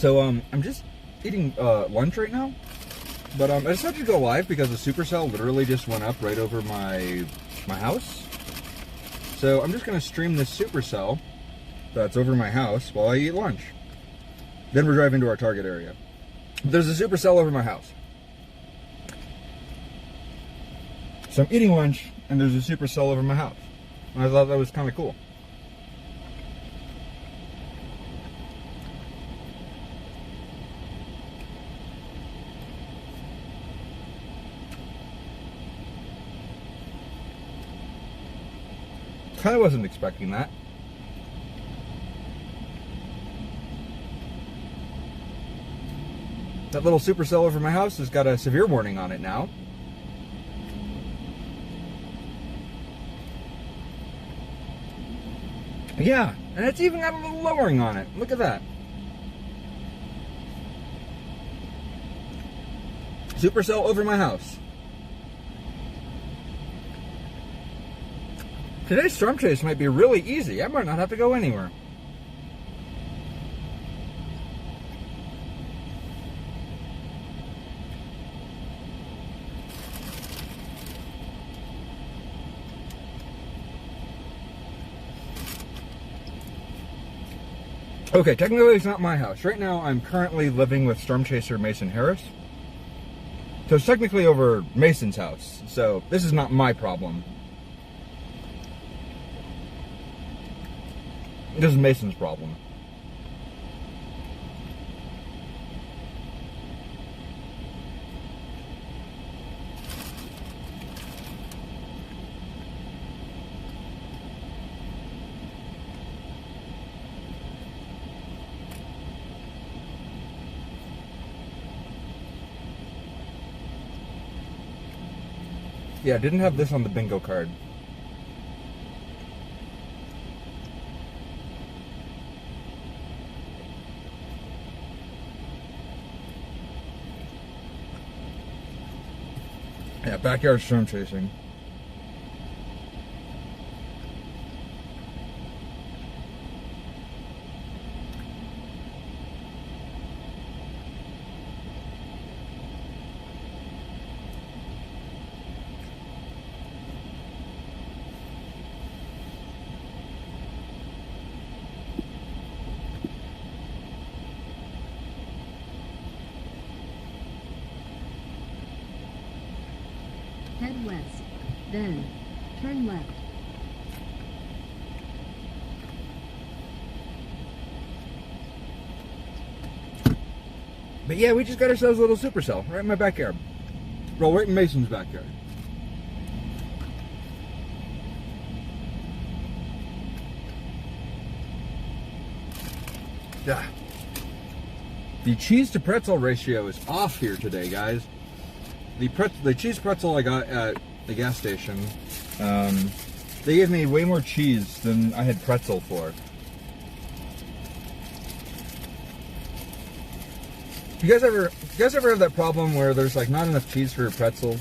So I'm just eating lunch right now, but I decided to go live because the supercell literally just went up right over my house. So I'm just gonna stream this supercell that's over my house while I eat lunch. Then we're driving to our target area. There's a supercell over my house. So I'm eating lunch and there's a supercell over my house. And I thought that was kind of cool. Kind of wasn't expecting that. That little supercell over my house has got a severe warning on it now. Yeah, and it's even got a little lowering on it. Look at that. Supercell over my house. Today's storm chase might be really easy. I might not have to go anywhere. Okay, technically it's not my house. Right now I'm currently living with Storm Chaser Mason Harris. So it's technically over Mason's house. So this is not my problem. This is Mason's problem. Yeah, didn't have this on the bingo card. Yeah, backyard storm chasing. Head west, then turn left. But yeah, we just got ourselves a little supercell right in my backyard. Well, right in Mason's backyard. Yeah. The cheese to pretzel ratio is off here today, guys. The cheese pretzel I got at the gas station, they gave me way more cheese than I had pretzel for. You guys ever have that problem where there's like not enough cheese for a pretzel?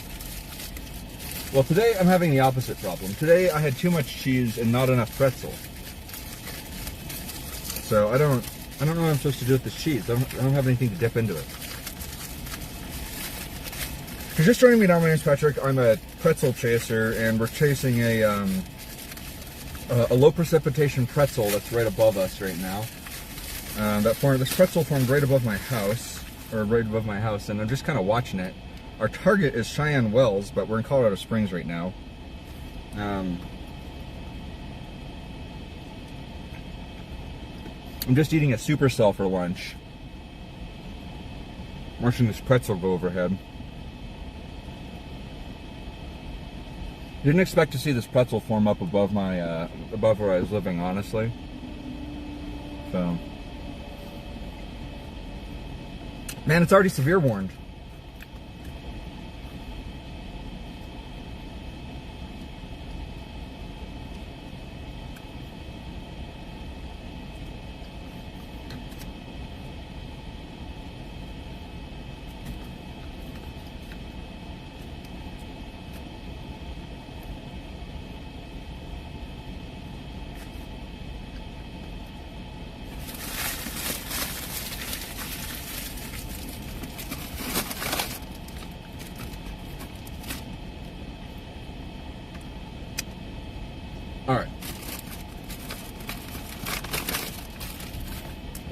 Well, today I'm having the opposite problem. Today I had too much cheese and not enough pretzel. So I don't know what I'm supposed to do with this cheese. I don't have anything to dip into it. If you're just joining me now, my name's Patrick. I'm a pretzel chaser, and we're chasing a low precipitation pretzel that's right above us right now. This pretzel formed right above my house, and I'm just kind of watching it. Our target is Cheyenne Wells, but we're in Colorado Springs right now. I'm just eating a supercell for lunch. Watching this pretzel go overhead. Didn't expect to see this pretzel form up above my above where I was living, honestly. So, man, it's already severe warned.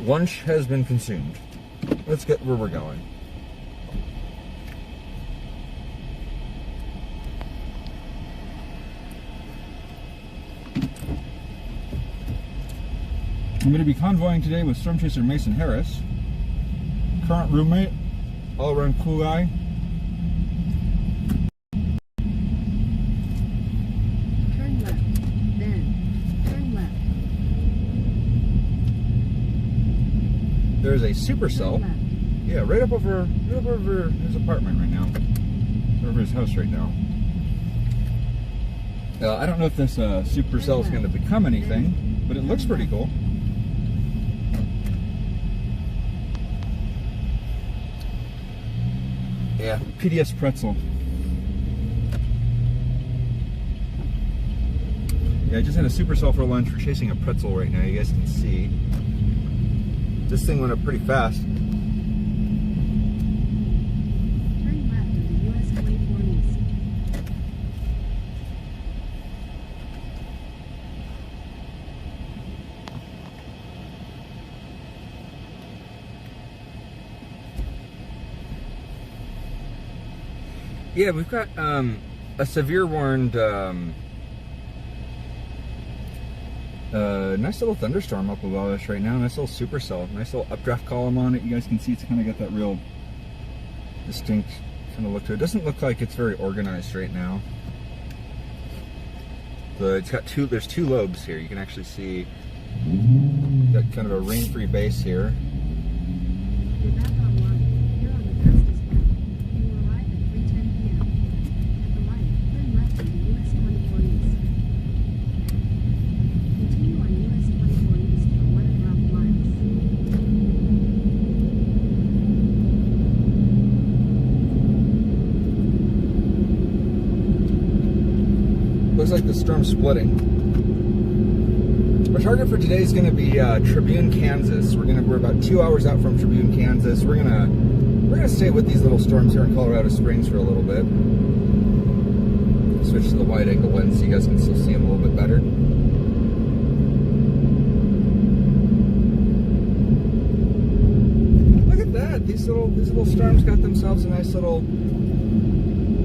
Lunch has been consumed. Let's get where we're going. I'm going to be convoying today with Storm Chaser Mason Harris, current roommate, all around cool guy. Turn left, then turn left. There's a supercell. Turn left. Yeah, right up over his apartment right now. Over his house right now. I don't know if this supercell is going to become anything, but it looks pretty cool. Yeah, PDS pretzel. Yeah, I just had a supercell for lunch. We're chasing a pretzel right now. You guys can see. This thing went up pretty fast. Turn left on the US 24 East. Yeah, we've got a severe warned, nice little thunderstorm up above us right now. Nice little supercell, nice little updraft column on it. You guys can see it's kind of got that real distinct kind of look to it. It doesn't look like it's very organized right now. It's got there's two lobes here. You can actually see got kind of a rain-free base here. You're back online. You're on the fastest route. You will arrive at 3:10 p.m. At the light, turn left on the US 24 East. Continue on US 24 East for 1.5 miles. Looks like the storm's splitting. Our target for today is going to be Tribune, Kansas. We're about 2 hours out from Tribune, Kansas. We're gonna stay with these little storms here in Colorado Springs for a little bit. Switch to the wide angle lens so you guys can still see them a little bit better. Look at that! These little storms got themselves a nice little.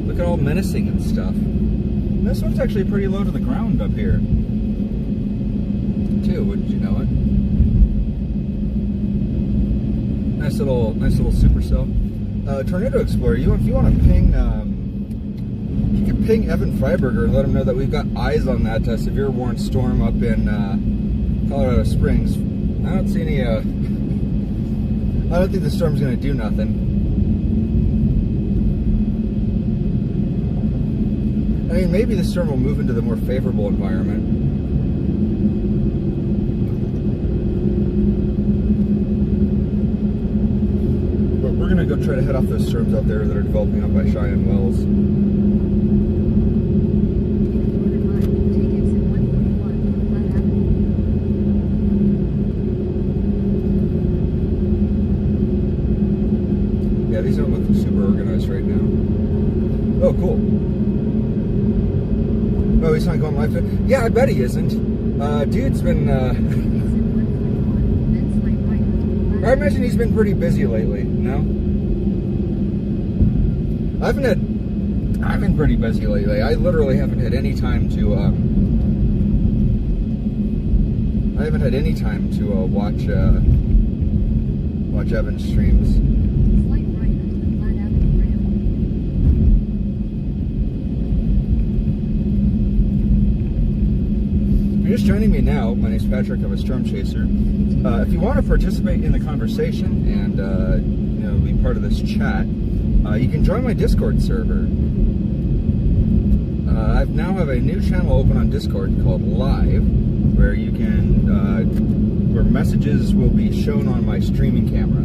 Look at all menacing and stuff. And this one's actually pretty low to the ground up here. Too, wouldn't you know it? Nice little supercell. Tornado Explorer, if you want to ping, you can ping Evan Fryberger and let him know that we've got eyes on that severe warned storm up in Colorado Springs. I don't see any. I don't think the storm's going to do nothing. I mean, maybe the storm will move into the more favorable environment. But we're gonna go try to head off those storms out there that are developing up by Cheyenne Wells. Quarter mile, take exit 141 from Flat Avenue. Yeah, these don't look super organized right now. Oh, cool. Oh, he's not going live fit? Yeah, I bet he isn't. Dude's been, Exit 141, then slight right onto Flat I imagine he's been pretty busy lately, no? I've been pretty busy lately. I literally haven't had any time to, watch Evan's streams. Slight right onto the Flat Avenue ramp. If you're just joining me now, my name's Patrick. I'm a Storm Chaser. If you want to participate in the conversation and be part of this chat, you can join my Discord server. I now have a new channel open on Discord called Live, where you can where messages will be shown on my streaming camera.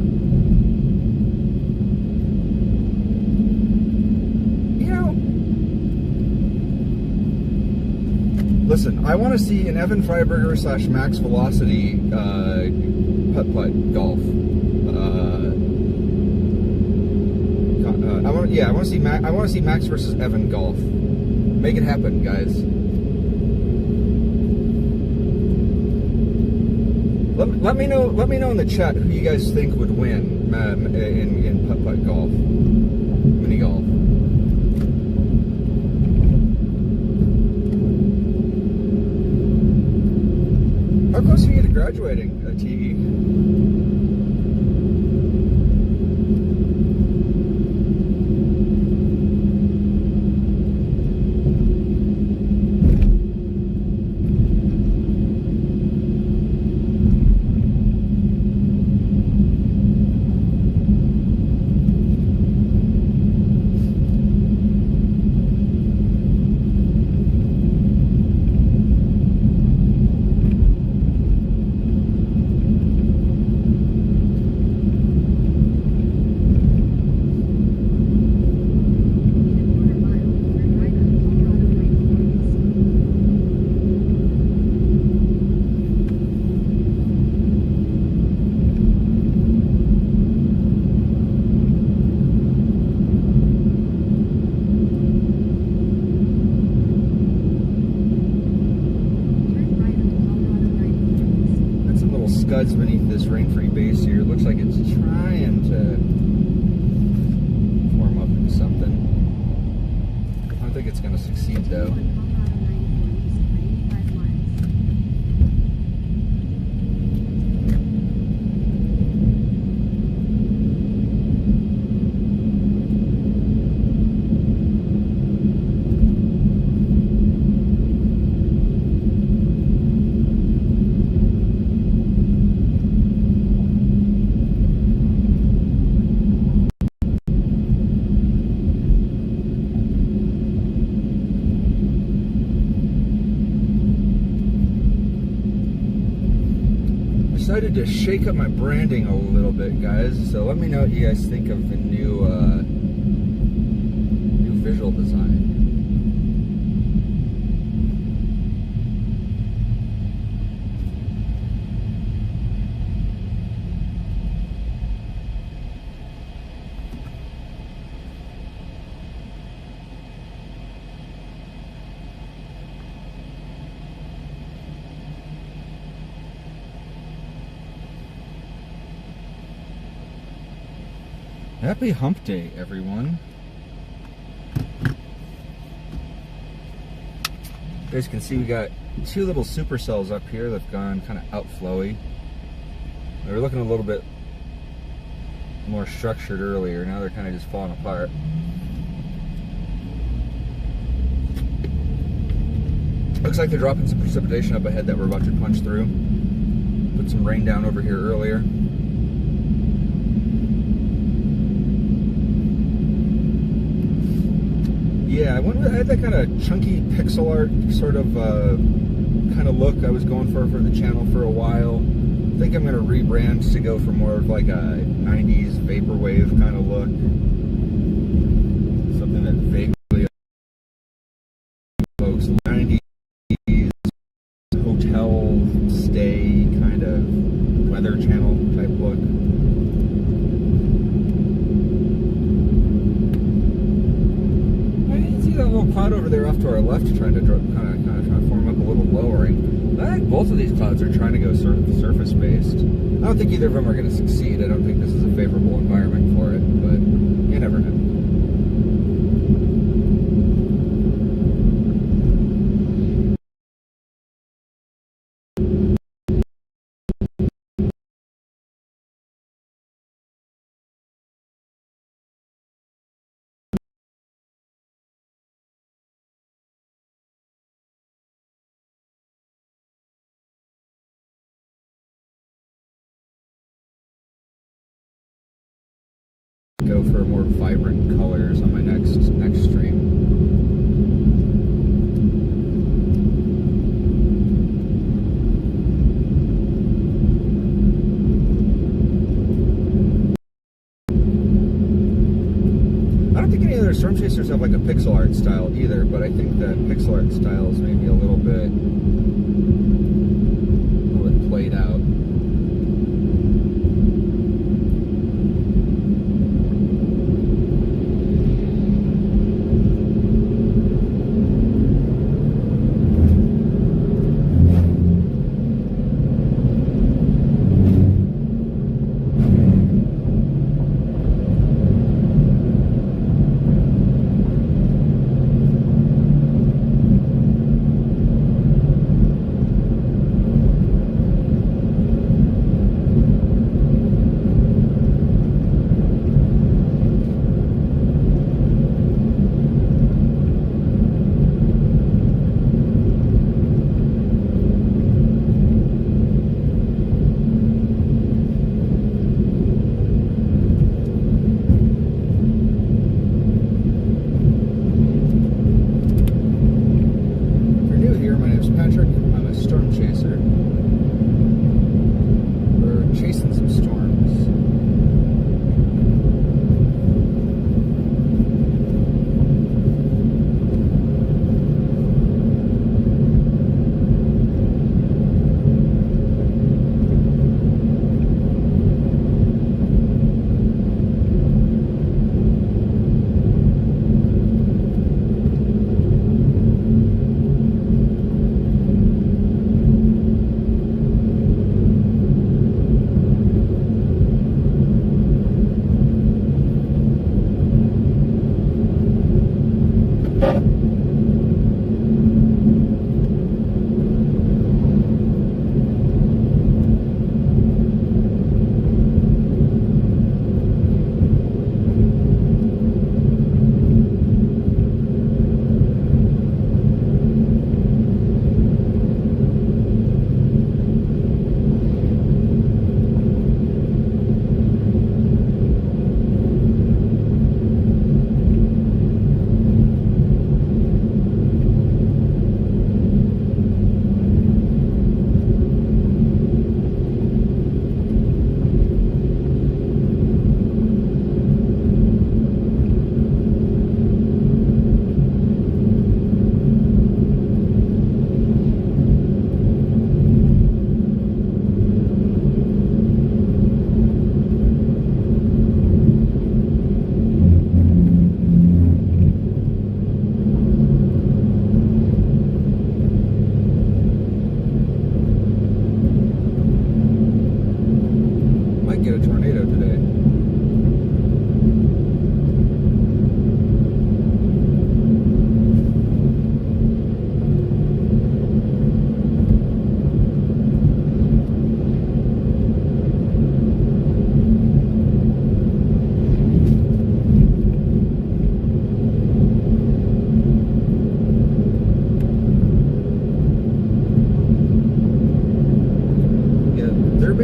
Listen, I want to see an Evan Fryberger / Max Velocity putt-putt golf. I want to see Max versus Evan golf. Make it happen, guys. Let me know. Let me know in the chat who you guys think would win in putt-putt golf, mini golf. How close are you to graduating, TE? Scuds beneath this rain-free base here. Looks like it's trying to form up into something. I don't think it's going to succeed though. Decided to shake up my branding a little bit, guys. So let me know what you guys think of the new visual design. Happy hump day, everyone. You guys can see we got two little supercells up here that have gone kind of outflowy. They were looking a little bit more structured earlier. Now they're kind of just falling apart. Looks like they're dropping some precipitation up ahead that we're about to punch through. Put some rain down over here earlier. Yeah, I had that kind of chunky pixel art sort of kind of look I was going for the channel for a while. I think I'm going to rebrand to go for more of like a 90s vaporwave kind of look. Something that vaguely evokes 90s hotel stay kind of weather channel type look. That little cloud over there off to our left trying to kind of form up a little lowering. I think both of these clouds are trying to go surface based. I don't think either of them are going to succeed. I don't think this is a favorable environment for it, but you never know. Go for more vibrant colors on my next stream. I don't think any other storm chasers have like a pixel art style either, but I think that pixel art style is maybe a little bit played out.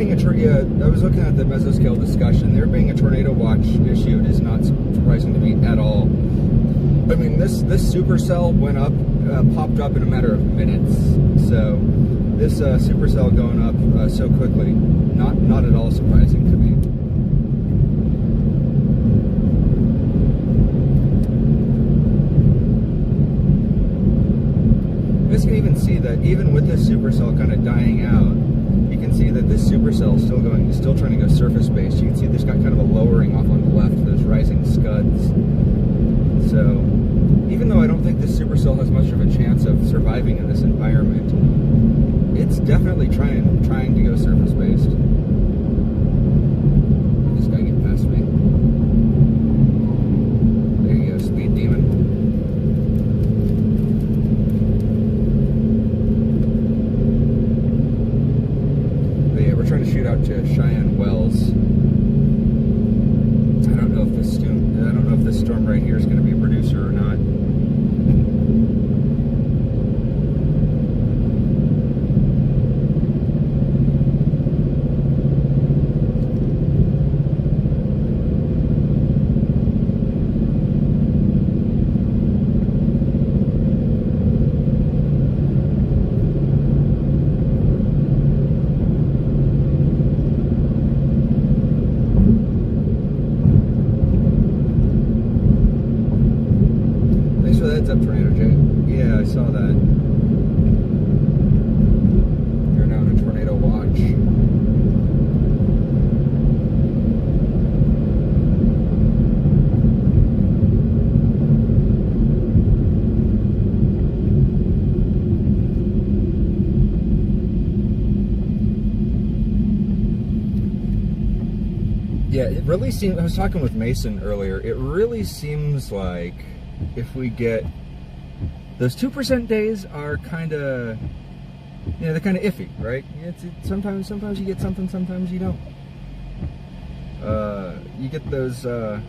being yeah, I was looking at the mesoscale discussion. There being a tornado watch issued is not surprising to me at all. I mean, this supercell went up, popped up in a matter of minutes. So this supercell going up so quickly, not at all surprising to me. You guys can even see that even with this supercell kind of dying out, you can see that this supercell is still trying to go surface based. You can see there's got kind of a lowering off on the left. There's rising scuds. So even though I don't think this supercell has much of a chance of surviving in this environment, it's definitely trying to go surface based. This guy get past me. There you go, speed demon. Trying to shoot out to Cheyenne Wells. I don't know if this storm right here is going to be a producer or not. Heads up, Tornado Jay. Yeah, I saw that. You're now in a tornado watch. Yeah, it really seems, I was talking with Mason earlier, it really seems like if we get those 2% days are kind of, you know, they're kind of iffy, right? Sometimes you get something, sometimes you don't. You get those 10%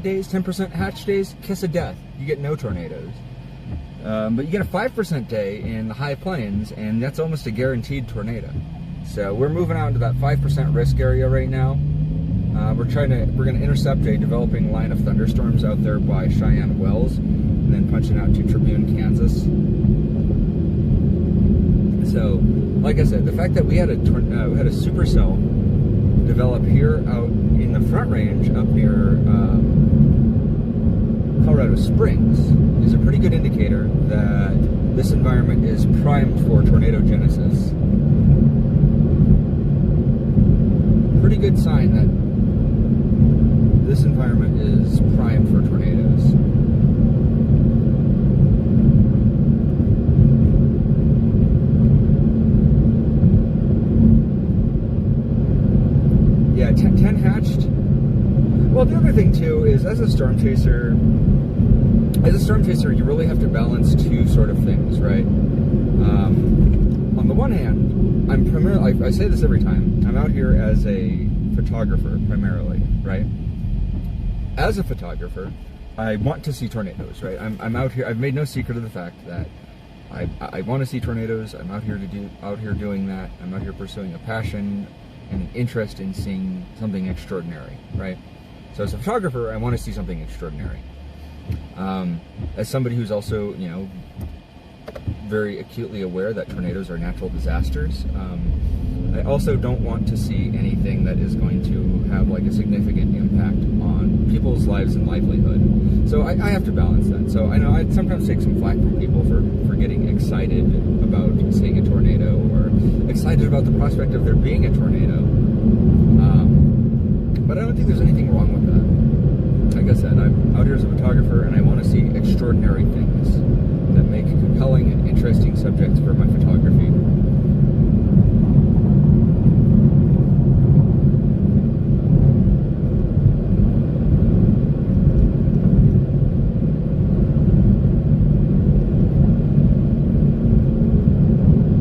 days, 10% hatch days, kiss of death. You get no tornadoes. But you get a 5% day in the high plains, and that's almost a guaranteed tornado. So we're moving out into that 5% risk area right now. We're going to intercept a developing line of thunderstorms out there by Cheyenne Wells, and then punching out to Tribune, Kansas. So, like I said, the fact that we had a supercell develop here out in the Front Range up near Colorado Springs is a pretty good indicator that this environment is primed for tornado genesis. Pretty good sign that this environment is primed for tornadoes. Yeah, 10 hatched. Well, the other thing too is, as a storm chaser, you really have to balance two sort of things, right? On the one hand, I'm primarily, I say this every time, I'm out here as a photographer primarily, right? As a photographer, I want to see tornadoes, right? I'm out here, I've made no secret of the fact that I want to see tornadoes. I'm out here doing that. I'm out here pursuing a passion and an interest in seeing something extraordinary, right? So as a photographer, I want to see something extraordinary. As somebody who's also, you know, very acutely aware that tornadoes are natural disasters, I also don't want to see anything that is going to have like a significant impact on people's lives and livelihood. So I have to balance that. So I know I sometimes take some flack from people for getting excited about seeing a tornado, or excited about the prospect of there being a tornado. But I don't think there's anything wrong with that. Like I said, I'm out here as a photographer, and I want to see extraordinary things that make compelling and interesting subjects for my photography.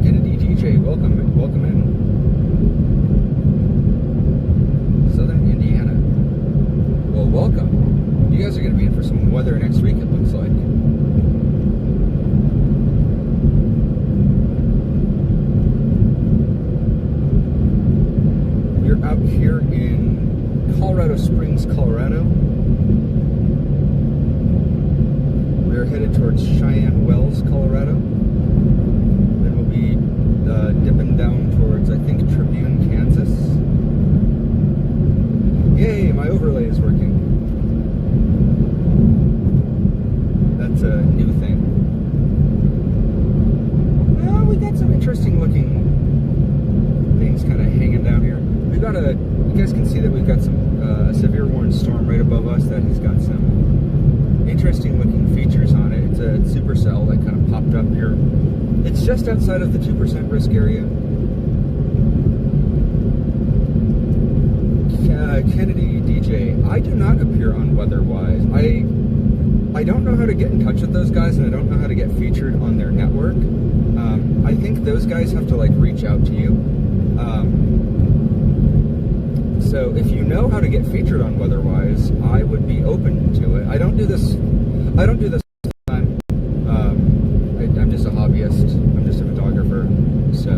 Kennedy DJ, welcome in. Southern Indiana. Well, welcome. You guys are going to be in for some weather next week, it looks like. Cheyenne Wells, Colorado. Then we'll be dipping down towards, I think, Tribune, Kansas. Yay, my overlay is working. That's a new thing. Well, we got some interesting looking things kind of hanging down here. We've got you guys can see that we've got some a severe warning storm right above us that has got some interesting looking features on it. It's a supercell that kind of popped up here. It's just outside of the 2% risk area. Kennedy DJ, I do not appear on WeatherWise. I don't know how to get in touch with those guys, and I don't know how to get featured on their network. I think those guys have to like reach out to you. So if you know how to get featured on WeatherWise, I would be open to it. I don't do this all the time. I'm just a hobbyist. I'm just a photographer. So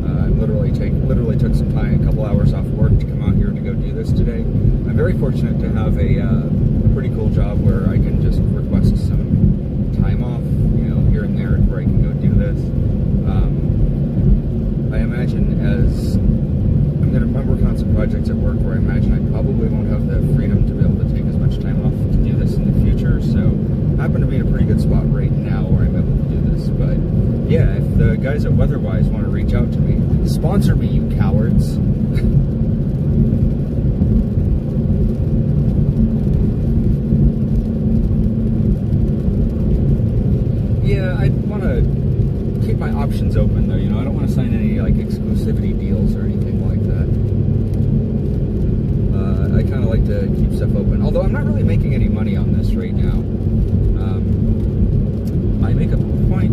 I literally took some time, a couple hours off work to come out here to go do this today. I'm very fortunate to have a pretty cool job where I can just request some time off, here and there, where I can go do this. I imagine I'm working on some projects at work where I imagine I probably won't have the freedom to be able to take as much time off to do this in the future. So I happen to be in a pretty good spot right now where I'm able to do this. But yeah, if the guys at WeatherWise want to reach out to me, sponsor me, you cowards. Yeah, I want to keep my options open though. I don't want to sign any like exclusivity deals or anything like that. I kind of like to keep stuff open, although I'm not really making any money on this right now. I make a point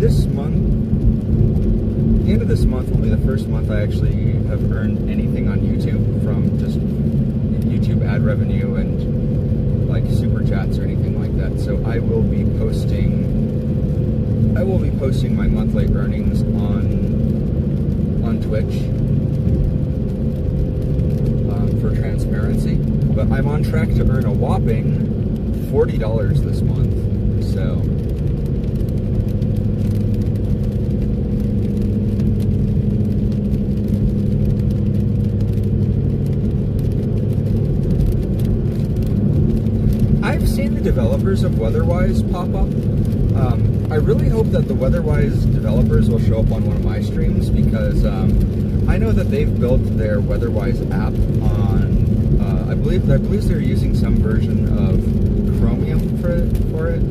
this month. The end of this month will be the first month I actually have earned anything on YouTube from just YouTube ad revenue and like super chats or anything like that. So I will be posting my monthly earnings on Twitch for transparency. But I'm on track to earn a whopping $40 this month. So I've seen the developers of WeatherWise pop up. I really hope that the WeatherWise developers will show up on one of my streams, because I know that they've built their WeatherWise app on, I believe they're using some version of Chromium for it.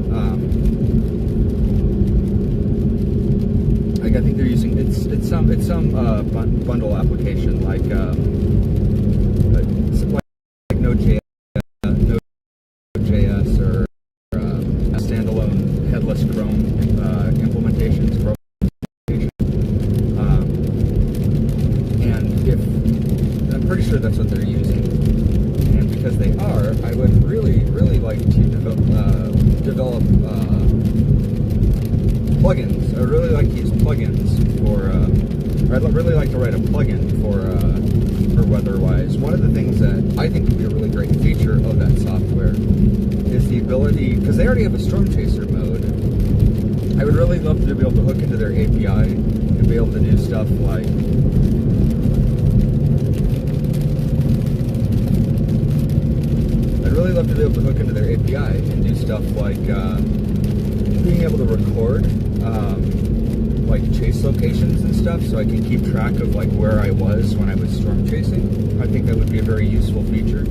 Like I think they're using it's some bundle application like Node.js or a standalone headless Chrome implementations. And I'm pretty sure that's what they're using. And because they are, I would really like to develop plugins. I would really like to use plugins I'd really like to write a plugin for WeatherWise. One of the things that I think would be a really great feature of that software is the ability, because they already have a storm chaser mode. I would really love to be able to hook into their API and be able to do stuff like being able to record like chase locations and stuff, so I can keep track of like where I was when I was storm chasing. I think that would be a very useful feature.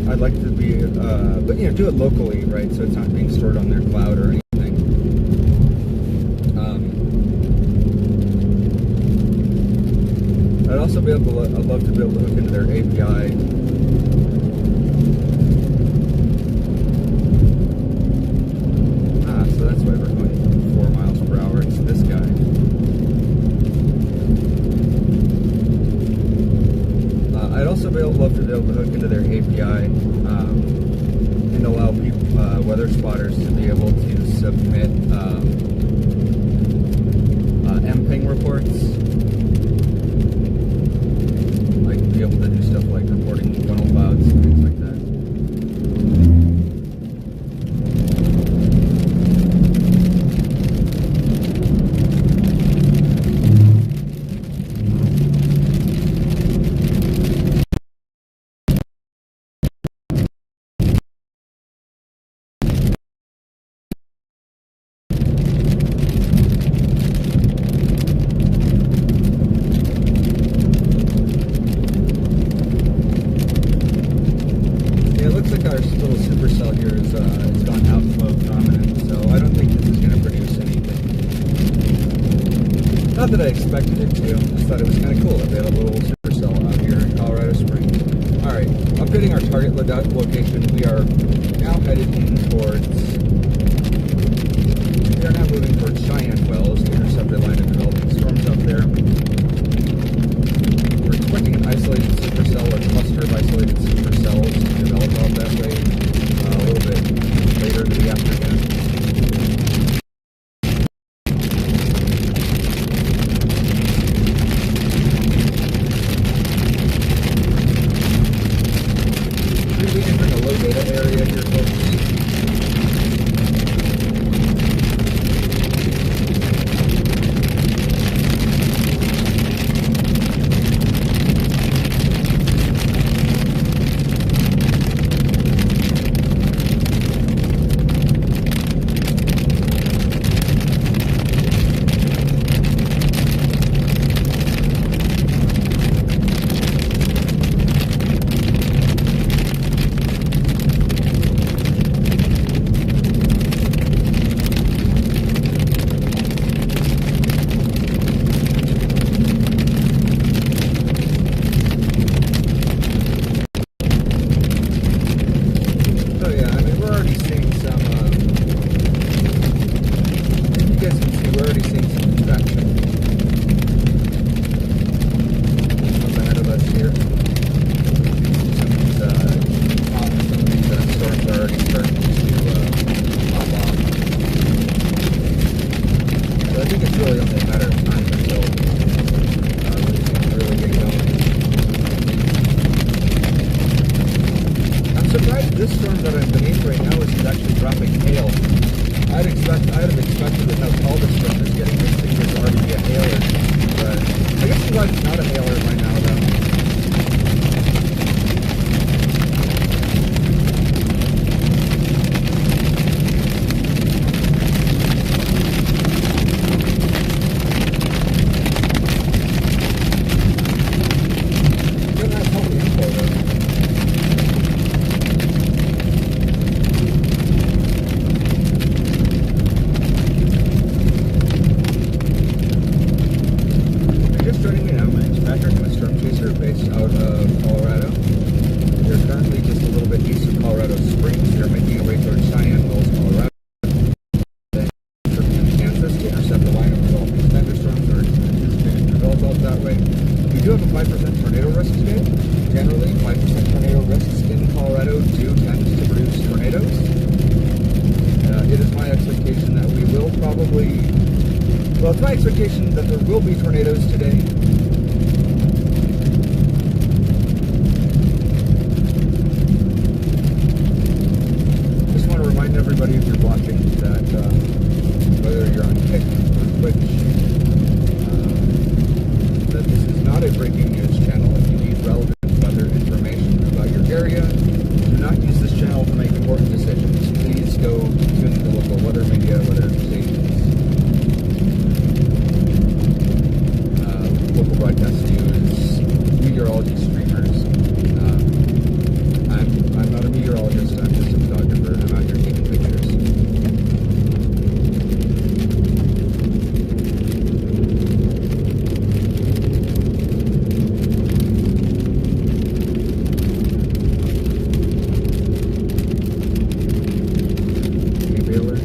I'd like to be, but do it locally, right? So it's not being stored on their cloud or anything. I'd also be able to, I'd love to be able to hook into their API. So that's why we're going 4 miles per hour. It's this guy. I'd also love to be able to hook into their API and allow people, weather spotters to be able to submit MPing reports. Like be able to do stuff like reporting funnel clouds and things like that. that I expected it to. Just thought it was kind of cool that they have a little supercell out here in Colorado Springs. Alright, updating our target location. We are now headed in towards... We are now moving towards Cheyenne Wells to intercept a line of developing storms up there. We're expecting an isolated supercell or cluster of isolated supercells to develop out that way a little bit later in the afternoon. We entering a low data area here, folks. This storm that I'm beneath right now is actually dropping hail. I'd have expected with how tall this storm is getting, this thing would already be a hailer. But I guess I'm glad it's not a hailer by now, though. Based out of Colorado. They're currently just a little bit east of Colorado Springs. They're making their way towards Cheyenne Wells, Colorado. Then from Kansas to intercept the line of developing thunderstorms or anticipated to develop out that way. We do have a 5% tornado risk today. Generally, 5% tornado risks in Colorado do tend to produce tornadoes. It is my expectation that we will probably... Well, it's my expectation that there will be tornadoes today. Everybody, if you're watching, that whether you're on Kick or Twitch, that this is not a breaking news channel. If you need relevant weather information about your area, do not use this channel to make important decisions. Please go tune into local weather media, weather stations, local broadcast news, meteorology streamers. I'm not a meteorologist, I'm just a photographer. I'm out here taking pictures. Hey, Baylor.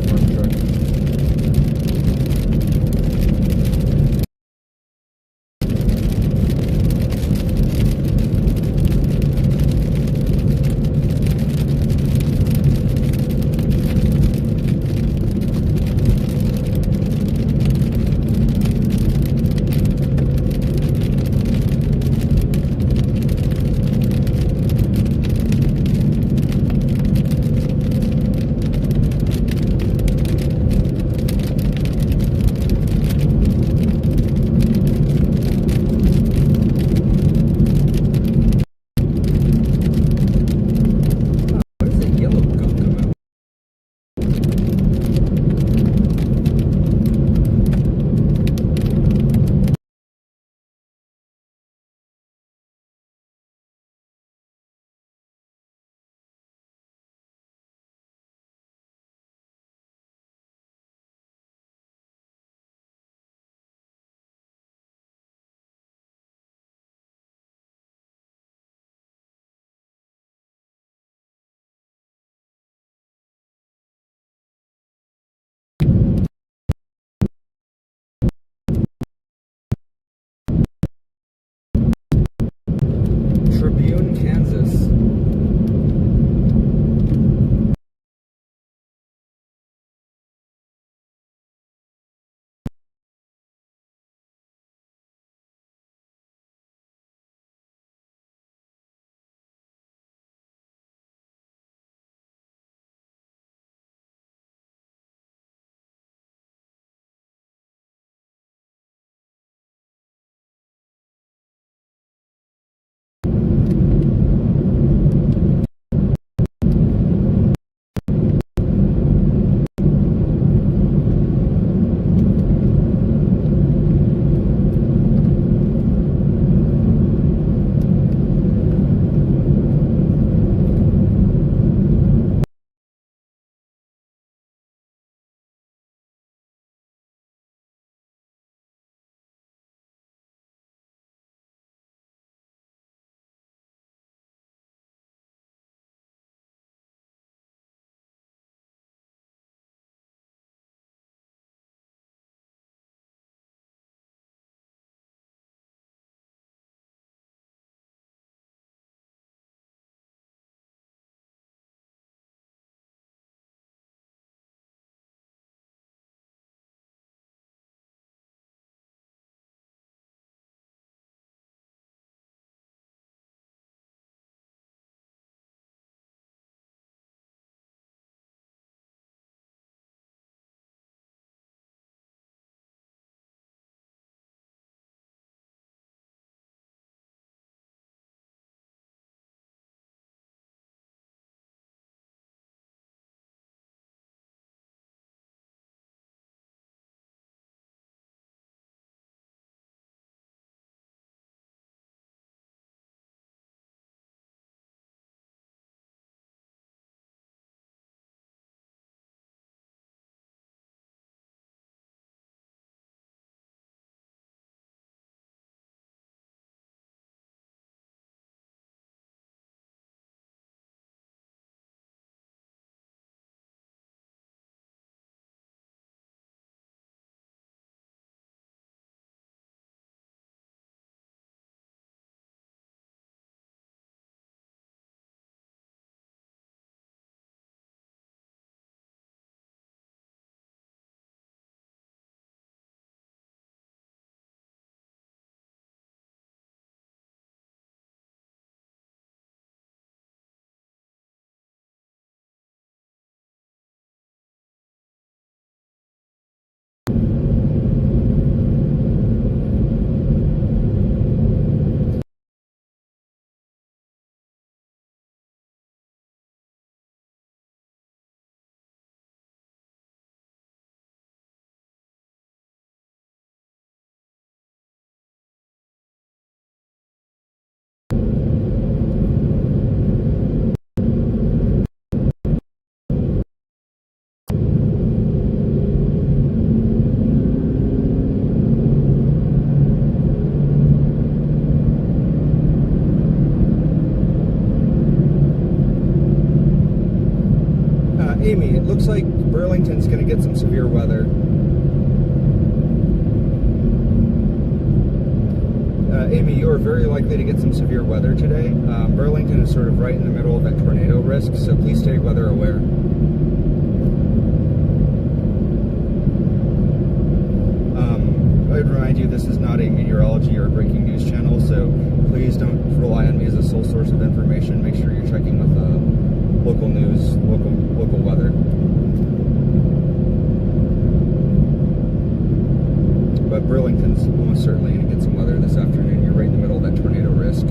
Farm truck. Burlington's going to get some severe weather. Amy, you are very likely to get some severe weather today. Burlington is sort of right in the middle of that tornado risk, so please stay weather aware. I'd remind you this is not a meteorology or breaking news channel, so please don't rely on me as a sole source of information. Make sure you're checking with local news, local weather. But Burlington's almost certainly going to get some weather this afternoon. You're right in the middle of that tornado risk.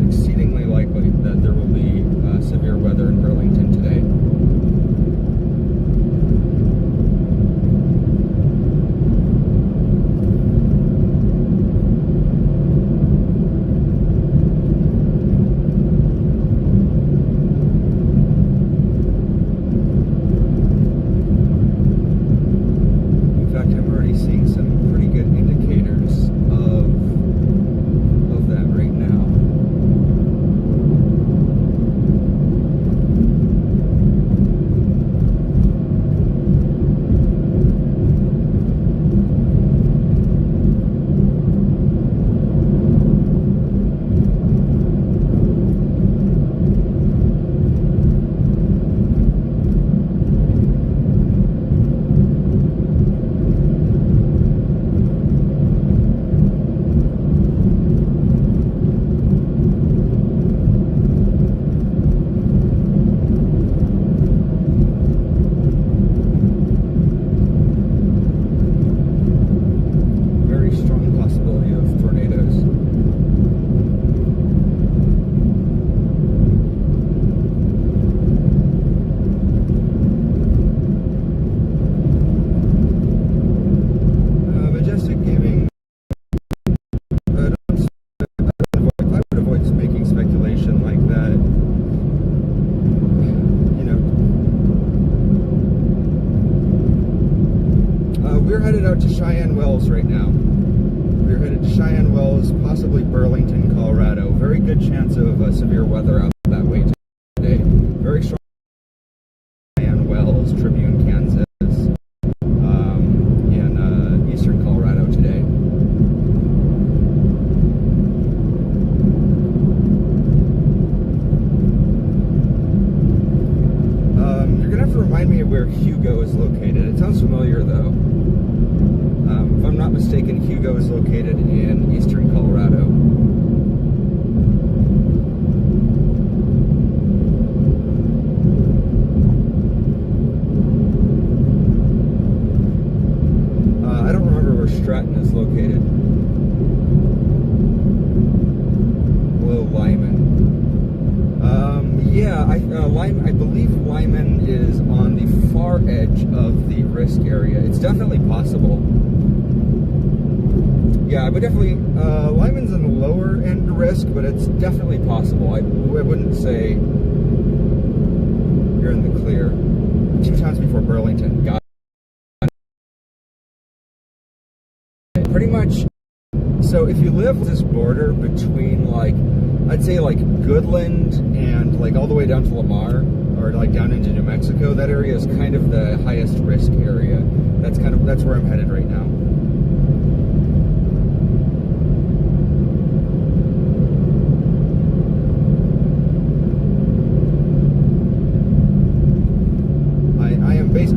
exceedingly likely that there will be severe weather in Burlington today. In fact, I'm already seeing some pretty good indicators of that right now. Very strong possibility of tornadoes. Majestic Gaming. I would avoid making speculation like that. You know, we're headed out to Cheyenne Wells right now. We're headed to Cheyenne Wells, possibly Burlington, Colorado. Very good chance of severe weather out that way today. Very strong Cheyenne Wells, Tribune, Kansas, in eastern Colorado today. You're gonna have to remind me of where Hugo is located. It sounds familiar though. If I'm not mistaken, Hugo is located in eastern Colorado. I don't remember where Stratton is located. Hello, Lyman. Yeah, I believe Lyman is on the far edge of the risk area. It's definitely possible. Yeah, I would definitely, Lyman's in the lower end risk, but it's definitely possible. I wouldn't say you're in the clear. 2 times before Burlington. Got it. Pretty much, so if you live this border between like, I'd say like Goodland and like all the way down to Lamar, or like down into New Mexico, that area is kind of the highest risk area. That's where I'm headed right now.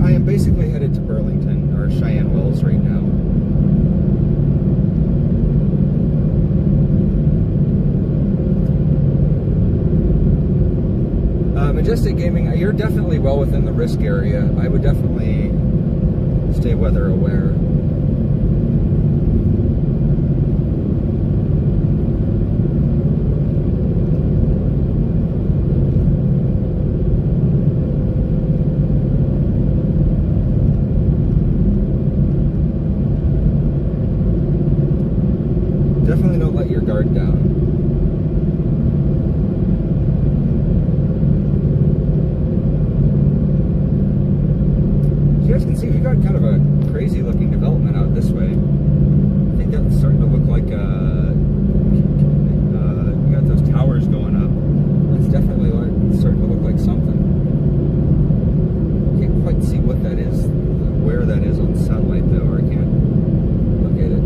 I am basically headed to Burlington, or Cheyenne Wells right now. Majestic Gaming, you're definitely well within the risk area. I would definitely stay weather aware. Definitely don't let your guard down. As you guys can see, we've got kind of a crazy looking development out this way. I think that's starting to look like we got those towers going up. That's definitely starting to look like something. Can't quite see what that is, where that is on satellite though, or I can't look at it.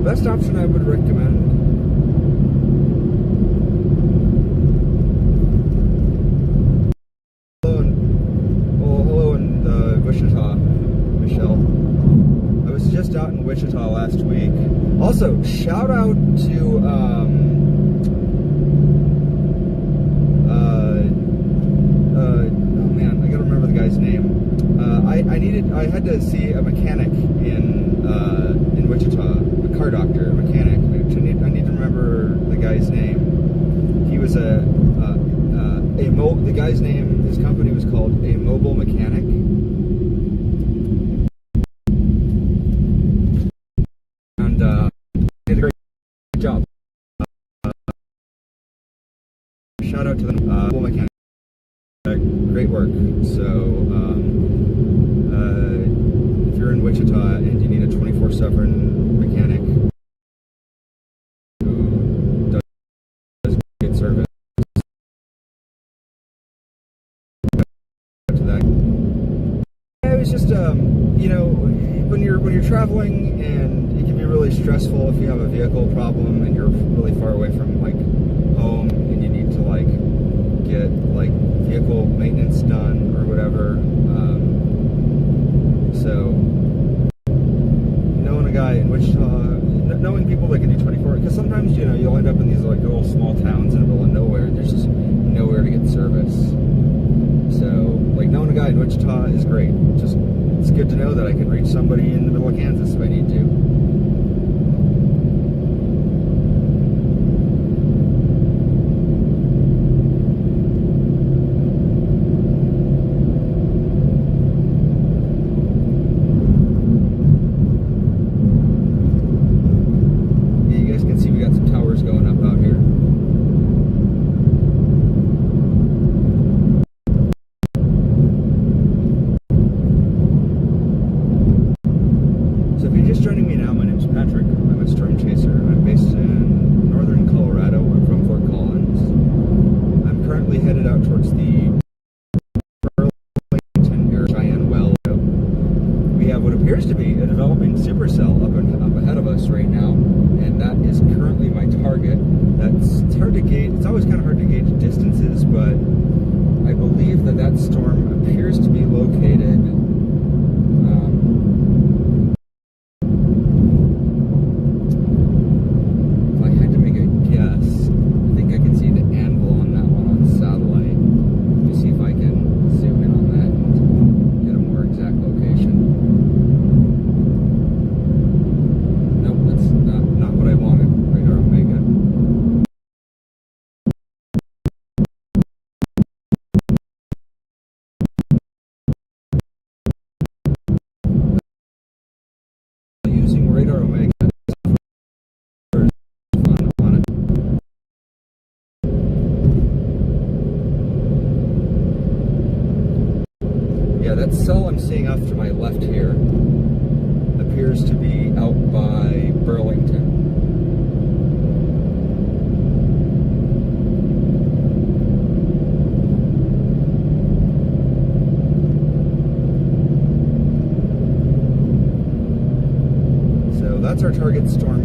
Best option I would recommend. Hello in Wichita, Michelle. I was just out in Wichita last week. Also, shout out to oh man, I gotta remember the guy's name. I I had to see a mechanic in Wichita, a car doctor, a mechanic. I need to remember the guy's name. He was the guy's name, his company was called A Mobile Mechanic. And did a great job. Shout out to them, Mobile Mechanic. Great work. So, if you're in Wichita and you need a 24/7 mechanic who does good service, to that. It was just, you know, when you're traveling, and it can be really stressful if you have a vehicle problem and you're really far away from like home, and you need to like get like vehicle maintenance done or whatever. So knowing a guy in Wichita, knowing people that can do 24, because sometimes, you know, you'll end up in these like little small towns in the middle of nowhere and there's just nowhere to get service. So like knowing a guy in Wichita is great. Just, it's good to know that I can reach somebody in the middle of Kansas if I need to. That cell I'm seeing off to my left here appears to be out by Burlington. So that's our target storm.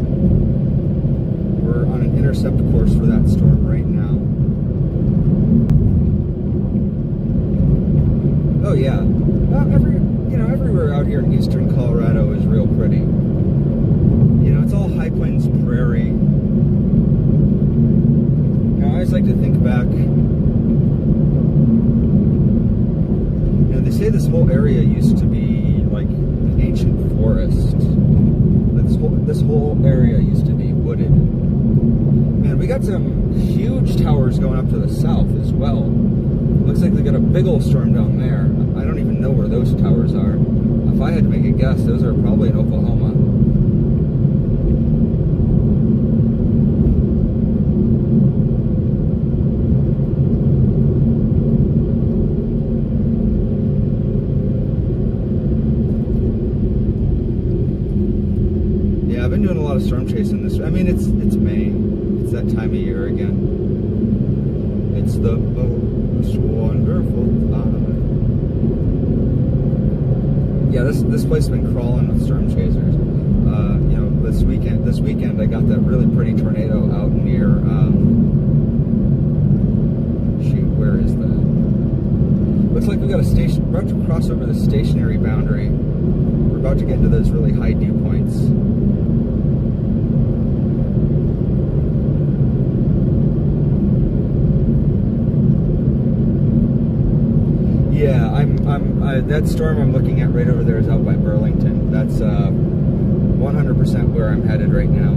We're on an intercept course for that storm right now. Oh yeah. Everywhere out here in eastern Colorado is real pretty. You know, it's all high plains prairie. You know, I always like to think back. You know, they say this whole area used to be like an ancient forest. This whole area used to be wooded. Man, we got some huge towers going up to the south as well. Looks like they got a big old storm down there. I don't even know where those towers are. If I had to make a guess, those are probably in Oklahoma. Yeah, I've been doing a lot of storm chasing this. I mean, it's May. It's that time of year again. It's the most wonderful time. Yeah, this place has been crawling with storm chasers. You know, this weekend I got that really pretty tornado out near, shoot, where is that? Looks like we got a station, we're about to cross over the stationary boundary. We're about to get into those really high dew points. Yeah, I'm That storm I'm looking at right over there is out by Burlington. That's 100% where I'm headed right now.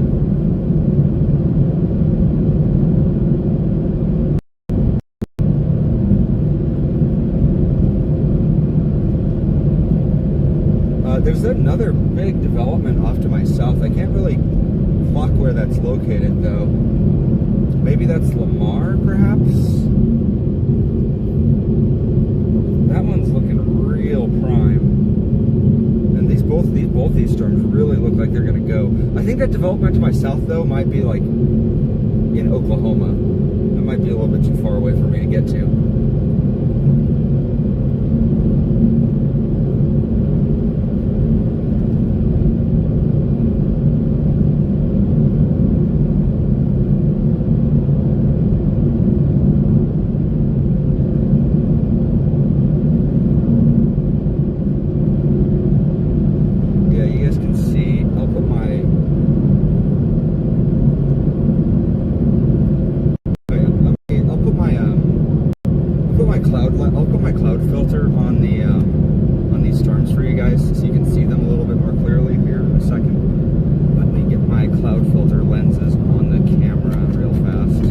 There's another big development off to my south. I can't really clock where that's located though. Maybe that's Lamar, perhaps? That one's looking real prime. And both these storms really look like they're gonna go. I think that development to my south though might be like in Oklahoma. That might be a little bit too far away for me to get to. I'll put my cloud filter on these storms for you guys so you can see them a little bit more clearly here in a second. Let me get my cloud filter lenses on the camera real fast.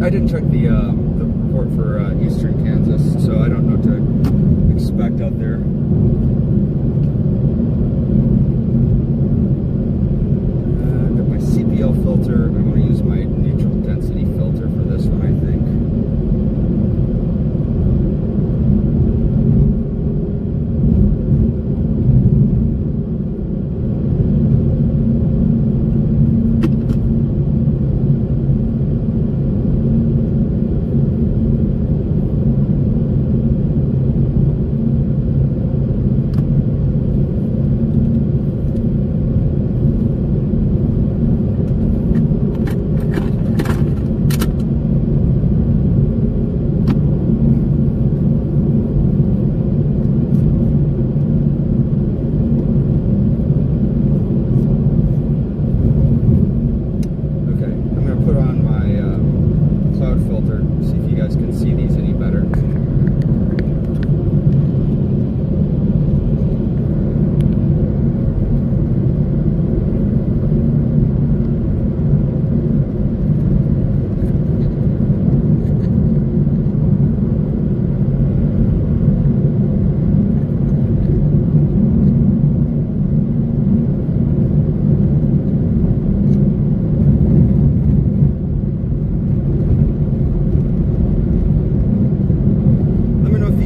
I didn't check the report for eastern Kansas, so I don't know what to expect out there. Got my CPL filter. I'm going to use my neutral density filter for this one, I think.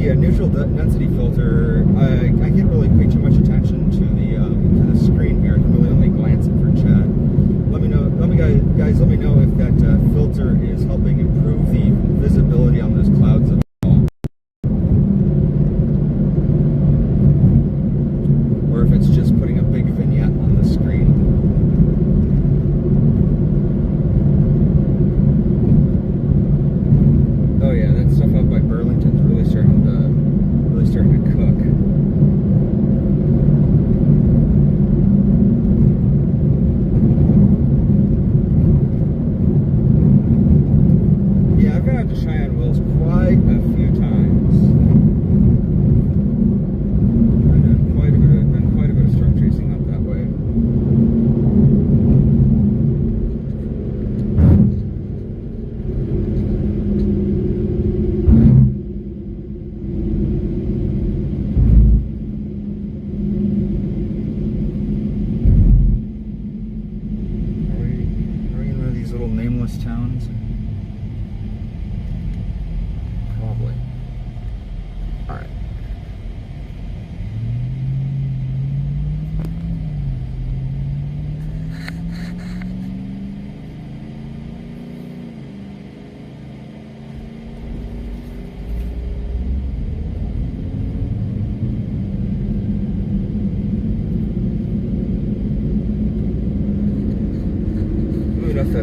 Neutral density filter, I can't really pay too much attention to the screen here. I can really only glance it for chat. Let me know, guys, let me know if that filter is helping improve the visibility on those clouds at all, or if it's just putting a big vignette on the screen. Oh yeah, that stuff out by Burlington's really starting to cook. Yeah, I've been out to Cheyenne Wills quite a few times. I've done quite a bit of storm chasing up that way. Nameless towns? Probably. Alright.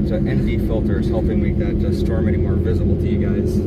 that ND filter is helping make that storm any more visible to you guys.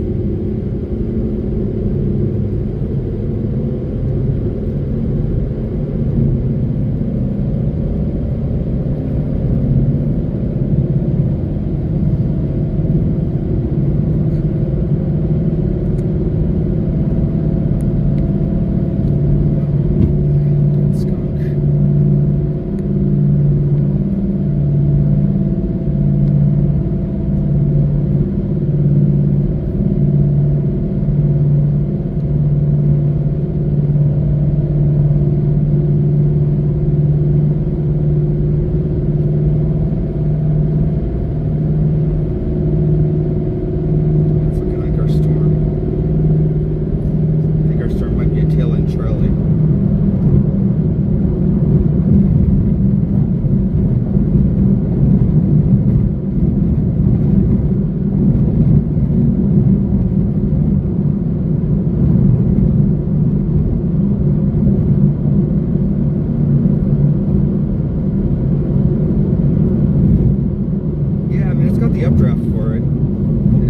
The updraft for it.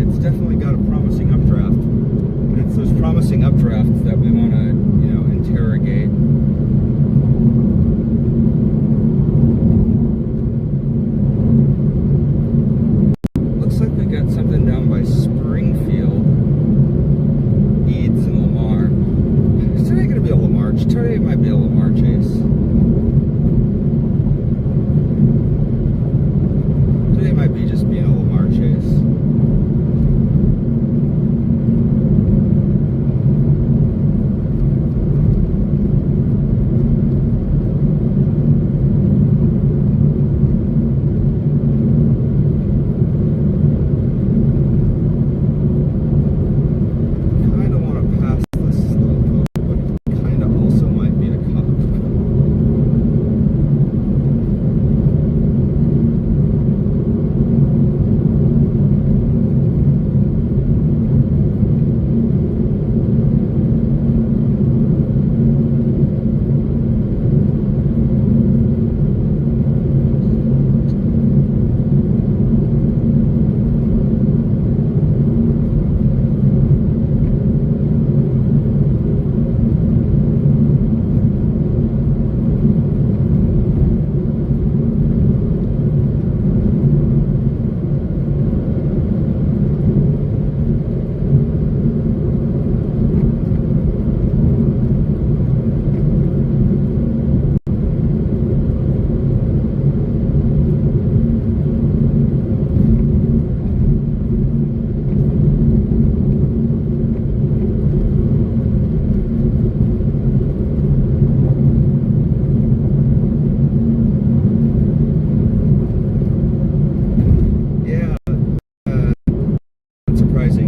It's definitely got a promising updraft. And it's those promising updrafts that we want to, interrogate. Looks like we got something down by Springfield, Eads, and Lamar. Is today going to be a Lamar? Today might be a Lamar chase. Today might be just being a Lamar chase. Kinda want to pass this slope, but kinda also might be a cop.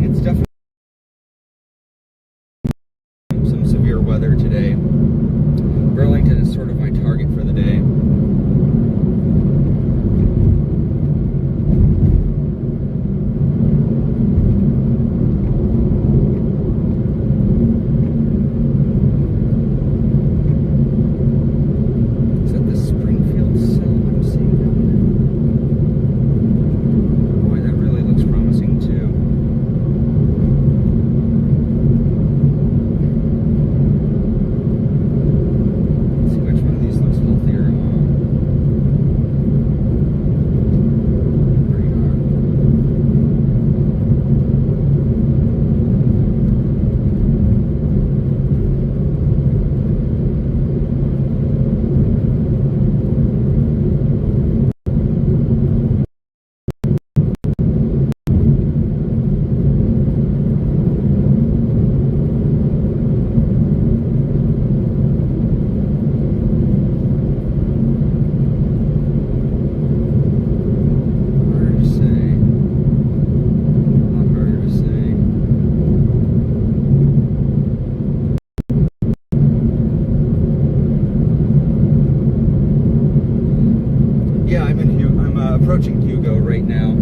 It's definitely some severe weather today. Burlington is sort of my target for the day. Is that the Springfield cell I'm seeing down there? Boy, that really looks promising too. Yeah, I'm approaching Hugo right now.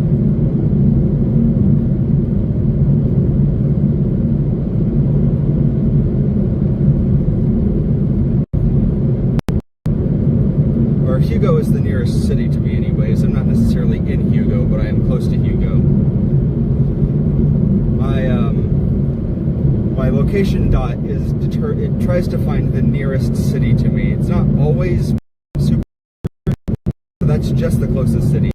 Or Hugo is the nearest city to me anyways. I'm not necessarily in Hugo, but location dot is it tries to find the nearest city to me. It's not always super. That's just the closest city.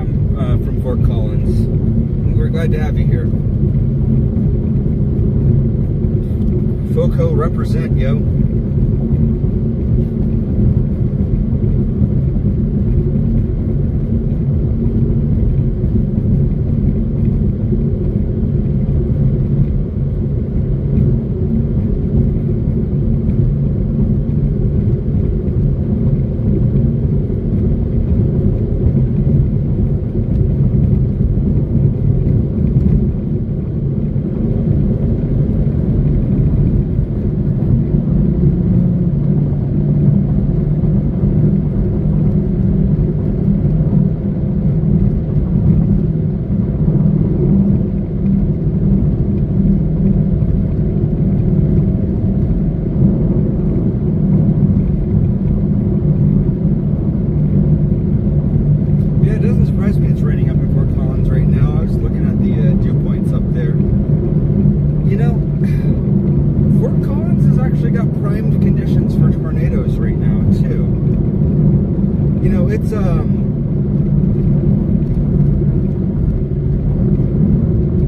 from Fort Collins. We're glad to have you here. FOCO represent, yo.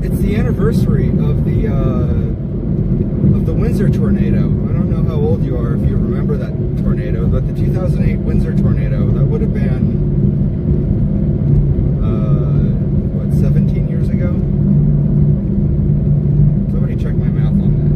It's the anniversary of the Windsor tornado. I don't know how old you are if you remember that tornado, but the 2008 Windsor tornado, that would have been what, 17 years ago? Somebody check my math on that.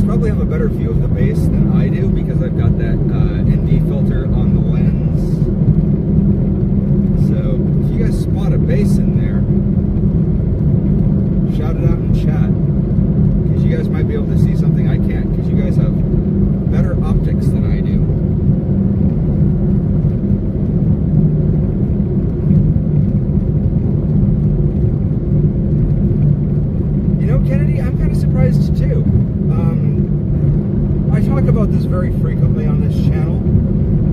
Probably have a better view of the base than I do because I've got that ND filter on the lens. So if you guys spot a base in there, shout it out in chat, because you guys might be able to see something I can't, because you guys have better optics than I do. You know, Kennedy, I'm kind of surprised too. I talk about this very frequently on this channel,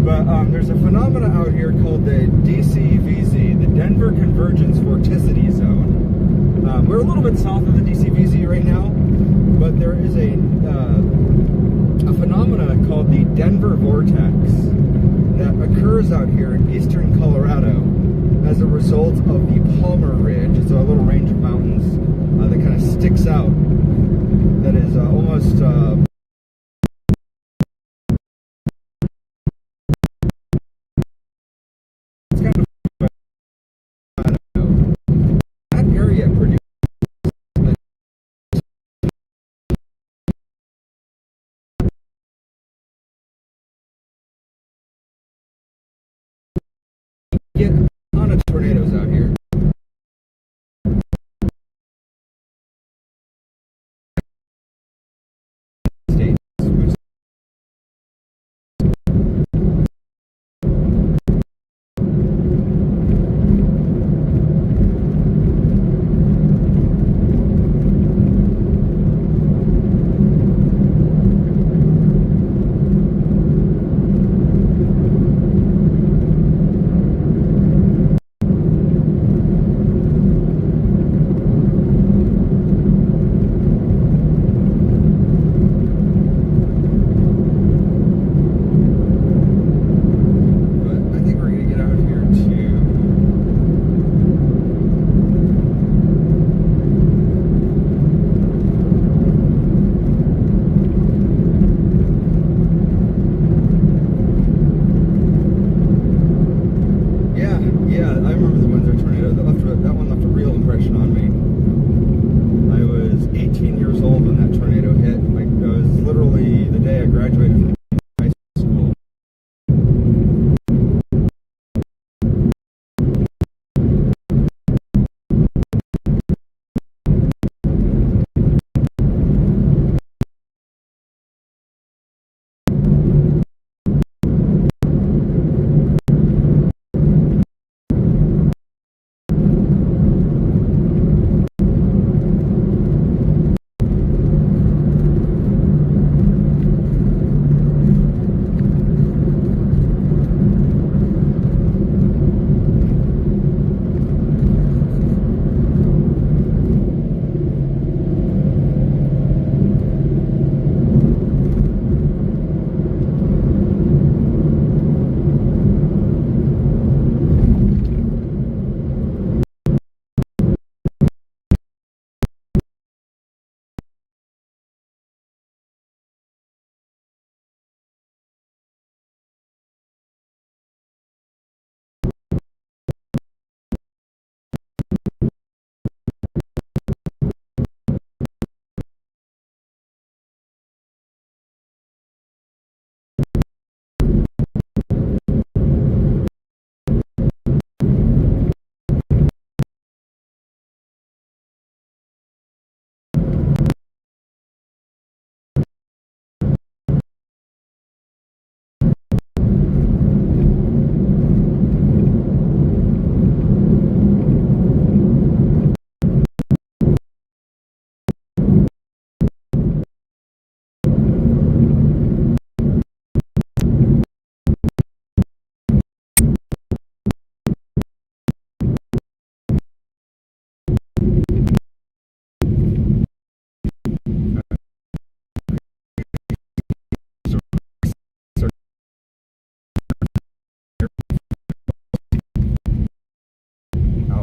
but there's a phenomena out here called the DCVZ, the Denver Convergence Vorticity Zone. We're a little bit south of the DCVZ right now, but there is a phenomena called the Denver vortex that occurs out here in eastern Colorado as a result of the Palmer Ridge. It's a little range of mountains that kind of sticks out, that is almost it's kind of, I don't know, that area produces get a ton of tornadoes out here. States, which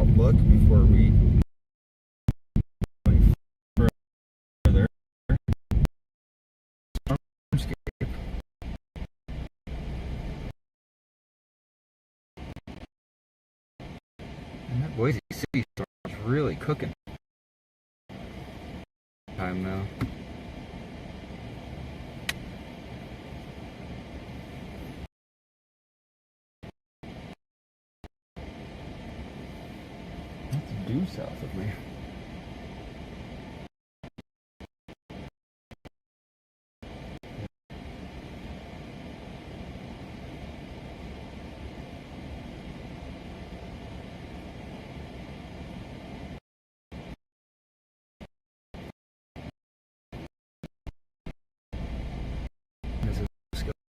outlook before we further. And that Boise City storm is really cooking. Time now. That's due south of me.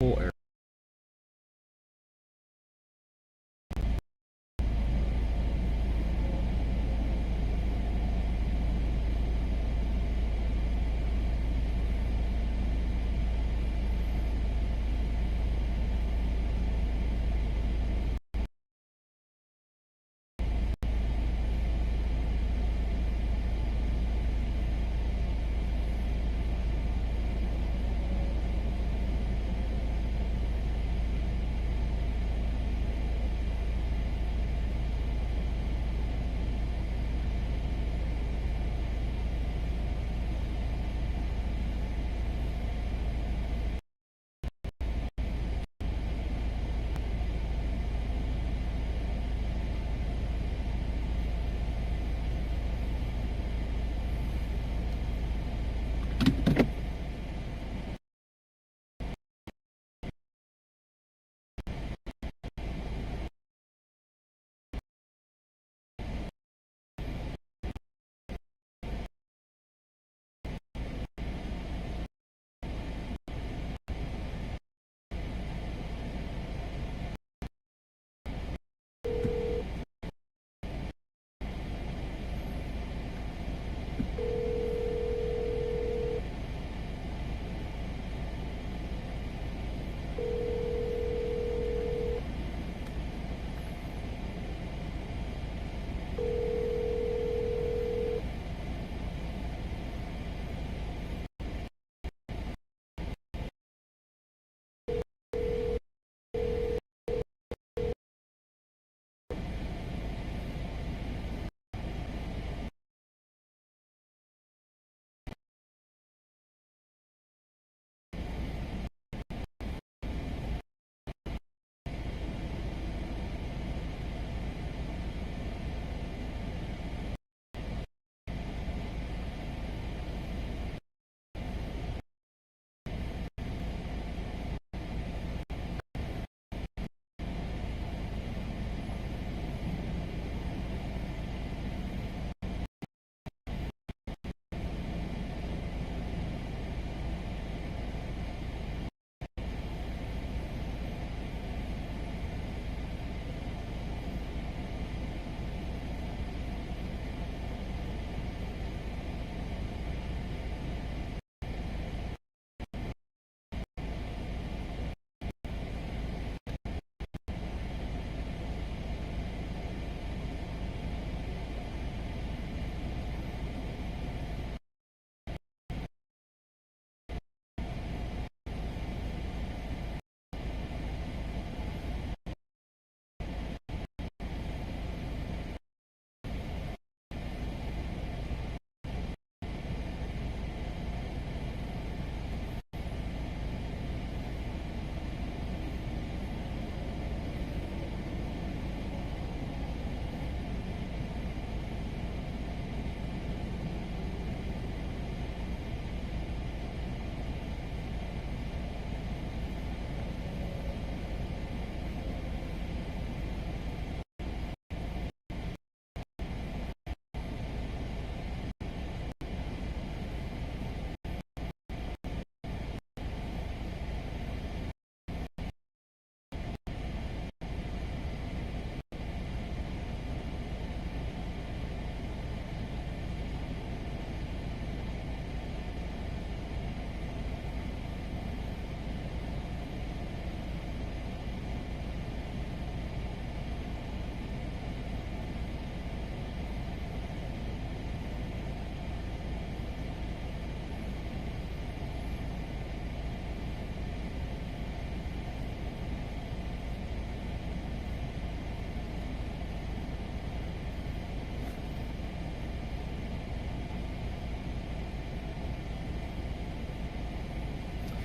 Full air.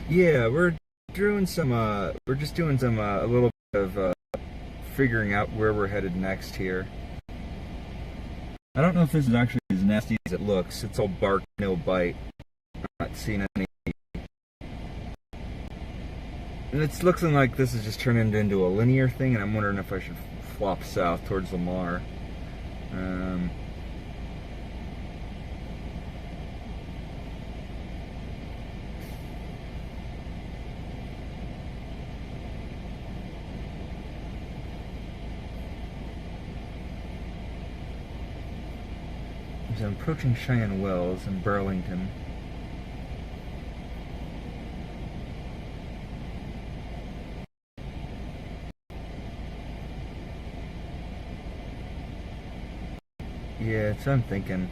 Yeah, we're doing some. We're just doing some a little bit of figuring out where we're headed next here. I don't know if this is actually as nasty as it looks. It's all bark, no bite. I'm not seeing any. And it's looking like this is just turning into a linear thing, and I'm wondering if I should flop south towards Lamar. So I'm approaching Cheyenne Wells in Burlington. Yeah, that's what I'm thinking.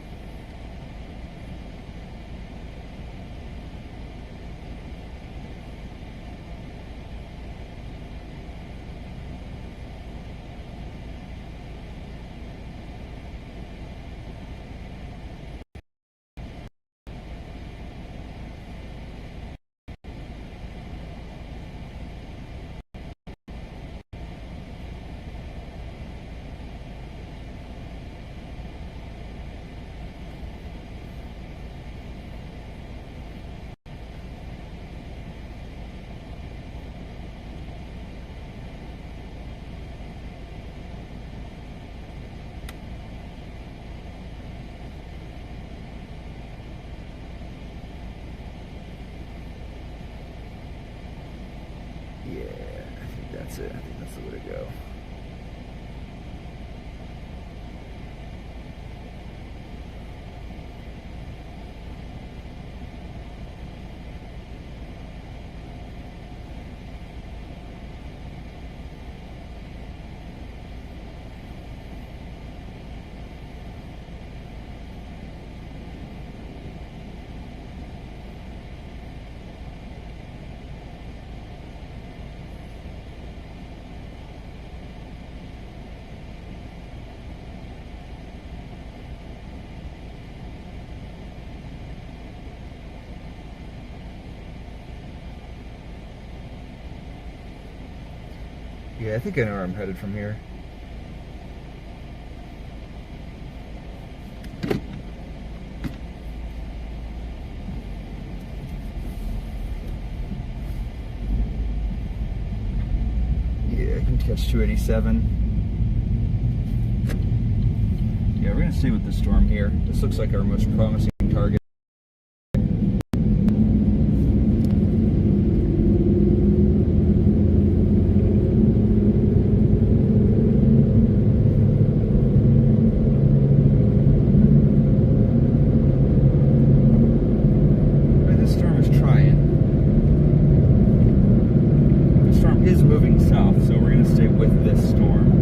Yeah, I think that's it. I think that's the way to go. Yeah, I think I know where I'm headed from here. Yeah, I can catch 287. Yeah, we're gonna stay with the storm here. This looks like our most promising target. Is moving south, so we're going to stay with this storm.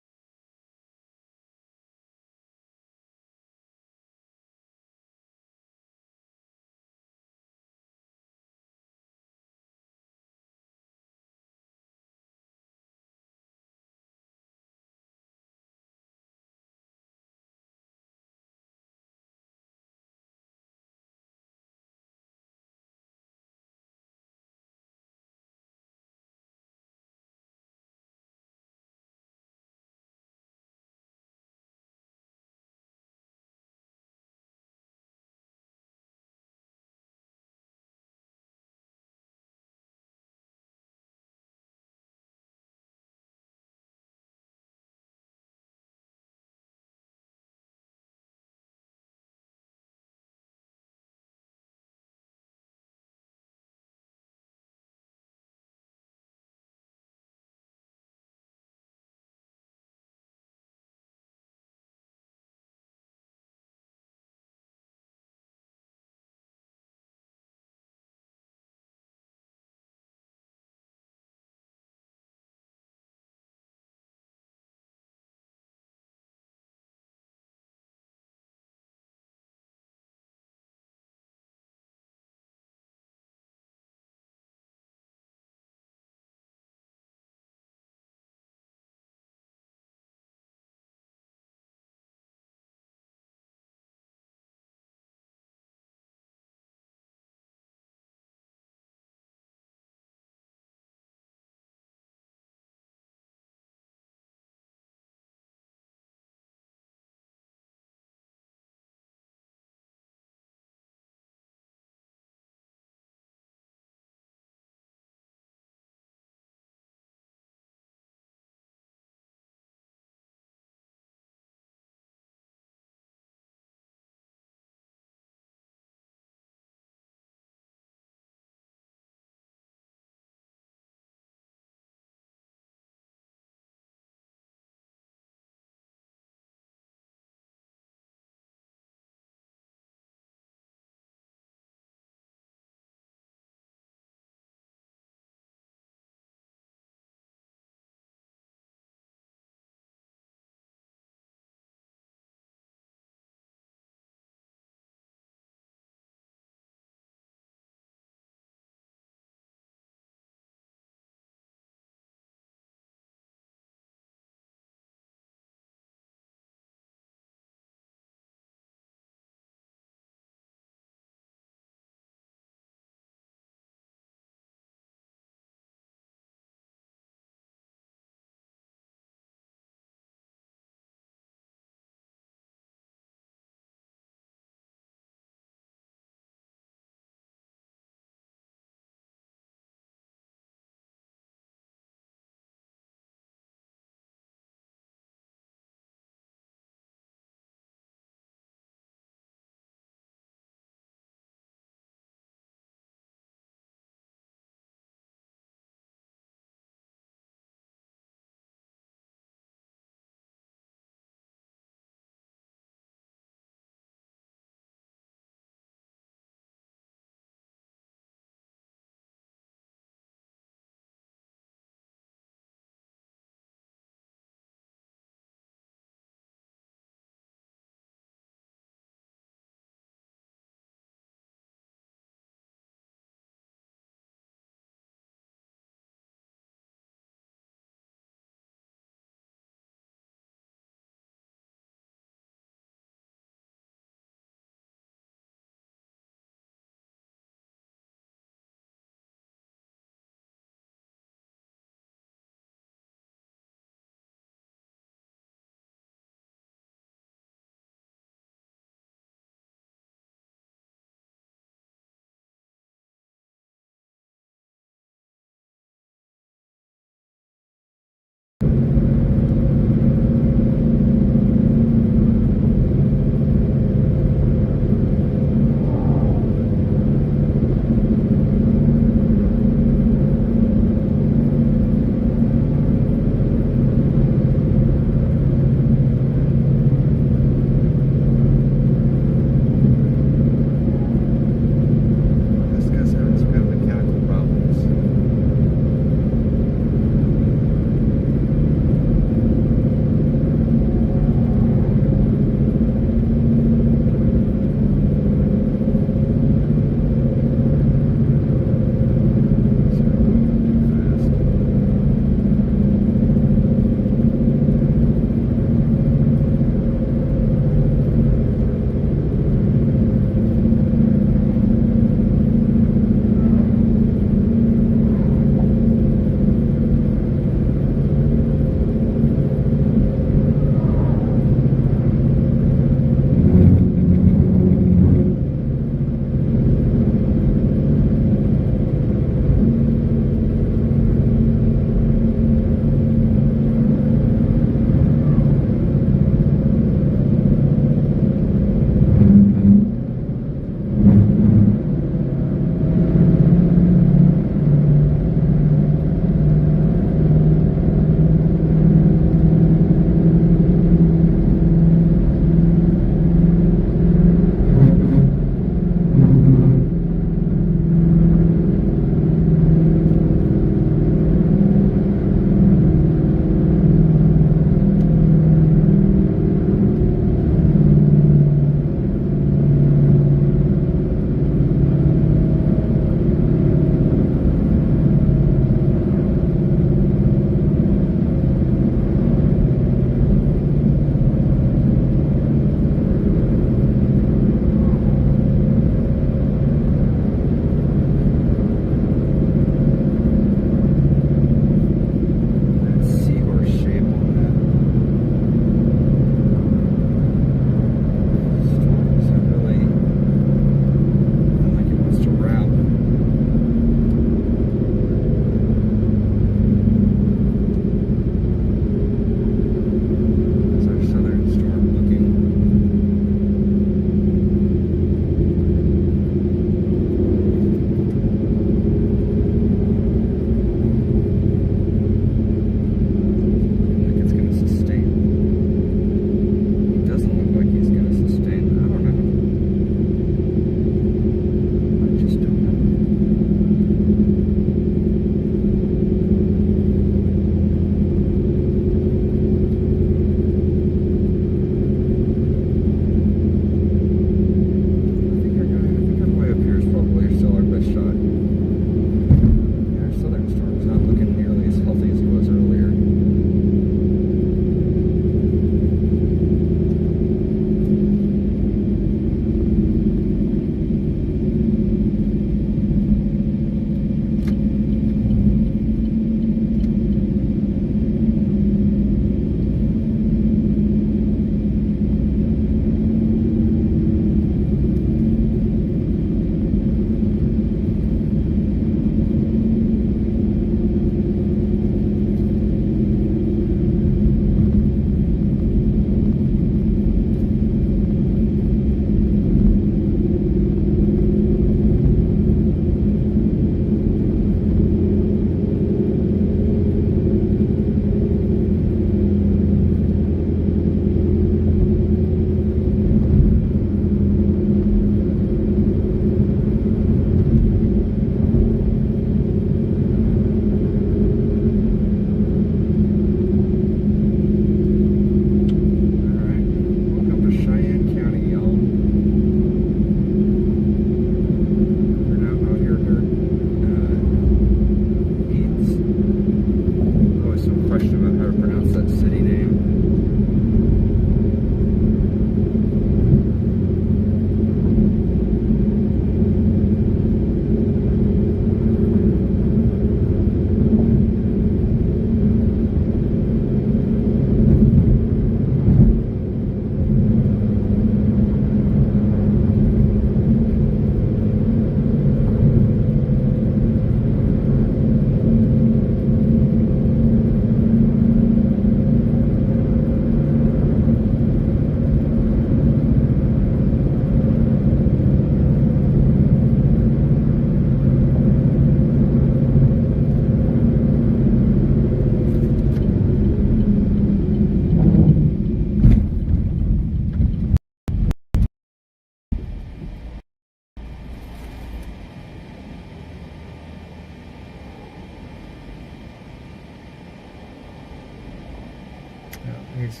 It's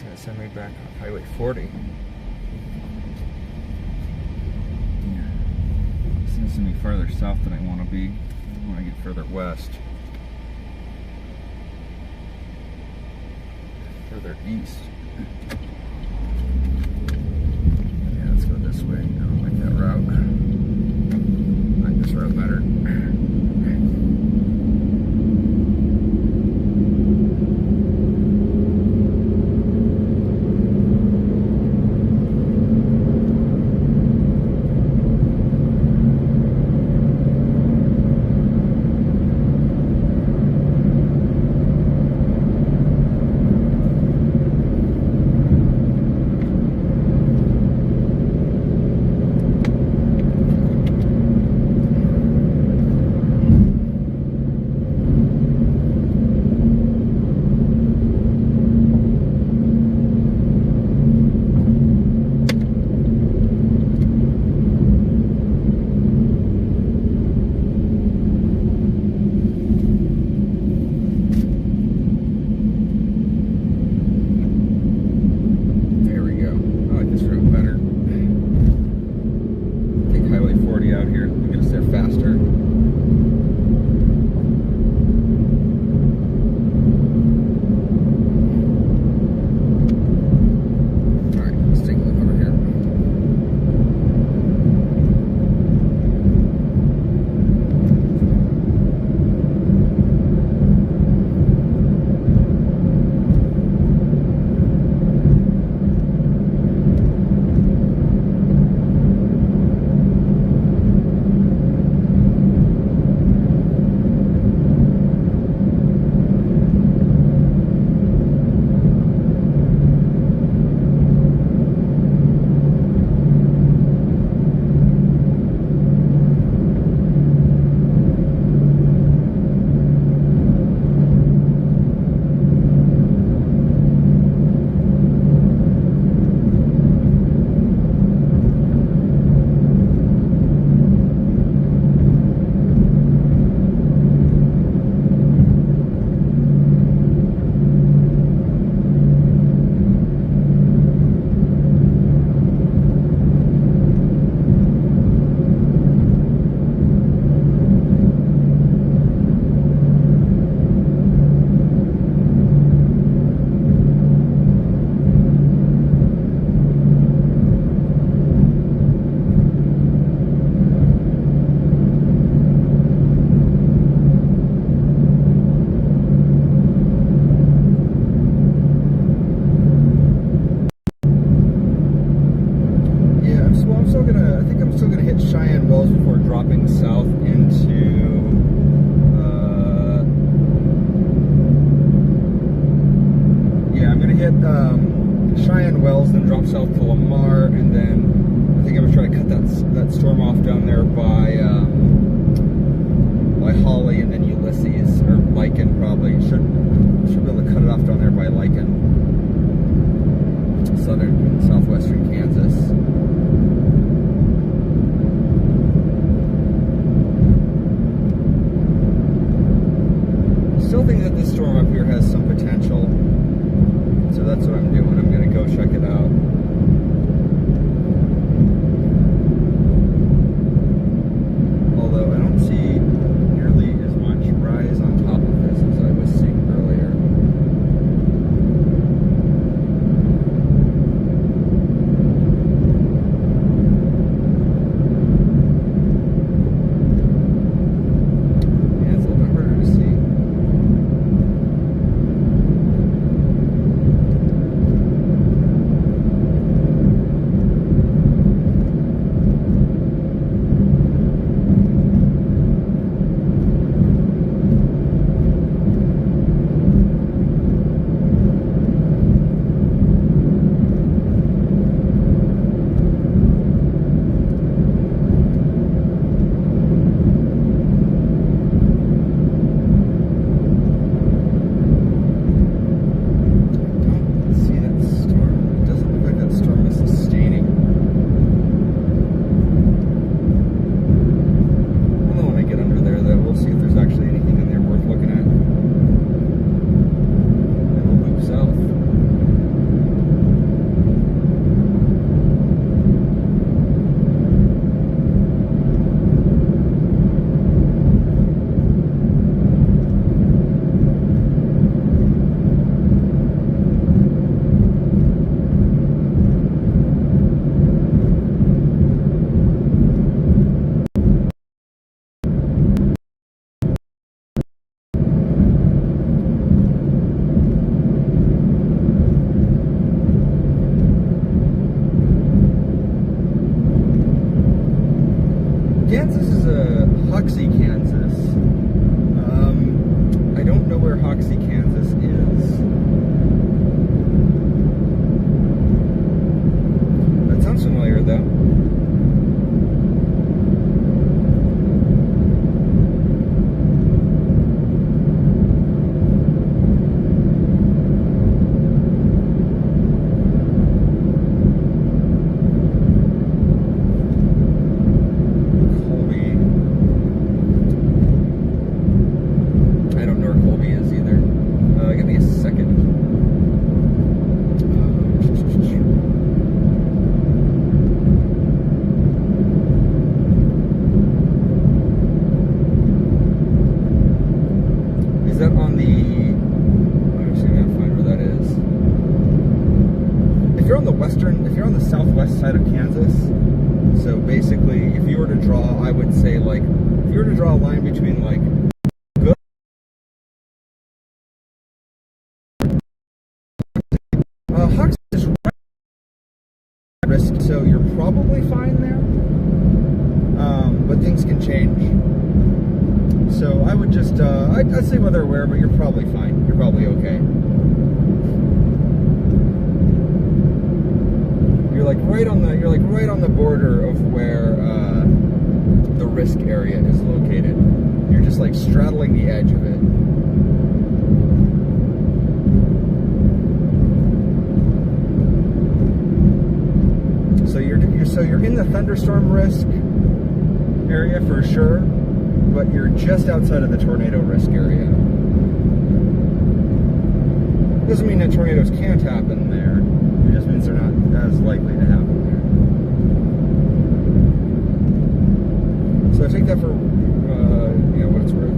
gonna send me back off Highway 40. It's gonna send me farther south than I want to be when I get further west. Further east. Yeah, let's go this way. I don't like that route. I like this route better. I'm still gonna hit Cheyenne Wells before dropping south into I'm gonna hit Cheyenne Wells, then drop south to Lamar, and then I think I'm gonna try to cut that storm off down there by Holly, and then Ulysses or Lichen probably. Should be able to cut it off down there by Lichen, southwestern Kansas. Still think that this storm up here has some potential, so that's what I'm doing. I'm gonna go check it out. Although I don't see nearly as much rise on top of this as I was seeing earlier. Yeah, it's a little bit harder to see. you're on the southwest side of Kansas, so basically, if you were to draw, I would say like, if you were to draw a line between like Hucks is right at risk, so you're probably fine there. But things can change. So I would just, I'd say weather aware, but you're probably fine. You're probably okay. You're like right on the border of where the risk area is located. You're just like straddling the edge of it. So you're in the thunderstorm risk area for sure, but you're just outside of the tornado risk area. Doesn't mean that tornadoes can't happen there. It just means they're not as likely to happen there. So I take that for what it's worth.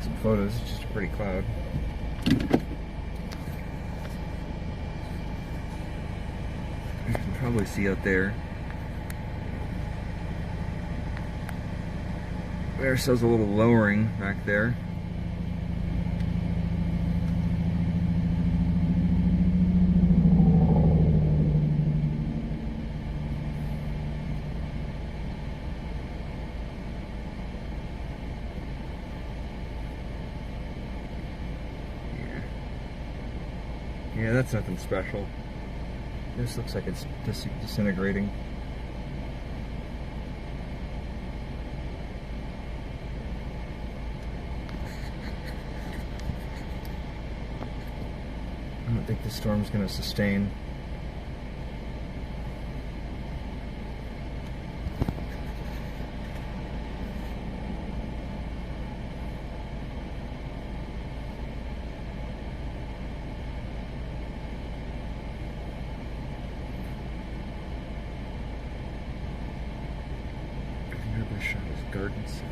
taking some photos. It's just a pretty cloud. You can probably see out there. There shows a little lowering back there. Yeah, that's nothing special. This looks like it's disintegrating. I don't think the storm's going to sustain. Another shot of gardens.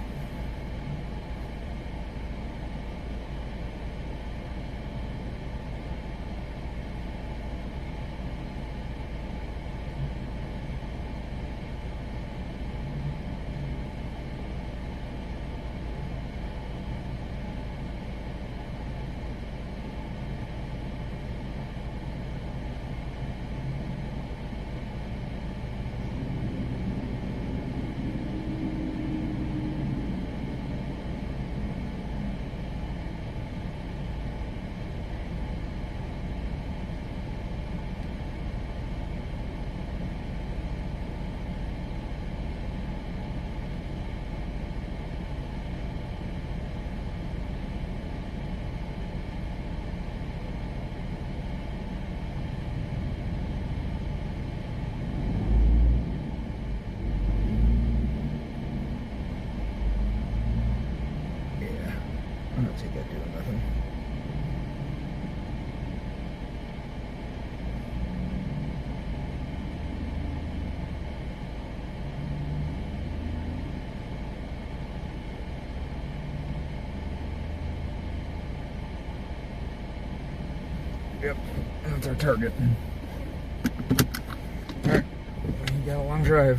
I don't see that doing nothing. Yep, that's our target. Alright, we got a long drive.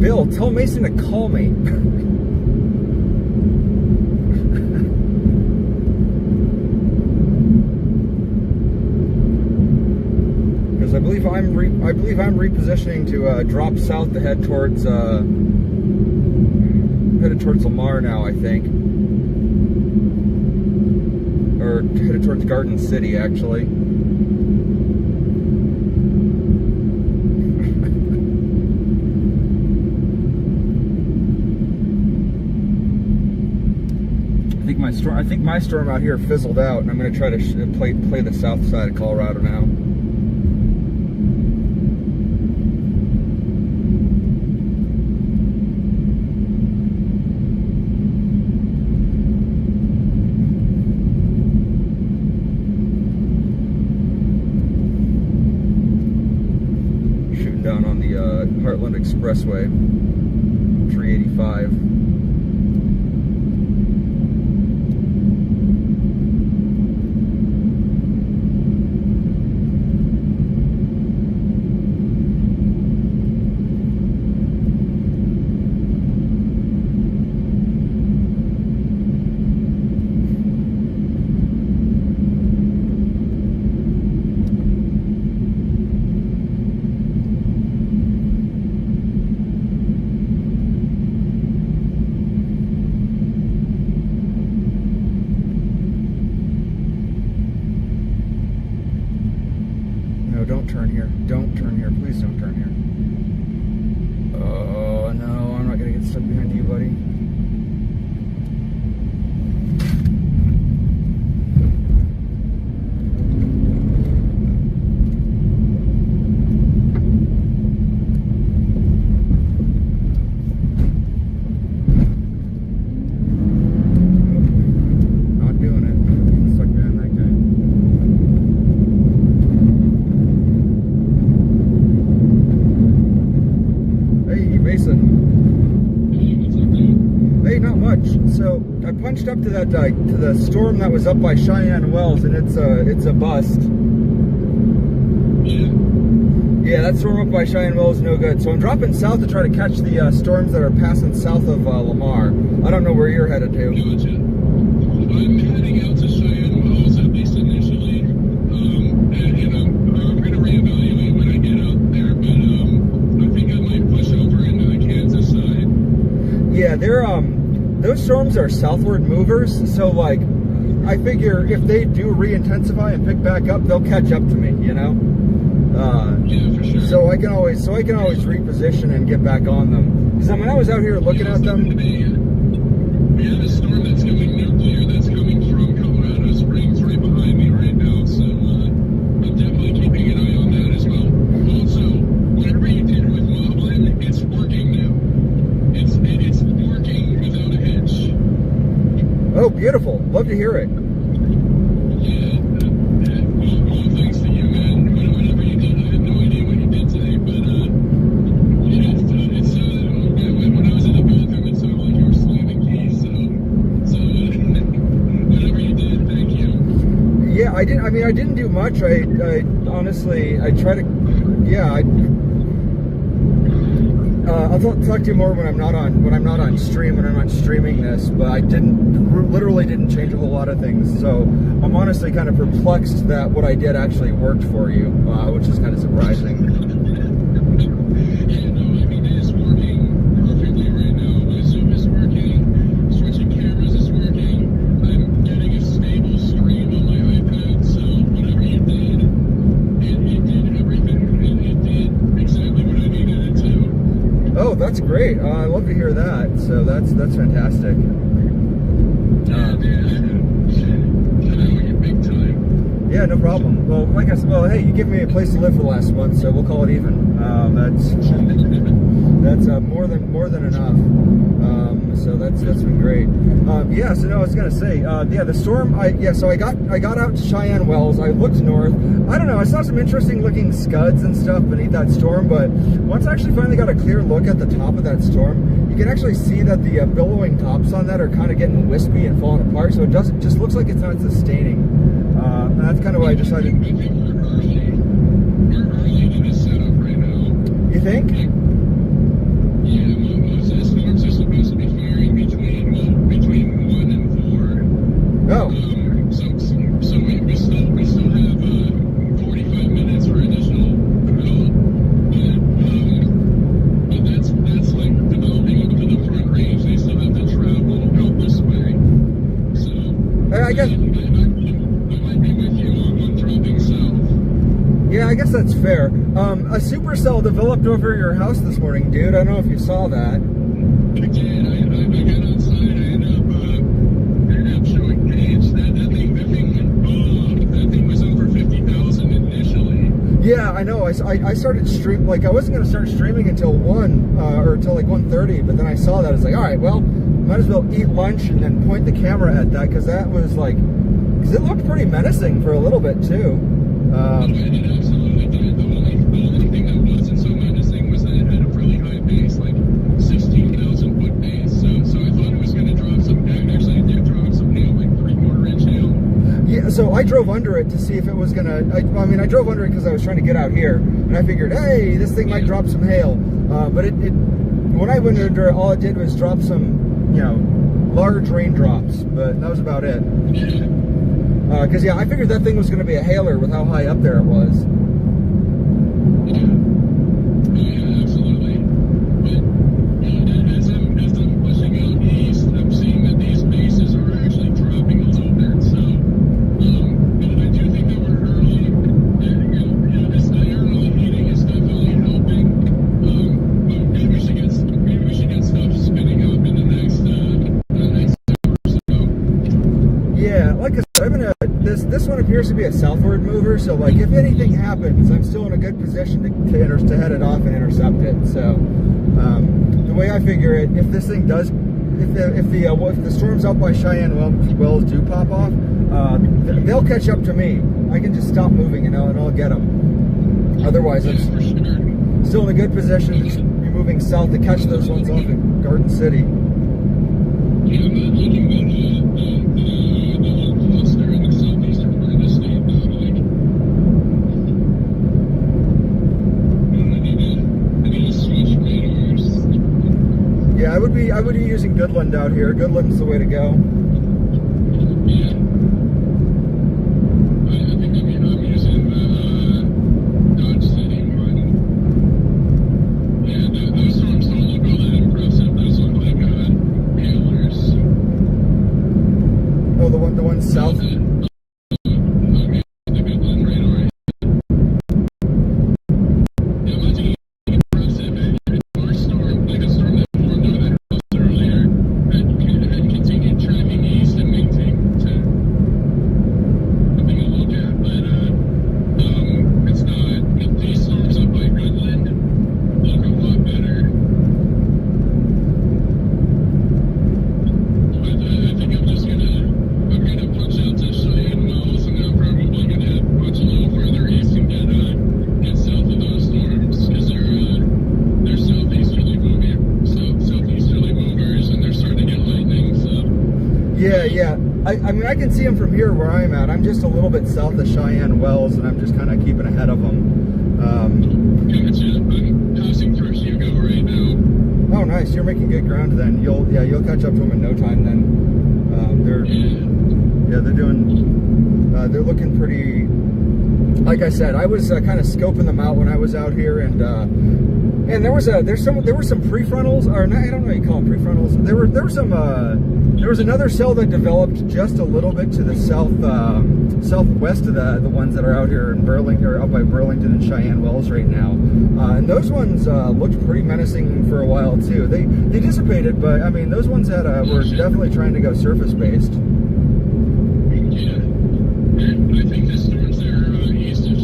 Bill, tell Mason to call me. Because I believe I'm repositioning to drop south to head towards headed towards Lamar now, I think, or headed towards Garden City actually. I think my storm out here fizzled out, and I'm going to try to play the south side of Colorado now. Shooting down on the Heartland Expressway, 385. Don't turn here. Don't turn here. Please don't turn here. Oh, no. I'm not going to get stuck behind you, buddy. Not doing it. Getting stuck behind that guy. Hey, not much. So I punched up to that to the storm that was up by Cheyenne Wells, and it's a bust. Yeah, that storm up by Cheyenne Wells is no good. So I'm dropping south to try to catch the storms that are passing south of Lamar. I don't know where you're headed to. Gotcha. I'm heading out to Cheyenne Wells, at least initially, and I'm going to reevaluate when I get out there. But I think I might push over into the Kansas side. Yeah, they're those storms are southward movers, so like I figure if they do re-intensify and pick back up, they'll catch up to me, you know. Yeah, for sure. So I can always reposition and get back on them. Because when I was out here looking at them, we have a storm that's going nuclear that's coming from Colorado Springs right behind me right now. So I'm definitely keeping an eye on that as well. Also, whatever you did with Moblin, it's working now. It's working without a hitch. oh, beautiful! Love to hear it. Yeah. Well, thanks to you, man. Whatever you did, I have no idea what you did today, but yeah, it's when I was in the bathroom, it sounded like you were slamming keys. So whatever you did, thank you. Yeah, I didn't. I mean, I didn't do much. I honestly, I try to. Yeah, I'll talk to you more when I'm not on stream, when I'm not streaming this. But I literally didn't change a whole lot of things. So I'm honestly kind of perplexed that what I did actually worked for you, which is kind of surprising. Yeah, no, I mean, it is working perfectly right now. My Zoom is working, switching cameras is working. I'm getting a stable stream on my iPad, so whatever you did, it did everything. It did exactly what I needed it to. Oh, that's great. I love to hear that. So that's fantastic. Big time. Yeah, no problem. Well, like I said, hey, you give me a place to live for the last month, so we'll call it even. That's more than enough. So that's been great. Yeah. So no, I was gonna say, yeah, the storm. So I got out to Cheyenne Wells. I looked north. I don't know. I saw some interesting looking scuds and stuff beneath that storm. But once I actually finally got a clear look at the top of that storm, you can actually see that the billowing tops on that are kind of getting wispy and falling apart. So it just looks like it's not sustaining. And that's kind of why I decided. I think we're early to this setup right now. You think? Yeah, most of the storms are supposed to be firing between 1 and 4. Oh. So we still have 45 minutes for additional develop. But that's like developing up to the front range. They still have to travel out this way. So I guess. I might be with you on dropping south. Yeah, I guess that's fair. A supercell developed over your house this morning, dude. I don't know if you saw that. I did. I got outside. I ended up showing Paige that thing was over 50,000 initially. Yeah, I know. I started stream like I wasn't gonna start streaming until 1 or until like 1:30, but then I saw that. I was like, all right, well, might as well eat lunch and then point the camera at that because that was like, because it looked pretty menacing for a little bit too. It absolutely did. The only thing that wasn't so menacing was that drove under it to see if it was gonna. I drove under it because I was trying to get out here, and I figured, hey, this thing might drop some hail. But when I went under it, all it did was drop some, large raindrops. But that was about it. Because I figured that thing was gonna be a hailer with how high up there it was. Yeah, absolutely. But as I'm pushing out east, I'm seeing that these bases are actually dropping a little bit. So, I do think that we're early. This aerial heating is definitely helping. But maybe we should get stuff spinning up in the next hour or so. Yeah, like I said, this one appears to be a southward mover, so like if anything happens, I'm still in a good position to head it off and intercept it. So the way I figure it, if this thing does, if the storms out by Cheyenne wells do pop off, they'll catch up to me. I can just stop moving and I'll get them. Otherwise, I'm still in a good position to be moving south to catch those ones off in Garden City. Yeah, I'm not looking at the whole cluster in the southeastern part of the state, though. I need to switch radars. Yeah, I would be using Goodland out here. Goodland's the way to go. Yeah. I think I'm using the Dodge City one. Yeah, those storms don't look all that impressive. Those look like hailers. Oh, the one south. Okay, the Goodland radar. Yeah, imagine impressive if our storm, like a storm that formed over that coast earlier, had continued tracking east and maintained to something to look at. But it's not. If these storms up by Goodland look a lot better. But I think I'm gonna punch out to Cheyenne Wells, and I'm probably gonna punch a little further east and get south of those storms, because they're southeasterly movers, and they're starting to get lightning. So Yeah. I can see them from here where I'm at. I'm just a little bit south of Cheyenne Wells, and I'm just kind of keeping ahead of them. gotcha. I'm passing through Hugo right now. Oh, nice. You're making good ground then. You'll catch up to them in no time then. They're looking pretty. Like I said, I was kind of scoping them out when I was out here, and there were some prefrontals, or not, I don't know how you call them, prefrontals. There was another cell that developed just a little bit to the southwest of the ones that are out here in Burlington, or out by Burlington and Cheyenne Wells right now. And those ones looked pretty menacing for a while too. They dissipated, but I mean those ones were definitely trying to go surface based. Yeah, and I think the storms that are east of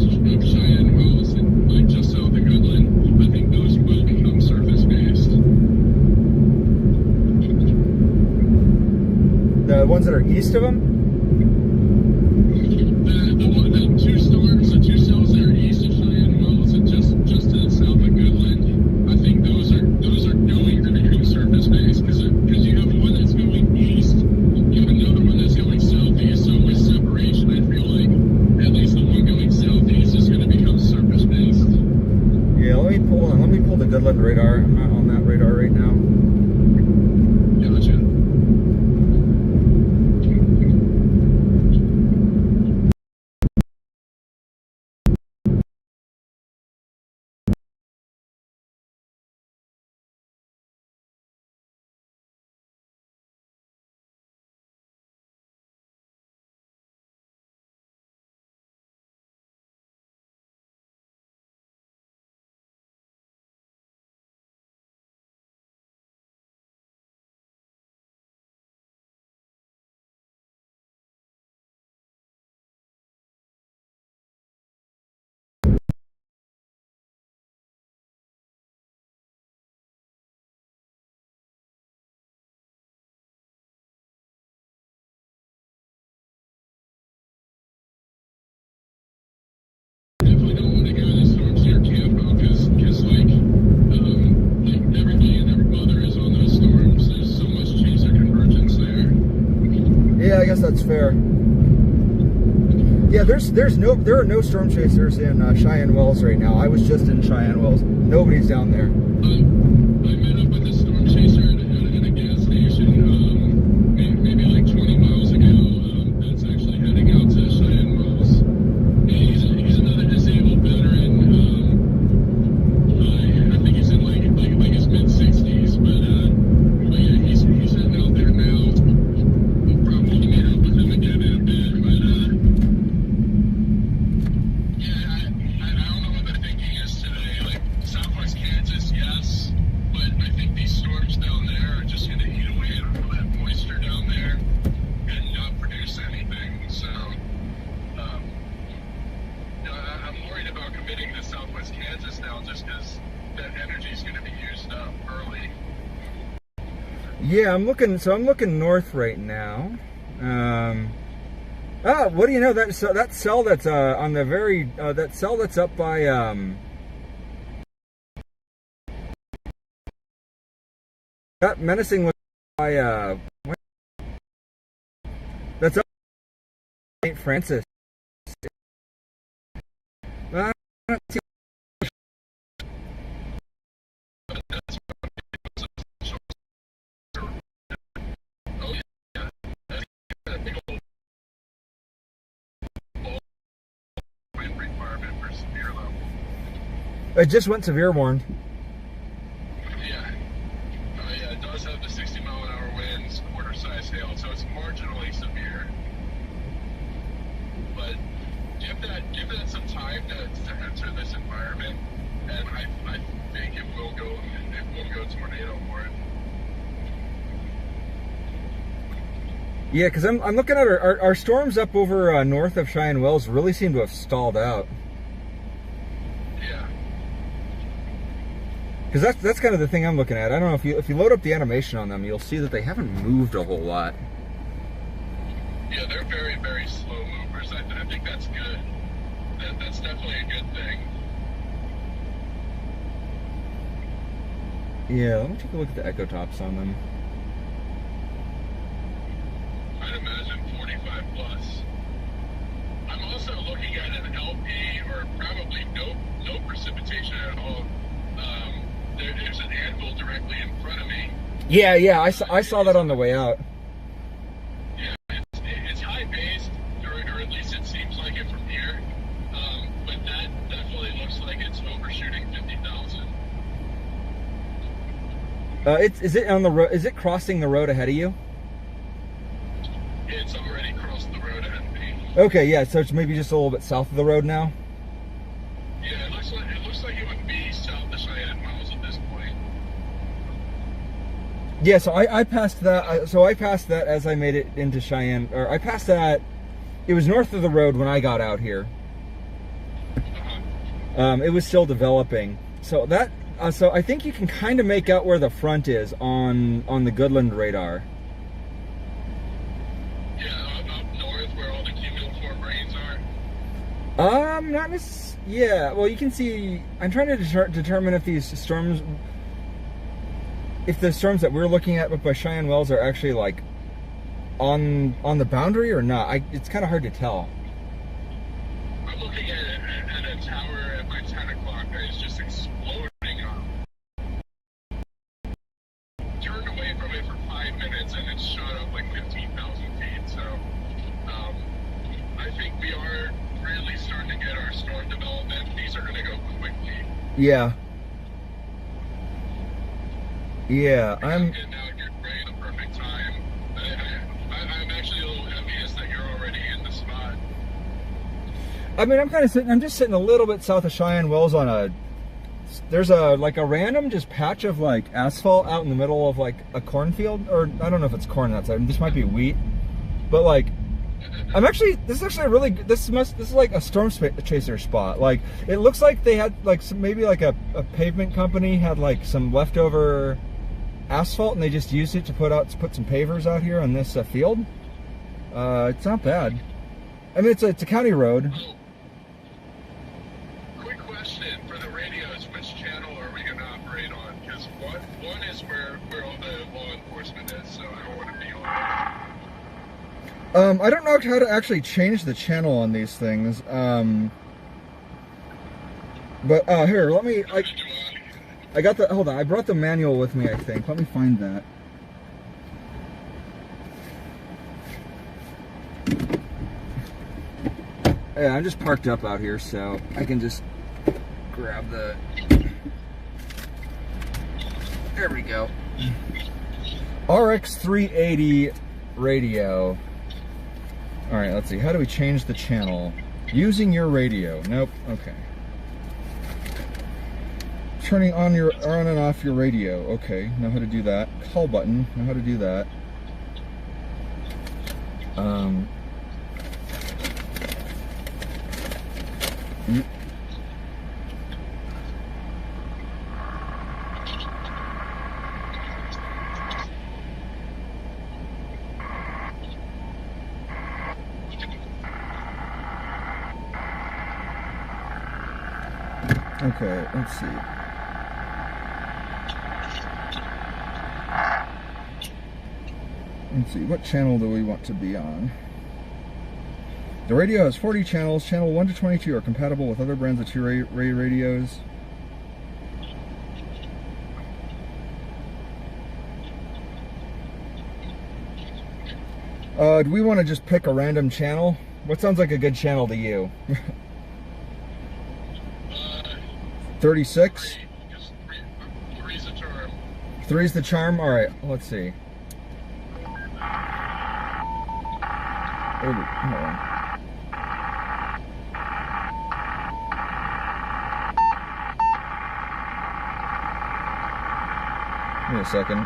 Cheyenne Wells and like just south of Goodland, I think those will become surface based. The ones that are east of them? The two storms, the two cells that are east of Cheyenne Wells and just to the south of Goodland, I think those are going to become surface based, because you have one that's going east, you have another one that's going southeast. So with separation, I feel like at least the one going southeast is going to become surface based. Yeah, let me pull the Goodland radar. I'm not on that radar right now. Gotcha. Definitely don't want to go to the storms near Campo, because like everybody and their mother is on those storms. There's so much chaser convergence there. Yeah, I guess that's fair. Yeah, there are no storm chasers in Cheyenne Wells right now. I was just in Cheyenne Wells. Nobody's down there. I met up with a storm chaser at a gas station maybe like 20 miles ago. That's actually heading out to Cheyenne Wells. And he's another disabled veteran. I think he's in like his mid-60s, but yeah, he's heading out there now. We'll probably meet up with him again in a bit, but yeah, I don't know what the thinking is today. Like Southwest Kansas, yes, but I think these storms down there are just going to eat away at all that moisture down there and not produce anything. So, I'm worried about committing to Southwest Kansas now just because that energy is going to be used up early. Yeah, I'm looking north right now. What do you know? That cell that's on the very that cell that's up by that menacing was by that's up St. Francis. I don't see. Oh yeah, that's a big old wind requirement for severe level. It just went severe warned. Yeah. Yeah, it does have the 60-mile-an-hour winds, quarter-size hail, so it's marginally severe. But give that some time to enter this environment, and I think it will go tornado warrant. Yeah, because I'm looking at our storms up over north of Cheyenne Wells really seem to have stalled out. Yeah. Because that's kind of the thing I'm looking at. I don't know if you load up the animation on them, you'll see that they haven't moved a whole lot. Yeah, they're very, very slow movers. I think that's good. That's definitely a good thing. Yeah, let me take a look at the echo tops on them. I'd imagine 45 plus. I'm also looking at an LP or probably no precipitation at all. There's an anvil directly in front of me. Yeah, I saw that on the way out. Yeah, it's high based, or at least it seems like it from here. But that definitely looks like it's overshooting 50,000. Is it on the road? Is it crossing the road ahead of you? It's already crossed the road ahead of me. Okay, yeah. So it's maybe just a little bit south of the road now. Yeah, it looks like it would be south of Cheyenne Miles at this point. Yeah, so I passed that. So I passed that as I made it into Cheyenne, or I passed that. It was north of the road when I got out here. It was still developing. So that. So I think you can kind of make out where the front is on the Goodland radar. Yeah, up north where all the cumulonimbus rains are. Not necessarily. Yeah, well, you can see. I'm trying to determine if these storms, if the storms that we're looking at by Cheyenne Wells are actually like on the boundary or not. It's kind of hard to tell. I'm looking at a tower at my 10 o'clock that is just exploding up. Turned away from it for 5 minutes and it shot up like 15,000 feet. So I think we are really starting to get our storm development. These are going to go quickly. Yeah. Yeah, I'm getting out here right at the perfect time. I'm actually a little envious that you're already in the spot. I mean, I'm just sitting a little bit south of Cheyenne Wells on there's a random just patch of like asphalt out in the middle of like a cornfield, or I don't know if it's corn outside. This might be wheat, but like this is like a storm chaser spot. Like it looks like they had like maybe like a pavement company had like some leftover asphalt and they just used it to put some pavers out here on this field. It's not bad. I mean, it's a county road. Oh. Quick question for the radios: which channel are we going to operate on? Because one is where all the law enforcement is, so I don't want to be on. I don't know how to actually change the channel on these things. But here, let me. I got the. Hold on, I brought the manual with me. I think. Let me find that. Yeah, I'm just parked up out here, so I can just grab the. There we go. RX 380 radio. All right, let's see. How do we change the channel? Using your radio. Nope. Okay. Turning on and off your radio. Okay, know how to do that. Call button. Know how to do that. Okay, let's see. Let's see, what channel do we want to be on? The radio has 40 channels. Channel 1 to 22 are compatible with other brands of two-way radios. Do we want to just pick a random channel? What sounds like a good channel to you? 36? Three's the charm. 3's the charm? Alright, let's see. Hold on. Give me a second.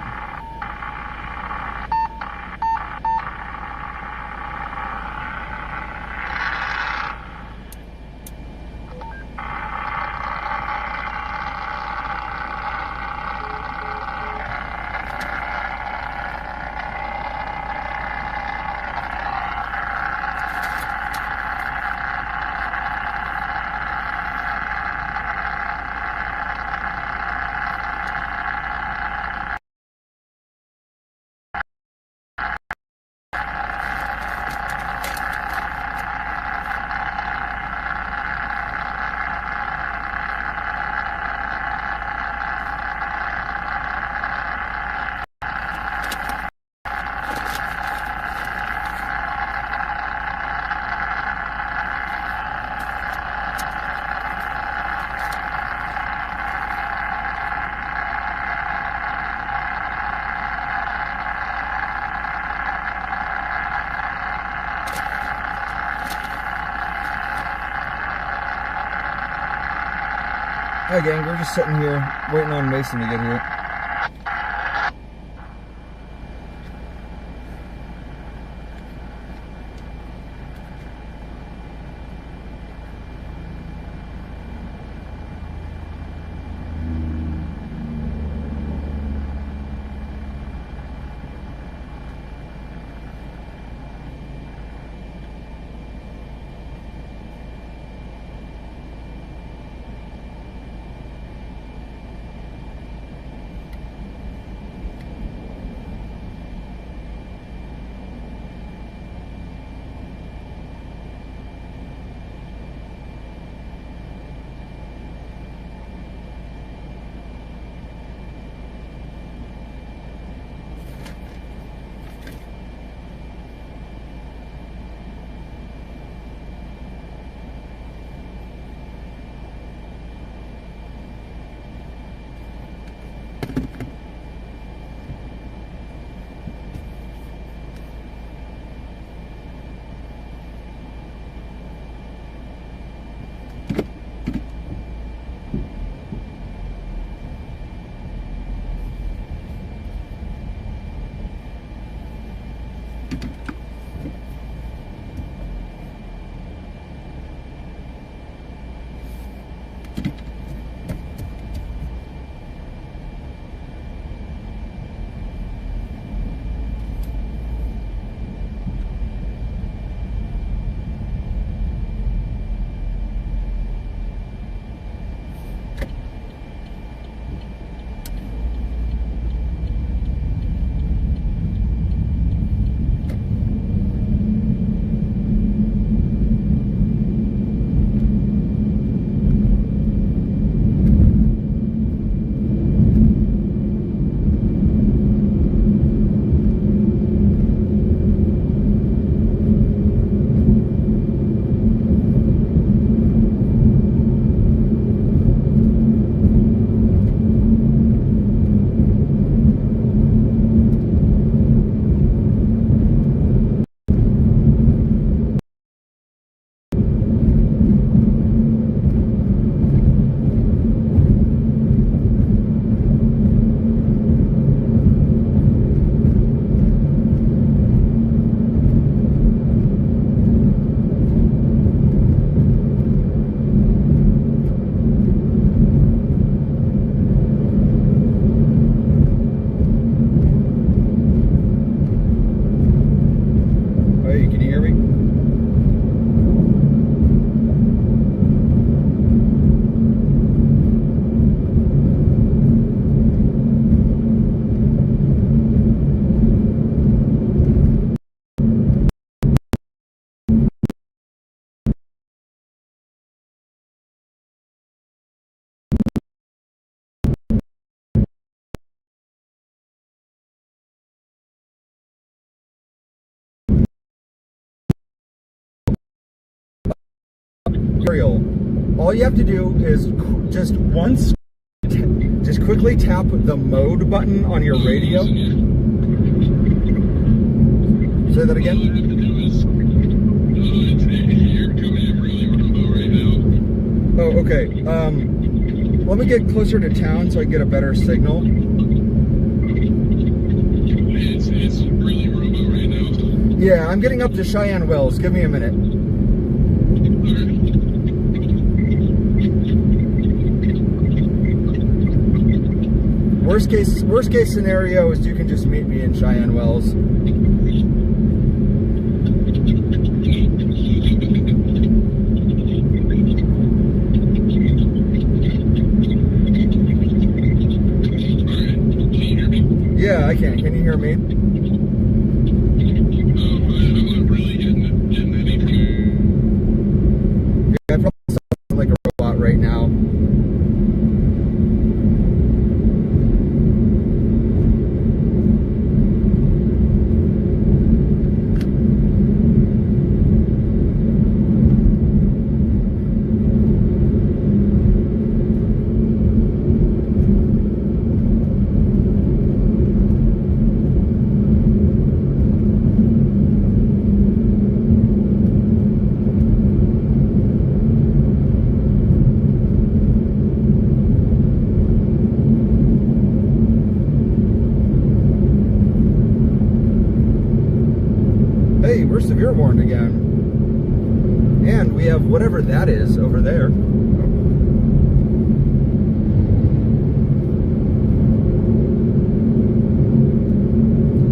Hi gang, we're just sitting here waiting on Mason to get here. All you have to do is just once, just quickly tap the mode button on your radio. Say that again. All I have to do is, you're coming in really remote right now. Oh, okay. Let me get closer to town so I can get a better signal. It's really remote right now. Yeah, I'm getting up to Cheyenne Wells. Give me a minute. Worst case scenario is you can just meet me in Cheyenne Wells. Yeah, I can. Can you hear me? I'm not really getting anything. Yeah, I probably sound like a robot right now. Hey, we're severe warned again. And we have whatever that is over there.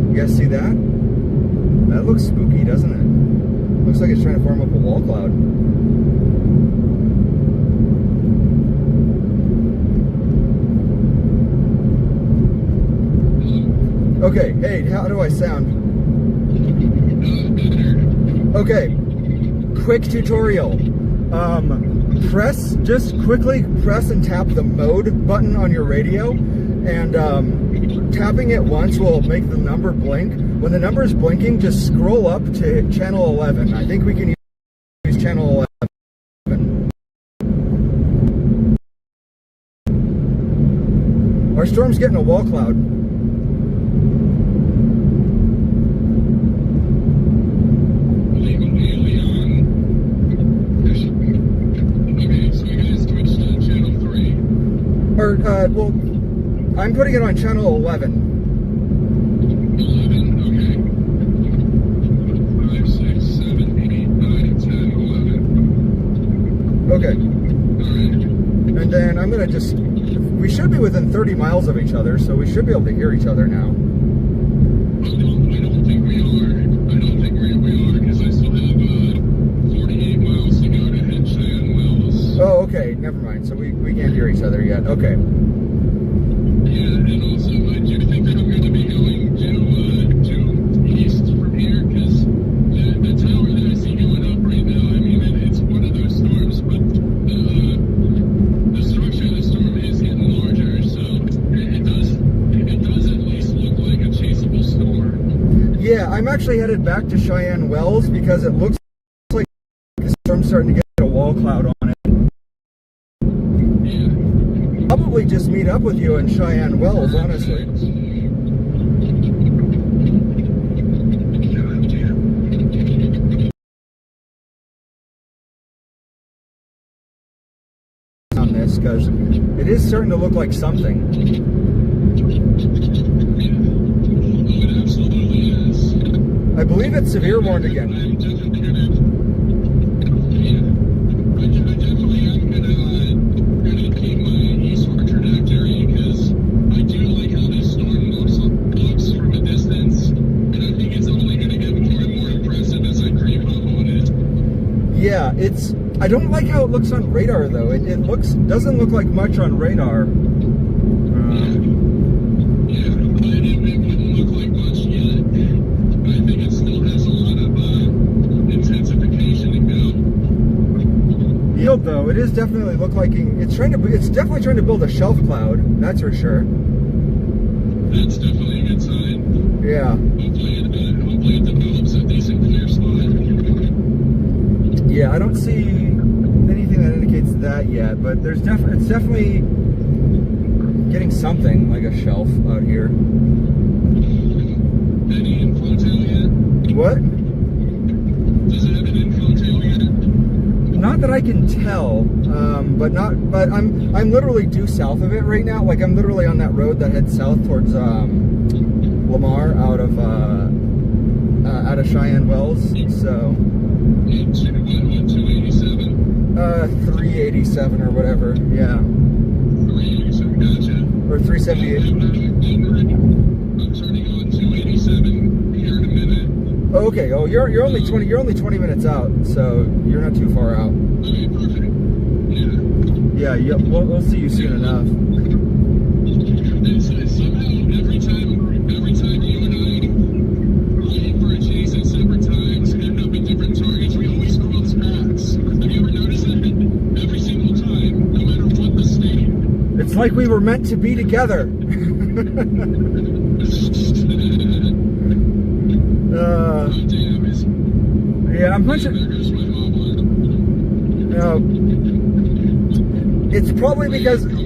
You guys see that? That looks spooky, doesn't it? Looks like it's trying to form up a wall cloud. Okay, hey, how do I sound? Okay, quick tutorial. Just quickly press and tap the mode button on your radio, and tapping it once will make the number blink. When the number is blinking, just scroll up to channel 11. I think we can use channel 11. Our storm's getting a wall cloud. Well, I'm putting it on channel 11. 11? Okay. 5, 6, 7, 8, 9, 10, 11. Okay. Alright. And then I'm going to just... We should be within 30 miles of each other, so we should be able to hear each other now. I don't think we are. Because I still have 48 miles to go to hit Cheyenne Wells. Oh, okay. Never mind. So we can't hear each other yet. Okay. Yeah, and also, do you think that I'm going to be going to east from here? Because the tower that I see going up right now, I mean, it's one of those storms, but the structure of the storm is getting larger, so it does at least look like a chaseable storm. Yeah, I'm actually headed back to Cheyenne Wells because it looks like the storm's starting to get a wall cloud on it. Yeah. Probably just meet up with you in Cheyenne Wells, honestly. On this, because it is starting to look like something. It absolutely is. I believe it's severe warned again. I'm definitely gonna keep my eastward trajectory because I do like how this storm looks from a distance, and I think it's only gonna get more and more impressive as I creep up on it. Yeah, it's... I don't like how it looks on radar, though. It doesn't look like much on radar. Yeah, it wouldn't look like much yet. I think it still has a lot of intensification to go. Yield, though, it is definitely it's definitely trying to build a shelf cloud. That's for sure. That's definitely a good sign. Yeah. Hopefully it develops a decent clear spot. Yeah, I don't see anything anything that indicates that yet, but it's definitely getting something like a shelf out here. Any inflow tail yet? What? Does it have an inflow tail yet? Not that I can tell, but I'm literally due south of it right now. Like I'm literally on that road that heads south towards Lamar out of Cheyenne Wells. So 287? 387 or whatever. Yeah. 387, gotcha. Or 378. I'm turning on 287 here in a minute. Okay. Oh, you're only 20 minutes out, so you're not too far out. Okay, perfect. Yeah. Yeah. We'll see you soon enough. It's somehow every time you and I leave for a chase at separate times and end up at different targets, we always cross paths. Have you ever noticed that? Every single time, no matter what the state. It's like we were meant to be together. Damn, Yeah, I'm punching. there's my wobbler. It's probably because Come on.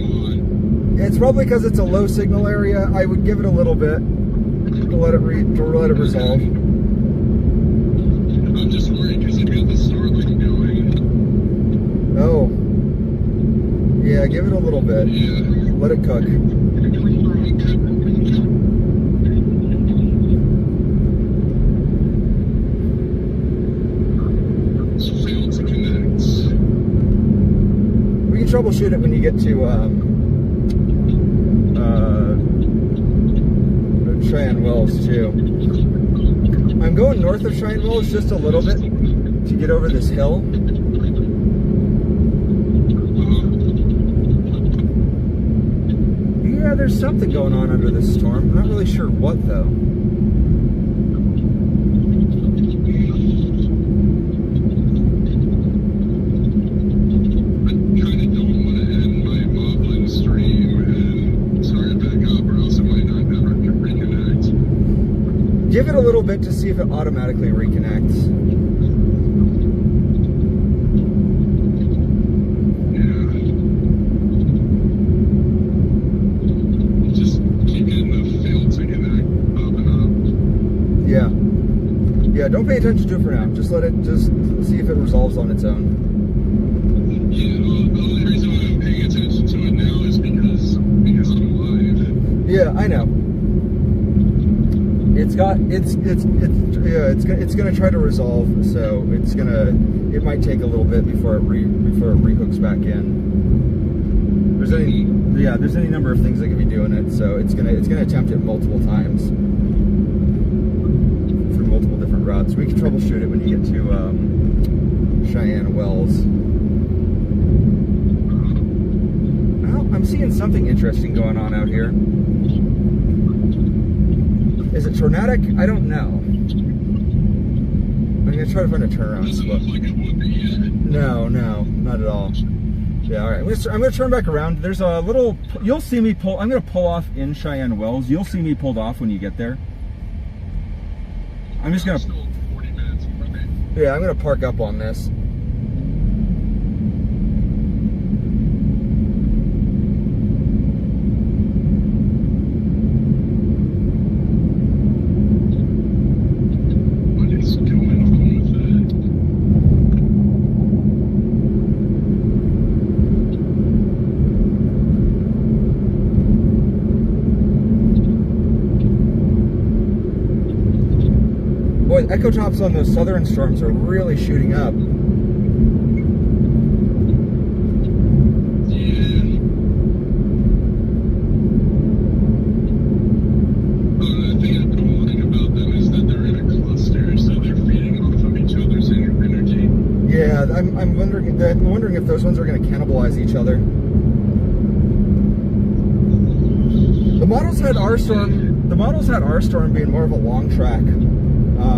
it's a low signal area. I would give it a little bit to let it resolve. I'm just worried because you got the Starlink going. Oh, yeah, give it a little bit. Yeah. Let it cook. Failed to connect. We can troubleshoot it when you get to Cheyenne Wells too. I'm going north of Cheyenne Wells just a little bit to get over this hill. Yeah, there's something going on under this storm. I'm not really sure what though. Give it a little bit to see if it automatically reconnects. Yeah. Just keep getting the fail to connect up and up. Yeah. Yeah, don't pay attention to it for now. Just see if it resolves on its own. Yeah, the only reason why I'm paying attention to it now is because I'm live. Yeah, I know. It's gonna try to resolve, so it might take a little bit before it rehooks back in. There's any number of things that can be doing it, so it's gonna attempt it multiple times through multiple different routes. We can troubleshoot it when you get to Cheyenne Wells. Well, I'm seeing something interesting going on out here. Is it tornadic? I don't know. I'm gonna try to find a turnaround spot. Like it would be yet. No, not at all. Yeah, all right. I'm gonna turn back around. There's a little. You'll see me pull. I'm gonna pull off in Cheyenne Wells. You'll see me pulled off when you get there. I'm just gonna. Still 40 minutes. Okay. Yeah, I'm gonna park up on this. Boy, echo tops on those southern storms are really shooting up. Yeah. The thing I don't like about them is that they're in a cluster, so they're feeding off of each other's energy. Yeah, I'm wondering if those ones are going to cannibalize each other. The models had our storm. The models had our storm being more of a long track.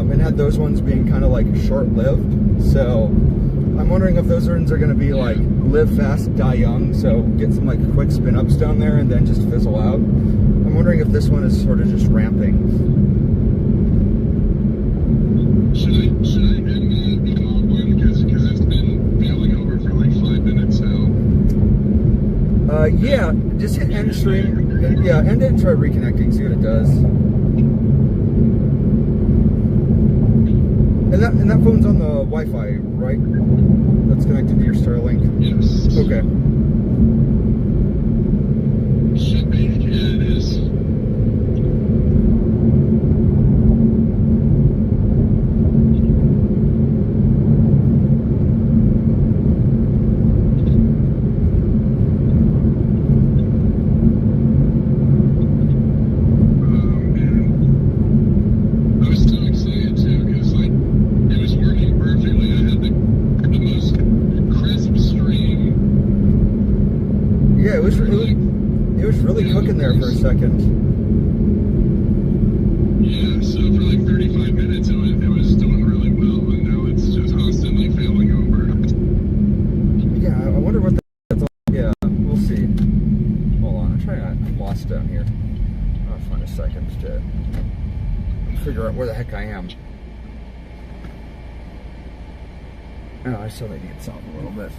And had those ones being kind of like short-lived. So I'm wondering if those ones are going to be like live fast, die young. So get some like quick spin-ups down there and then just fizzle out. I'm wondering if this one is sort of just ramping. Should I end the log one because it's been failing over for like 5 Yeah, just hit end stream. Yeah, end it and try reconnecting, see what it does. And that phone's on the Wi-Fi, right? That's connected to your Starlink? Yes. Okay. Should be. Yeah, it is. It was really cooking there for a second. Yeah, so for like 35 minutes it was doing really well, and now it's just constantly failing over. Yeah, I wonder what that's all. Yeah, we'll see. Hold on, I'm lost down here. I'll find a second to figure out where the heck I am. Oh, I still need to get south a little bit.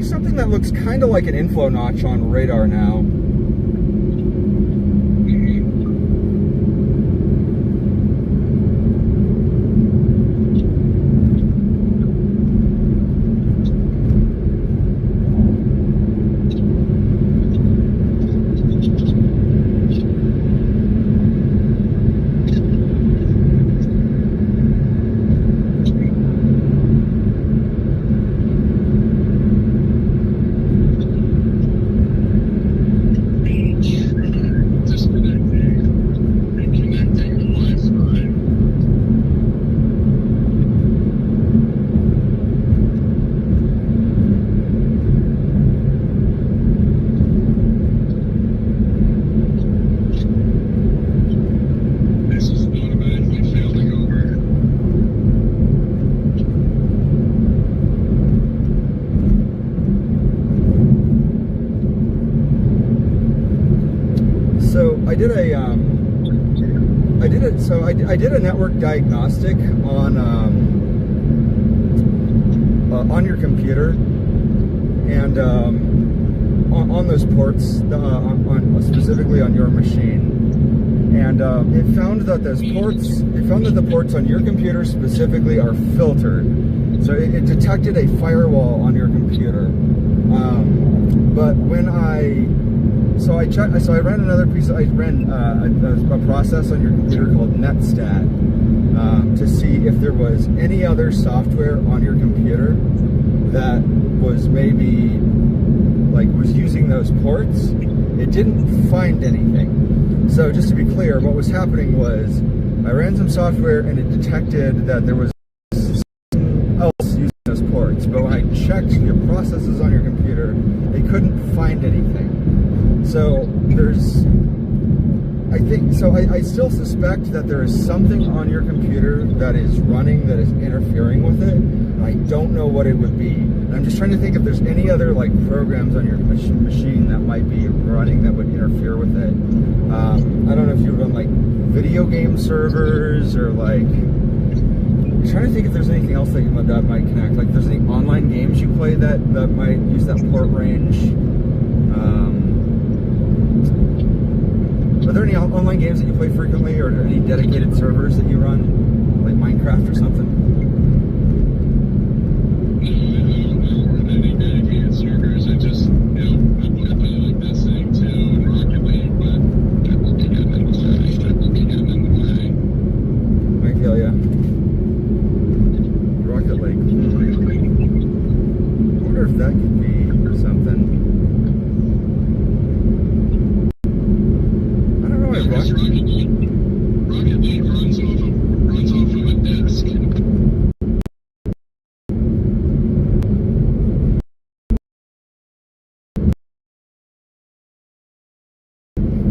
Something that looks kind of like an inflow notch on radar now. I did a network diagnostic on your computer, and on those ports, specifically on your machine, and it found that the ports on your computer specifically are filtered. So it detected a firewall on your computer, but when I ran a process on your computer called netstat to see if there was any other software on your computer that was maybe was using those ports. It didn't find anything. So just to be clear, what was happening was I ran some software and it detected that there was something else using those ports. But when I checked your processes on your computer, they couldn't find anything. So I still suspect that there is something on your computer that is running that is interfering with it. I don't know what it would be. I'm just trying to think if there's any other programs on your machine that might be running that would interfere with it. I don't know if you run video game servers or I'm trying to think if there's anything else that might connect. If there's any online games you play that might use that port range. Are there any online games that you play frequently, or any dedicated servers that you run, like Minecraft or something? No, I don't run any dedicated servers. I just, I play this thing too, and Rocket League, but that will be getting in the way. I feel ya. Rocket League. I wonder if that could be something. Rocket League runs off of a disk.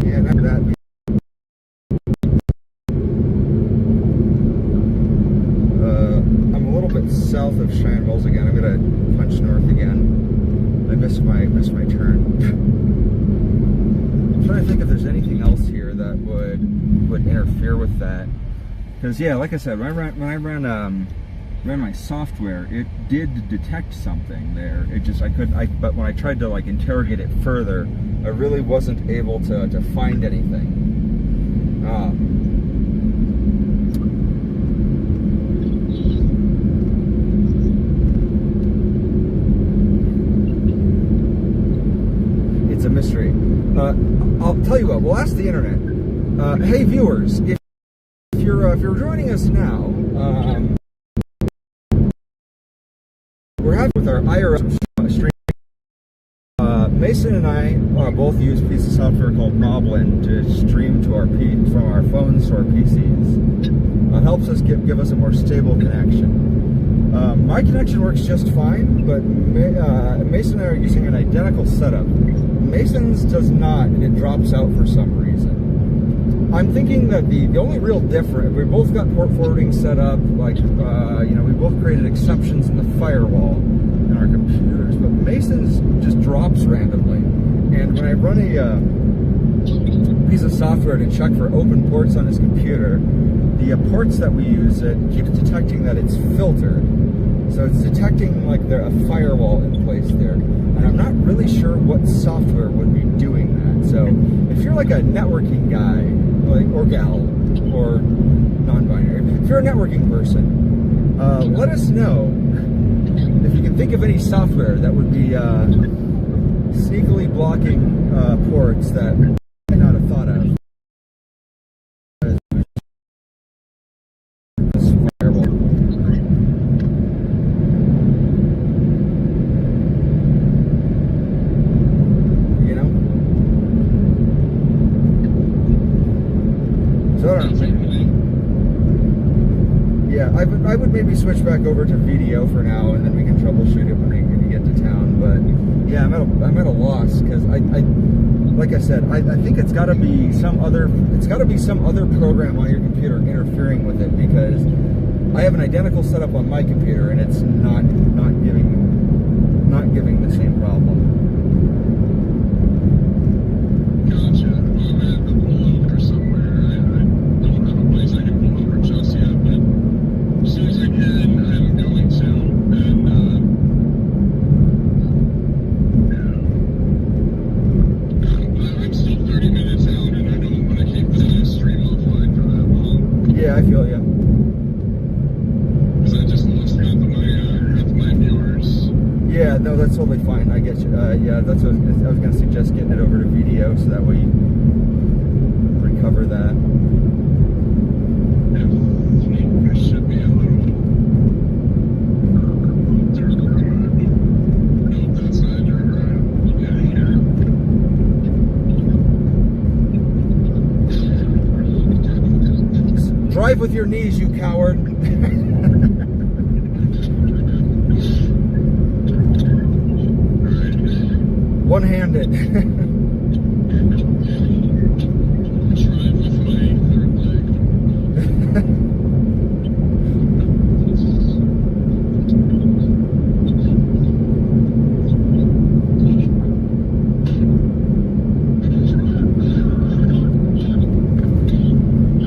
Yeah, not that. I'm a little bit south of Cheyenne Mills again. I'm gonna punch north again. I missed my turn. I'm trying to think if there's anything else here that that would interfere with that. Because yeah, like I said, when I ran my software, it did detect something there. It just but when I tried to like interrogate it further, I really wasn't able to find anything. It's a mystery. I'll tell you what. We'll ask the internet. Hey viewers, if you're joining us now, we're having with our IRL stream. Mason and I both use a piece of software called Moblin to stream to from our phones to our PCs. It helps us give us a more stable connection. My connection works just fine, but Mason and I are using an identical setup. Mason's does not, and it drops out for some reason. I'm thinking that the only real difference, we both got port forwarding set up, like, we both created exceptions in the firewall in our computers, but Mason's just drops randomly. And when I run a piece of software to check for open ports on his computer, the ports that we use, it keeps detecting that it's filtered. So it's detecting like a firewall in place there. And I'm not really sure what software would be doing that. So if you're like a networking guy, or gal, or non-binary, if you're a networking person, let us know if you can think of any software that would be sneakily blocking ports that I might not have thought of. I would maybe switch back over to video for now, and then we can troubleshoot it when we get to town. But yeah, I'm at a loss because like I said, I think it's got to be some other program on your computer interfering with it, because I have an identical setup on my computer and it's not giving the same problem. Gotcha. Well, I'm gonna have to pull over somewhere. I don't have a place I can pull over just yet, but as soon as I can, I'm going to. And I'm still 30 minutes out, and I don't want to keep the stream offline for that long. Yeah, I feel you. Because I just lost half of my viewers. Yeah, no, that's totally fine. I get you. Yeah, that's what I was going to suggest, getting it over to video, so that way you recover that. Yeah, it should be a little. Nope, that's not yeah, here. Drive with your knees, you coward. One-handed. Drive with my third leg.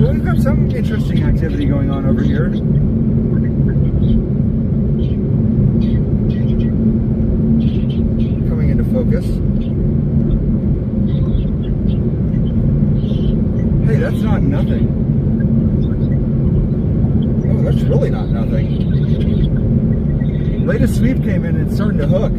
Well, we've got some interesting activity going on over here. Coming into focus. Hey, that's not nothing. Oh, that's really not nothing. Latest sweep came in and it's starting to hook.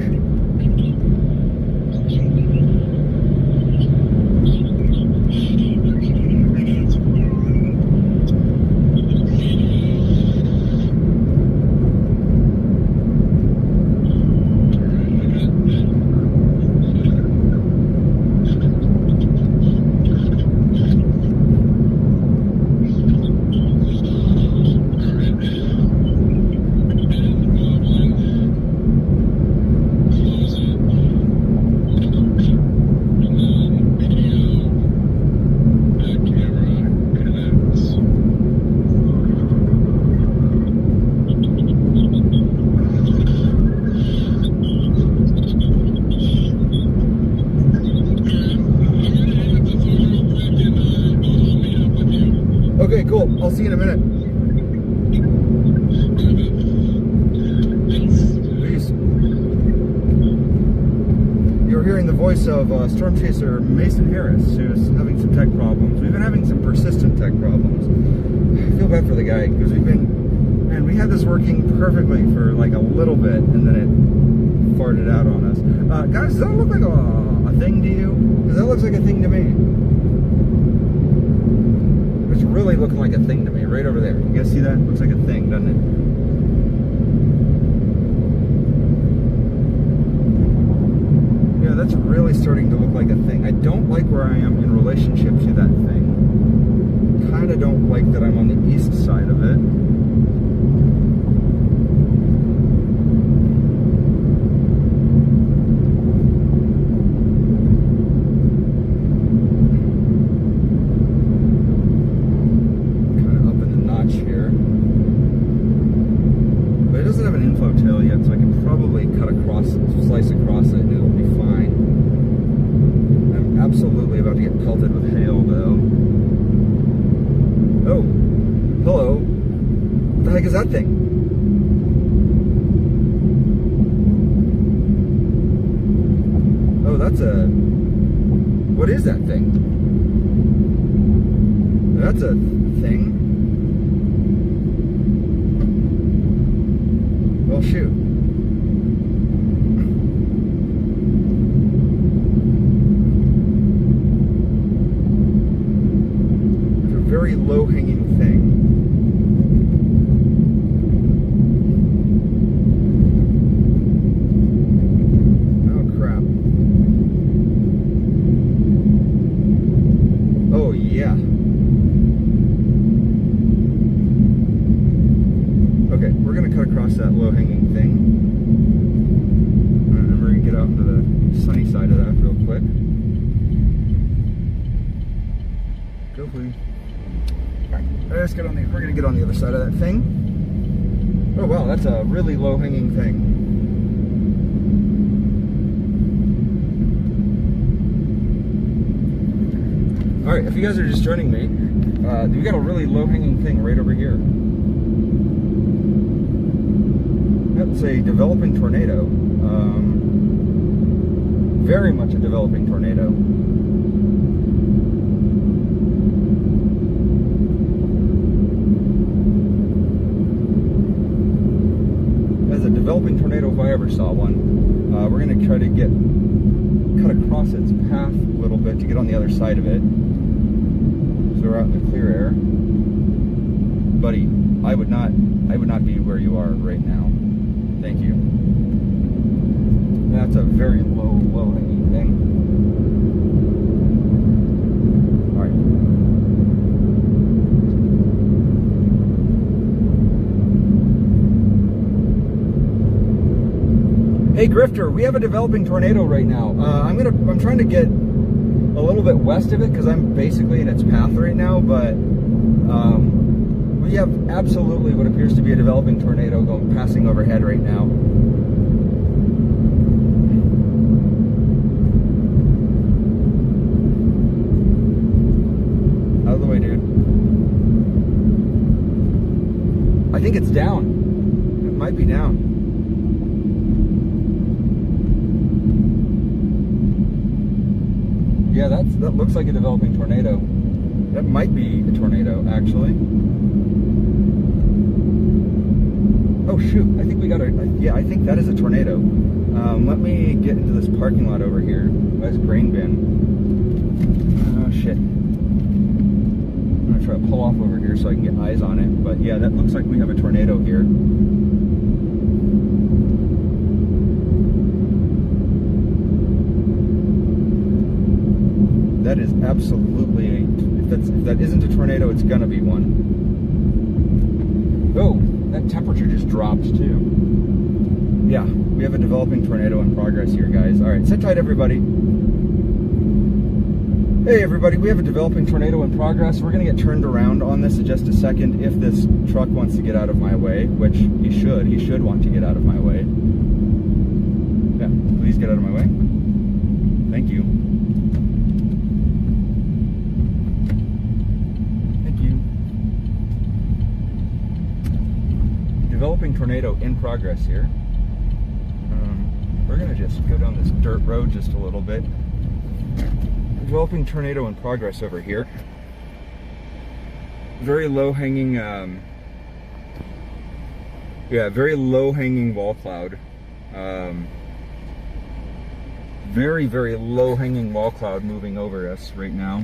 hearing the voice of Storm Chaser Mason Harris, who's having some tech problems. We've been having some persistent tech problems. I feel bad for the guy, because we had this working perfectly for like a little bit, and then it farted out on us. Guys, does that look like a thing to you? Because that looks like a thing to me. It's really looking like a thing to me, right over there. You guys see that? Looks like a thing, doesn't it? Yeah, that's really starting to look like a thing. I don't like where I am in relationship to that thing. Kind of don't like that I'm on the east side of it. Slice across it and it'll be fine. I'm absolutely about to get pelted with hail though. Oh, hello. What the heck is that thing? Oh, that's a... What is that thing? That's a thing? Well, shoot. Very low-hanging thing. Oh crap. Oh yeah. Okay, we're gonna cut across that low-hanging thing. And we're gonna get out into the sunny side of that real quick. Go please. Let's get on the, we're going to get on the other side of that thing. Oh wow, that's a really low-hanging thing. Alright, if you guys are just joining me, we got a really low-hanging thing right over here. That's a developing tornado. Very much a developing tornado. Developing tornado if I ever saw one. We're going to try to cut across its path a little bit to get on the other side of it. So we're out in the clear air. Buddy, I would not be where you are right now. Thank you. That's a very low-hanging thing. All right. Hey Grifter, we have a developing tornado right now. I'm trying to get a little bit west of it because I'm basically in its path right now, but we have absolutely what appears to be a developing tornado passing overhead right now. Out of the way, dude. I think it's down. It might be down. Yeah, that looks like a developing tornado. That might be a tornado, actually. Oh shoot, I think we got yeah, I think that is a tornado. Let me get into this parking lot over here. Nice grain bin. Oh shit. I'm gonna try to pull off over here so I can get eyes on it. But yeah, that looks like we have a tornado here. That is absolutely if that isn't a tornado, it's gonna be one. Oh, that temperature just dropped too. Yeah, we have a developing tornado in progress here, guys. All right, sit tight, everybody. Hey, everybody, we have a developing tornado in progress. We're gonna get turned around on this in just a second if this truck wants to get out of my way, which he should. He should want to get out of my way. Yeah, please get out of my way. Thank you. Developing tornado in progress here. We're gonna just go down this dirt road just a little bit. Developing tornado in progress over here. Very low hanging, very low hanging wall cloud. Very, very low hanging wall cloud moving over us right now.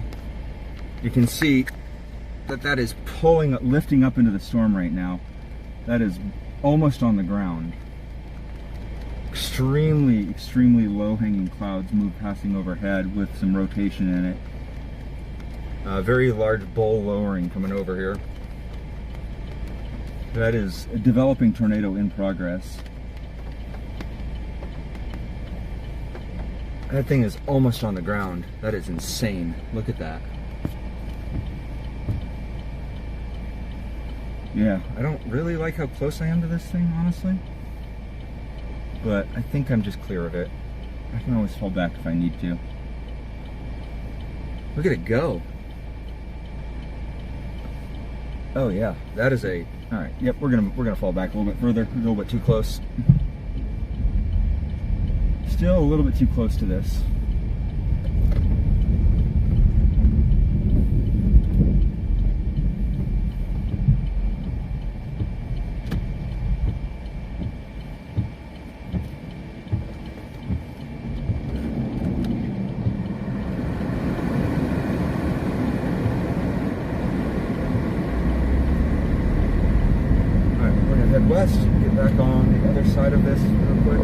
You can see that is lifting up into the storm right now. That is almost on the ground. Extremely, extremely low hanging clouds passing overhead with some rotation in it. Very large bowl lowering coming over here. That is a developing tornado in progress. That thing is almost on the ground. That is insane. Look at that. Yeah, I don't really like how close I am to this thing, honestly. But I think I'm just clear of it. I can always fall back if I need to. Look at it go. Oh yeah, that is a... Alright, yep, we're gonna fall back a little bit further, a little bit too close. Still a little bit too close to this. West, get back on the other side of this real quick.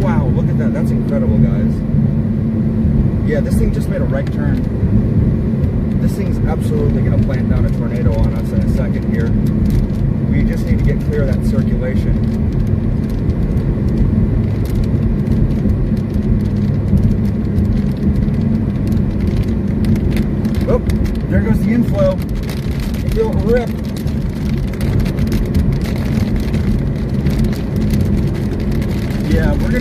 Wow, look at that. That's incredible, guys. Yeah, this thing just made a right turn. This thing's absolutely going to plant down a tornado on us in a second here. We just need to get clear of that circulation. Oh, there goes the inflow. You feel it rip. Yeah, we're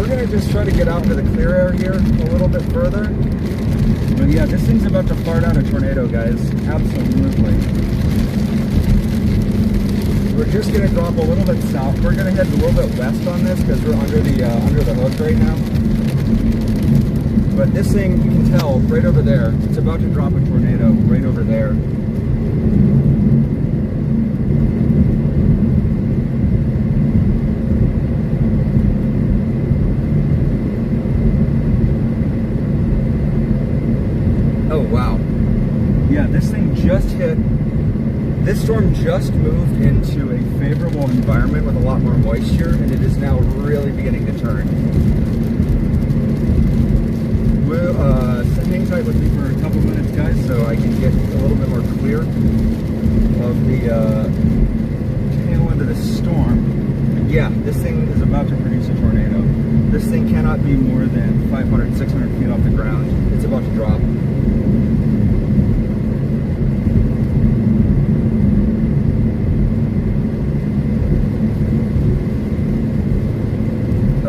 gonna just try to get out into the clear air here a little bit further. But yeah, this thing's about to fart out a tornado, guys. Absolutely. We're just going to drop a little bit south. We're going to head a little bit west on this because we're under the hook right now. But this thing, you can tell right over there, it's about to drop a tornado right over there. Oh wow. Yeah, this thing just hit. This storm just moved into a favorable environment with a lot more moisture, and it is now really beginning to turn. We'll hang tight with me for a couple minutes, guys, so I can get a little bit more clear of the tail end of the storm. But yeah, this thing is about to produce a tornado. This thing cannot be more than 500, 600 feet off the ground. It's about to drop.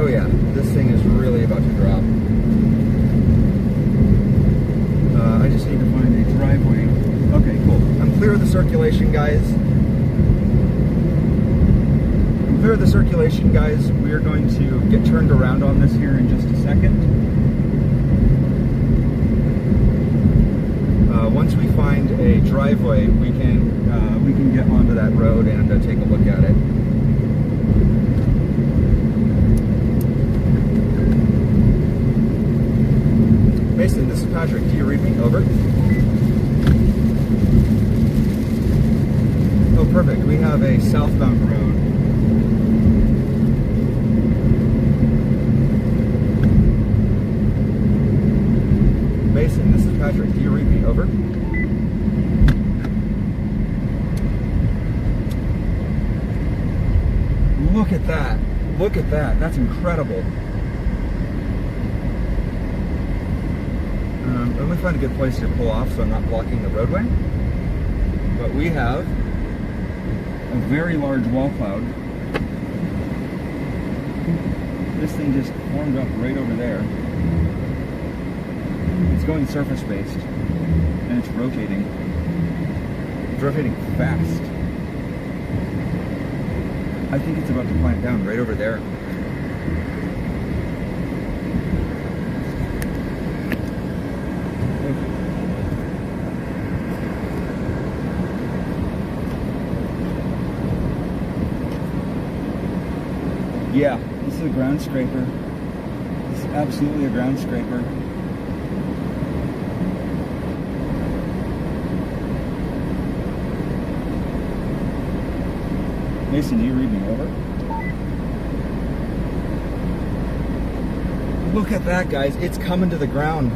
Oh yeah, this thing is really about to drop. I just need to find a driveway. Okay, cool. I'm clear of the circulation, guys. I'm clear of the circulation, guys. We're going to get turned around on this here in just a second. Once we find a driveway, we can get onto that road and take a look at it. Mason, this is Patrick. Do you read me? Over. Oh, perfect. We have a southbound road. Mason, this is Patrick. Do you read me? Over. Look at that. Look at that. That's incredible. Let me find a good place to pull off so I'm not blocking the roadway. But we have a very large wall cloud This thing just formed up right over there. It's going surface based, and it's rotating. It's rotating fast. I think it's about to clamp down right over there. Yeah, this is a ground scraper. This is absolutely a ground scraper. Mason, do you read me over? Look at that, guys. It's coming to the ground.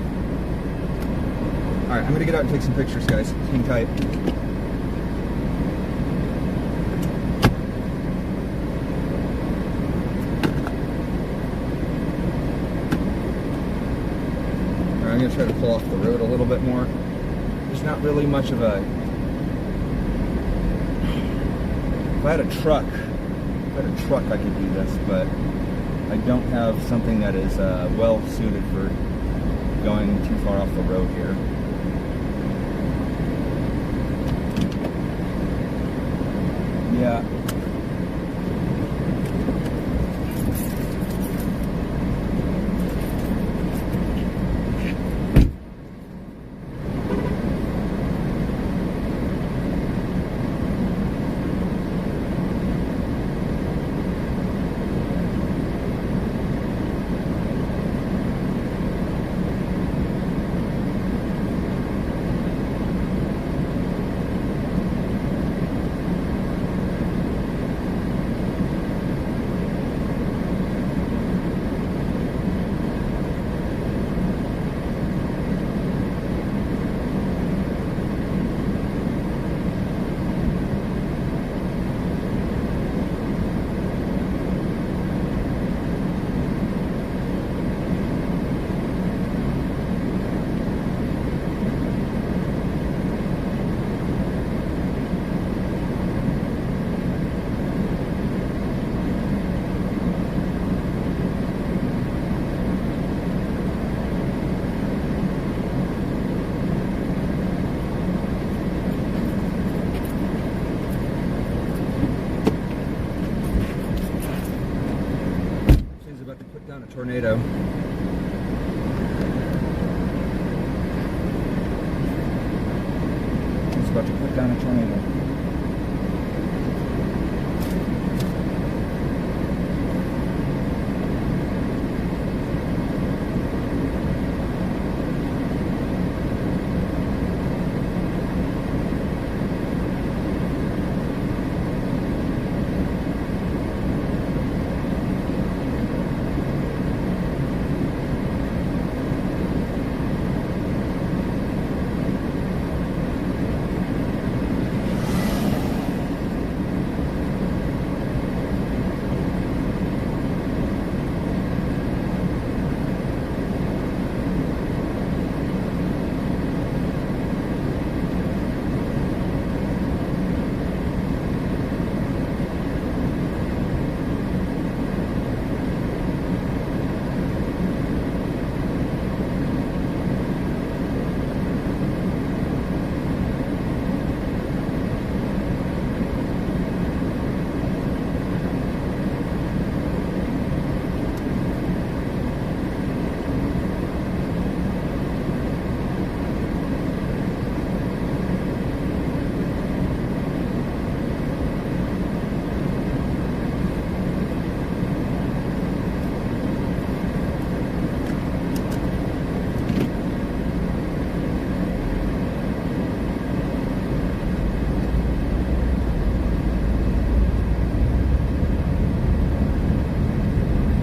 All right, I'm gonna get out and take some pictures, guys. Hang tight. I'm going to try to pull off the road a little bit more. There's not really much of a... If I had a truck, I could do this, but I don't have something that is well suited for going too far off the road here. Yeah. Tornado. It's about to put down a tornado.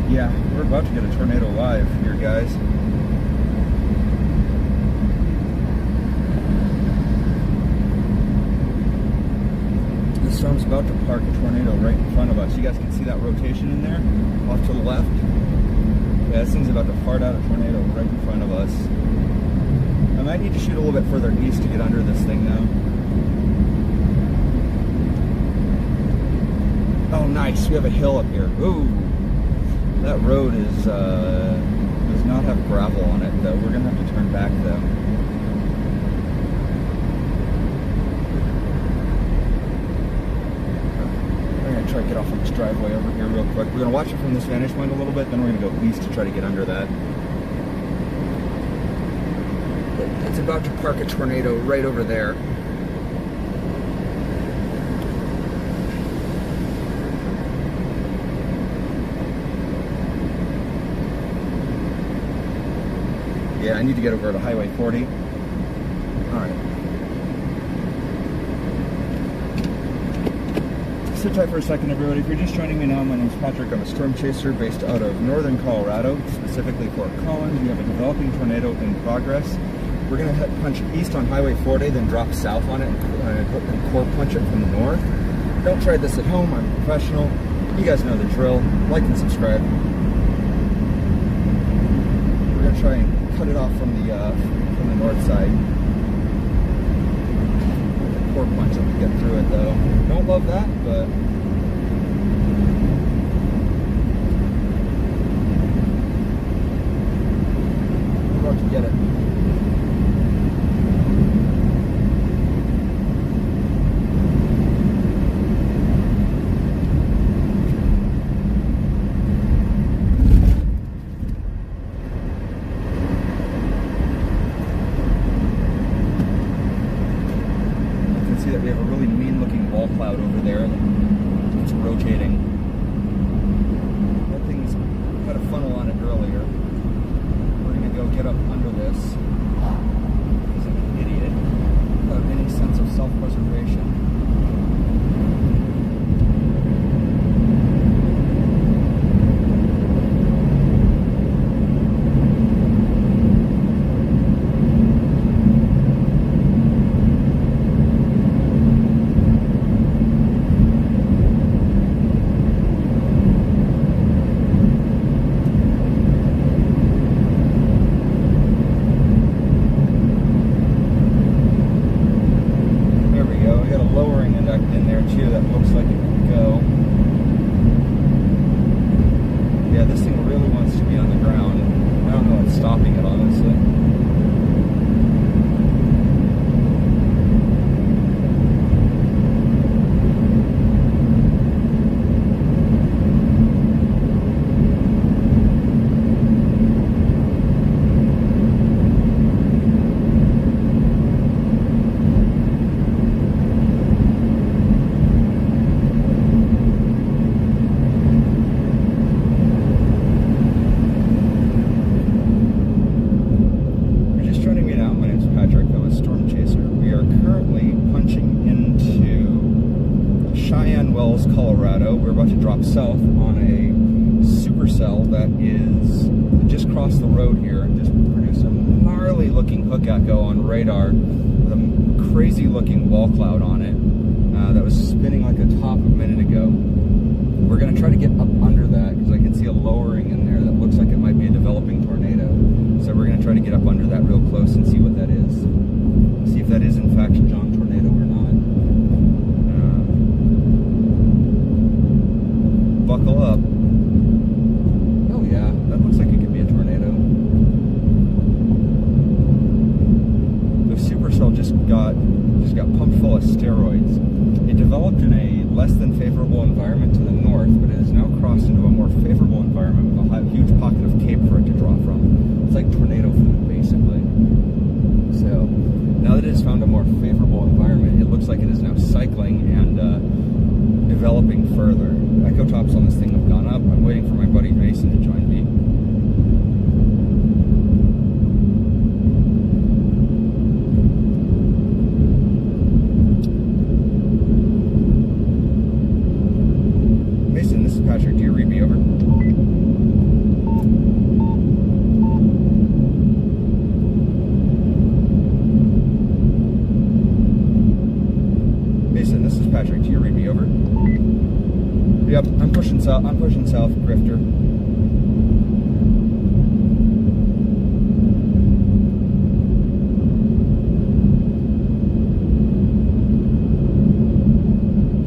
Yeah, we're about to get a tornado live here, guys. This storm's about to park a tornado right in front of us. You guys can see that rotation in there, off to the left. Yeah, this thing's about to fart out a tornado right in front of us. I might need to shoot a little bit further east to get under this thing now. Oh, nice. We have a hill up here. Ooh. That road is does not have gravel on it, though. We're gonna have to turn back, though. We're gonna try to get off on this driveway over here real quick. We're gonna watch it from this vantage point a little bit, then we're gonna go east to try to get under that. It's about to park a tornado right over there. Yeah, I need to get over to Highway 40. Alright. Sit tight for a second, everybody. If you're just joining me now, my name's Patrick. I'm a storm chaser based out of northern Colorado, specifically Fort Calhan. We have a developing tornado in progress. We're going to punch east on Highway 40, then drop south on it and core punch it from the north. Don't try this at home. I'm a professional. You guys know the drill. Like and subscribe. We're going to try and cut it off from the north side. Core punch it to get through it, though. Don't love that, but we're about to get it. That we have a really mean looking wall cloud over there that's rotating. That thing's had a funnel on it earlier. We're going to go get up under this because I'm an idiot without any sense of self-preservation. In there too, that looks like it can go. Yeah, this thing really wants to be on the ground. I don't know what's stopping it, honestly. Cheyenne, Colorado. We're about to drop south on a supercell that is just crossed the road here and just produced a gnarly looking hook echo on radar with a crazy looking wall cloud on it that was spinning like a top a minute ago. We're going to try to get up under that because I can see a lowering in there that looks like it might be a developing tornado. So we're going to try to get up under that real close and see what that is. See if that is in fact a John tornado or not. Buckle up. Oh yeah, that looks like it could be a tornado. The supercell just got pumped full of steroids. It developed in a less than favorable environment to the north, but it has now crossed into a more favorable environment with a huge pocket of cape for it to draw from. It's like tornado food, basically. So now that it has found a more favorable environment, it looks like it is now cycling and developing further. Echo tops on this thing have gone up. I'm waiting for my buddy Mason to join me. Mason, this is Patrick. Do you read me over? Mason, this is Patrick. Do you read me over? Yep, I'm pushing south. I'm pushing south, Grifter.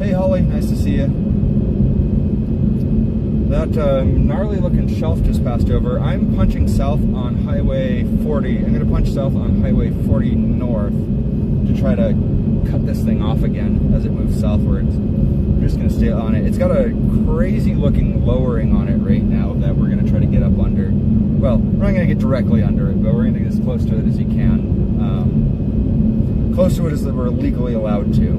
Hey, Holly, nice to see you. That gnarly looking shelf just passed over. I'm punching south on Highway 40. I'm going to punch south on Highway 40 north to try to cut this thing off again as it moves southwards. I'm just going to stay on it. It's got a crazy looking lowering on it right now that we're going to try to get up under. Well, we're not going to get directly under it, but we're going to get as close to it as you can. Close to it as we're legally allowed to.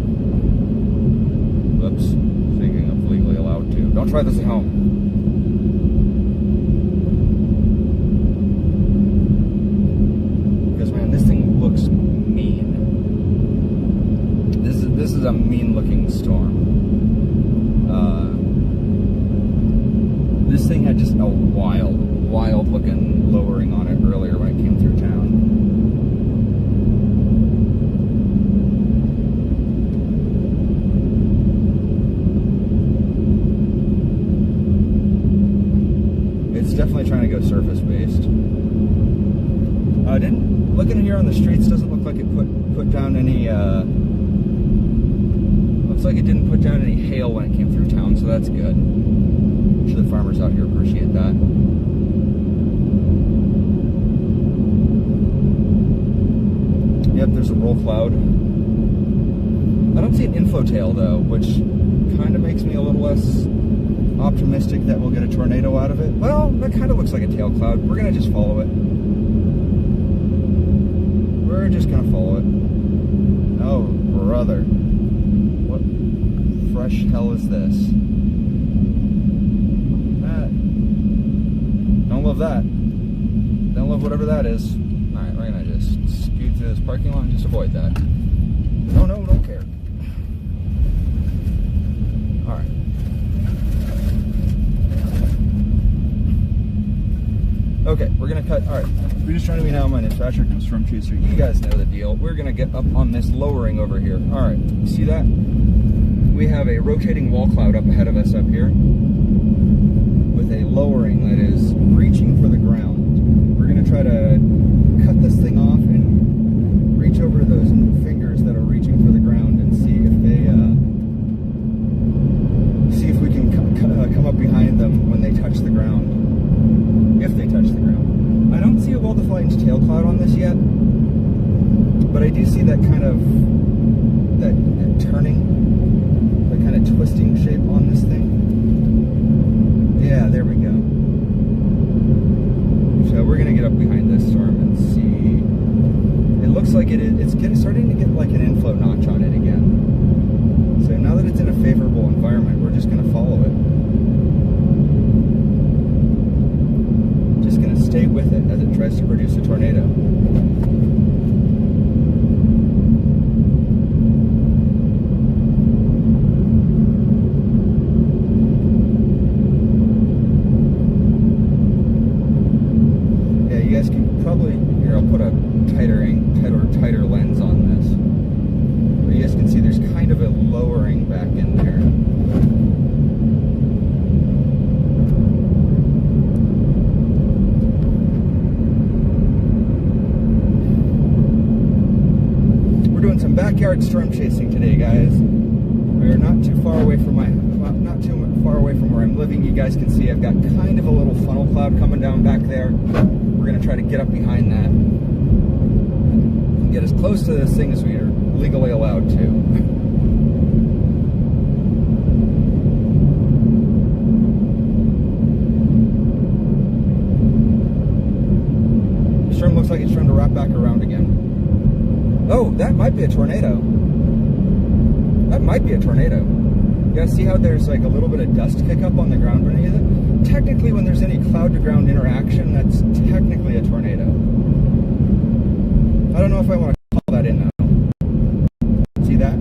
Whoops. Speaking of legally allowed to. Don't try this at home. This is a mean looking storm. This thing had just a wild looking lowering on it earlier when it came through town. It's definitely trying to go surface based. Looking here on the streets doesn't look like it put down any looks like it didn't put down any hail when it came through town, so that's good. I'm sure the farmers out here appreciate that. Yep, there's a roll cloud. I don't see an inflow tail though, which kind of makes me a little less optimistic that we'll get a tornado out of it. Well, that kind of looks like a tail cloud. We're gonna just follow it. We're just gonna follow it. Oh, brother. What fresh hell is this? Don't love that. Don't love whatever that is. Alright, we're gonna just scoot through this parking lot and just avoid that. No, don't care. Alright. Okay, we're gonna cut. Alright, we're just trying to be now. My name's Patrick, I'm a storm chaser. You guys know the deal. We're gonna get up on this lowering over here. Alright, see that? We have a rotating wall cloud up ahead of us up here with a lowering that is reaching for the ground. We're gonna try to cut this thing off and reach over to those fingers that are reaching for the ground and see if we can come up behind them when they touch the ground. If they touch the ground. I don't see a well-defined tail cloud on this yet, but I do see that kind of that turning, that kind of twisting shape on this thing. Yeah, there we go. So we're gonna get up behind this storm and see. It looks like it's starting to get like an inflow notch on it again. So now that it's in a favorable environment, we're just gonna follow it. Just gonna stay with it as it tries to produce a tornado. Yeah, you guys can probably, here I'll put a tighter lens on this. But you guys can see there's kind of a lowering back in there. Some backyard storm chasing today, guys. We're not too far away from where I'm living. You guys can see I've got kind of a little funnel cloud coming down back there. We're gonna try to get up behind that and get as close to this thing as we are legally allowed to. The storm looks like it's trying to wrap back around again. Oh, that might be a tornado. That might be a tornado. You guys see how there's like a little bit of dust kick up on the ground beneath it? Technically, when there's any cloud-to-ground interaction, that's technically a tornado. I don't know if I want to call that in now. See that?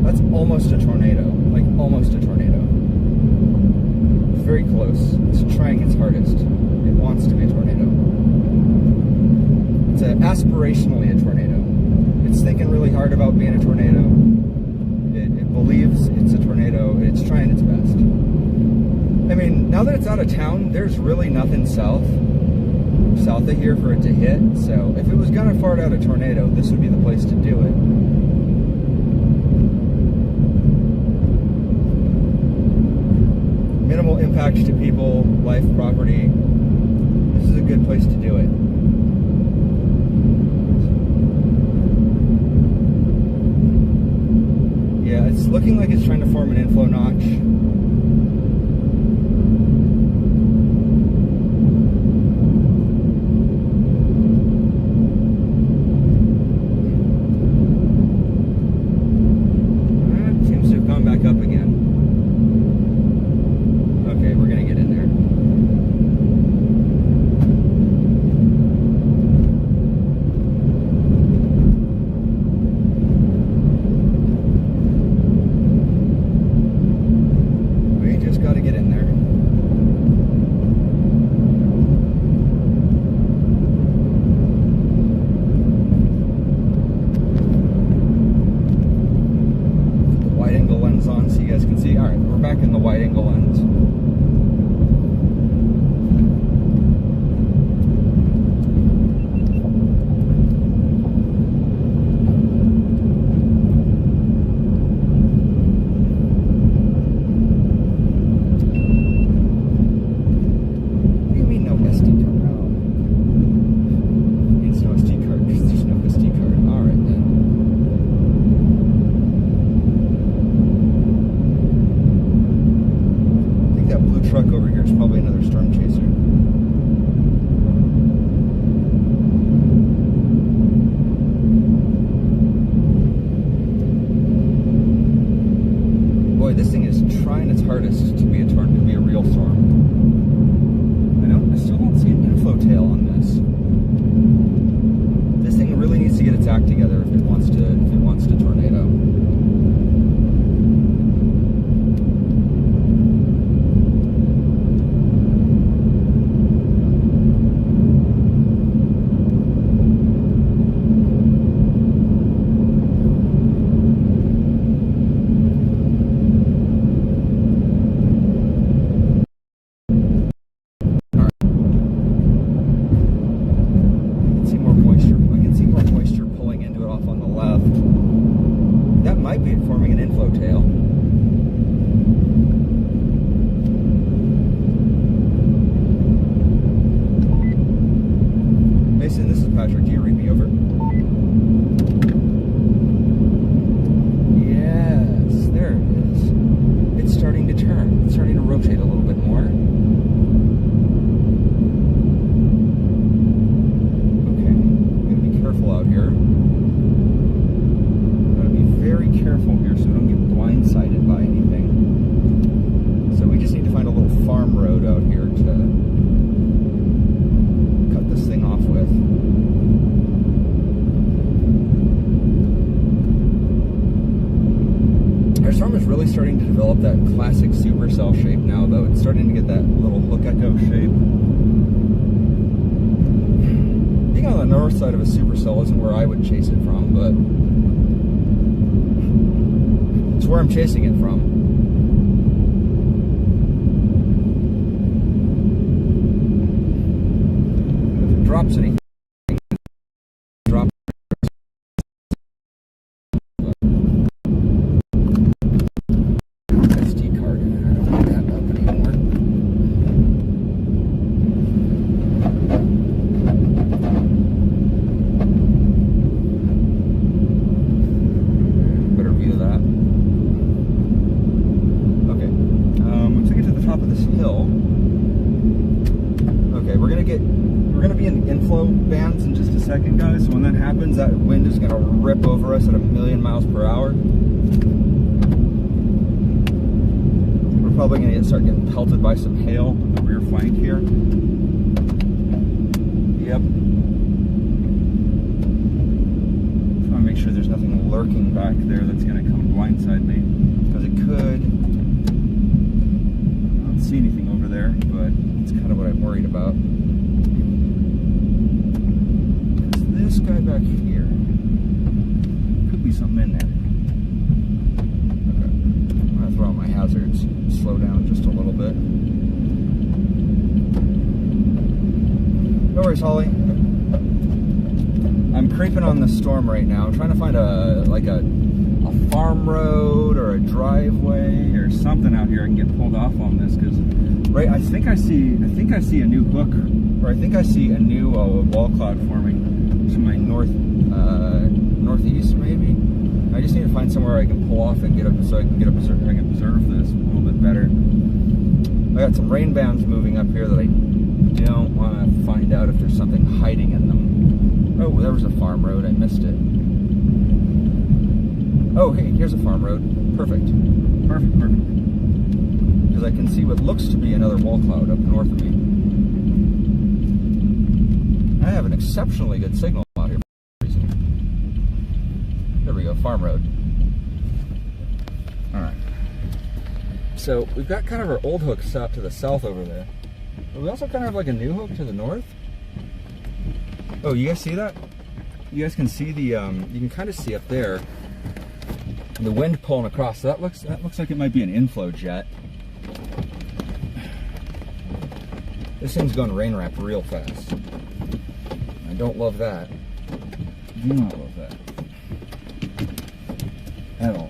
That's almost a tornado. Like, almost a tornado. Very close. It's trying its hardest. It wants to be a tornado. It's aspirationally a tornado. It's thinking really hard about being a tornado. It believes it's a tornado. It's trying its best. I mean, now that it's out of town, there's really nothing south of here for it to hit. So if it was gonna fart out a tornado, this would be the place to do it. impact to people, life, property, this is a good place to do it. Yeah, it's looking like it's trying to form an inflow notch. Seems to have gone back up again. Okay, we're gonna get in there. Got to get in there. Put the wide angle lens on so you guys can see. Alright, we're back in the wide angle lens. Truck over here is probably another storm chaser. Boy, this thing is trying its hardest to be a real storm. I still don't see an inflow tail on this. This thing really needs to get its act together if it wants to tornado. Might be forming an inflow tail. Mason, this is Patrick. Do you read me over? Yes, there it is. It's starting to turn. It's starting to rotate a little bit more. Okay, I'm gonna be careful out here. Very careful here so we don't get blindsided by anything. So we just need to find a little farm road out here to cut this thing off with. Our storm is really starting to develop that classic supercell shape now, though. It's starting to get that little hook echo shape. Being on the north side of a supercell isn't where I would chase it from, but it's where I'm chasing it from. If it drops anything, drop. SD card. I don't want that up anymore. Better view of that. Top of this hill. Okay, we're gonna be in inflow bands in just a second, guys. So when that happens, that wind is gonna rip over us at 1,000,000 miles per hour. We're probably gonna start getting pelted by some hail on the rear flank here. Yep. Just wanna make sure there's nothing lurking back there that's gonna come blindside me, because it could. See anything over there, but it's kind of what I'm worried about. This guy back here could be something in there. Okay, I'm gonna throw out my hazards, slow down just a little bit. No worries, Holly. I'm creeping on the storm right now. I'm trying to find a a farm road or a driveway or something out here I can get pulled off on this, because right, I think I see a new hook, or I think I see a new wall cloud forming to my northeast maybe. I just need to find somewhere I can pull off and get up, so I can observe this a little bit better. I got some rain bands moving up here that I don't want to find out if there's something hiding in them. Oh, there was a farm road. I missed it. Oh, hey, here's a farm road. Perfect. Perfect, perfect. Because I can see what looks to be another wall cloud up north of me. I have an exceptionally good signal out here for some reason. There we go, farm road. Alright. So, we've got kind of our old hooks out to the south over there. But we also kind of have like a new hook to the north. Oh, you guys see that? You guys can see the, you can kind of see up there the wind pulling across. So that looks like it might be an inflow jet. This thing's going rain wrap real fast. I don't love that. Do not love that at all.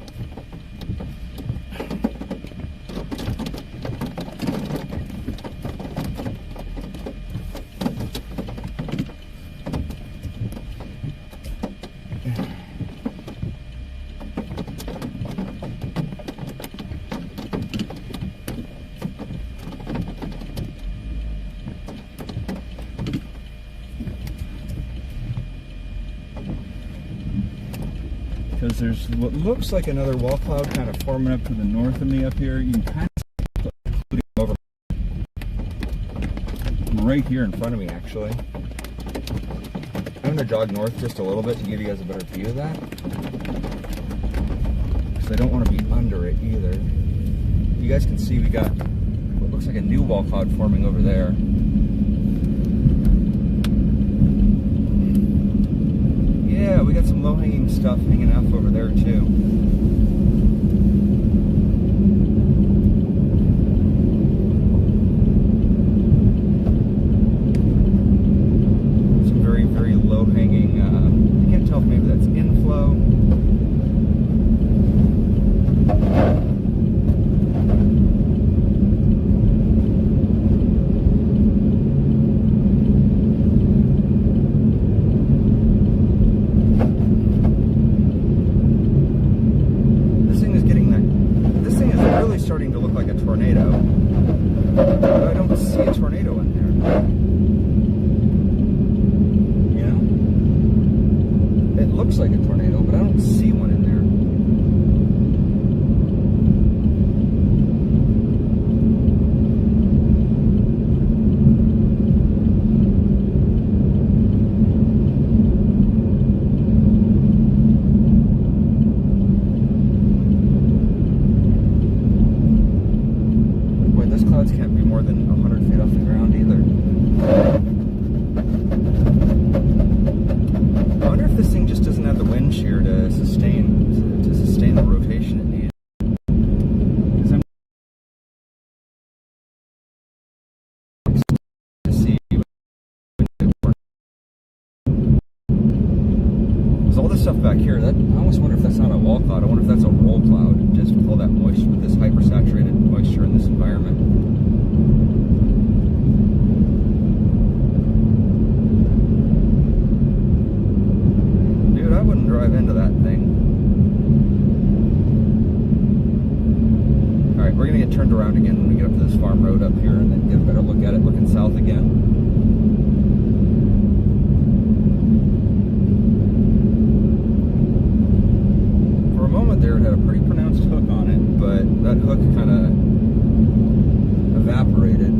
Because there's what looks like another wall cloud kind of forming up to the north of me up here. You can kind of see it over right here in front of me, actually. I'm going to jog north just a little bit to give you guys a better view of that, because I don't want to be under it either. You guys can see we got what looks like a new wall cloud forming over there. Yeah, we got some low-hanging stuff hanging off over there too. Some very, very low-hanging, I can't tell if maybe that's inflow. Starting to look like a tornado, but I don't see a tornado in there. You know? It looks like a tornado, but I don't see one in there. Can't be more than 100 feet off the ground either. I wonder if this thing just doesn't have the wind shear to sustain the rotation it needs. Because I'm to see there's all this stuff back here. I almost wonder if that's not a wall cloud. I wonder if that's a roll cloud, just with all that moisture, with this hypersaturated moisture in this environment. I wouldn't drive into that thing. Alright, we're going to get turned around again when we get up to this farm road up here and then get a better look at it, looking south again. For a moment there, it had a pretty pronounced hook on it, but that hook kind of evaporated.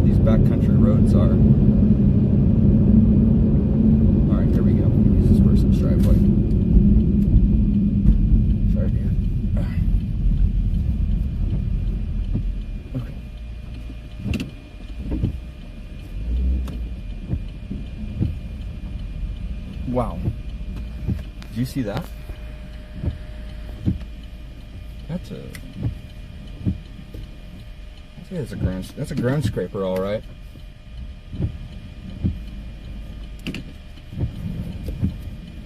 These backcountry roads are. Alright, here we go. Use this person's driveway. Sorry, dude. Okay. Wow. Did you see that? That's Yeah, that's a ground scraper, all right.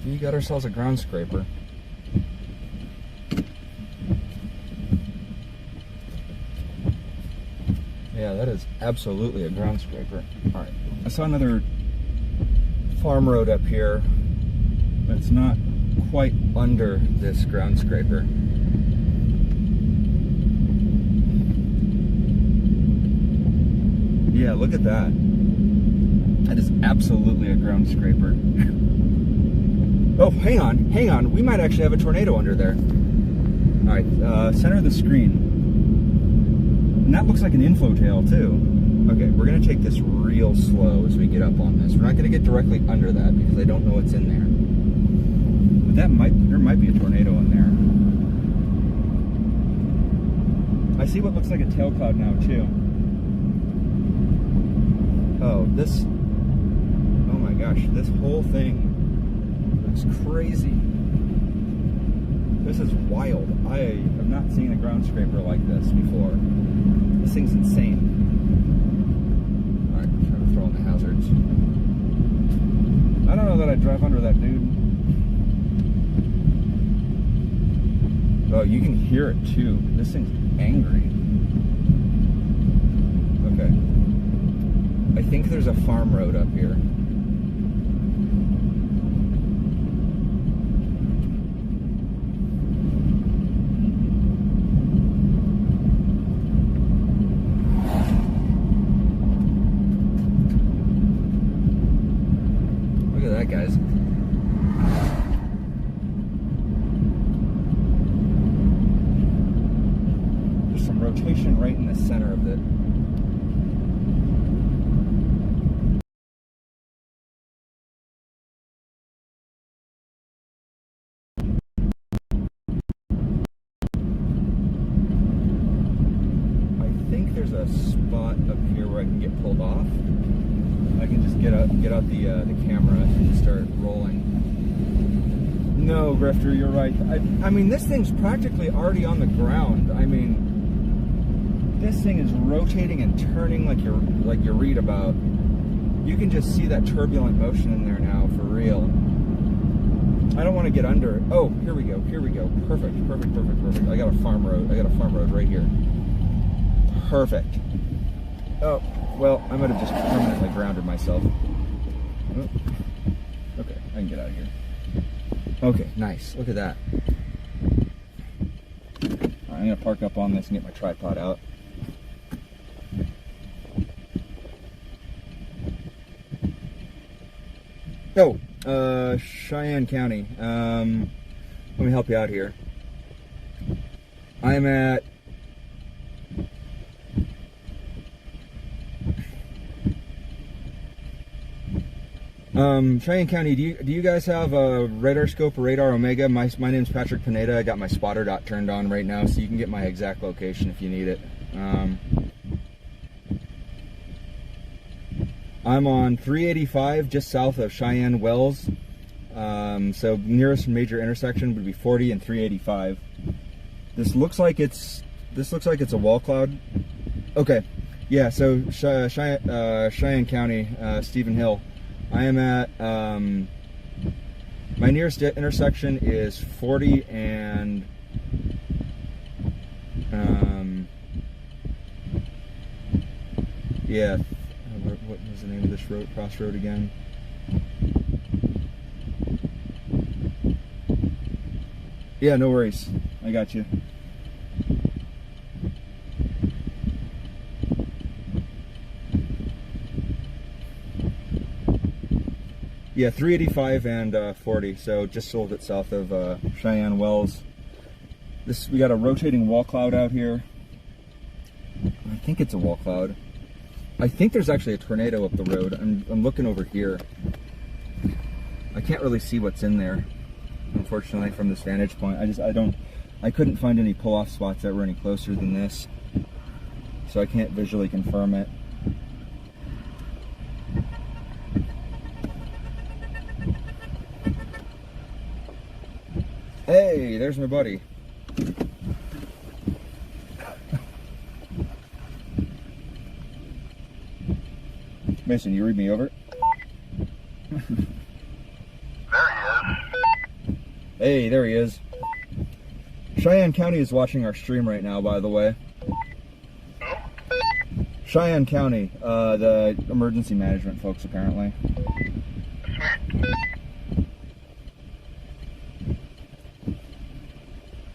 We got ourselves a ground scraper. Yeah, that is absolutely a ground scraper. All right, I saw another farm road up here that's not quite under this ground scraper. Yeah, look at that. That is absolutely a ground scraper. Oh, hang on. We might actually have a tornado under there. All right, center of the screen. And that looks like an info tail too. Okay, we're gonna take this real slow as we get up on this. We're not gonna get directly under that because I don't know what's in there. But there might be a tornado in there. I see what looks like a tail cloud now too. Oh my gosh, this whole thing looks crazy. This is wild. I have not seen a ground scraper like this before. This thing's insane. Alright, I'm trying to throw in the hazards. I don't know that I'd drive under that dude. Oh, you can hear it too. This thing's angry. Okay. I think there's a farm road up here. Look at that, guys. There's some rotation right in the center of it. There's a spot up here where I can get pulled off. I can just get out the camera and start rolling. No, Grifter, you're right. I mean, this thing's practically already on the ground. I mean, this thing is rotating and turning like you read about. You can just see that turbulent motion in there now, for real. I don't want to get under it. Oh, here we go. Perfect. I got a farm road right here. Perfect. Oh, well, I might have just permanently grounded myself. Oh. Okay, I can get out of here. Okay, nice. Look at that. All right, I'm gonna park up on this and get my tripod out. Oh, Cheyenne County. Let me help you out here. I'm at Cheyenne County. Do you guys have a radar scope or radar Omega? My name's Patrick Pineda. I got my spotter dot turned on right now, so you can get my exact location if you need it. I'm on 385, just south of Cheyenne Wells. So nearest major intersection would be 40 and 385. This looks like it's a wall cloud. Okay, yeah. So Cheyenne County, Stephen Hill. I am at, my nearest intersection is 40 and, yeah, what was the name of this crossroad again? Yeah, no worries. I got you. Yeah, 385 and 40, so just a little bit south of Cheyenne Wells. We got a rotating wall cloud out here. I think it's a wall cloud. I think there's actually a tornado up the road. I'm looking over here. I can't really see what's in there, unfortunately, from this vantage point. I couldn't find any pull-off spots that were any closer than this, so I can't visually confirm it. Hey, there's my buddy. Mason, you read me over? There he is. Hey, there he is. Cheyenne County is watching our stream right now, by the way. Who? Cheyenne County, the emergency management folks, apparently. Sweet.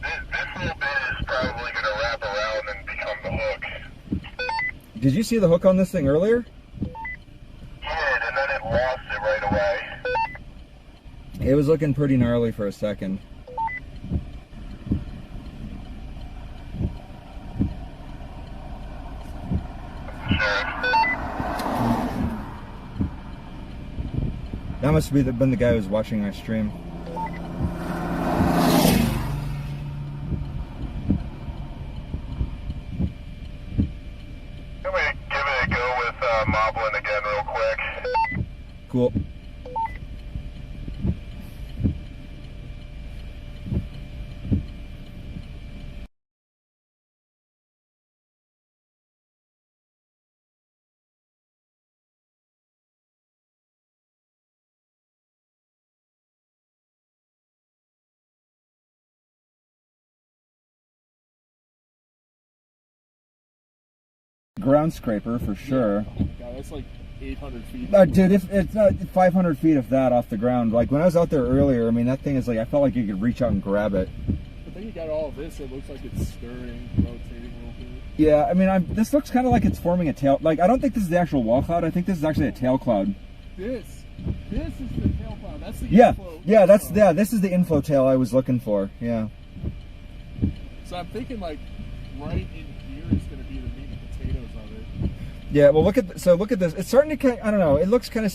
This little bit is probably going to wrap around and become the hook. Did you see the hook on this thing earlier? Did, and then it lost it right away. It was looking pretty gnarly for a second. That must have been the guy who was watching our stream. Can we give it a go with Moblin again real quick? Cool. Groundscraper for sure. Oh my god, that's like 800 feet. Dude, if it's 500 feet of that off the ground. Like when I was out there earlier, I mean that thing is like I felt like you could reach out and grab it. But then you got all of this. It looks like it's stirring, rotating a little bit. Yeah, I mean this looks kind of like it's forming a tail. Like I don't think this is the actual wall cloud. I think this is actually a tail cloud. This is the tail cloud. That's the Yeah, inflow. yeah, this is the inflow tail I was looking for. Yeah. So I'm thinking like right in here is going to be the meat and potatoes of it. Yeah, well look at this. It's starting to kind. I don't know. It looks kind of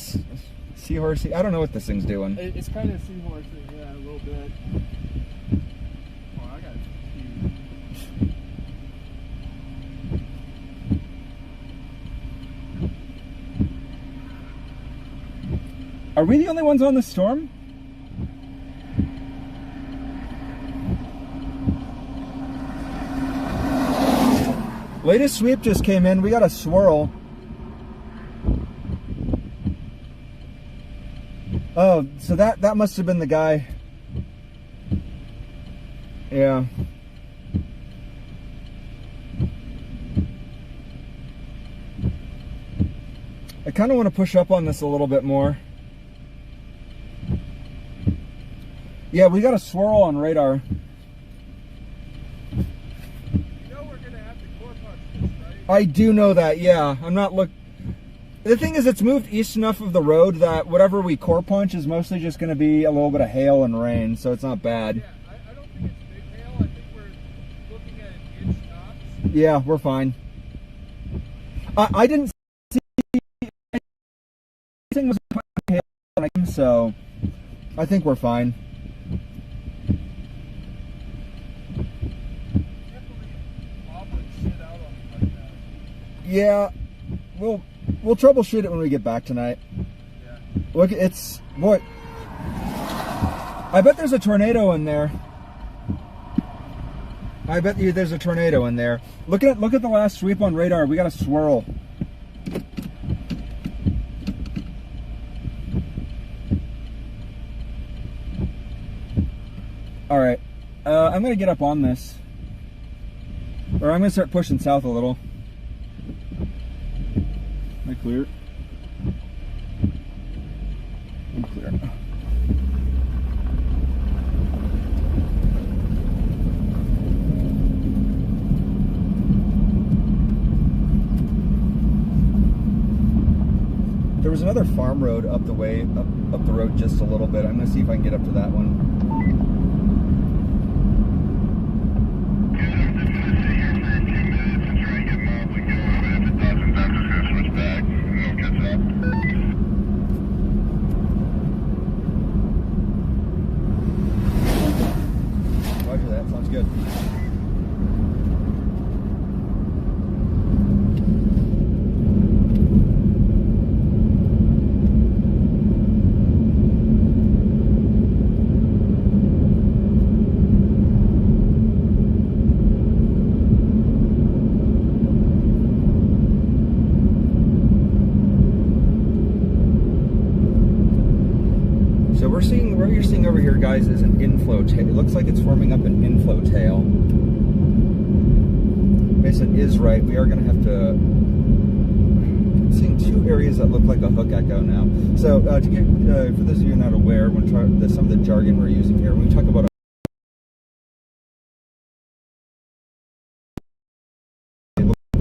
seahorsey. I don't know what this thing's doing. It's kind of seahorsing, yeah, a little bit. Oh, I got huge. Are we the only ones on the storm? Latest sweep just came in. We got a swirl. Oh, so that must have been the guy. Yeah. I kind of want to push up on this a little bit more. Yeah, we got a swirl on radar. I do know that, yeah. I'm not The thing is, it's moved east enough of the road that whatever we core punch is mostly just going to be a little bit of hail and rain, so it's not bad. Yeah, I don't think it's big hail. I think we're looking at an inch tops. Yeah, we're fine. I didn't see anything was hail, so I think we're fine. Yeah, we'll troubleshoot it when we get back tonight. Yeah. Look, it's boy. I bet there's a tornado in there. I bet you there's a tornado in there. Look at the last sweep on radar. We got a swirl. All right, I'm gonna get up on this, or I'm gonna start pushing south a little. Am I clear? I'm clear. There was another farm road up the way, up the road just a little bit. I'm gonna see if I can get up to that one. Roger that, sounds good. what you're seeing over here, guys, is an inflow tail. It looks like it's forming up an inflow tail. Mason is right. We are going to have to. I'm seeing two areas that look like a hook echo now. So, to get for those of you not aware, when some of the jargon we're using here, when we talk about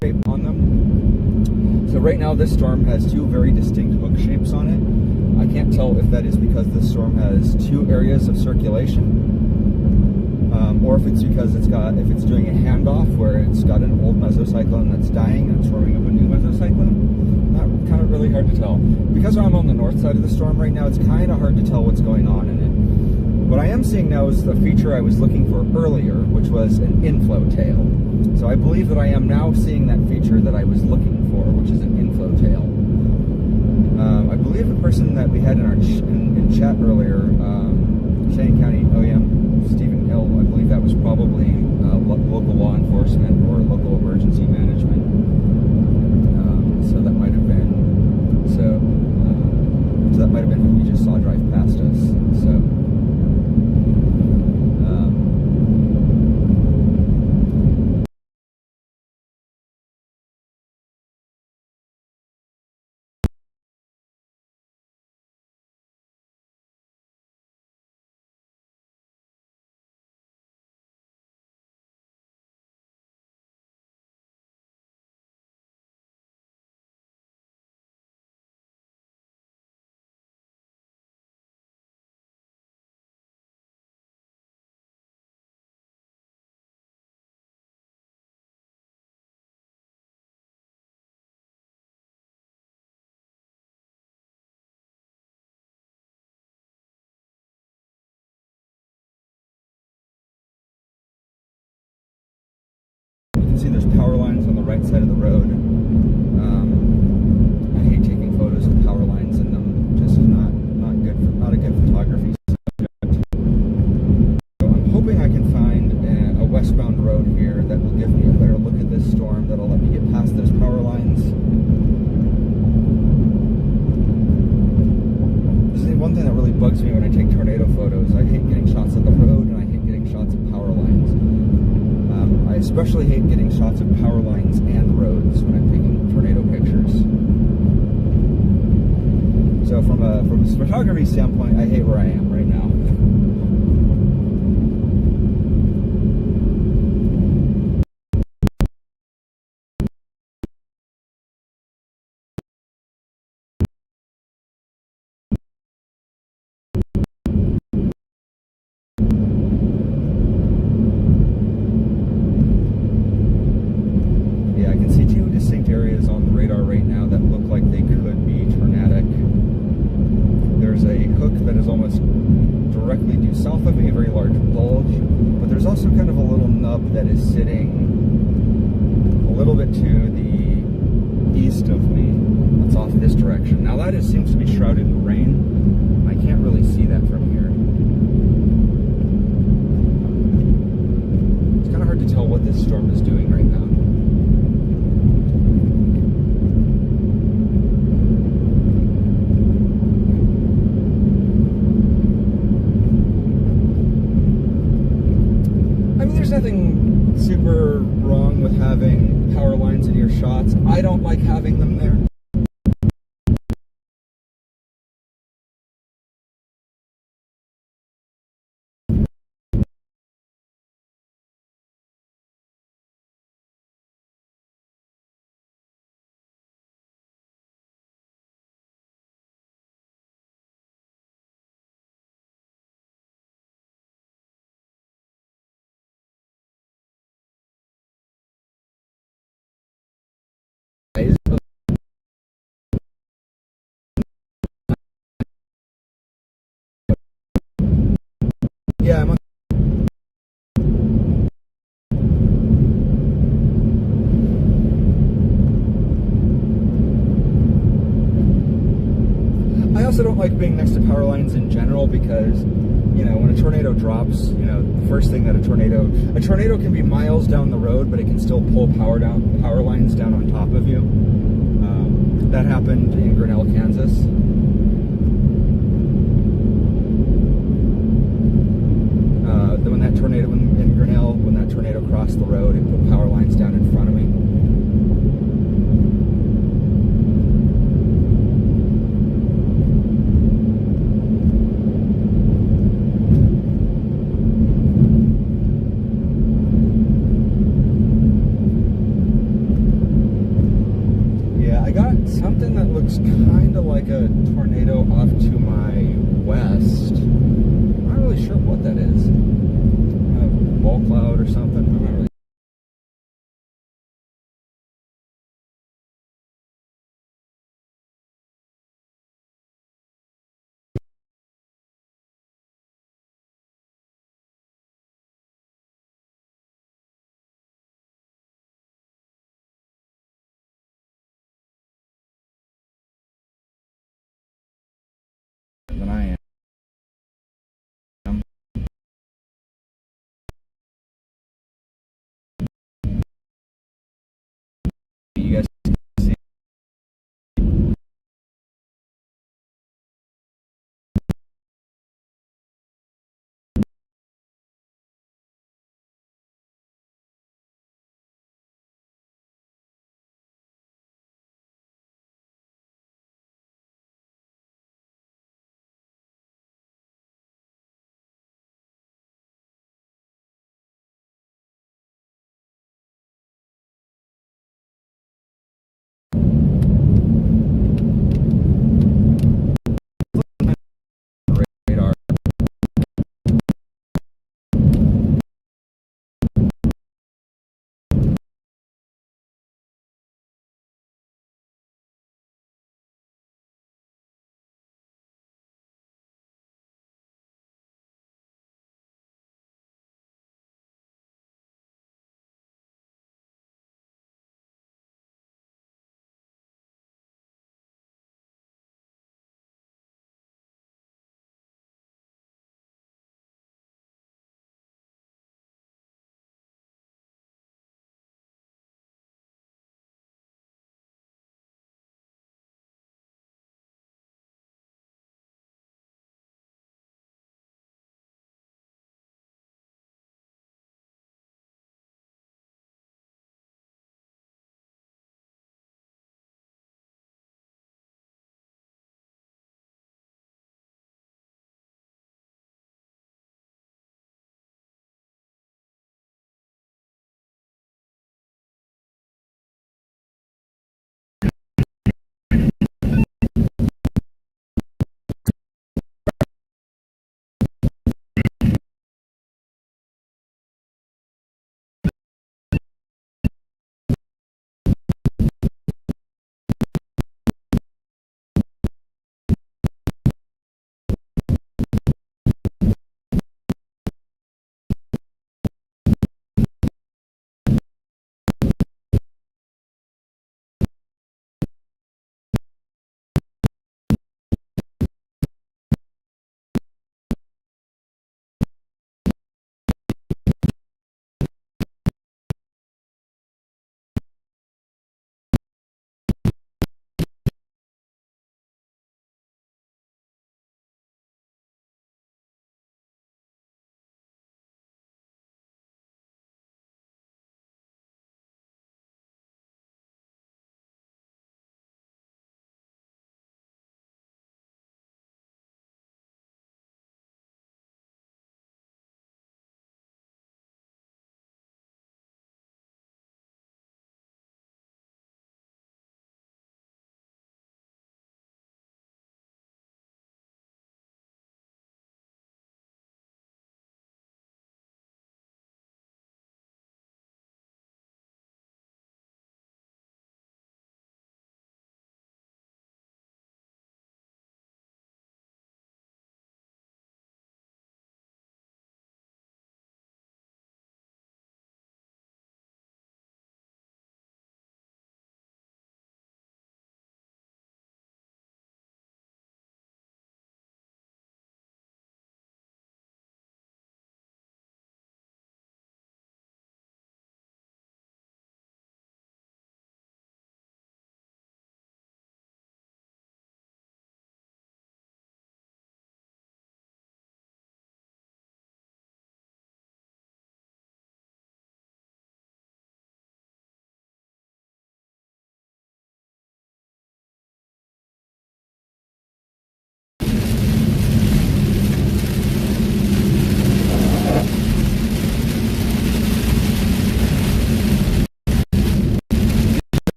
shape on them. So right now this storm has two very distinct hook shapes on it. I can't tell if that is because this storm has two areas of circulation, or if it's because if it's doing a handoff where it's got an old mesocyclone that's dying and it's forming up a new mesocyclone. Not kind of really hard to tell. Because I'm on the north side of the storm right now, it's kind of hard to tell what's going on in it. What I am seeing now is the feature I was looking for earlier, which was an inflow tail. So I believe that I am now seeing that feature that I was looking for, which is an inflow tail. I believe the person that we had in our in chat earlier, Cheyenne County OEM Stephen Hill, I believe that was probably local law enforcement or local emergency management. So that might have been who we just saw drive past us. So. See, there's power lines on the right side of the road. I hate taking photos with power lines in them. Just not a good photography subject. So I'm hoping I can find a westbound road here that will give me a better look at this storm. That'll let me get past those power lines. This is the one thing that really bugs me when I take tornado photos. I hate getting shots of the road and I hate getting shots of power lines. I especially hate getting shots of power lines and roads when I'm taking tornado pictures. So from a photography standpoint, I hate where I am right now. Areas on the radar right now that look like they could be tornadic. There's a hook that is almost directly due south of me, a very large bulge, but there's also kind of a little nub that is sitting a little bit to the east of me. That's off this direction. Now that seems to be shrouded in rain. I can't really see that from here. It's kind of hard to tell what this storm is doing right now. There's nothing super wrong with having power lines in your shots. I don't like having them there. Yeah, I'm on. I also don't like being next to power lines in general because, you know, when a tornado drops, you know, the first thing that a tornado can be miles down the road, but it can still pull power lines down on top of you. That happened in Grinnell, Kansas. like a tornado off to my west. I'm not really sure what that is. Ball cloud or something. I'm not really than I am. You guys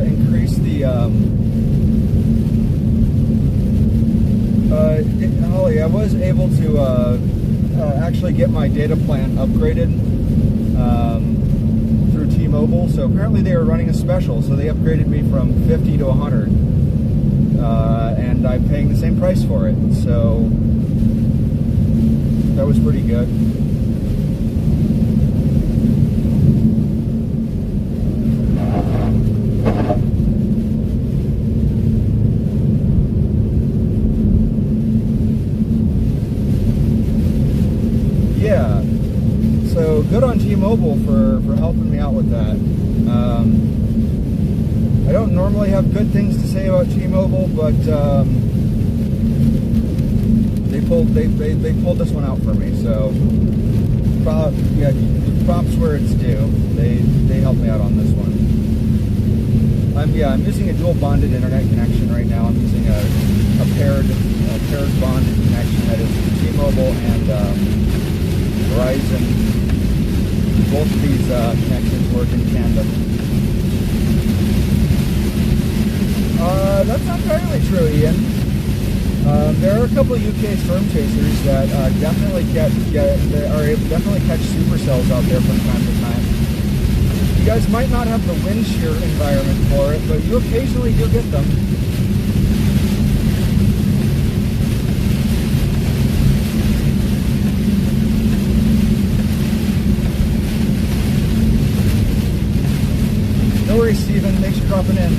to increase the Holly, I was able to actually get my data plan upgraded through T-Mobile. So apparently they were running a special, so they upgraded me from 50 to 100, and I'm paying the same price for it. So that was pretty good. Yeah, so good on T-Mobile for helping me out with that. I don't normally have good things to say about T-Mobile, but they pulled this one out for me. So props where it's due. They helped me out on this one. I'm using a dual bonded internet connection right now. I'm using a paired bonded connection that is T-Mobile and Verizon. Both of these connections work in tandem. That's not entirely true, Ian. There are a couple of UK storm chasers that definitely catch supercells out there from time to time. You guys might not have the wind shear environment for it, but you occasionally do get them. No worries, Steven. Thanks for dropping in.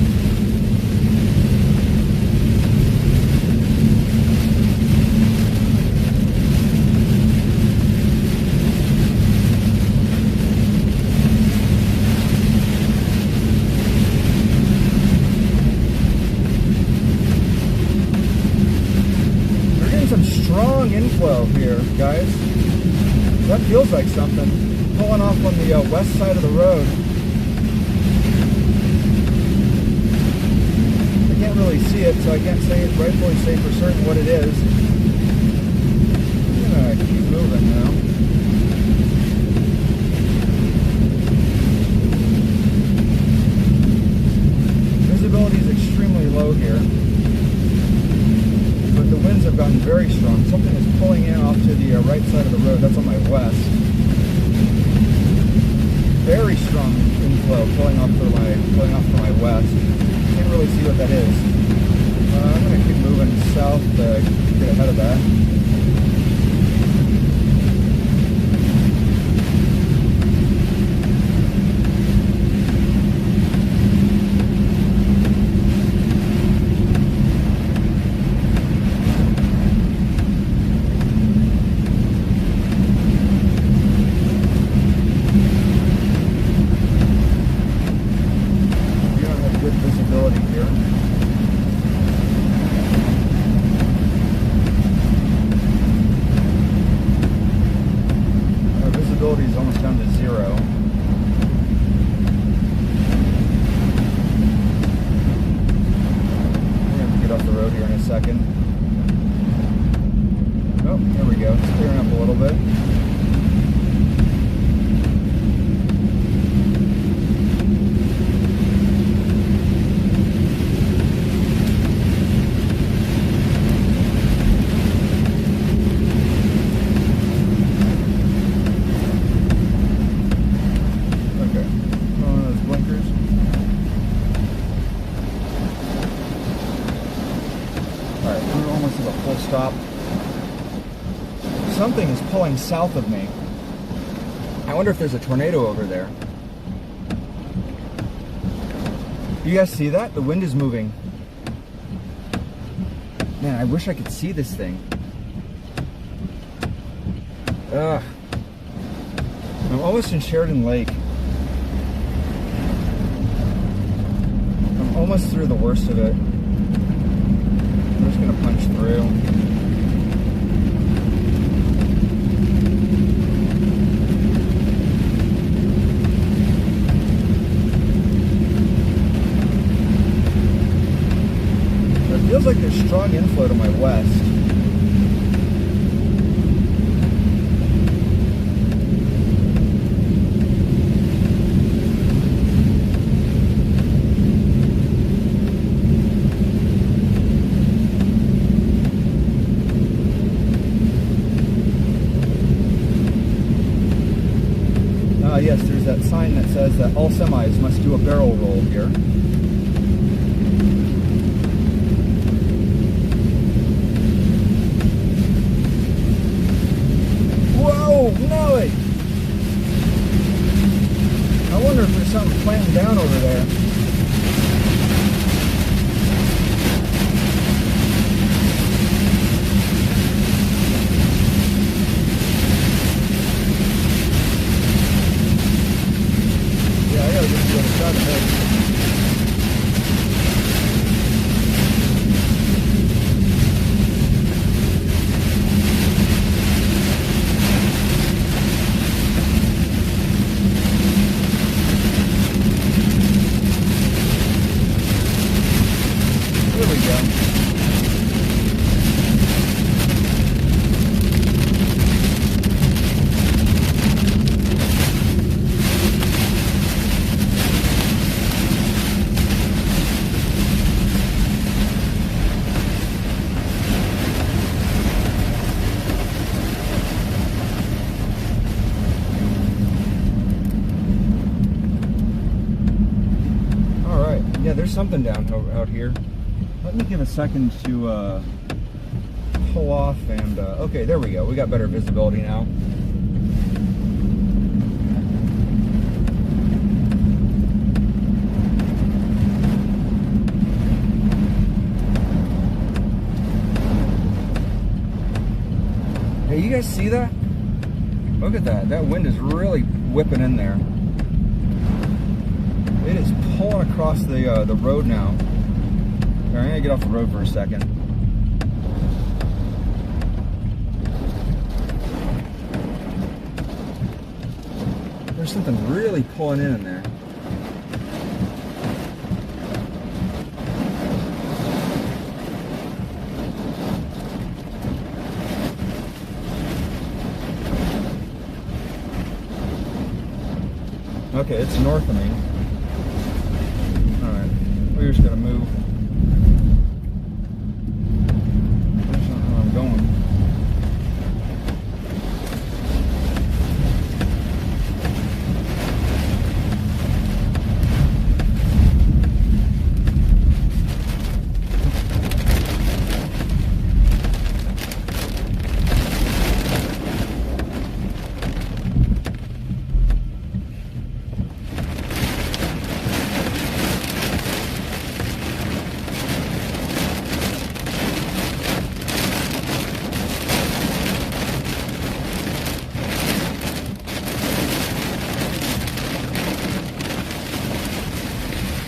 We're getting some strong inflow here, guys. That feels like something. Pulling off on the west side of the road. Can't really see it, so I can't rightfully say for certain what it is. I'm gonna keep moving now. Visibility is extremely low here, but the winds have gotten very strong. Something is pulling in off to the right side of the road. That's on my west. Very strong inflow pulling off to my west. Can't really see what that is. I'm going to keep moving south to get ahead of that. Is almost down to 0. We're going to get off the road here in a second. Oh, there we go. It's clearing up a little bit. Stop. Something is pulling south of me. I wonder if there's a tornado over there. You guys see that? The wind is moving. Man, I wish I could see this thing. Ugh. I'm almost in Sheridan Lake. I'm almost through the worst of it. I'm just gonna punch through. It feels like there's strong inflow to my west. yes, there's that sign that says that all semis must do a barrel roll here. Whoa, Nelly! I wonder if there's something planting down over there. Yeah, I gotta get to the other side of it. There we go. All right. Yeah, there's something down out here. Let me give a second to pull off and, okay, there we go. We got better visibility now. Hey, you guys see that? Look at that. That wind is really whipping in there. It is pulling across the road now. All right, I'm gonna get off the road for a second. There's something really pulling in there. Okay, it's north of me. All right, we're just gonna move. That's not where I'm going.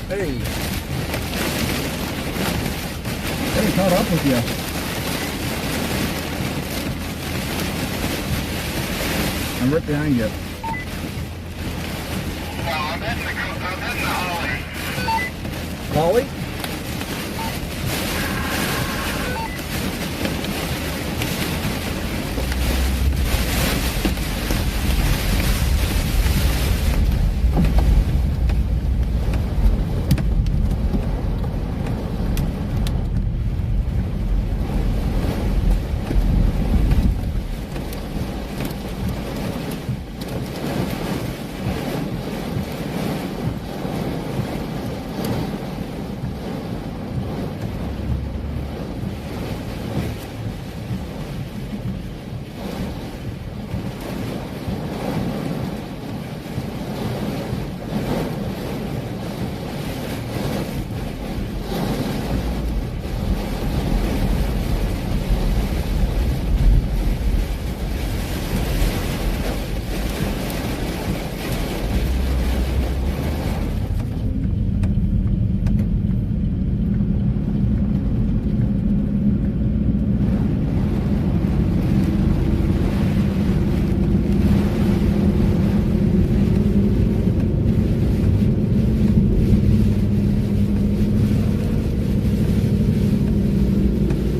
Hey. Hey, caught up with you. I'm right behind you. I'm hitting the Holly. Holly?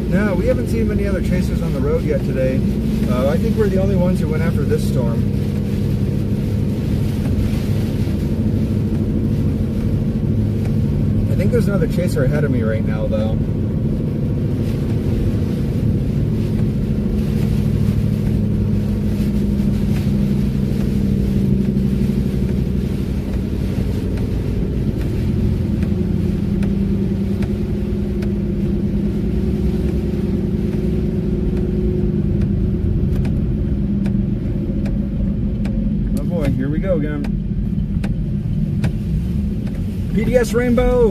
No, we haven't seen many other chasers on the road yet today. I think we're the only ones who went after this storm. I think there's another chaser ahead of me right now, though. go again. PDS Rainbow.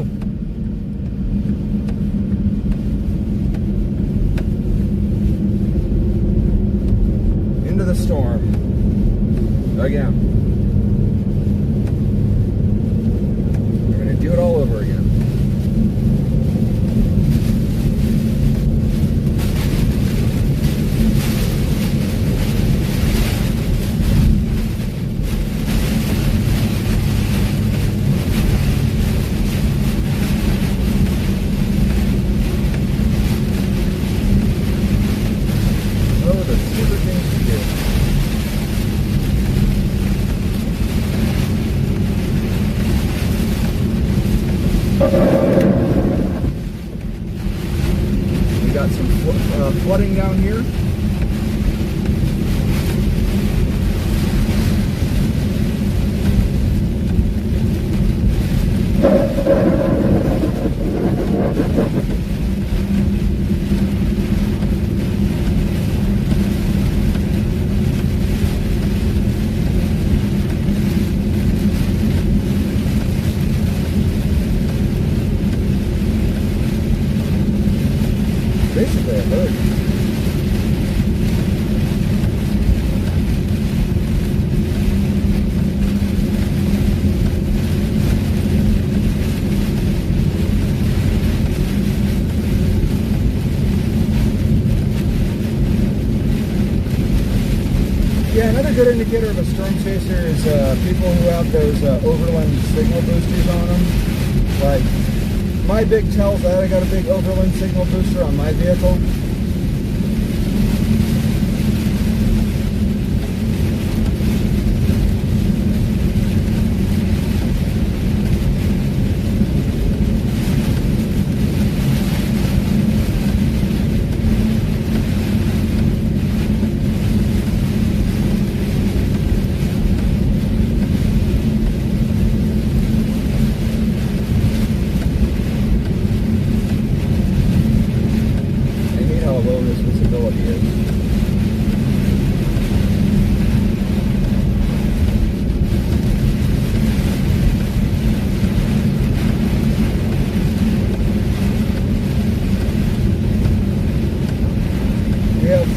Into the storm. Again. We're going to do it all over again. Flooding down here. Basically, a hurricane. Yeah, another good indicator of a storm chaser is people who have those overland signal boosters on them. Like, my big tells that I got a big overland signal booster on my vehicle.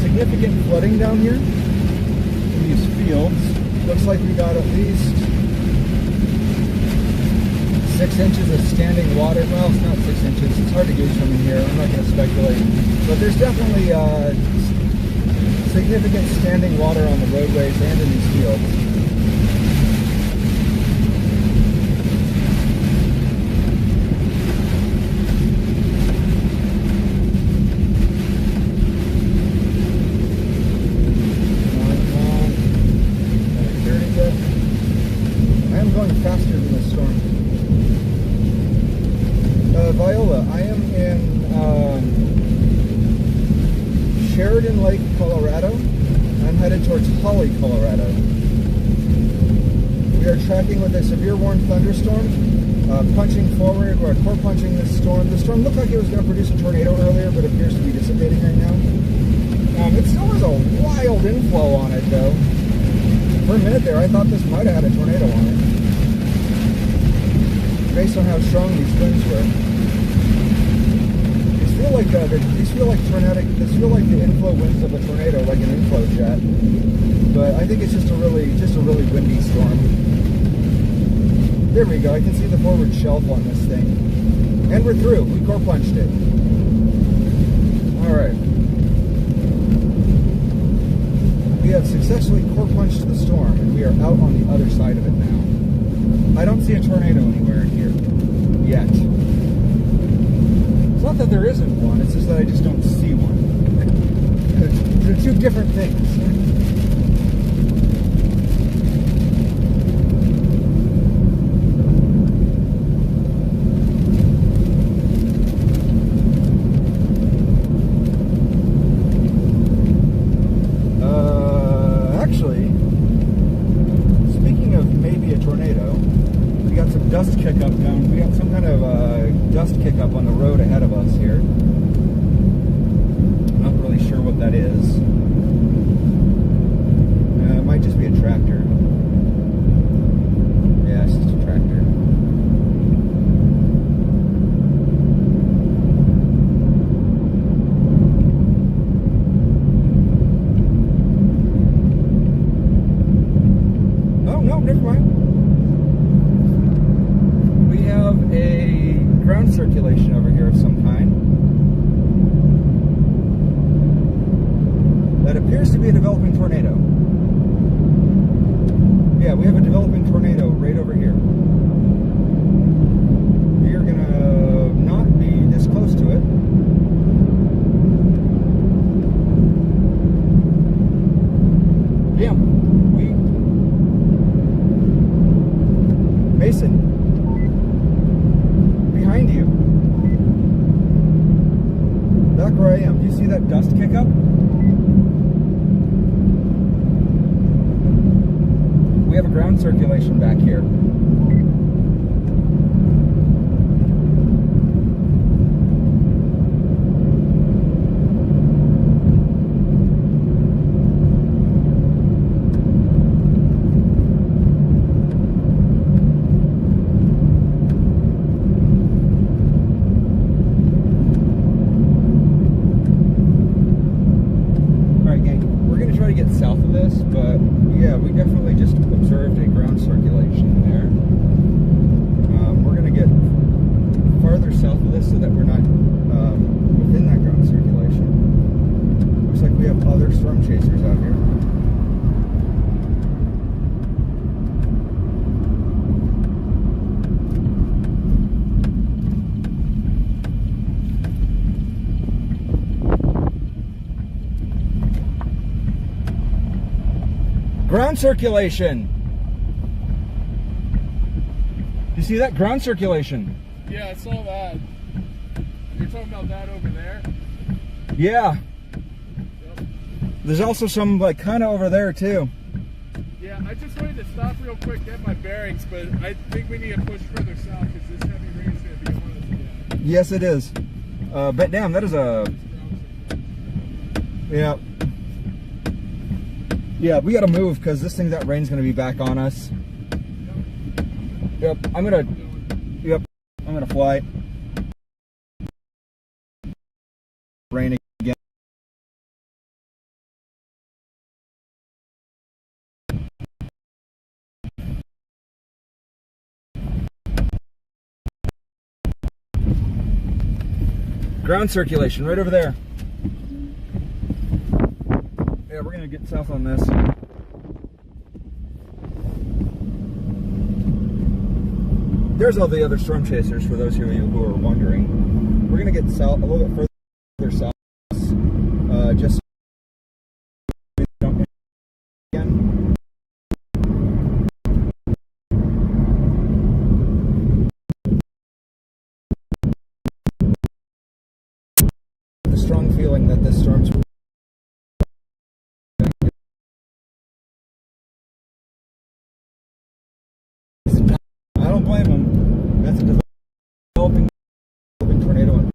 Significant flooding down here in these fields. Looks like we got at least 6 inches of standing water. Well, it's not 6 inches. It's hard to gauge from in here. I'm not going to speculate. But there's definitely significant standing water on the roadways and in these fields. Faster than the storm. Viola, I am in Sheridan Lake, Colorado. I'm headed towards Holly, Colorado. We are tracking with a severe warm thunderstorm, punching forward, or core punching this storm. The storm looked like it was going to produce a tornado earlier, but appears to be dissipating right now. It still has a wild inflow on it, though. For a minute there, I thought this might have had a tornado on it, based on how strong these winds were. These feel like the inflow winds of a tornado, like an inflow jet. But I think it's just a really windy storm. There we go. I can see the forward shelf on this thing, and we're through. We core punched it. All right. We have successfully core punched the storm, and we are out on the other side of it now. I don't see a tornado anywhere in here yet. It's not that there isn't one, it's just that I just don't see one. They're two different things. Actually, speaking of maybe a tornado, we got some dust kick up down. We got some kind of dust kick up on the road ahead of us here. I'm not really sure what that is. where I am. Do you see that dust kick up? We have a ground circulation back here. South of this, but yeah, we definitely just observed a ground circulation there. We're going to get farther south of this so that we're not within that ground circulation. Looks like we have other storm chasers out here. Ground circulation. You see that? Ground circulation. Yeah, I saw that. You're talking about that over there? Yeah. Yep. There's also some like kind of over there too. Yeah, I just wanted to stop real quick, get my bearings, but I think we need to push further south because this heavy rain is going to be on us again. Yes, it is. But damn, that is a... Yeah. Yeah, we gotta move because this thing, that rain's gonna be back on us. Yep, I'm gonna fly. Rain again. Ground circulation right over there. Yeah, we're gonna get south on this. There's all the other storm chasers for those of you who are wondering. We're gonna get south, a little bit further south, just so we don't hit again. The strong feeling that this storm's I don't blame them. That's a developing tornado.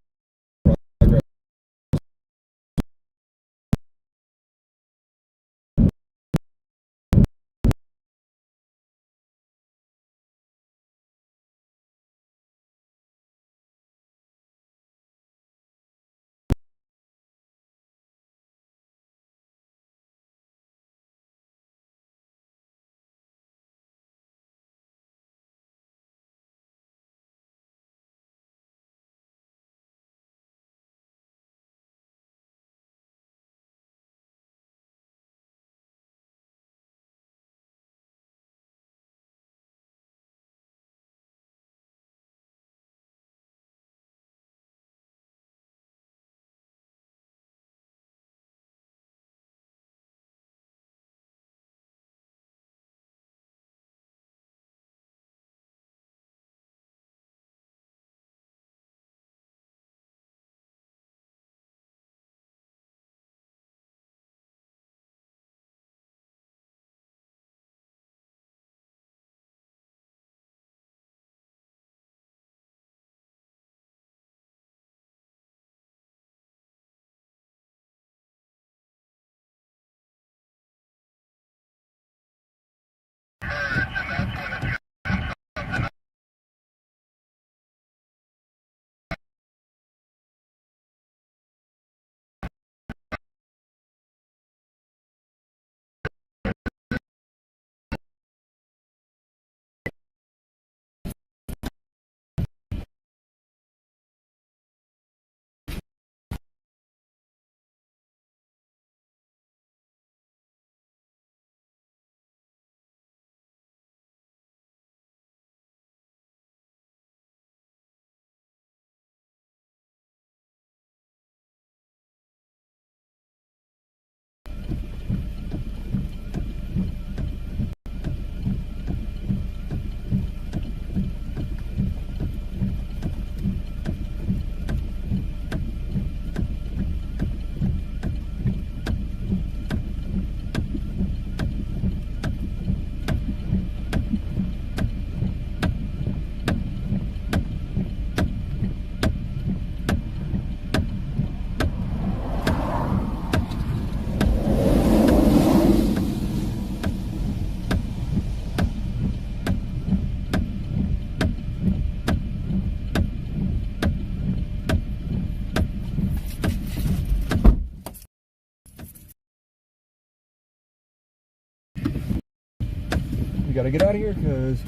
We gotta get out of here because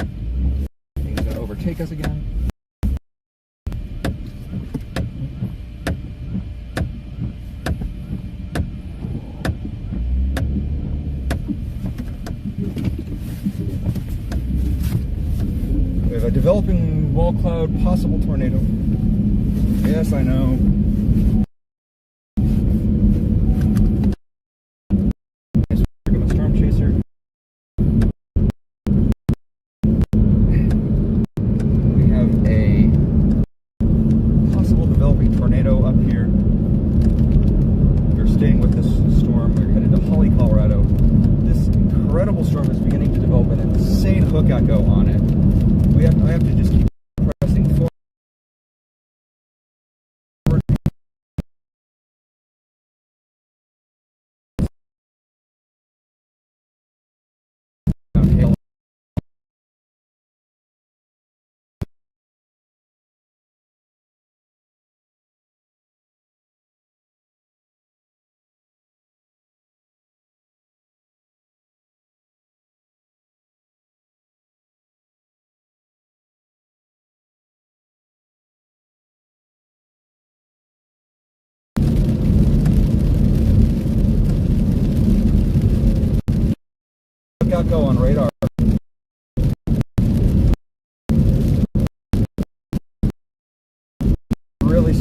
he's gonna overtake us again. We have a developing wall cloud, possible tornado. Yes, I know. Storm chaser. We have a possible developing tornado up here. We're staying with this storm. We're headed to Holly, Colorado. This incredible storm is beginning to develop an insane hook echo on it. I have to just keep pressing forward. Echo on radar. Really.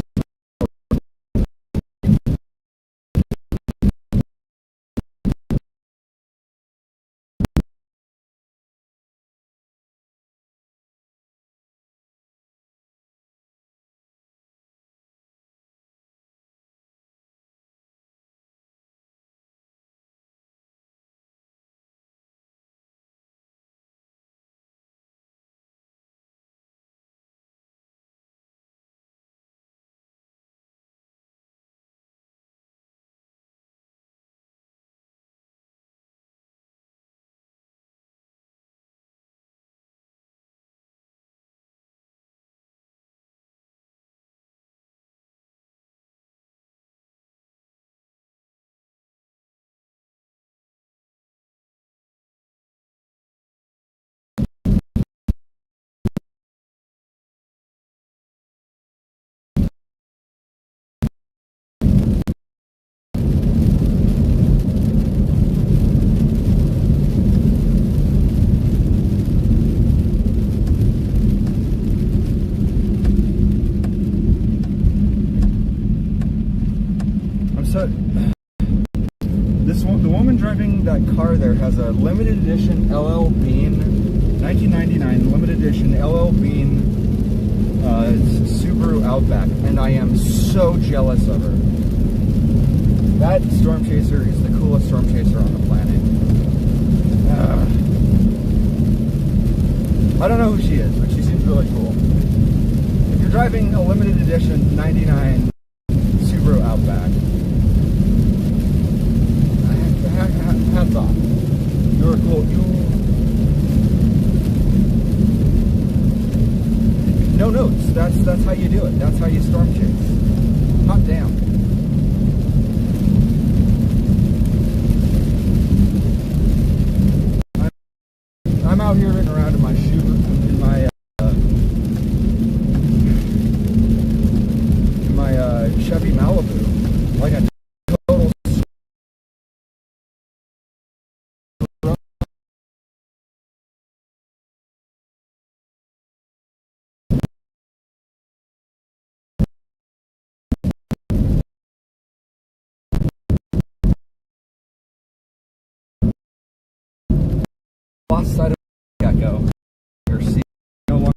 The woman driving that car there has a limited edition LL Bean, 1999 limited edition LL Bean Subaru Outback, and I am so jealous of her. That storm chaser is the coolest storm chaser on the planet. I don't know who she is, but she seems really cool. If you're driving a limited edition 99 Subaru Outback, hats off. You're cool. No notes. That's how you do it. That's how you storm chase. Hot damn. I'm out here riding around in my Chevy Malibu like a total. Lost side of Gecko. Your seat no longer.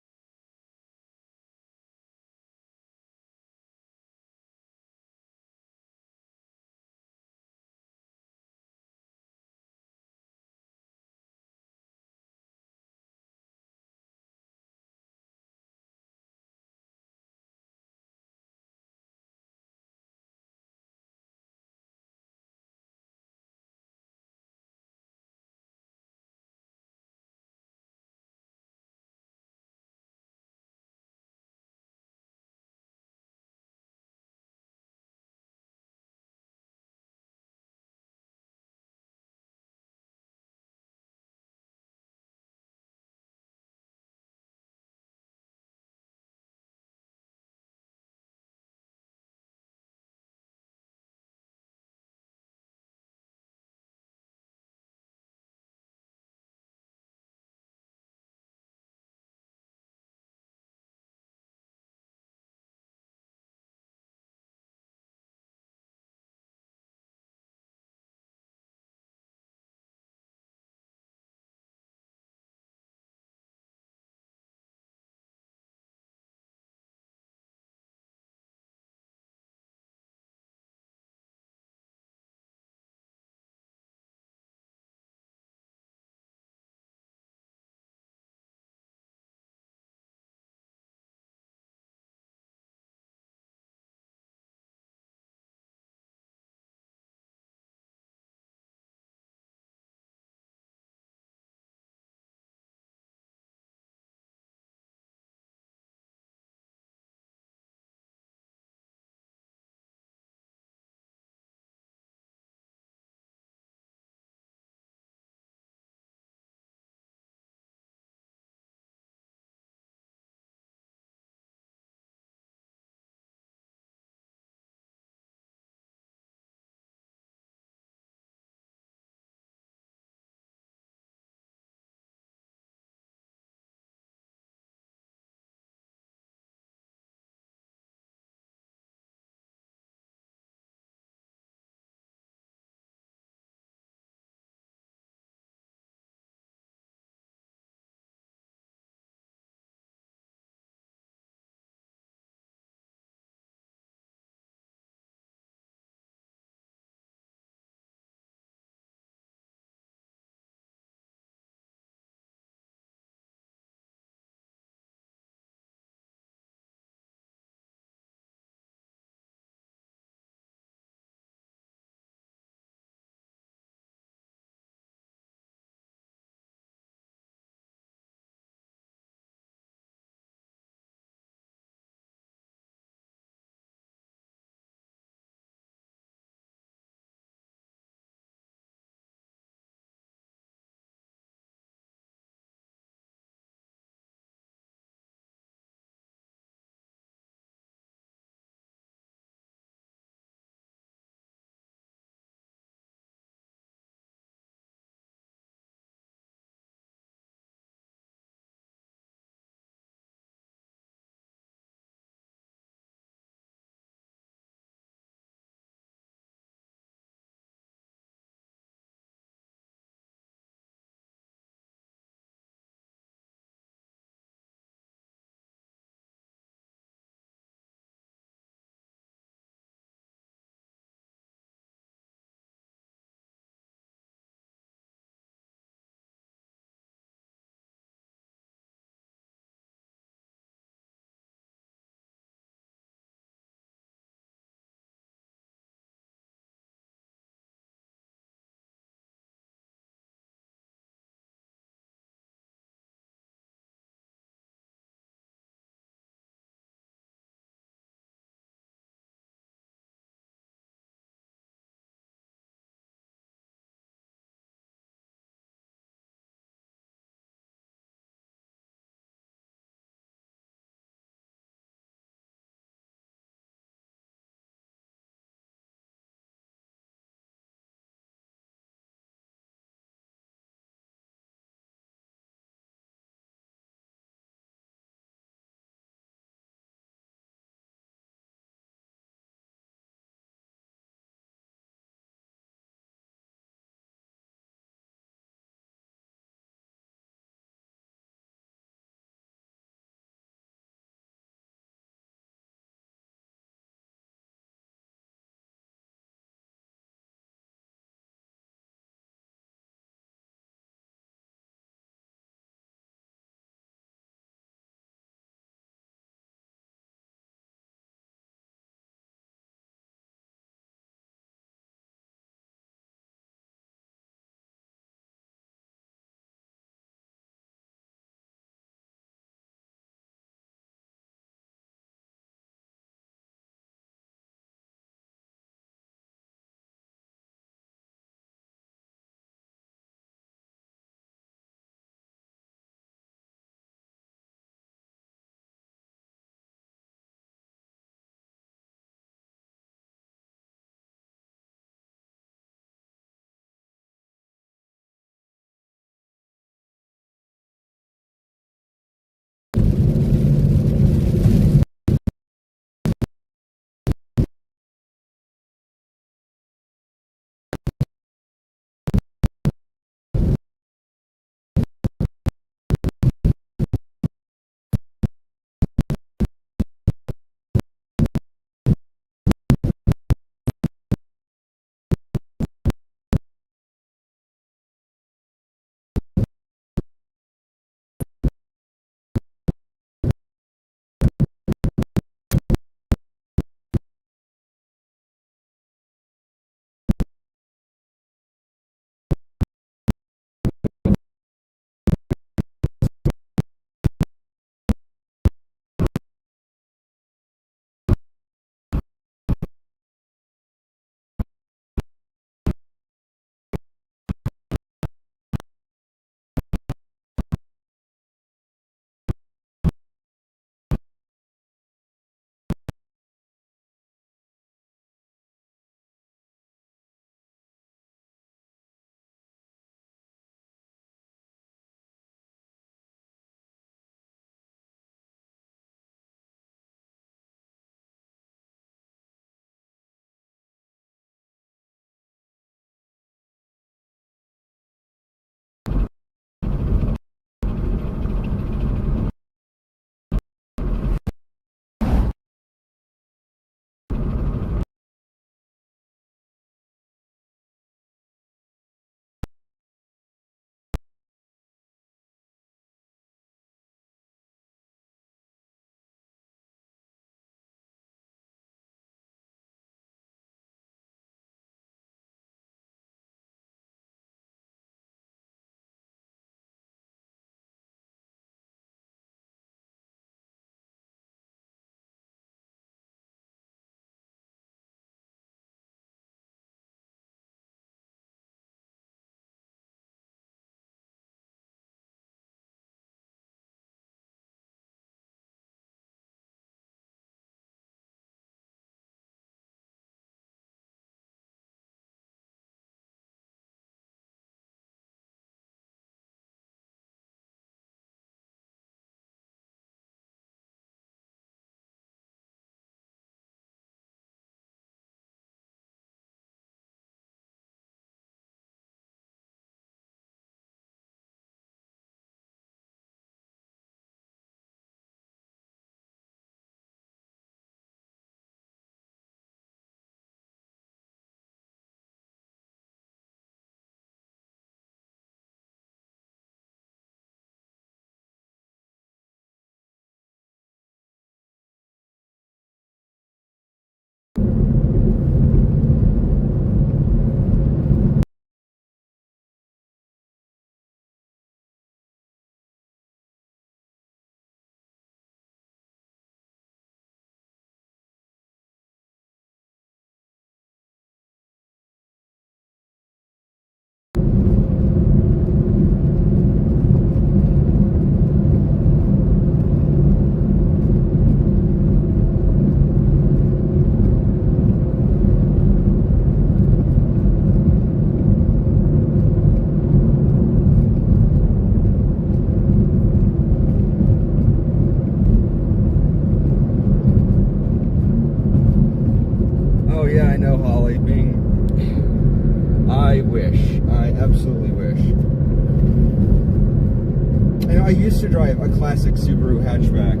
I used to drive a classic Subaru hatchback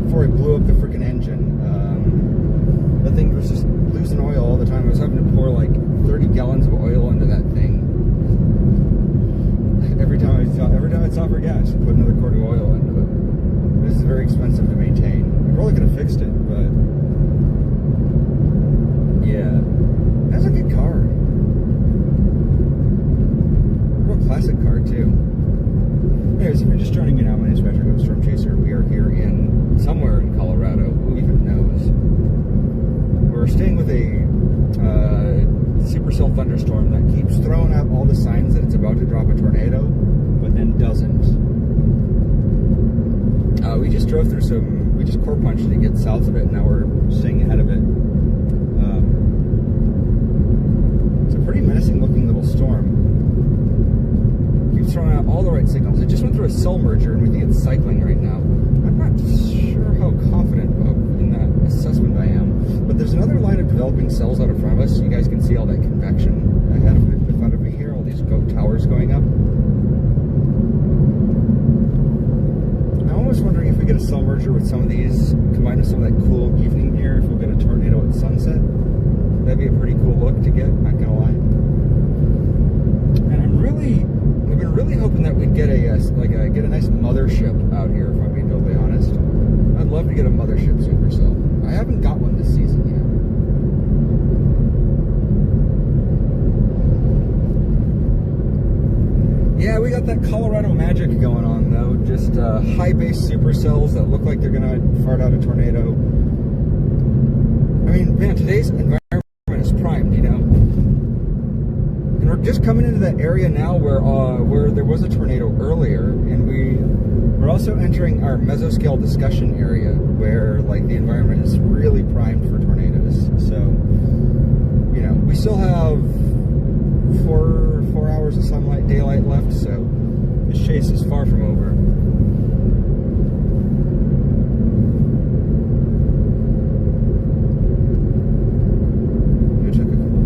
before I blew up the freaking engine. That thing was just losing oil all the time. I was having to pour like 30 gallons of oil into that thing. Every time I stop for gas, I put another quart of oil into it. This is very expensive to maintain. I probably could have fixed it, but yeah, that's a good car. Real classic car too. Anyways, if you're just joining me now, my name is Patrick. I'm a Storm Chaser. We are here in somewhere in Colorado. Who even knows? We're staying with a supercell thunderstorm that keeps throwing out all the signs that it's about to drop a tornado, but then doesn't. We just drove through we just core punched to get south of it, and now we're staying ahead of it. It's a pretty menacing looking little storm. Keeps throwing out all the right signals. It just went through a cell merger, and we think it's cycling right now. I'm not sure how confident in that assessment I am, but there's another line of developing cells out in front of us. You guys can see all that convection ahead of it, in front of me here, all these towers going up. I'm almost wondering if we get a cell merger with some of these, combined with some of that cool evening here, if we'll get a tornado at sunset. That'd be a pretty cool look to get, not gonna lie. And we've been really hoping that we'd get get a nice mothership out here, if I'm being totally honest. I'd love to get a mothership supercell. I haven't got one this season yet. Yeah, we got that Colorado magic going on though. Just high base supercells that look like they're gonna fart out a tornado. I mean, man, today's environment is primed, you know. And we're just coming into that area now where there was a tornado earlier, and we're also entering our mesoscale discussion area where like the environment is really primed for tornadoes. So, you know, we still have 4 hours of sunlight, daylight left, so this chase is far from over. I took a couple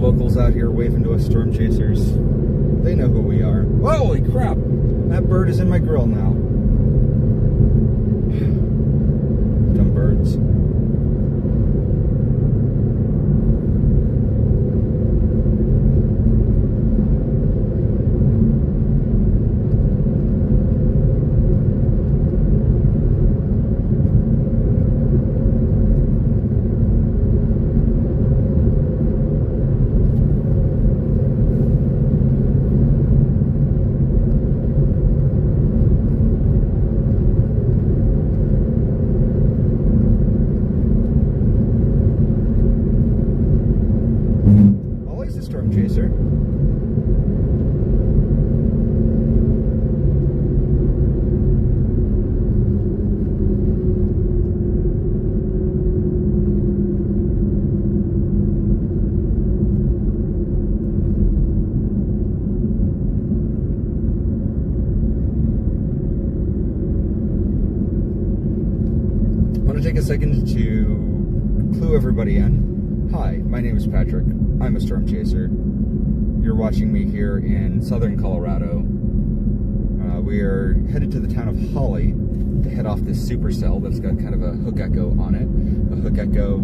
locals out here waving to us storm chasers. They know who we are. Holy crap! That bird is in my grill now. Dumb birds. Storm chaser. I want to take a second to clue everybody in. Hi, my name is Patrick. I'm a storm chaser. You're watching me here in southern Colorado. We are headed to the town of Holly to head off this supercell that's got kind of a hook echo on it. A hook echo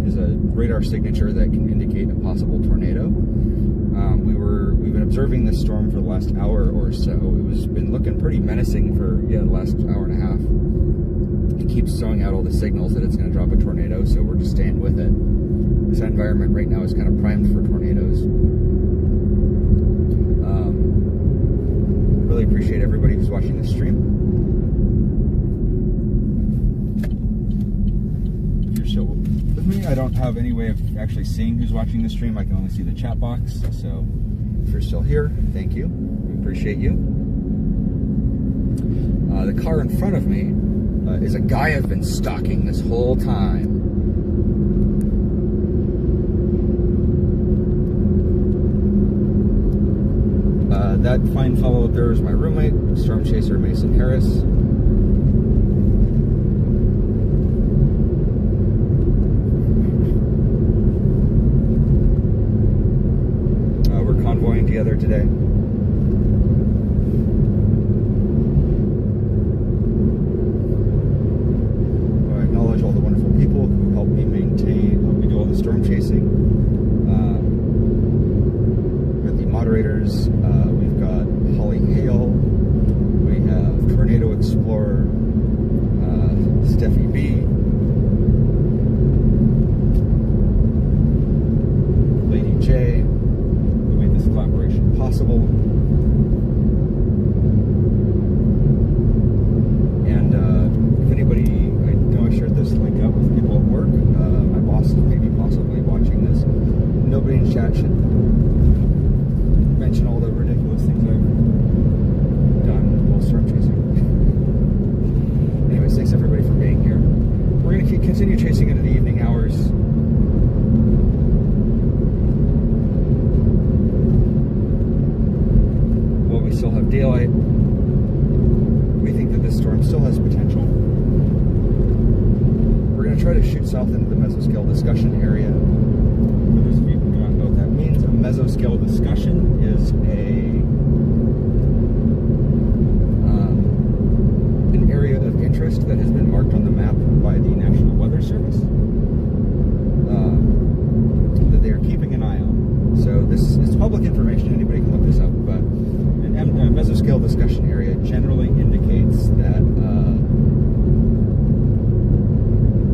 is a radar signature that can indicate a possible tornado. We've been observing this storm for the last hour or so. It's been looking pretty menacing for the last hour and a half. It keeps throwing out all the signals that it's going to drop a tornado, so we're just staying with it. This environment right now is kind of primed for tornadoes. Really appreciate everybody who's watching this stream. If you're still with me, I don't have any way of actually seeing who's watching the stream. I can only see the chat box. So if you're still here, thank you. We appreciate you. The car in front of me is a guy I've been stalking this whole time. That fine fellow up there is my roommate, Storm Chaser Mason Harris. Explorer, Steffi B, Lady J, who made this collaboration possible. And if anybody, I know I shared this link out with people at work. My boss is maybe possibly watching this. Nobody in chat should mention all the ridiculous things I've done while storm chasing. Anyways, thanks everybody for being here. We're going to continue chasing into the evening hours. While we still have daylight, we think that this storm still has potential. We're going to try to shoot south into the mesoscale discussion area. For those of you who do not know what that means, a mesoscale discussion is an area of interest that has been marked on the map by the National Weather Service that they are keeping an eye on. So this is public information, anybody can look this up, but a mesoscale discussion area generally indicates that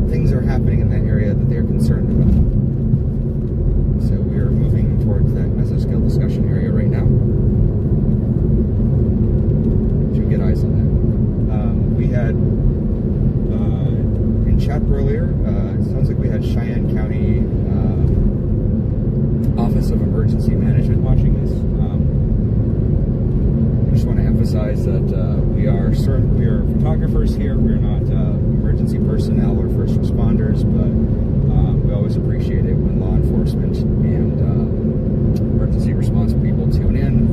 things are happening in that area that they're concerned about. So we are moving towards that mesoscale discussion area right now to get eyes on that. We had in chat earlier, it sounds like we had Cheyenne County Office of Emergency Management watching this. I just want to emphasize that we are photographers here. We're not emergency personnel or first responders, but we always appreciate it when law enforcement and emergency response people tune in.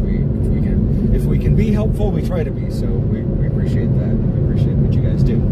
If we can be helpful, we try to be. So we appreciate that. We appreciate what you guys do.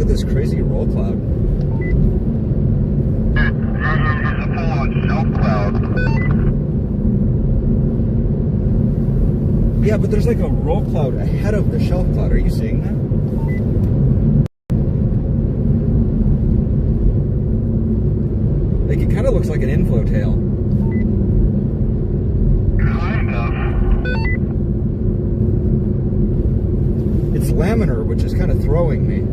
This crazy roll cloud. It's a full-on shelf cloud. Yeah, but there's like a roll cloud ahead of the shelf cloud. Are you seeing that? Like it kind of looks like an inflow tail. Kind of. It's laminar, which is kind of throwing me.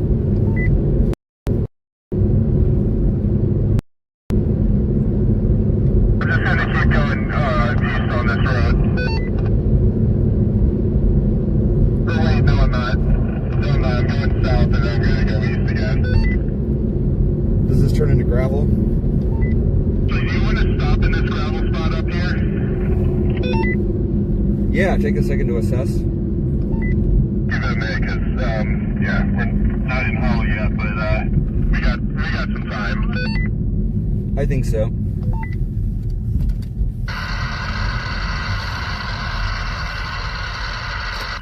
Turn into gravel. So do you want to stop in this gravel spot up here? Yeah, take a second to assess. Give it a minute, because yeah, we're not in hollow yet, but we got some time. I think so.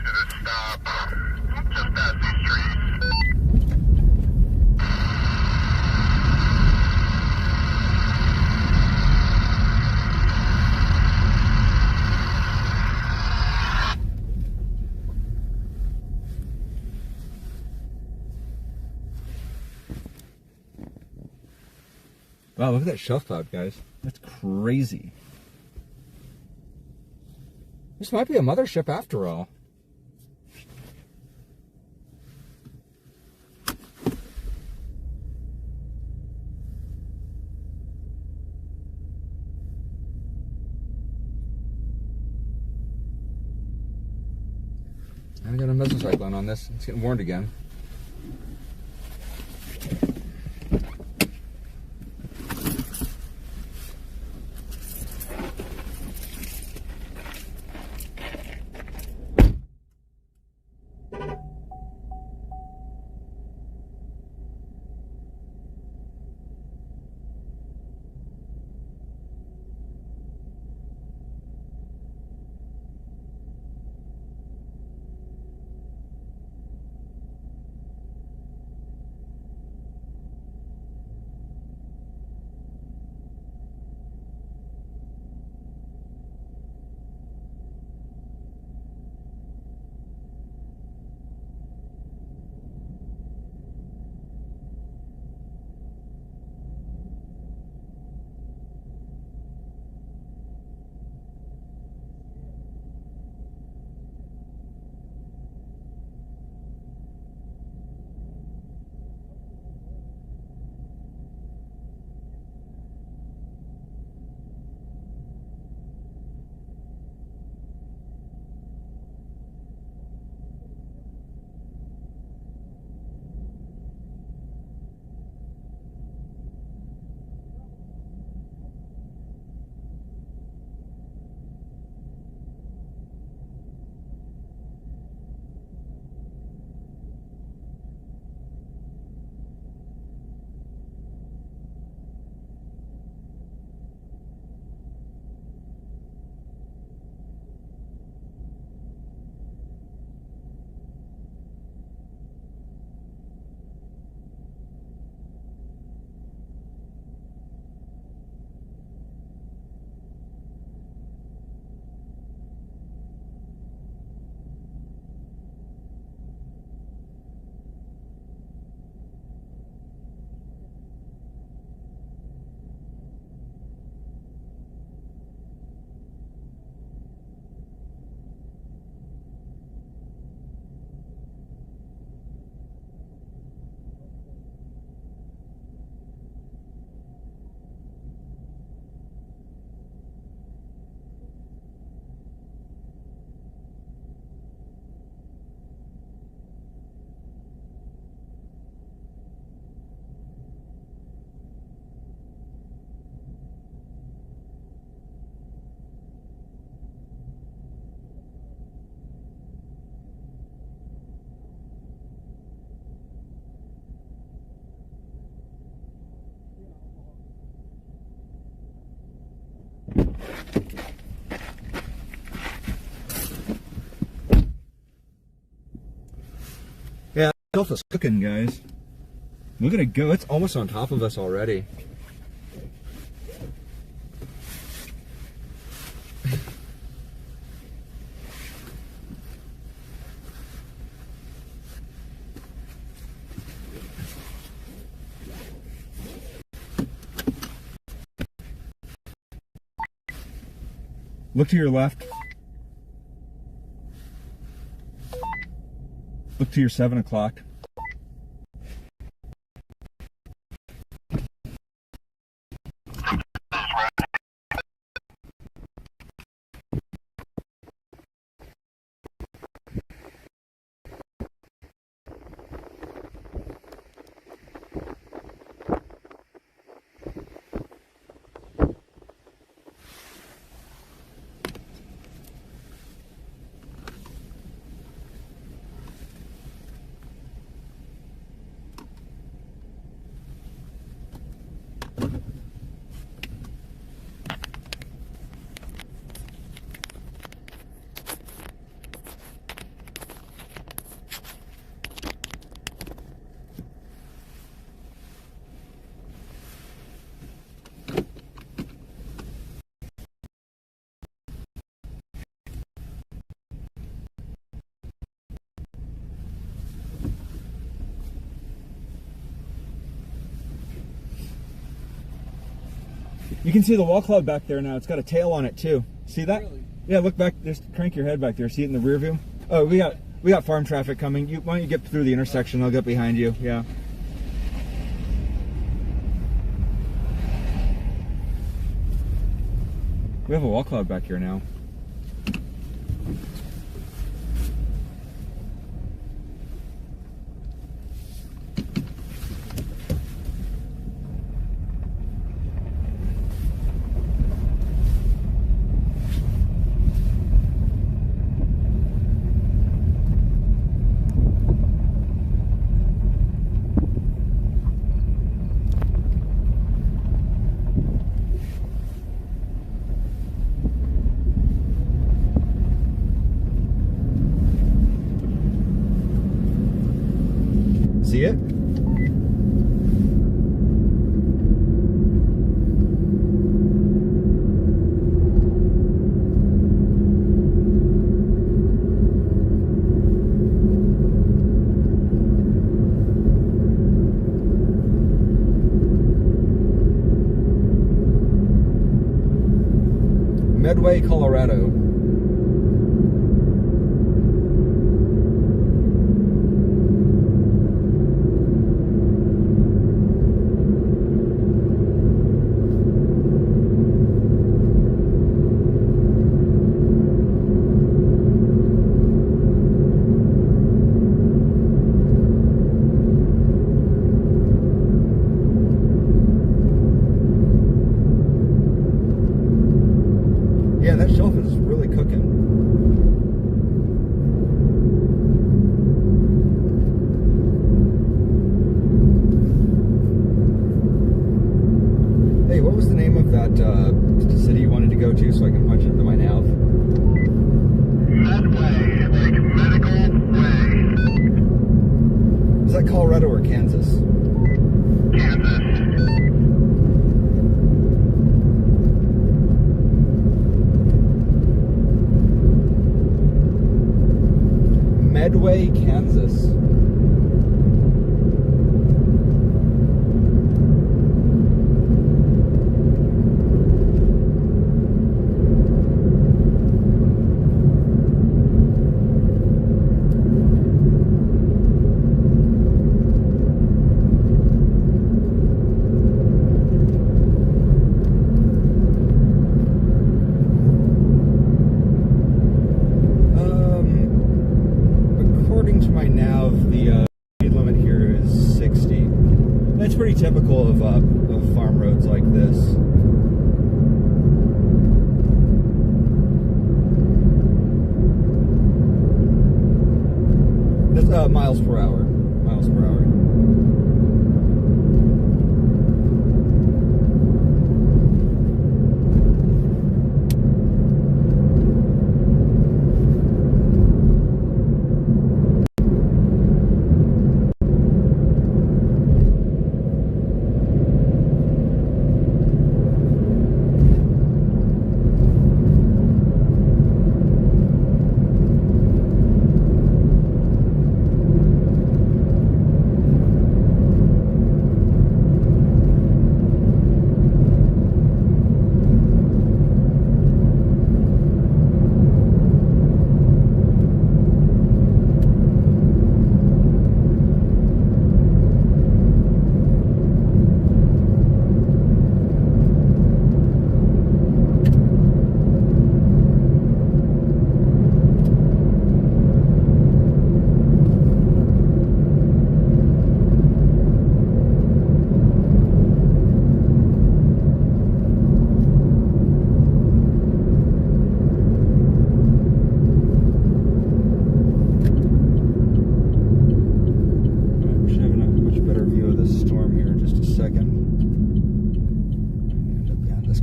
Should stop just past these trees. Wow, look at that shelf cloud, guys. That's crazy. This might be a mothership after all. I got a mesocyclone on this. It's getting warned again. Yeah, stuff is cooking, guys. Look at it go. It's almost on top of us already. Look to your left. Look to your 7 o'clock. You can see the wall cloud back there now. It's got a tail on it too. See that? Really? Yeah, look back. Just crank your head back there. See it in the rear view? Oh, we got farm traffic coming. Why don't you get through the intersection? I'll get behind you. Yeah. We have a wall cloud back here now. See it? Medway, Colorado. Yeah, that shelf is really cooking. Hey, what was the name of that city you wanted to go to so I can punch it into my nav? Medway, like medical way. Is that Colorado or Kansas? Kansas. Medway, Kansas. According to my nav, the speed limit here is 60. That's pretty typical of farm roads like this. That's miles per hour. Miles per hour.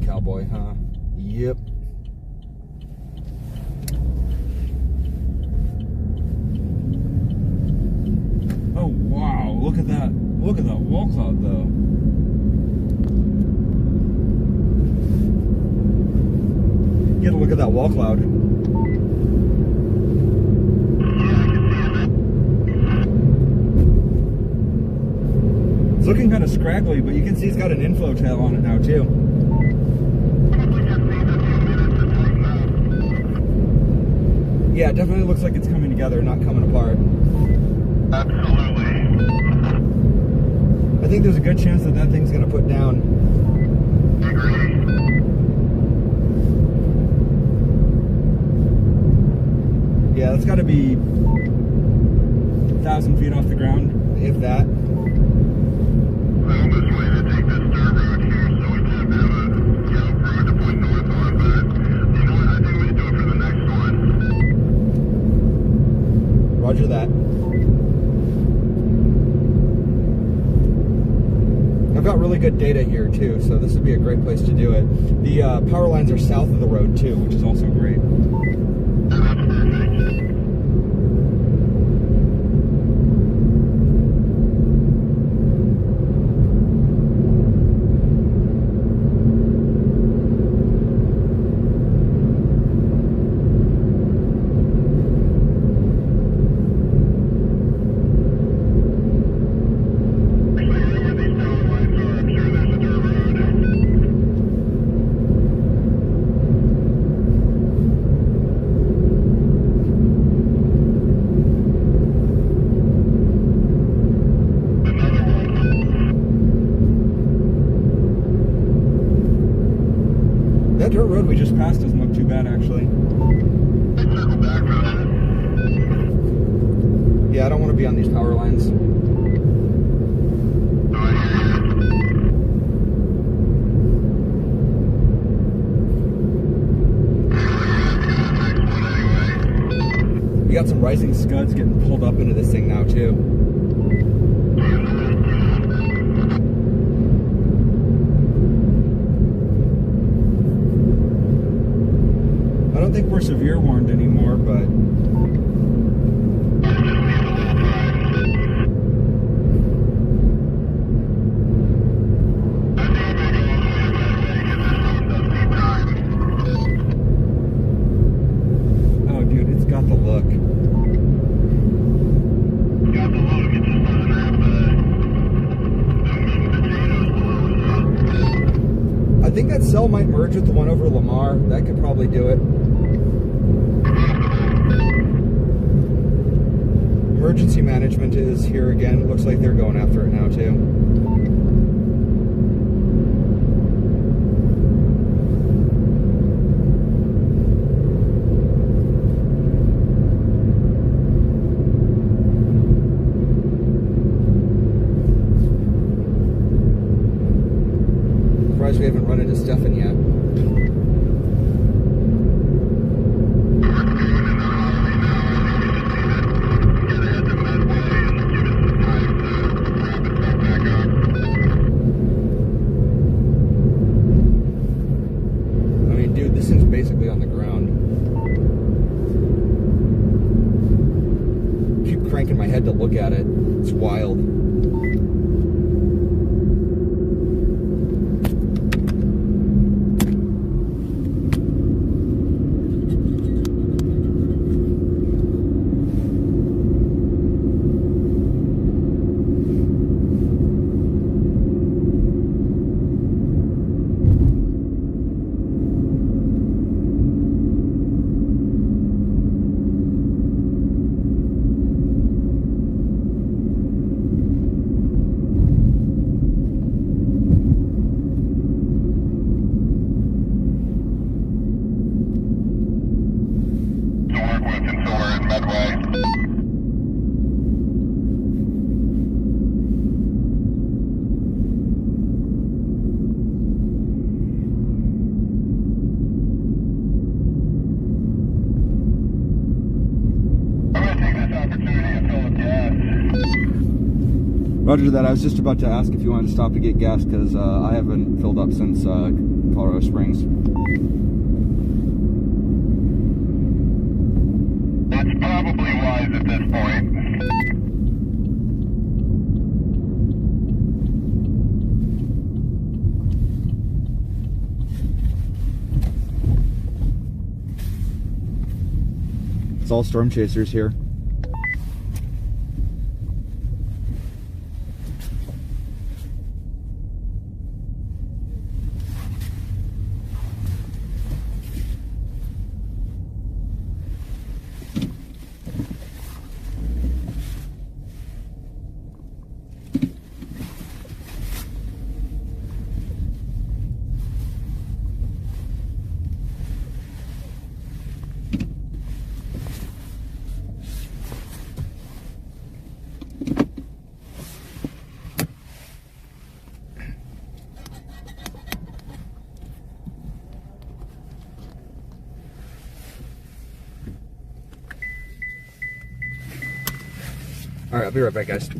Cowboy, huh? Yep. Oh wow, look at that. Look at that wall cloud though. Get a look at that wall cloud. It's looking kind of scraggly, but you can see it's got an inflow tail on it now too. Yeah, it definitely looks like it's coming together, not coming apart. Absolutely. I think there's a good chance that that thing's going to put down. Agree. Yeah, that's got to be 1,000 feet off the ground, if that. Well, this way to take this dirt road here, so we can have a road to point north on, but you know what, I think we should do it for the next one. Roger that. I've got really good data here too, so this would be a great place to do it. The power lines are south of the road too, which is also great. Yeah, that's perfect. That dirt road we just passed doesn't look too bad, actually. Circle back for that. Yeah, I don't want to be on these power lines. Oh, I hear you. We got some rising scuds getting pulled up into this thing now, too. I don't think we're severe warned anymore, but oh, dude, it's got the look. Got the look, it just doesn't have the meat and potatoes below. I think that cell might merge with the one over Lamar. That could probably do it. Emergency management is here again. It looks like they're going after it now, too. Surprised we haven't run into Stefan yet. Basically on the ground. Keep cranking my head to look at it. It's wild. Roger that. I was just about to ask if you wanted to stop to get gas because I haven't filled up since Colorado Springs. That's probably wise at this point. It's all storm chasers here. All right, I'll be right back, guys.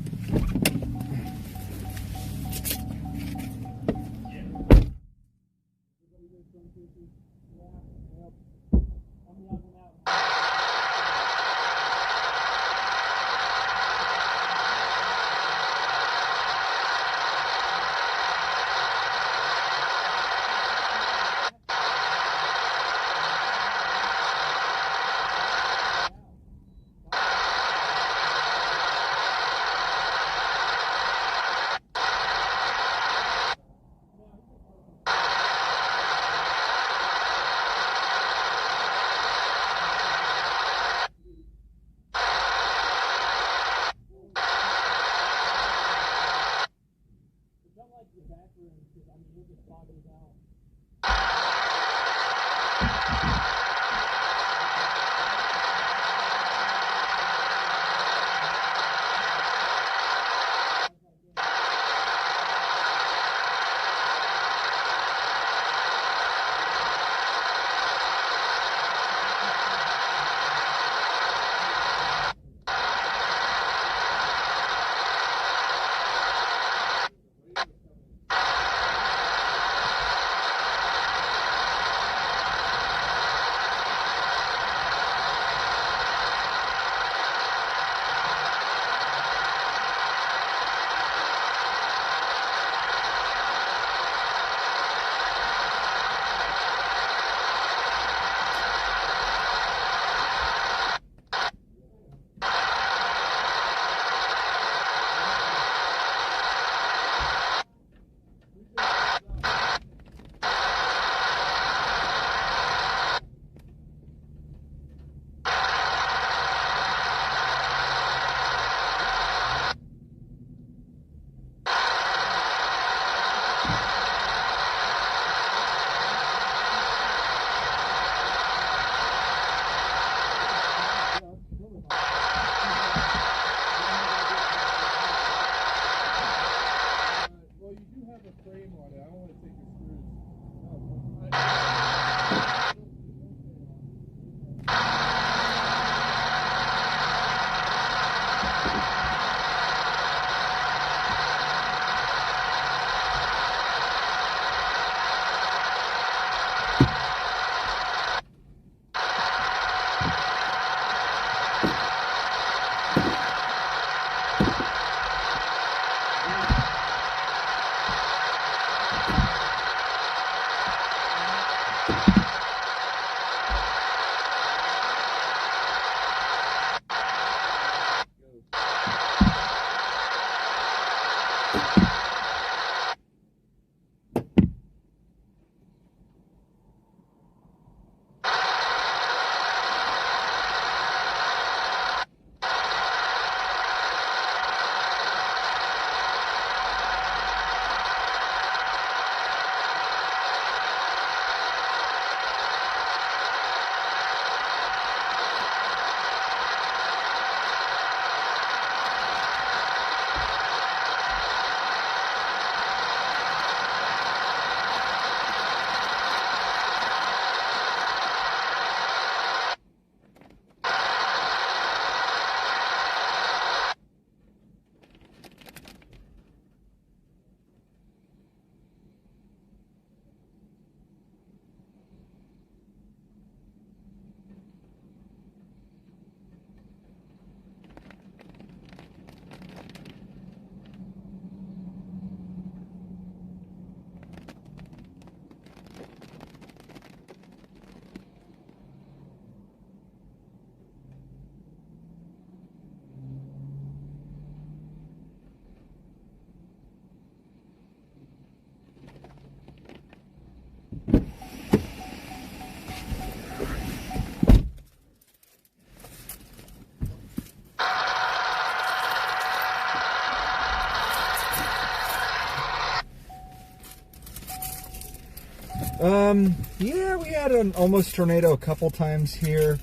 Yeah, we had an almost tornado a couple times here.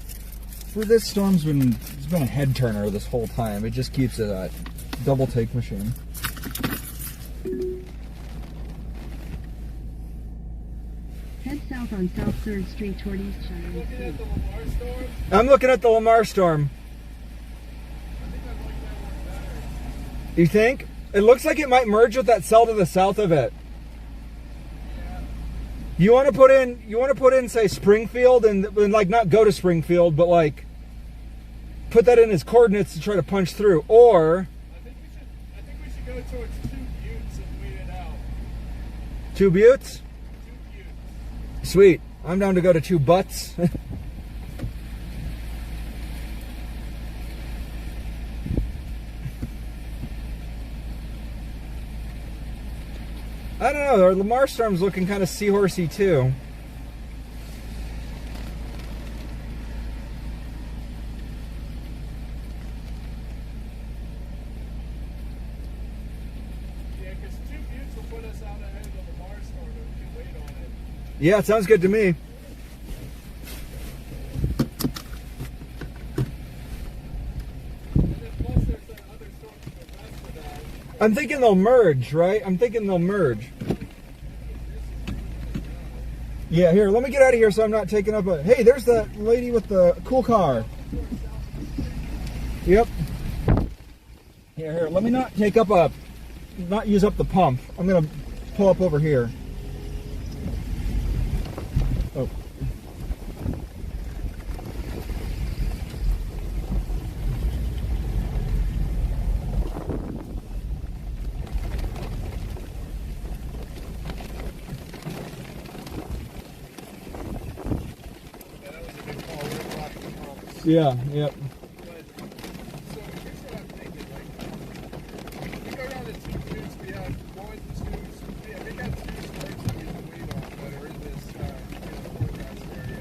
For this storm's been, it's been a head turner this whole time. It just keeps a double take machine. Head south on South 3rd Street toward East Cheyenne. Looking at the Lamar storm? I'm looking at the Lamar storm. I think I like that one better. You think? It looks like it might merge with that cell to the south of it. You want to put in, say, Springfield, and like not go to Springfield, but like put that in as coordinates to try to punch through. Or I think we should go towards 2 buttes and weed it out. 2 buttes? 2 buttes. Sweet. I'm down to go to 2 butts. I don't know, our Lamar storm's looking kind of seahorsey too. Yeah, because 2 buttes will put us out ahead of the Lamar storm and we can wait on it. Yeah, it sounds good to me. And then plus there's that other storm to the west of that. I'm thinking they'll merge, right? I'm thinking they'll merge. Yeah, here, let me get out of here so I'm not taking up a... Hey, there's that lady with the cool car. Yep. Here, let me not take up a... Not use up the pump. I'm going to pull up over here. Oh. Yeah, that was a big call. We're blocking the pumps. Yeah, yep. But, so here's what I'm thinking. Like, we go down to 2 buttes. We have 1, 2, yeah, we got 2 strikes that we can wait on that are in this forecast area.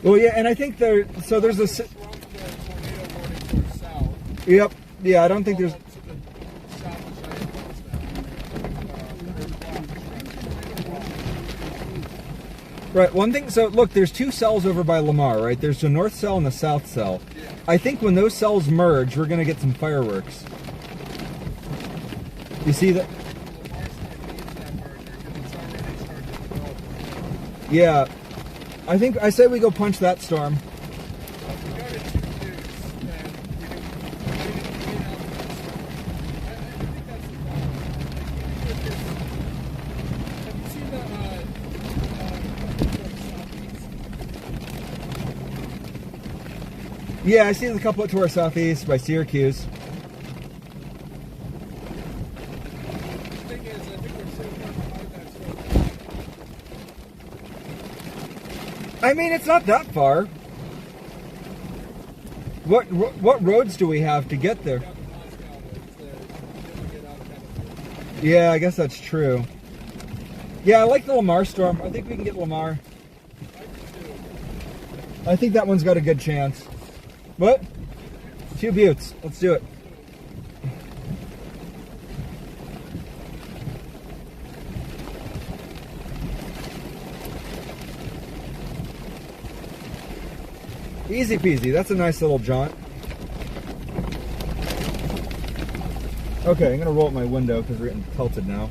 Well, yeah, and I think there... So there's a... From the tornado warning towards south. Yep. Yeah, I don't think there's... To the south of Cheyenne now. Right, one thing, so look, there's 2 cells over by Lamar, right? There's the north cell and the south cell. Yeah. I think when those cells merge, we're going to get some fireworks. You see that? Lamar's not needs that merger because it's already started to develop. Yeah. I say we go punch that storm. If we go to 2 buttes, then we can wait out for the storm. I think that's the problem. Like, even with this, have you seen the southeast? Yeah, I see the couple to our southeast by Syracuse. The thing is, I think we're so far behind that storm. I mean, it's not that far. What roads do we have to get there? Got the Moscow ones that get out kind of. Yeah, I guess that's true. Yeah, I like the Lamar storm. I think we can get Lamar. I think that one's got a good chance. What? 2 buttes. Let's do it. Easy peasy. That's a nice little jaunt. Okay, I'm going to roll up my window because we're getting pelted now.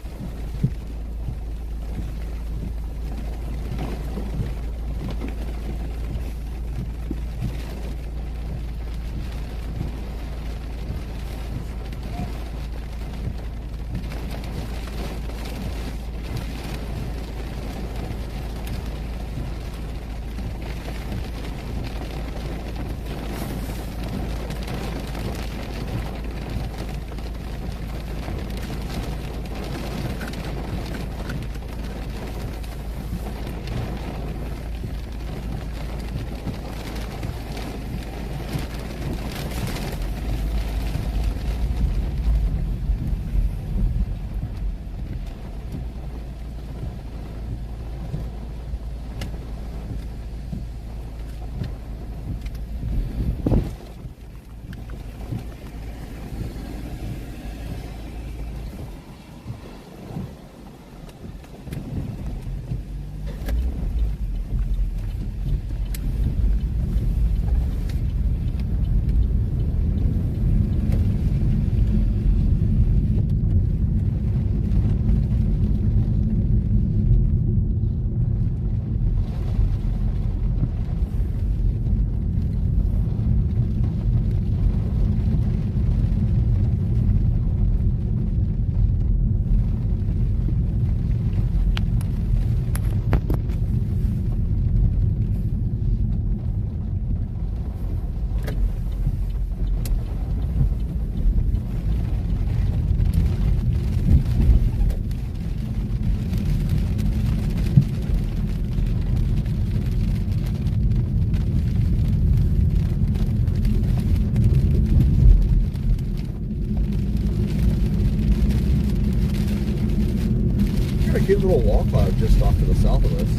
cute little wall cloud just off to the south of us.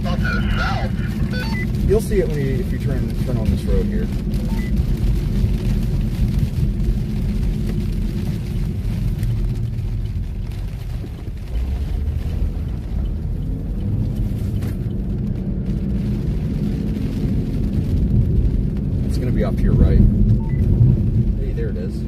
Off to the south. You'll see it if you turn on this road here. It's going to be off to your right. Hey, there it is.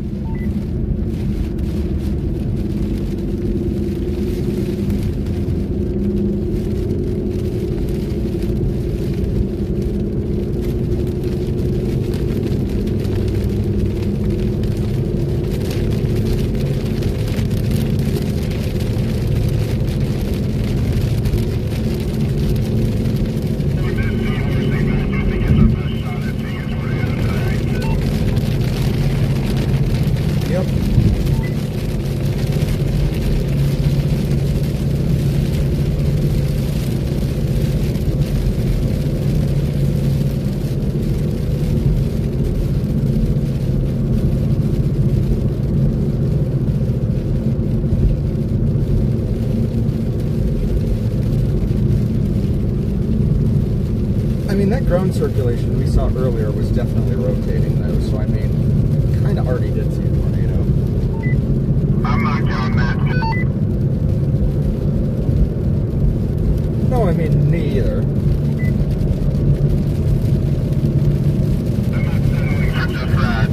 Yep. I mean, that ground circulation we saw earlier was definitely rotating though, so I mean, kind of already did see a tornado. I'm not counting that. No, I mean, me either. That's just right.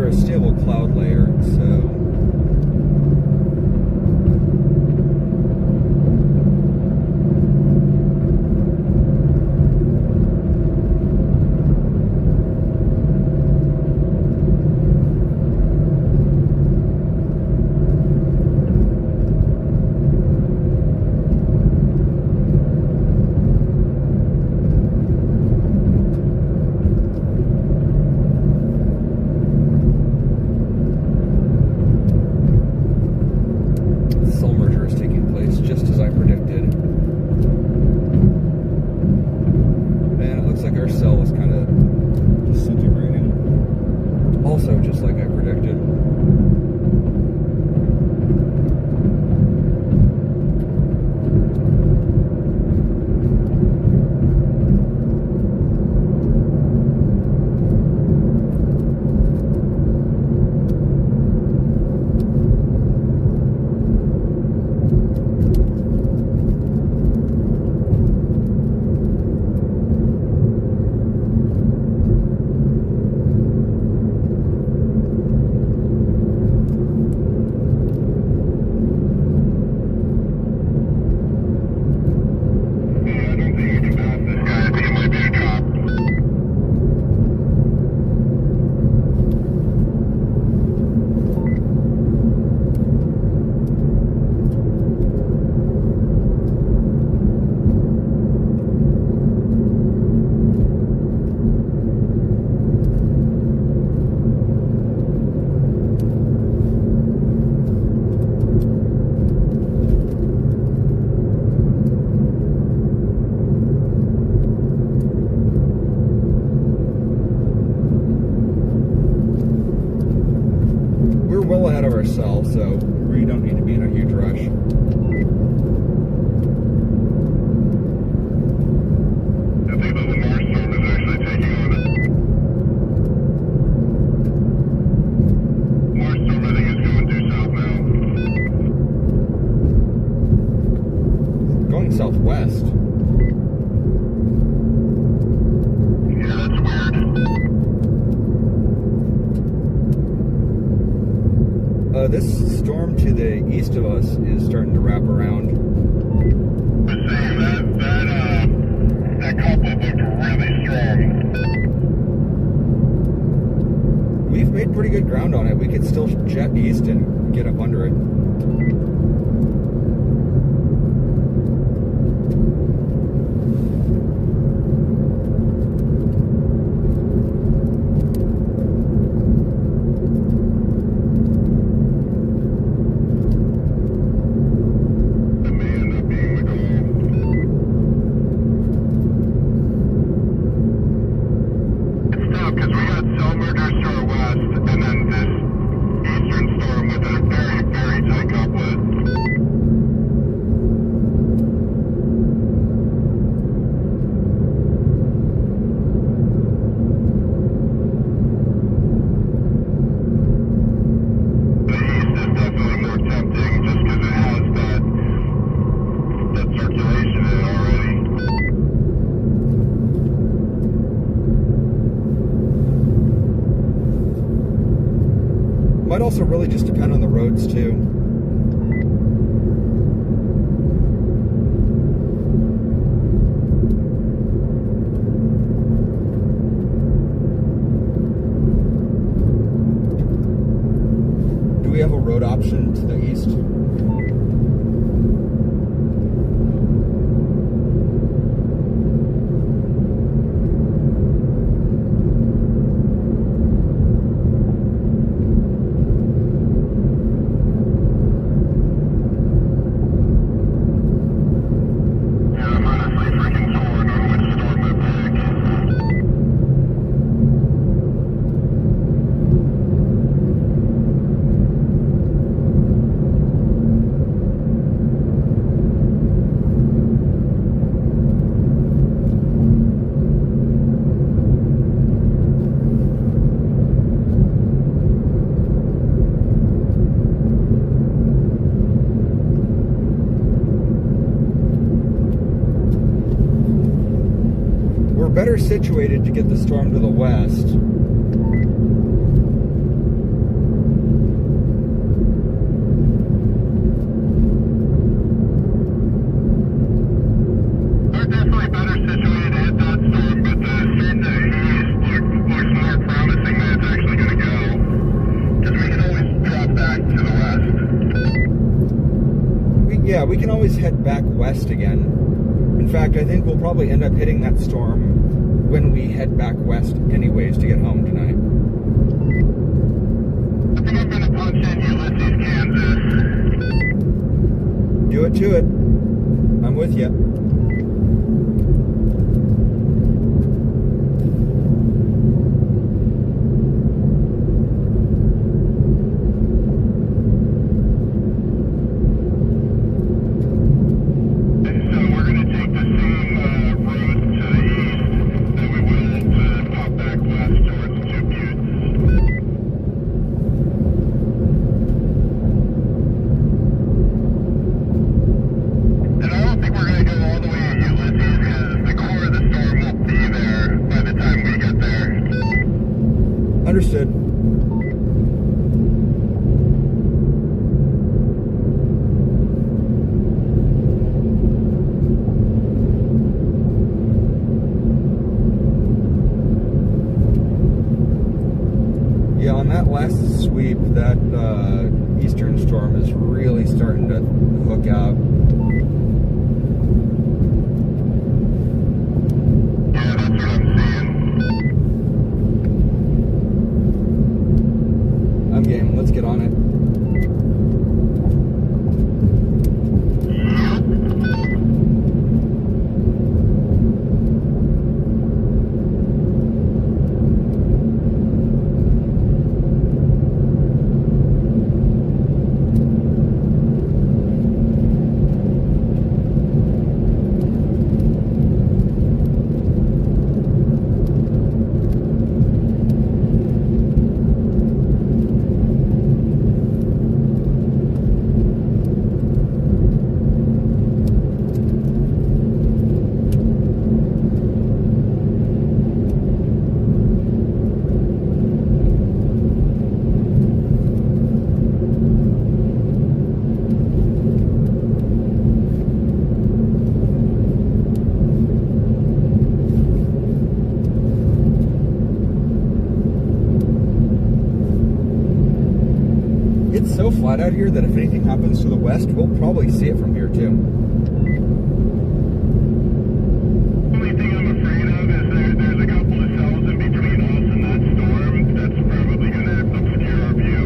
A stable cloud layer, so ourselves, so we don't need to be in a huge rush. I think the Lamar storm is actually taking on it. Lamar storm, I think, is going due south now. Going southwest. Yeah, that's weird. This storm to the east of us is starting to wrap around. But saying that couple looked really strong. We've made pretty good ground on it. We could still jet east and get up under it. Might also really just depend on the roads too. better situated to get the storm to the west. We're definitely better situated to hit that storm, but the street to the east looks more promising that it's actually going to go. Because we can always drop back to the west. Yeah, we can always head back west again. In fact, I think we'll probably end up hitting that storm when we head back west anyways to get home tonight. I think I'm going to punch in Ulysses, Kansas. Do it to it. I'm with you. Understood. Yeah, on that last sweep, that eastern storm is really starting to hook out. Yeah, that's what I'm seeing. I'm game. Let's get on it. It's so flat out here that if anything happens to the west, we'll probably see it from here too. Only thing I'm afraid of is there's a couple of cells in between us and that storm that's probably going to obscure our view.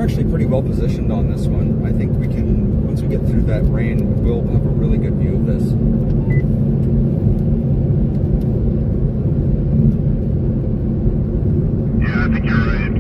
Actually pretty well positioned on this one. I think we can, once we get through that rain, we'll have a really good view of this. Yeah, I think you're right.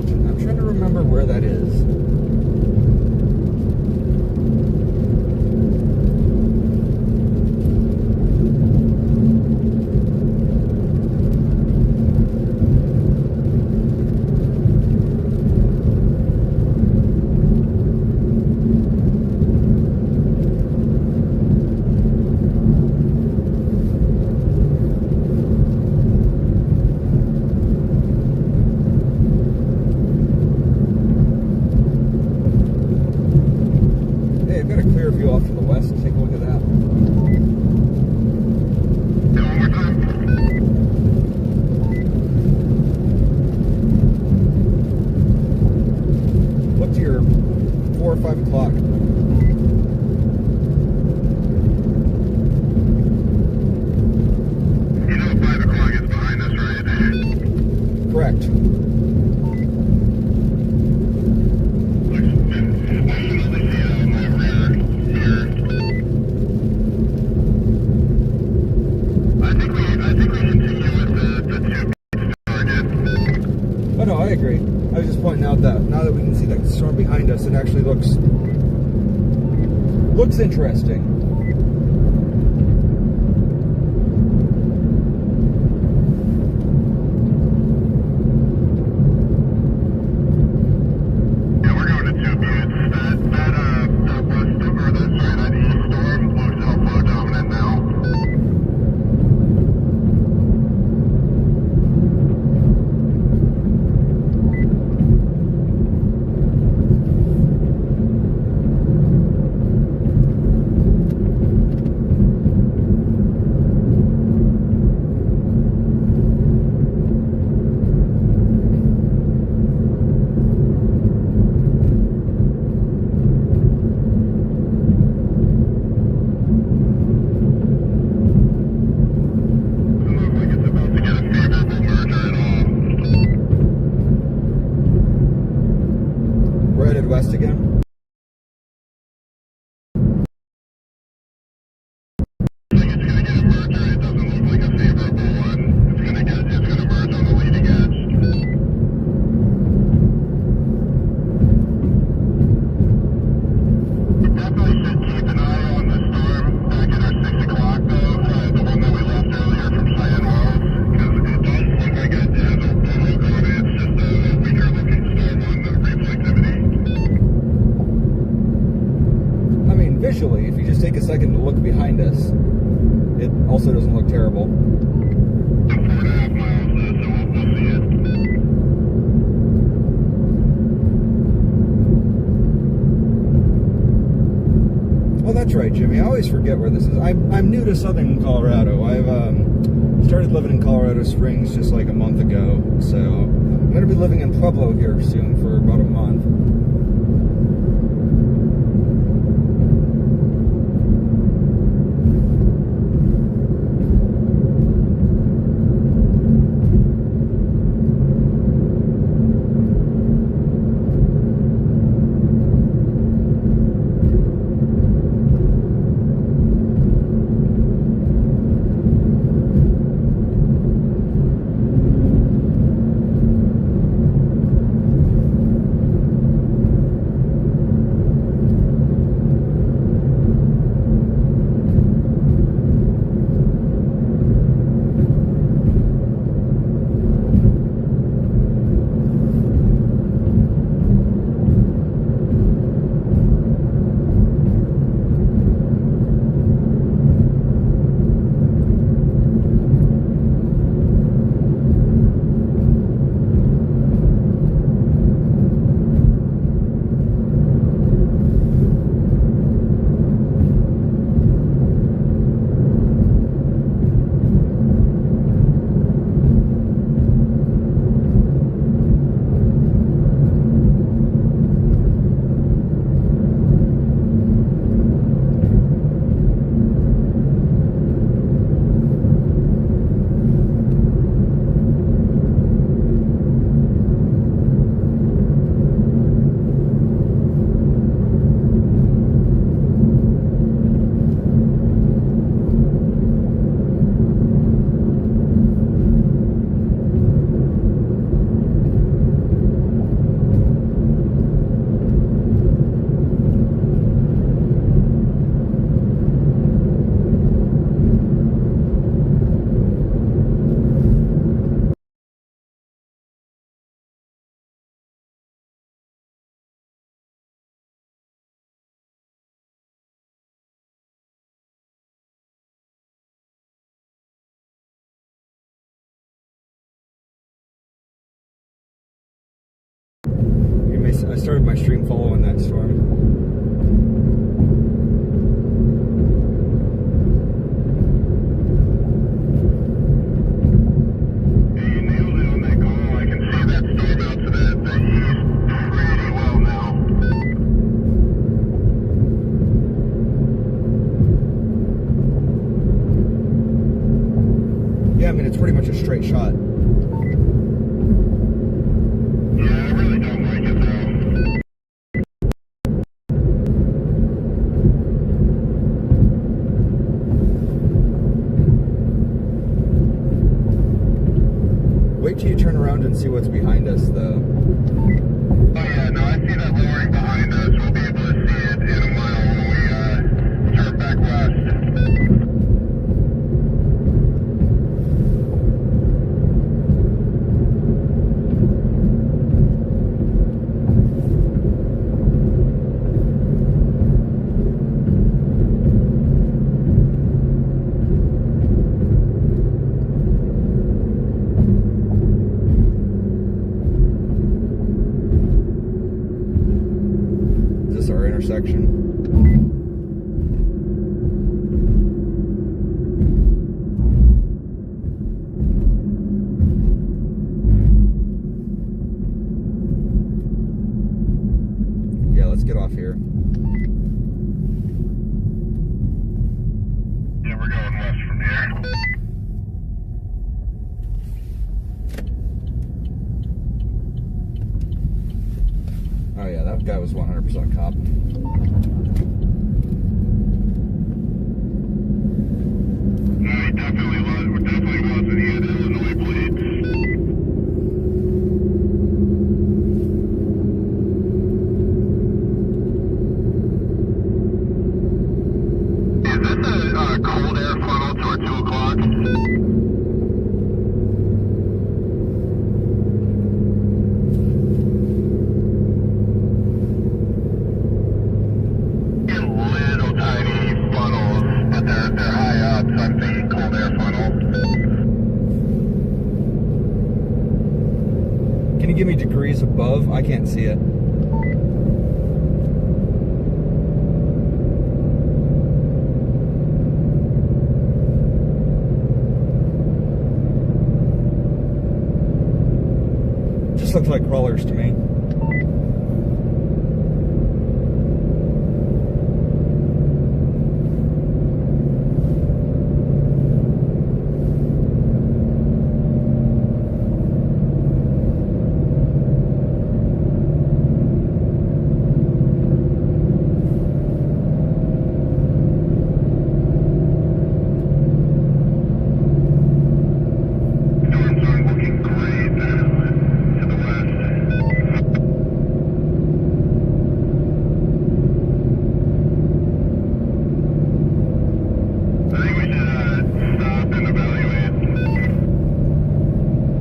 mountain. I'm trying to remember where that is. It actually looks interesting. Yeah, we're going to 2 buttes. That east storm looks flow dominant now. West again. I think it's going to get a merger. It doesn't look like a favorable one. It's going to merge on the leading edge. We definitely should keep an eye on the storm back at our 6 o'clock though, the one that we left earlier from Cheyenne Wells, because it does look like it has a logo on it. It's just a weaker looking storm on the reflectivity. Visually, if you just take a second to look behind us, it also doesn't look terrible. 4.5 miles, so we'll see it. Oh, that's right, Jimmy. I always forget where this is. I'm new to southern Colorado. I've started living in Colorado Springs just like a month ago, so I'm going to be living in Pueblo here soon for about a month. I started my stream following that storm. You nailed it on that call. I can see that storm out to the east pretty well now. Yeah, I mean, it's pretty much a straight shot. Yeah, I really don't like it though. Wait till you turn around and see what's behind us, though. Oh yeah, no, I see that lowering behind us. We'll be able to see it in a mile when we turn back west. Is this our intersection? Yeah, let's get off here. Yeah, we're going west from here. Oh yeah, that guy was 100% cop. No, he definitely was. Definitely wasn't. He had Illinois plates. Is this a cold air funnel toward 2 o'clock? Little tiny funnels, but they're high up, so I'm thinking cold air funnel. Can you give me degrees above? I can't see it. Just looks like crawlers to me. Storms aren't looking great to the west. I think we should stop and evaluate.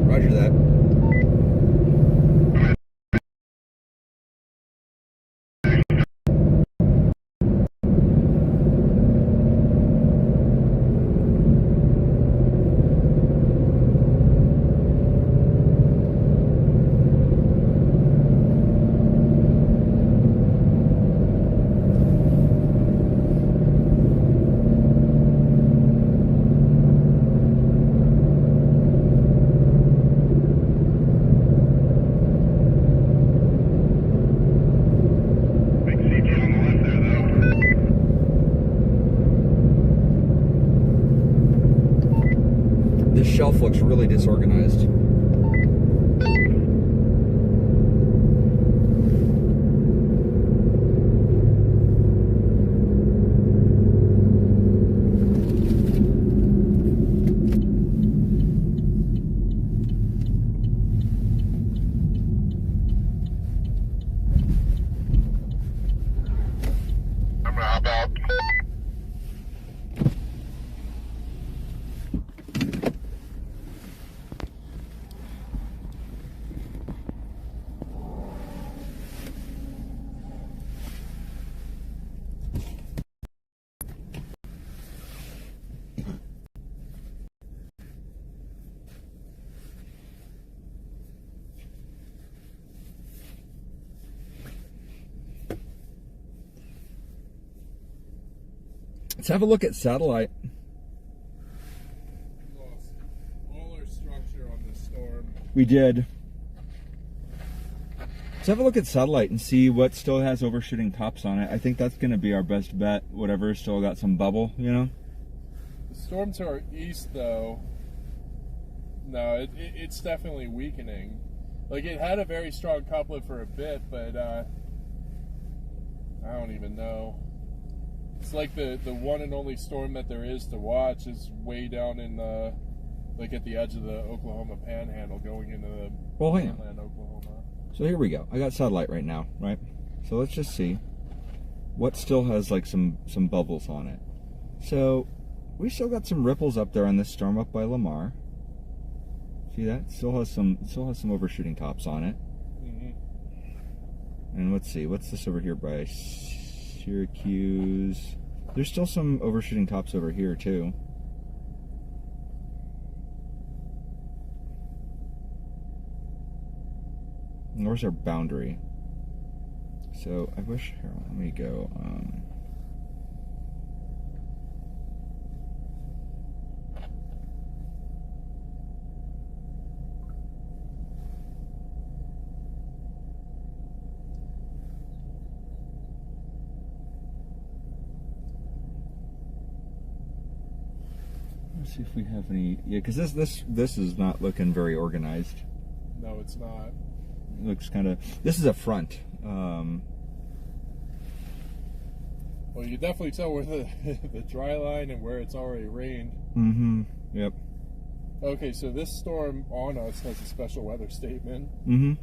Roger that. Big CG on the left there, though. This shelf looks really disorganized. I'm gonna hop out. Let's have a look at satellite. We lost all our structure on this storm. We did. Let's have a look at satellite and see what still has overshooting tops on it. I think that's going to be our best bet. Whatever's still got some bubble, you know? The storm to our east, though, no, it's definitely weakening. Like, it had a very strong couplet for a bit, but I don't even know. It's like the one and only storm that there is to watch is way down in like at the edge of the Oklahoma Panhandle, going into the mainland Oklahoma. So here we go. I got satellite right now, right? So let's just see what still has like some bubbles on it. So we still got some ripples up there on this storm up by Lamar. See that? Still has some overshooting tops on it. And let's see, what's this over here by Syracuse? There's still some overshooting tops over here too. And where's our boundary? So I wish, here, let me go. Let's see if we have any. Yeah, because this is not looking very organized. No, it's not. It looks kind of. This is a front. Well, you can definitely tell where the dry line and where it's already rained. Mm-hmm. Yep. Okay, so this storm on us has a special weather statement Mm-hmm.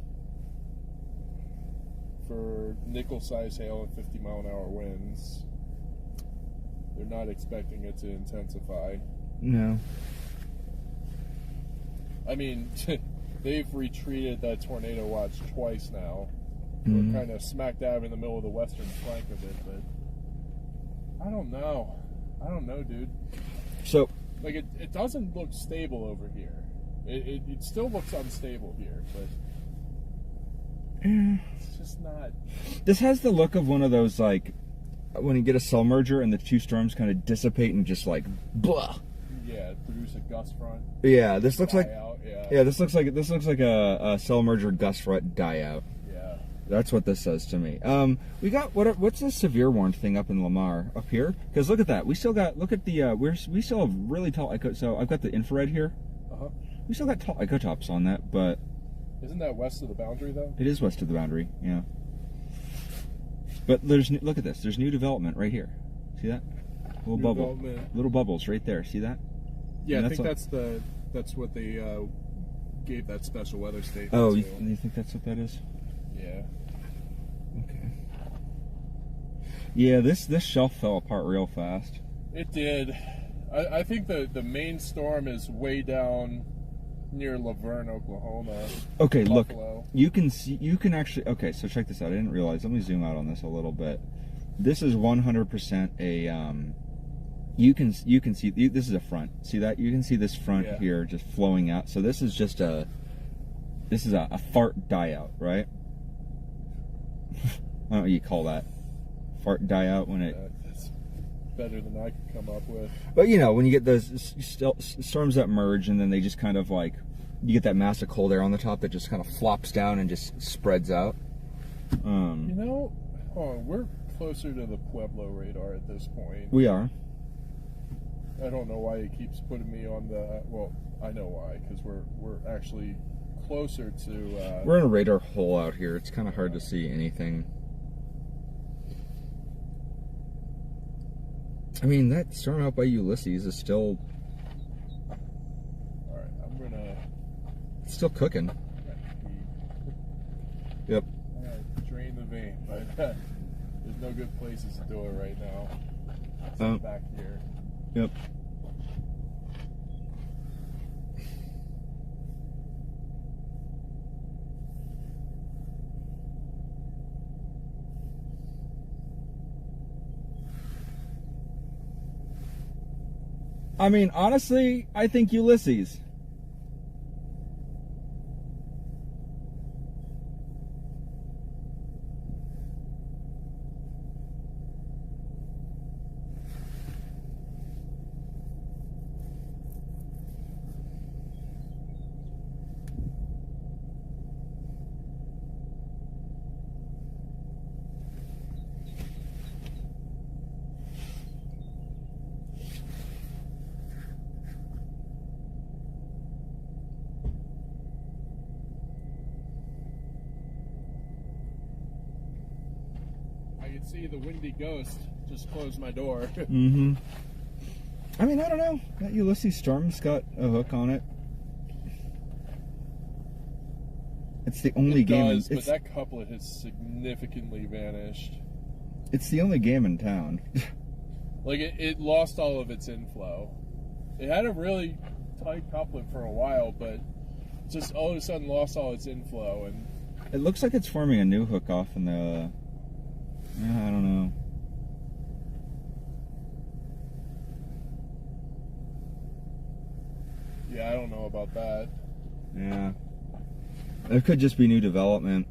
for nickel-size hail and 50-mile-an-hour winds. They're not expecting it to intensify. No. I mean, they've retreated that tornado watch twice now. Mhm. We're kind of smack dab in the middle of the western flank of it, but I don't know. I don't know, dude. So. Like, it doesn't look stable over here. It still looks unstable here, but it's just not. This has the look of one of those, like, when you get a cell merger and the two storms kind of dissipate and just like, blah. Yeah, produce a gust front. Yeah, this looks like. Out, yeah. Yeah, this looks like a cell merger gust front die out. Yeah. That's what this says to me. We got what's this severe warned thing up in Lamar up here? Because look at that. We still got look at the we still have really tall echo. So I've got the infrared here. We still got tall echo tops on that, but isn't that west of the boundary though? it is west of the boundary. Yeah. But look at this. There's new development right here. See that? Little New bubble. development. Little bubbles right there. See that? Yeah, And I think that's what they gave that special weather statement. Oh, to. you think that's what that is? Yeah. Okay. Yeah, this shelf fell apart real fast. It did. I think the main storm is way down near Laverne, Oklahoma. Okay, Buffalo. look. You can actually. Okay, so check this out. I didn't realize. Let me zoom out on this a little bit. This is 100% a. You can see. This is a front. See that? You can see this front here just flowing out. So this is just a. This is a fart die out, right? I don't know what you call that. Fart die out when it. That's better than I could come up with. But you know, when you get those storms that merge and then they just kind of like, you get that mass of cold air on the top that just kind of flops down and just spreads out. You know, we're closer to the Pueblo radar at this point. We are. I don't know why it keeps putting me on the. Well, I know why, because we're actually closer to. We're in a radar hole out here. It's kind of hard to see anything. I mean, that storm out by Ulysses is still. All right, I'm gonna. It's still cooking. Yep. I'm gonna drain the vein, but there's no good places to do it right now. So back here. Yep. I mean, honestly, I think Ulysses. could see the windy ghost just close my door. Mm-hmm. I mean, I don't know. That Ulysses Storm's got a hook on it. It's the only game. Does, but that couplet has significantly vanished. It's the only game in town. Like, it lost all of its inflow. It had a really tight couplet for a while, but just all of a sudden lost all its inflow. And It looks like it's forming a new hook off in the... I don't know. yeah, I don't know about that. Yeah. There could just be new development.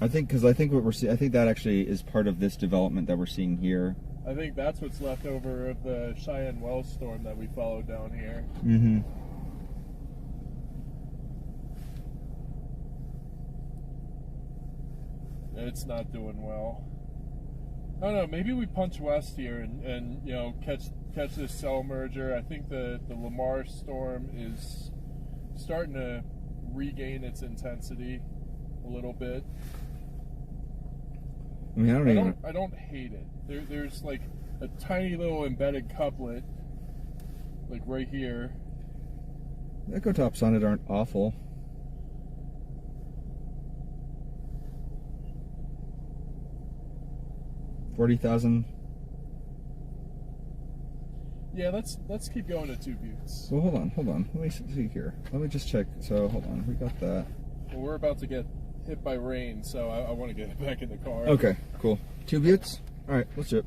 I think what we're seeing, I think that actually is part of this development that we're seeing here. I think that's what's left over of the Cheyenne Wells storm that we followed down here. Mm-hmm. It's not doing well. I don't know, maybe we punch west here and you know, catch this cell merger. I think the Lamar storm is starting to regain its intensity a little bit. I mean, I don't hate it. There's like a tiny little embedded couplet, like right here. The Echo Tops on it aren't awful. $40,000. Yeah, let's keep going to 2 buttes. Well, hold on. Let me see here. Let me just check. So, hold on. We got that. Well, we're about to get hit by rain, so I want to get back in the car. Okay, cool. 2 buttes? All right, let's do it.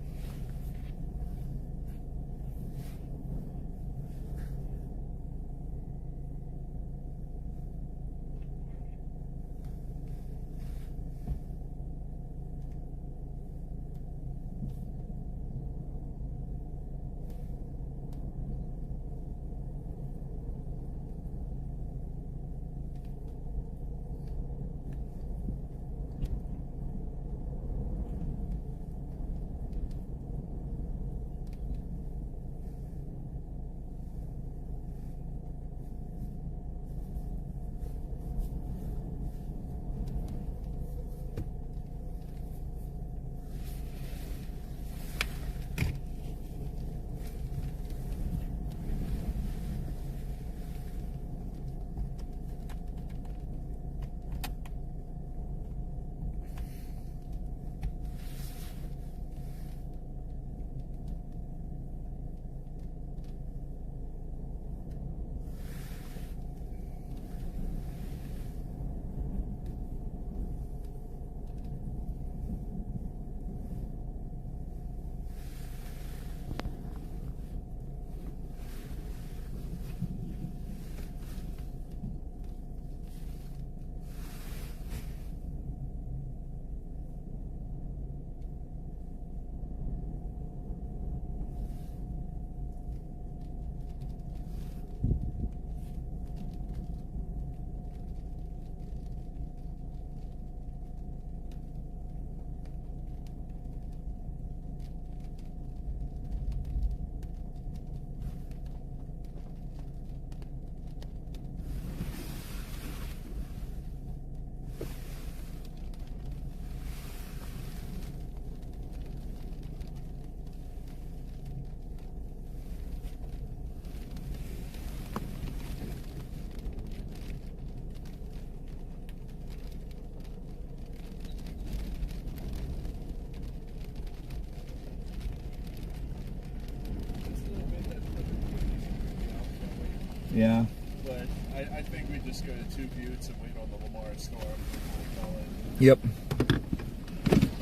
Yeah. But I think we just go to 2 buttes and wait on the Lamar storm before we call it. Yep.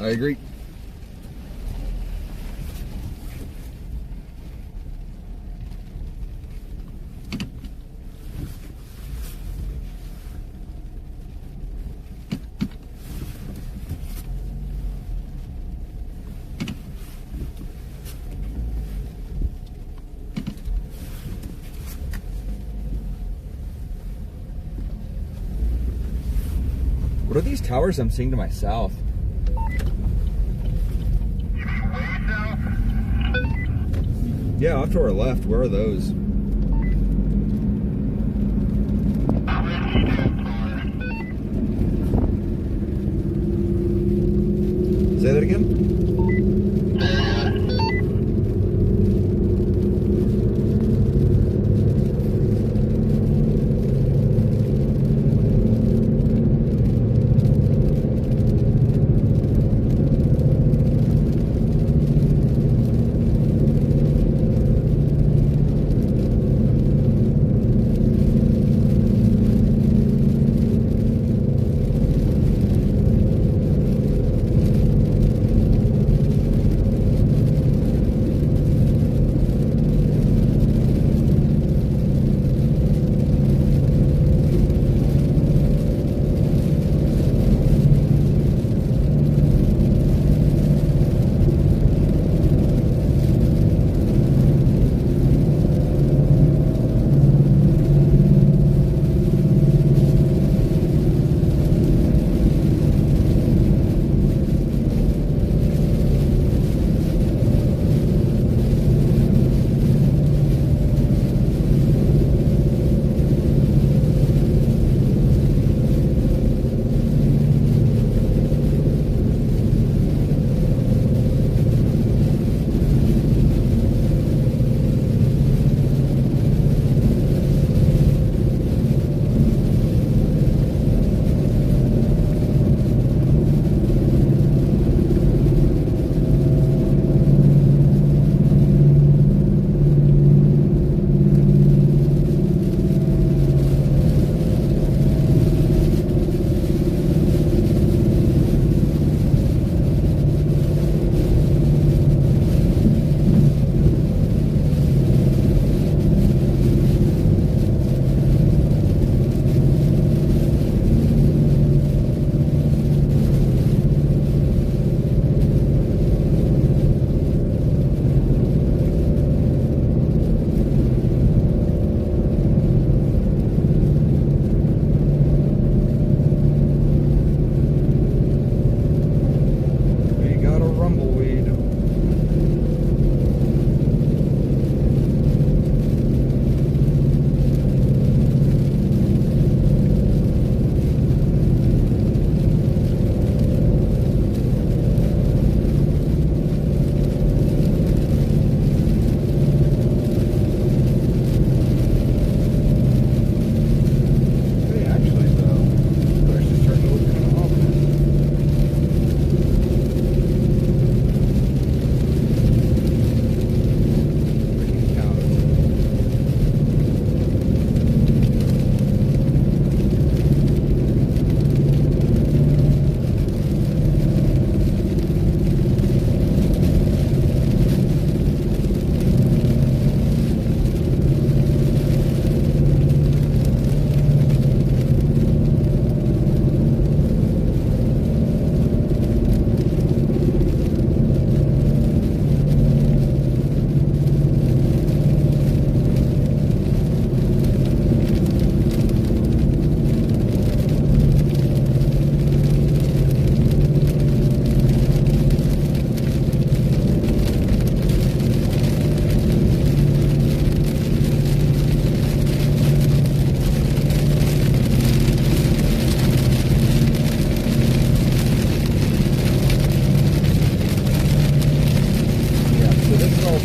I agree. What are these towers I'm seeing to my south? Yeah, off to our left. Where are those? Say that again?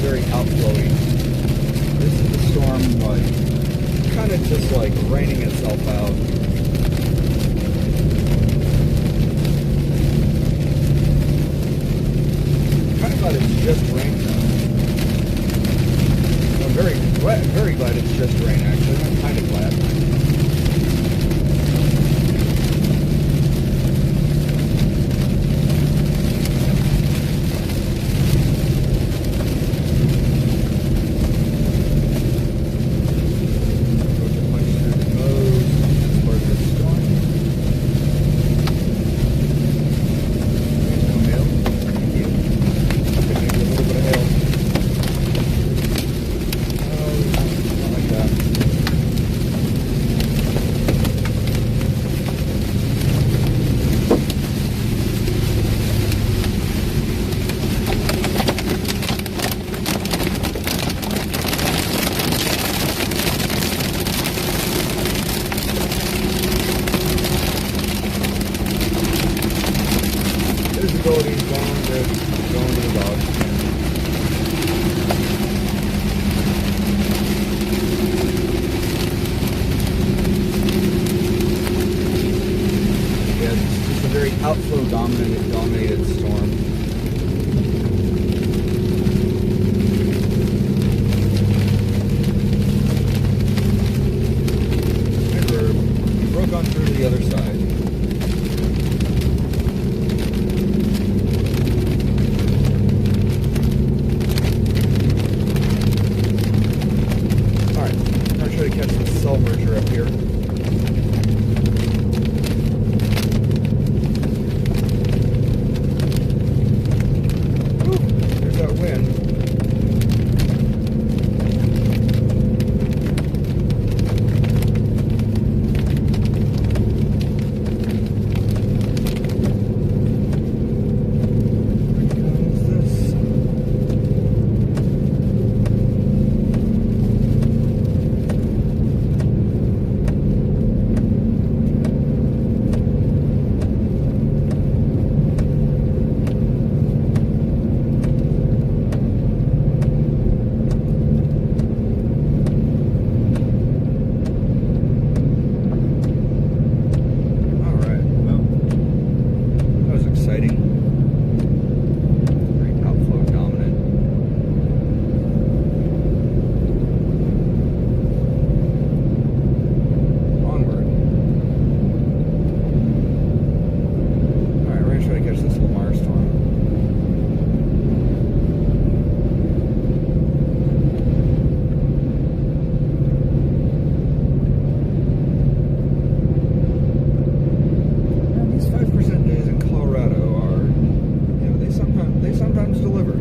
very outflowy. This is the storm, like, kind of just like raining itself out. Kind of glad it's just rain though. I'm very glad it's just rain actually. I'm kind of glad. Visibility's going to the dog. Yeah, it's just a very outflow dominated storm. And we broke on through to the other side. Try to catch the cell merger up here. Ooh, there's that wind. This Lamar storm. Now, these 5% days in Colorado are, you know, they sometimes deliver.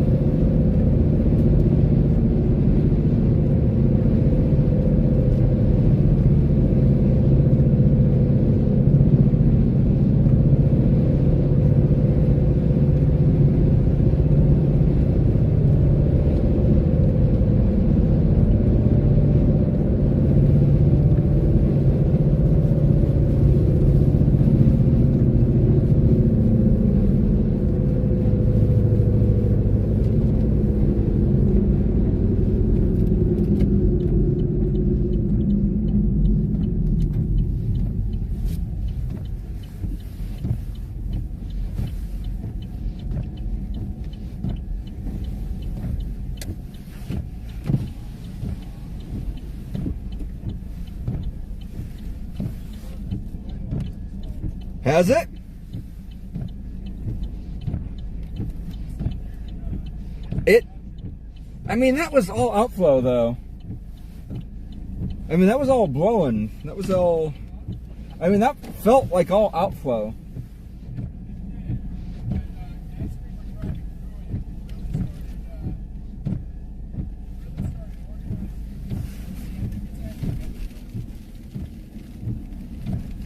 Has it? I mean, that was all outflow, though. I mean, that was all blowing. That was all... I mean, that felt like all outflow.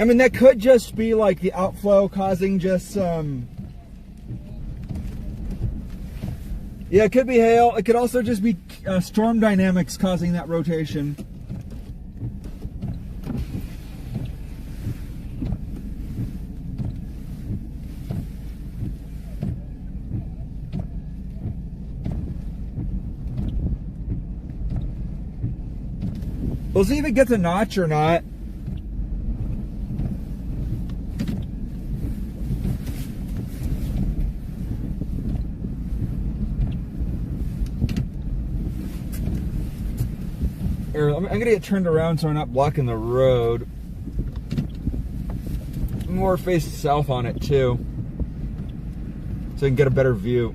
I mean, that could just be like the outflow causing just some... Yeah, it could be hail. It could also just be storm dynamics causing that rotation. We'll see if it gets a notch or not. Here, I'm gonna get turned around so we're not blocking the road. More face south on it too, so I can get a better view.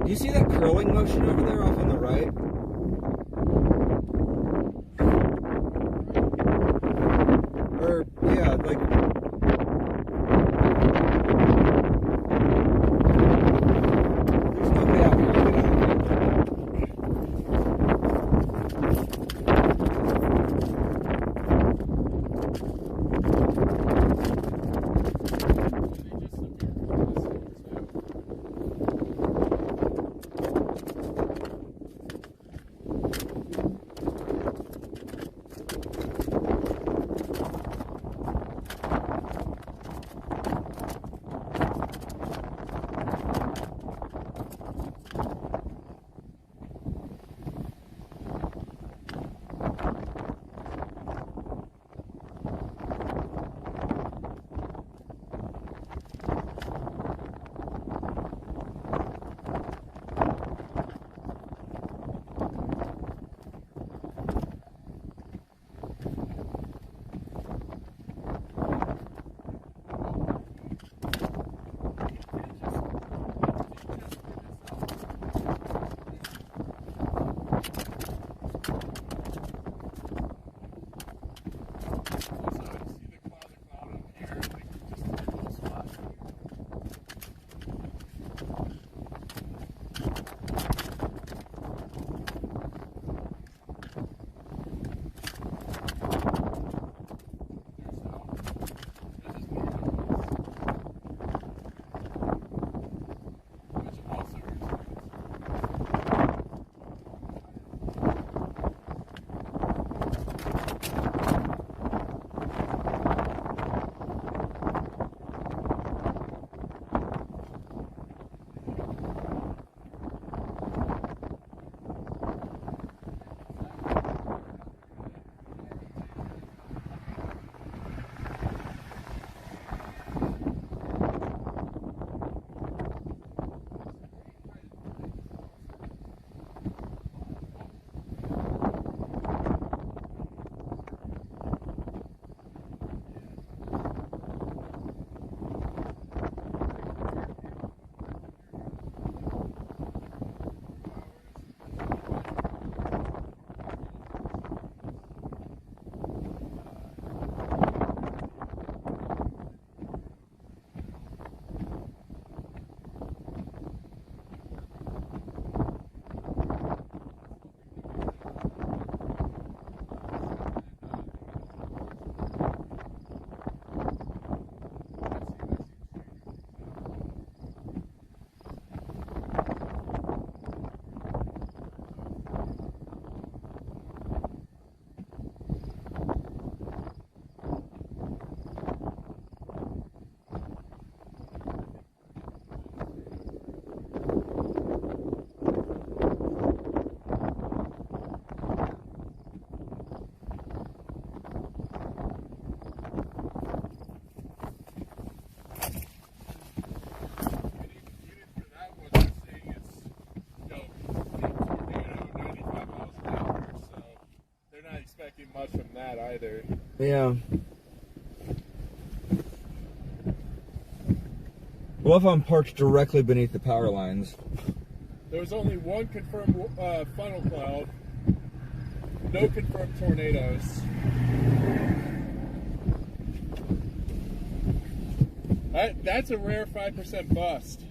Do you see that curling motion over there off on the right? Or, yeah, like... There's nobody out here. much from that either. Yeah. Well, if I'm parked directly beneath the power lines. There was only one confirmed funnel cloud. No confirmed tornadoes. That's a rare 5% bust.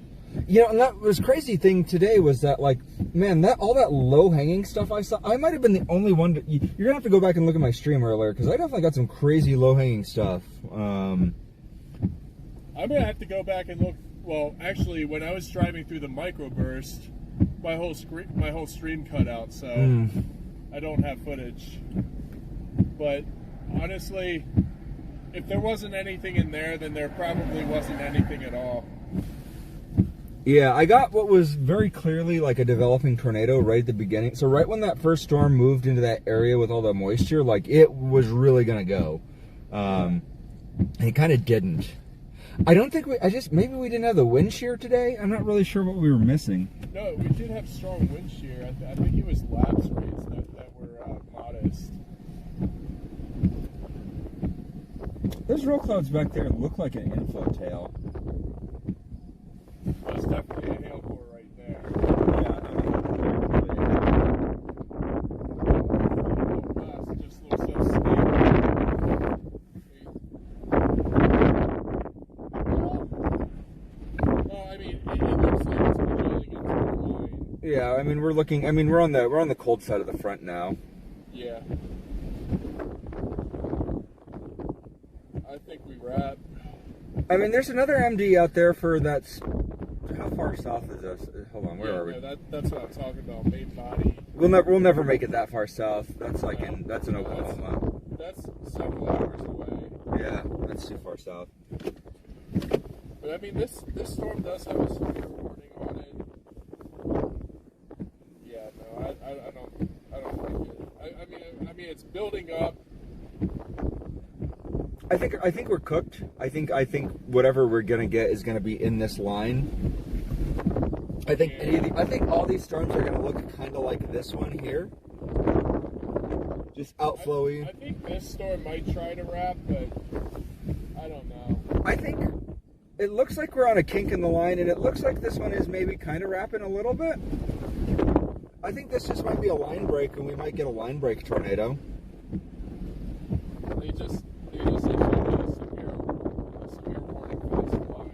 You know, and that was crazy thing today was that, like, man, that all that low-hanging stuff I saw, I might have been the only one. You're going to have to go back and look at my stream earlier, because I definitely got some crazy low-hanging stuff. I'm going to have to go back and look. Well, actually, when I was driving through the microburst, my whole stream cut out, so I don't have footage. But honestly, if there wasn't anything in there, then there probably wasn't anything at all. Yeah, I got what was very clearly like a developing tornado right at the beginning. So right when that first storm moved into that area with all the moisture, like it was really going to go. And it kind of didn't. I don't think maybe we didn't have the wind shear today. I'm not really sure what we were missing. No, we did have strong wind shear. I think it was lapse rates that were modest. Those roll clouds back there look like an inflow tail. There's definitely a hail core right there. Yeah, It just looks so stable. Well, I mean, it looks like it's projecting into the line. yeah. I mean, we're on the cold side of the front now. Yeah. I think we wrap. I mean, there's another MD out there for that's. How far south is us? Hold on, where are we? No, that's what I'm talking about. Main body. We'll never make it that far south. That's like that's in Oklahoma. That's several hours away. Yeah, that's too far south. But I mean, this storm does have a severe warning on it. Yeah, no, I don't like it. I mean, it's building up. I think we're cooked. I think whatever we're gonna get is gonna be in this line. I think all these storms are gonna look kind of like this one here, just outflowy. I think this storm might try to wrap, but I don't know. I think it looks like we're on a kink in the line, and it looks like this one is maybe kind of wrapping a little bit. I think this just might be a line break, and we might get a line break tornado. They just issued a severe warning for this line.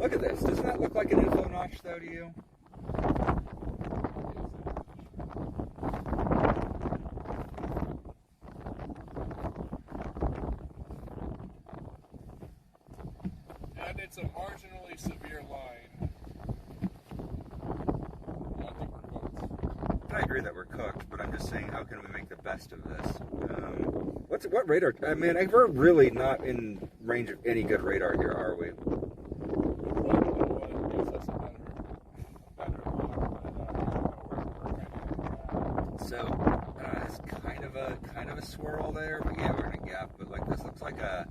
Look at this. Doesn't that look like an inflow notch, though, to you? And it's a marginally severe line. I think we're cooked. I agree that we're cooked, but I'm just saying, how can we make the best of this? What radar? I mean, we're really not in range of any good radar here, are we? So it's kind of a swirl there, but yeah, we're in a gap. But like this looks like a.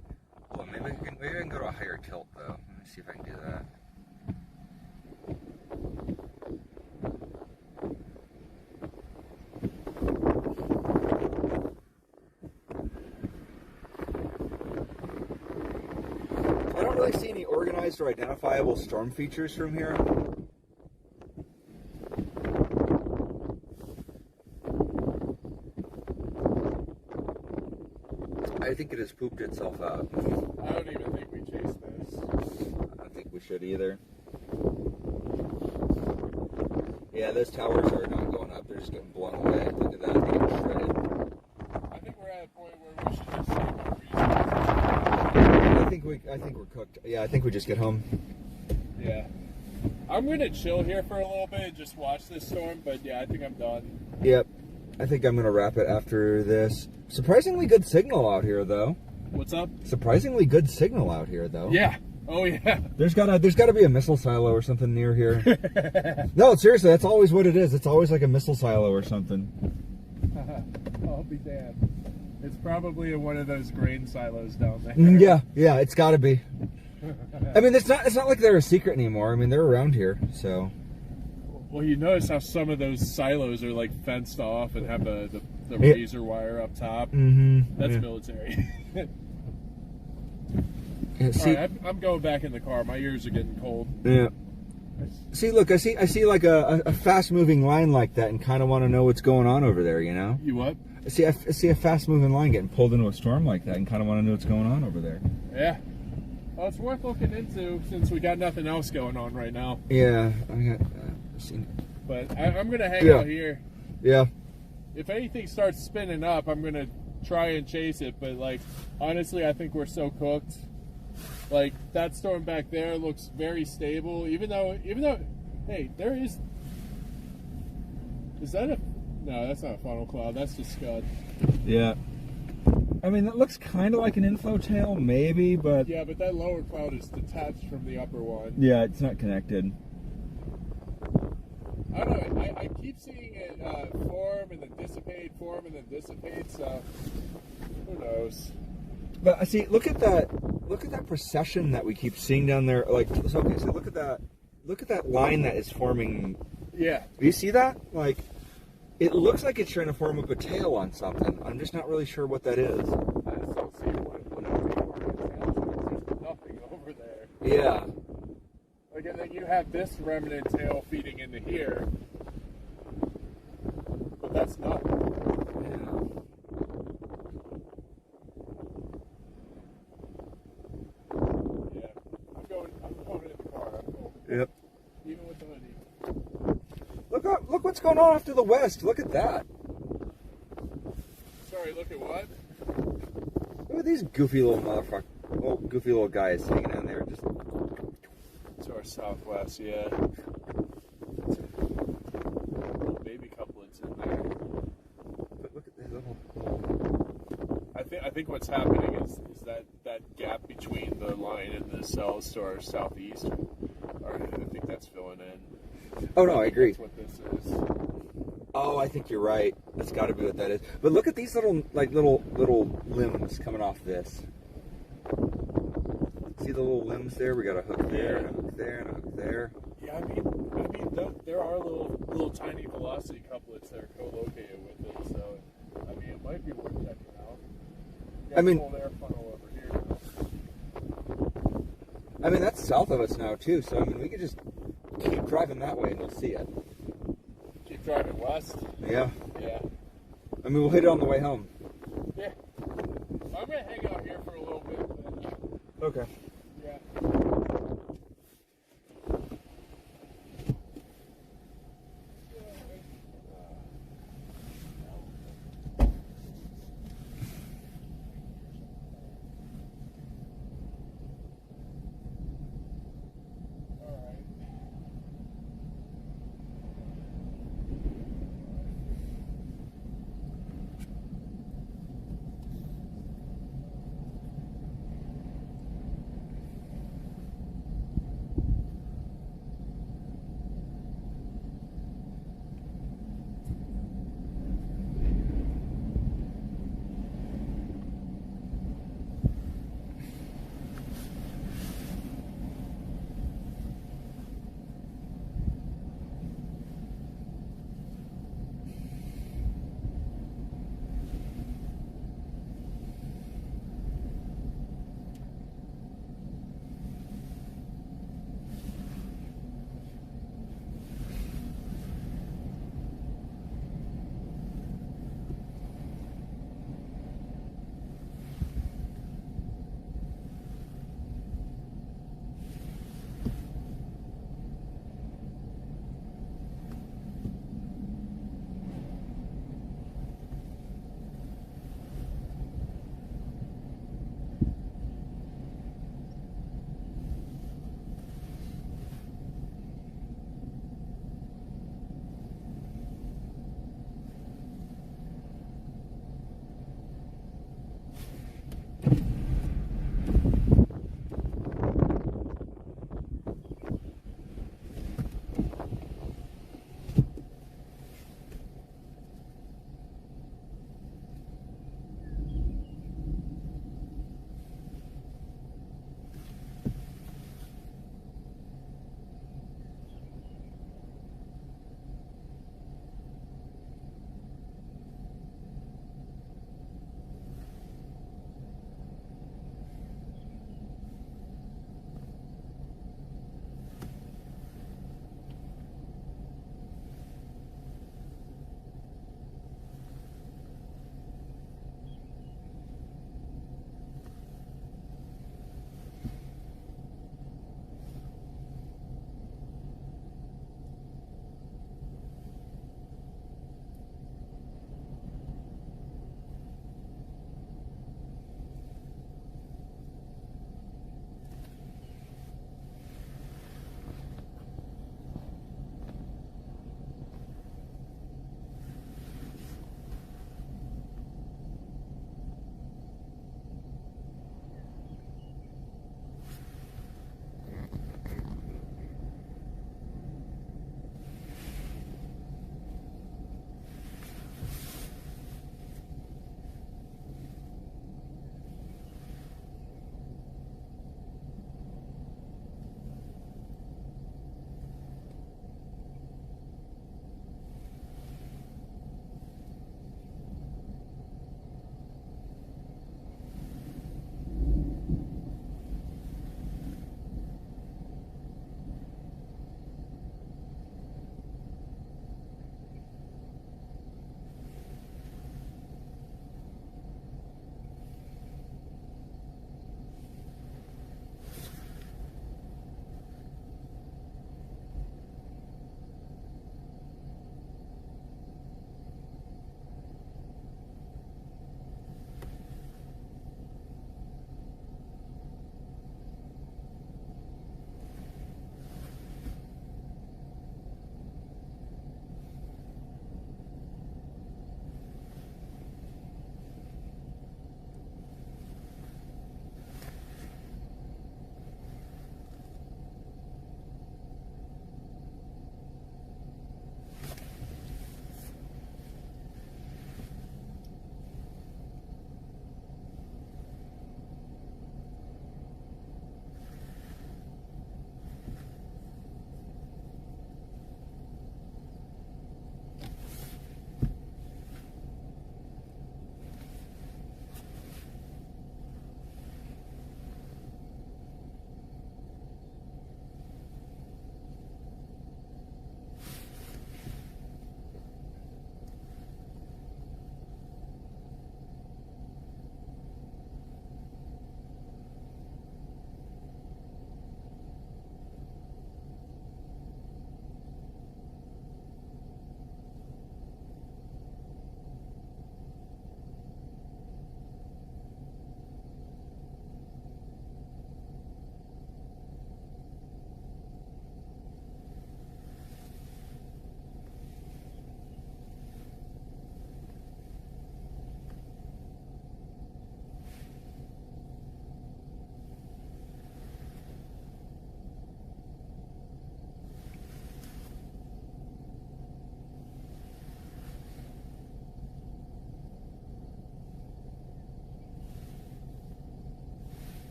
Well, maybe I can go to a higher tilt though. Let me see if I can do that. I don't really see any organized or identifiable storm features from here. I think it has pooped itself out. I don't even think we chased this. I don't think we should either. Yeah, those towers are not going up. They're just getting blown away. Look at that. They're getting shredded. I think we're at a point where we should just save our resources. I think we're cooked. Yeah, I think we just get home. Yeah. I'm going to chill here for a little bit and just watch this storm, but yeah, I think I'm done. Yep. I think I'm going to wrap it after this. Surprisingly good signal out here, though. What's up? Surprisingly good signal out here, though. Yeah. Oh, yeah. There's gotta be a missile silo or something near here. No, seriously, that's always what it is. It's always like a missile silo or something. I'll be damned. It's probably in one of those grain silos down there. Yeah, it's gotta be. I mean, it's not like they're a secret anymore. I mean, they're around here, so. Well, you notice how some of those silos are like fenced off and have the razor wire up top. Mm-hmm. That's military. Yeah, see, All right, I'm going back in the car. My ears are getting cold. yeah. See, look, I see like a fast-moving line like that, and kind of want to know what's going on over there. You know? You what? I see a fast-moving line getting pulled into a storm like that, and kind of want to know what's going on over there. Yeah. Well, it's worth looking into since we got nothing else going on right now. Yeah, I got. But I'm gonna hang out here. Yeah. If anything starts spinning up, I'm gonna try and chase it. But like, honestly, I think we're so cooked. Like that storm back there looks very stable. Even though, hey, there is. Is that a? No, that's not a funnel cloud. That's just scud. Yeah. I mean, that looks kind of like an inflow tail, maybe, but... Yeah, but that lower cloud is detached from the upper one. Yeah, it's not connected. I don't know. I keep seeing it form and then dissipate, so who knows? But I see, look at that procession that we keep seeing down there. Like, so, okay, so look at that line that is forming. Yeah. Do you see that? Like, it looks like it's trying to form up a tail on something. I'm just not really sure what that is. I just don't see what there's nothing over there. Yeah. Like, and then you have this remnant tail feeding into here, but that's nothing. Yeah. I'm going in the car. I'm cool. Yep. Even with the hoodie. Look what's going on off to the west. Look at that. Sorry, look at what? Look at these goofy little goofy little guys hanging in there. Just To our southwest, yeah. Little baby couplets in there. but look at this little. I think what's happening is that gap between the line and the cells to our southeast. I think that's filling in. Oh no, I agree. That's what this is. Oh, I think you're right. That's got to be what that is. But look at these little limbs coming off this. See the little limbs there? We got a hook there, and a hook there, and a hook there. Yeah, I mean, there are little tiny velocity couplets that are co-located with it. So, I mean, it might be worth checking out. Got I mean, a full air funnel over here now. I mean, that's south of us now too. So I mean, we could just keep driving that way, and you'll see it. Keep driving west. Yeah. Yeah. I mean, we'll hit it on the way home. Yeah. I'm gonna hang out here for a little bit. Okay. Yeah.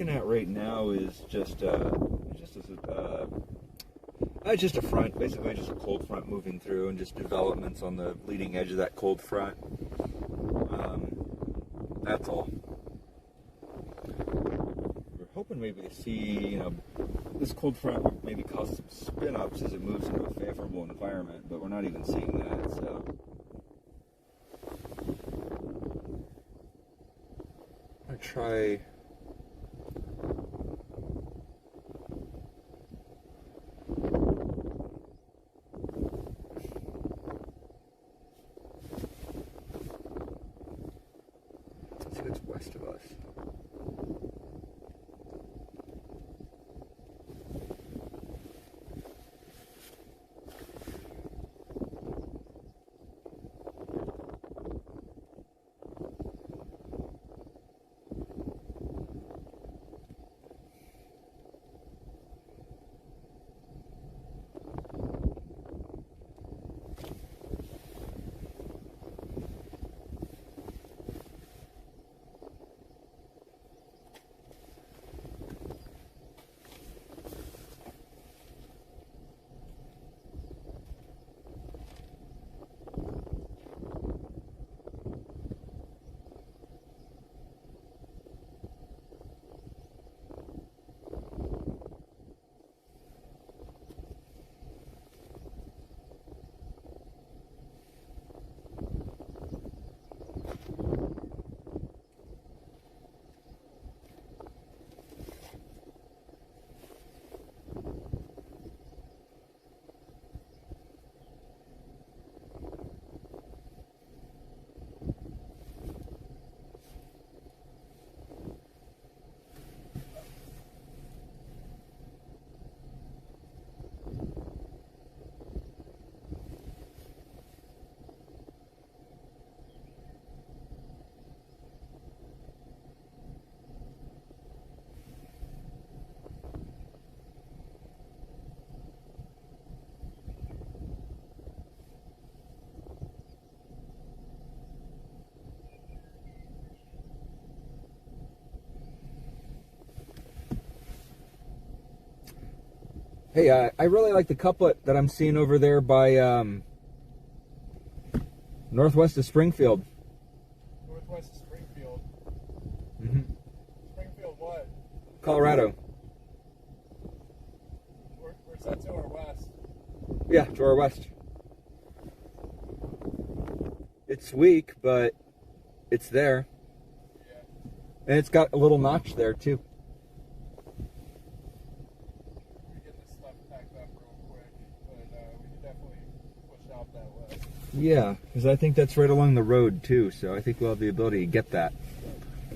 looking at right now is just a front, basically just a cold front moving through, and just developments on the leading edge of that cold front. That's all. We're hoping maybe to see, this cold front would maybe cause some spin-ups as it moves into a favorable environment, but we're not even seeing that, so. I'm gonna try. Let's see what's west of us. Hey, I really like the couplet that I'm seeing over there by northwest of Springfield. Northwest of Springfield. Mm-hmm. Springfield what? Colorado. Where's that to our west? Yeah, to our west. It's weak, but it's there. Yeah. And it's got a little notch there, too. Yeah, because I think that's right along the road too, so I think we'll have the ability to get that.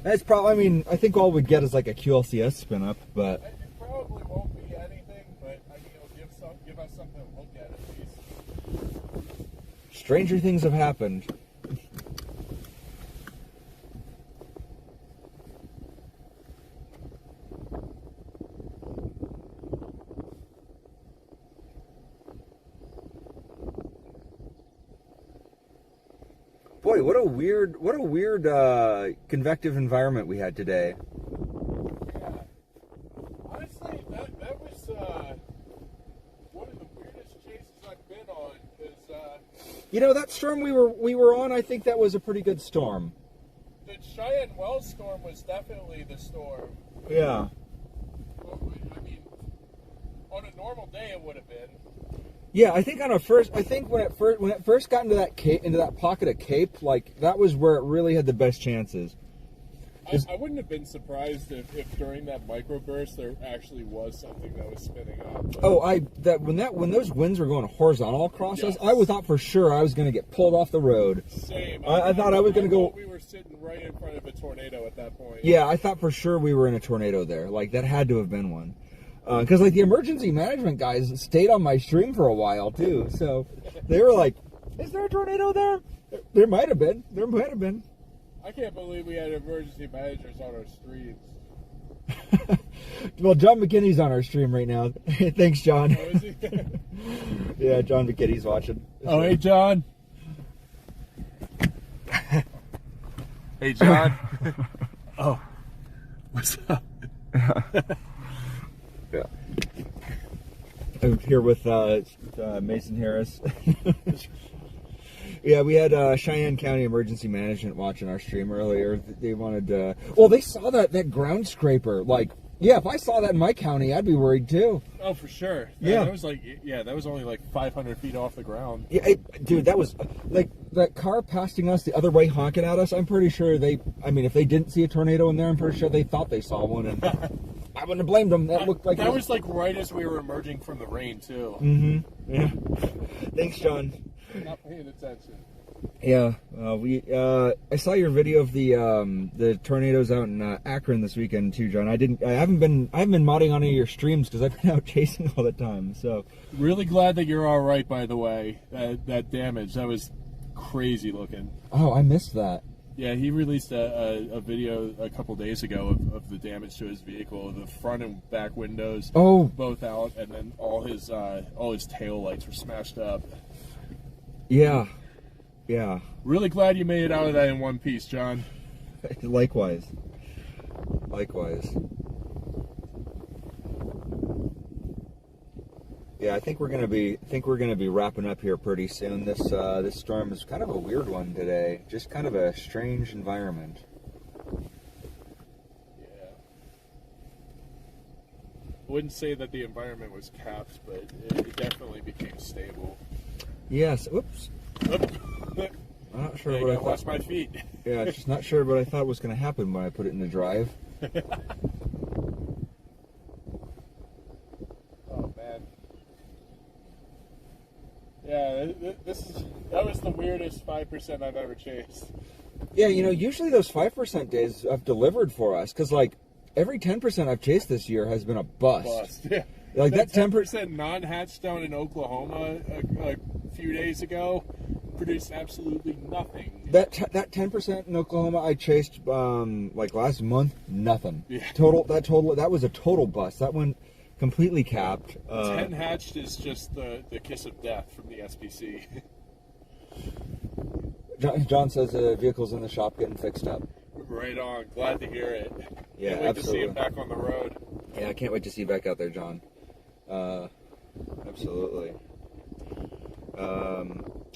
That's probably, I mean, I think all we get is like a QLCS spin up, but. It probably won't be anything, but I mean, it'll give us something to look at least. Stranger things have happened. Boy, what a weird convective environment we had today. Yeah. Honestly, that was one of the weirdest chases I've been on. Cause that storm we were on, I think that was a pretty good storm. The Cheyenne Wells storm was definitely the storm. Yeah. I mean, on a normal day it would have been. Yeah, I think when it first got into that pocket of Cape, like that was where it really had the best chances. I wouldn't have been surprised if during that microburst there actually was something that was spinning up. Oh, when those winds were going horizontal across us, I thought for sure I was going to get pulled off the road. Same. I thought I was going to go. We were sitting right in front of a tornado at that point. Yeah, I thought for sure we were in a tornado there. Like that had to have been one. Because like the emergency management guys stayed on my stream for a while too, so they were like, "Is there a tornado there?" There might have been. There might have been. I can't believe we had emergency managers on our streams. Well, John McKinney's on our stream right now. Thanks, John. Oh, is he? Yeah, John McKinney's watching. Oh, hey, John. Hey, John. Oh, what's up? Yeah. I'm here with Mason Harris. Yeah, we had Cheyenne County Emergency Management watching our stream earlier. They wanted to... Well, they saw that Groundscraper. Like, yeah, if I saw that in my county, I'd be worried too. Oh, for sure. Yeah. That was like, that was only like 500 feet off the ground. Yeah, dude, that was... Like, that car passing us the other way honking at us, I'm pretty sure they... I mean, if they didn't see a tornado in there, I'm pretty sure they thought they saw one. And I wouldn't have blamed them. That looked like... That was like right as we were emerging from the rain, too. Mm-hmm. Yeah. Thanks, John. Not paying attention. Yeah, I saw your video of the tornadoes out in Akron this weekend too, John. I haven't been modding on any of your streams because I've been out chasing all the time. So really glad that you're all right. By the way, that damage, that was crazy looking. Oh, I missed that. Yeah, he released a video a couple days ago of the damage to his vehicle. The front and back windows, both out, and then all his tail lights were smashed up. Yeah. Yeah. Really glad you made it out of that in one piece, John. Likewise. Yeah, I think we're gonna be wrapping up here pretty soon. This storm is kind of a weird one today. Just kind of a strange environment. Yeah. I wouldn't say that the environment was capped, but it definitely became stable. Yes. Oops. I'm not sure what I lost my feet. Yeah, just not sure what I thought was going to happen when I put it in the drive. Oh man. Yeah, that was the weirdest 5% I've ever chased. Yeah, usually those 5% days have delivered for us because like every 10% I've chased this year has been a bust. Yeah. Like that 10% non-hatched down in Oklahoma a few days ago produced absolutely nothing. That 10% in Oklahoma I chased like last month, nothing. Yeah. That was a total bust. That one completely capped. 10 hatched is just the kiss of death from the SPC. John says the vehicle's in the shop getting fixed up. Right on. Glad to hear it. Yeah, Can't wait absolutely. to see him back on the road. Yeah, I can't wait to see you back out there, John. Absolutely.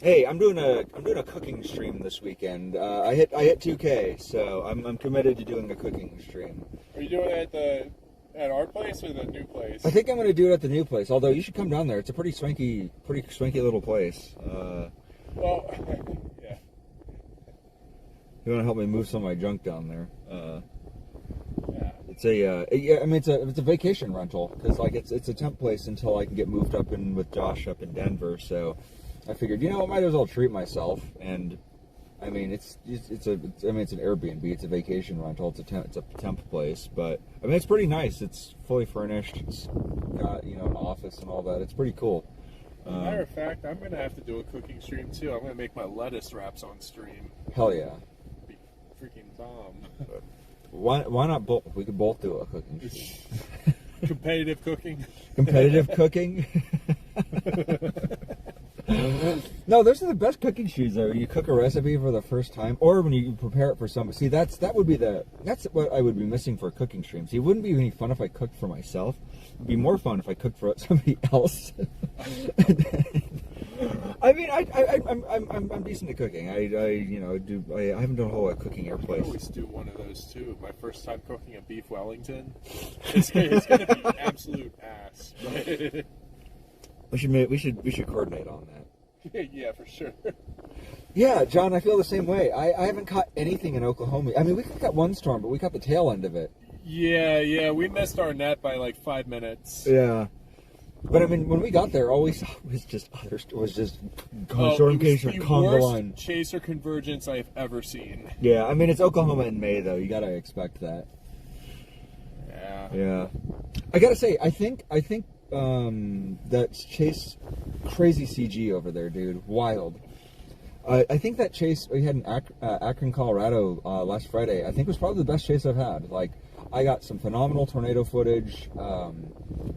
Hey, I'm doing a cooking stream this weekend. I hit 2K, so I'm committed to doing a cooking stream. Are you doing it at our place or the new place? I think I'm going to do it at the new place. Although you should come down there. It's a pretty swanky little place. Well, yeah. You want to help me move some of my junk down there? Yeah. It's a vacation rental because like it's a temp place until I can get moved up in with Josh up in Denver. So I figured, I might as well treat myself. And I mean, it's an Airbnb. It's a vacation rental. It's a temp place, but I mean, it's pretty nice. It's fully furnished. It's got an office and all that. It's pretty cool. As a matter of fact, I'm gonna have to do a cooking stream too. I'm gonna make my lettuce wraps on stream. Hell yeah. Be freaking bomb. Why not both? We could both do a cooking stream. Competitive cooking. Competitive cooking. No, those are the best cooking streams though. You cook a recipe for the first time, or when you prepare it for somebody. See, that's what I would be missing for a cooking stream. See, it wouldn't be any fun if I cooked for myself. It'd be more fun if I cooked for somebody else. I mean, I'm decent at cooking. I haven't done a whole lot of cooking I airplanes. always do one of those too. My first time cooking a beef Wellington. It's gonna be absolute ass. We should coordinate on that. Yeah, for sure. Yeah, John, I feel the same way. I haven't caught anything in Oklahoma. I mean, we caught one storm, but we caught the tail end of it. Yeah, we missed our net by like 5 minutes. Yeah. But I mean, when we got there, all we saw was just storm case or Congo line. Worst chaser convergence I've ever seen. Yeah, I mean it's Oklahoma in May though. You gotta expect that. Yeah. Yeah. I gotta say, I think that chase crazy CG over there, dude. Wild. I think that chase we had in Akron, Colorado last Friday, I think was probably the best chase I've had. Like, I got some phenomenal tornado footage.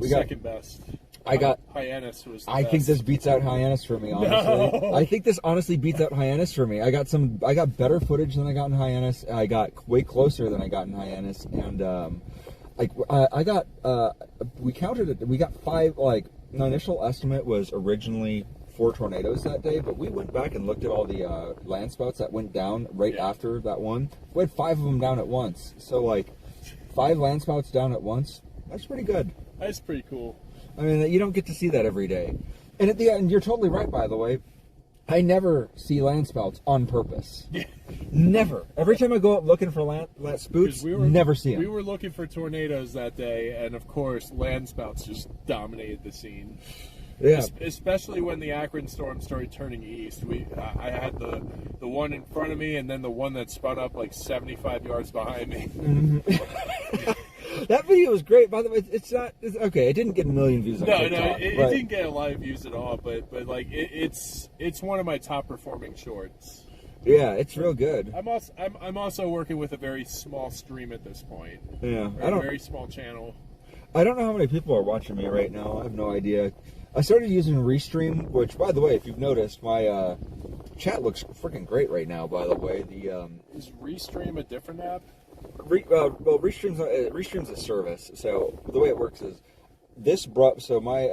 Second best. Hyannis was the I best. think this beats out Hyannis for me, honestly. No. I think this honestly beats out Hyannis for me. I got better footage than I got in Hyannis. I got way closer than I got in Hyannis, and Like I got we counted it. We got 5. Like the initial estimate was originally 4 tornadoes that day, but we went back and looked at all the landspouts that went down right after that one. We had 5 of them down at once. So like 5 landspouts down at once. That's pretty good. That's pretty cool. I mean, you don't get to see that every day. And at the end, you're totally right, by the way. I never see landspouts on purpose. Never. Every time I go out looking for spoots, never see them. We were looking for tornadoes that day, and of course, landspouts just dominated the scene. Yeah. Especially when the Akron storm started turning east. I had the one in front of me, and then the one that spun up like 75 yards behind me. Mm-hmm. That video was great. By the way, it's okay. It didn't get a million views on TikTok. It didn't get a lot of views at all. But like it's one of my top performing shorts. Yeah, it's real good. I'm also working with a very small stream at this point. Yeah, a very small channel. I don't know how many people are watching me right now. I have no idea. I started using Restream, which, by the way, if you've noticed, my chat looks freaking great right now. By the way, is Restream a different app? Well, Restream's a service. So the way it works is this brought. So my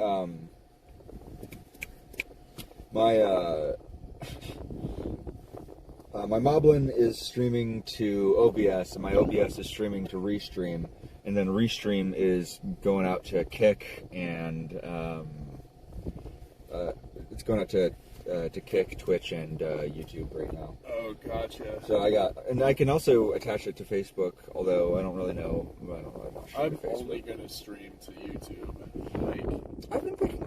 Moblin is streaming to OBS, and my OBS is streaming to Restream, and then Restream is going out to Kick, and it's going out to Kick, Twitch, and YouTube right now. Oh, gotcha. So and I can also attach it to Facebook, although I don't really know. I'm only gonna stream to YouTube.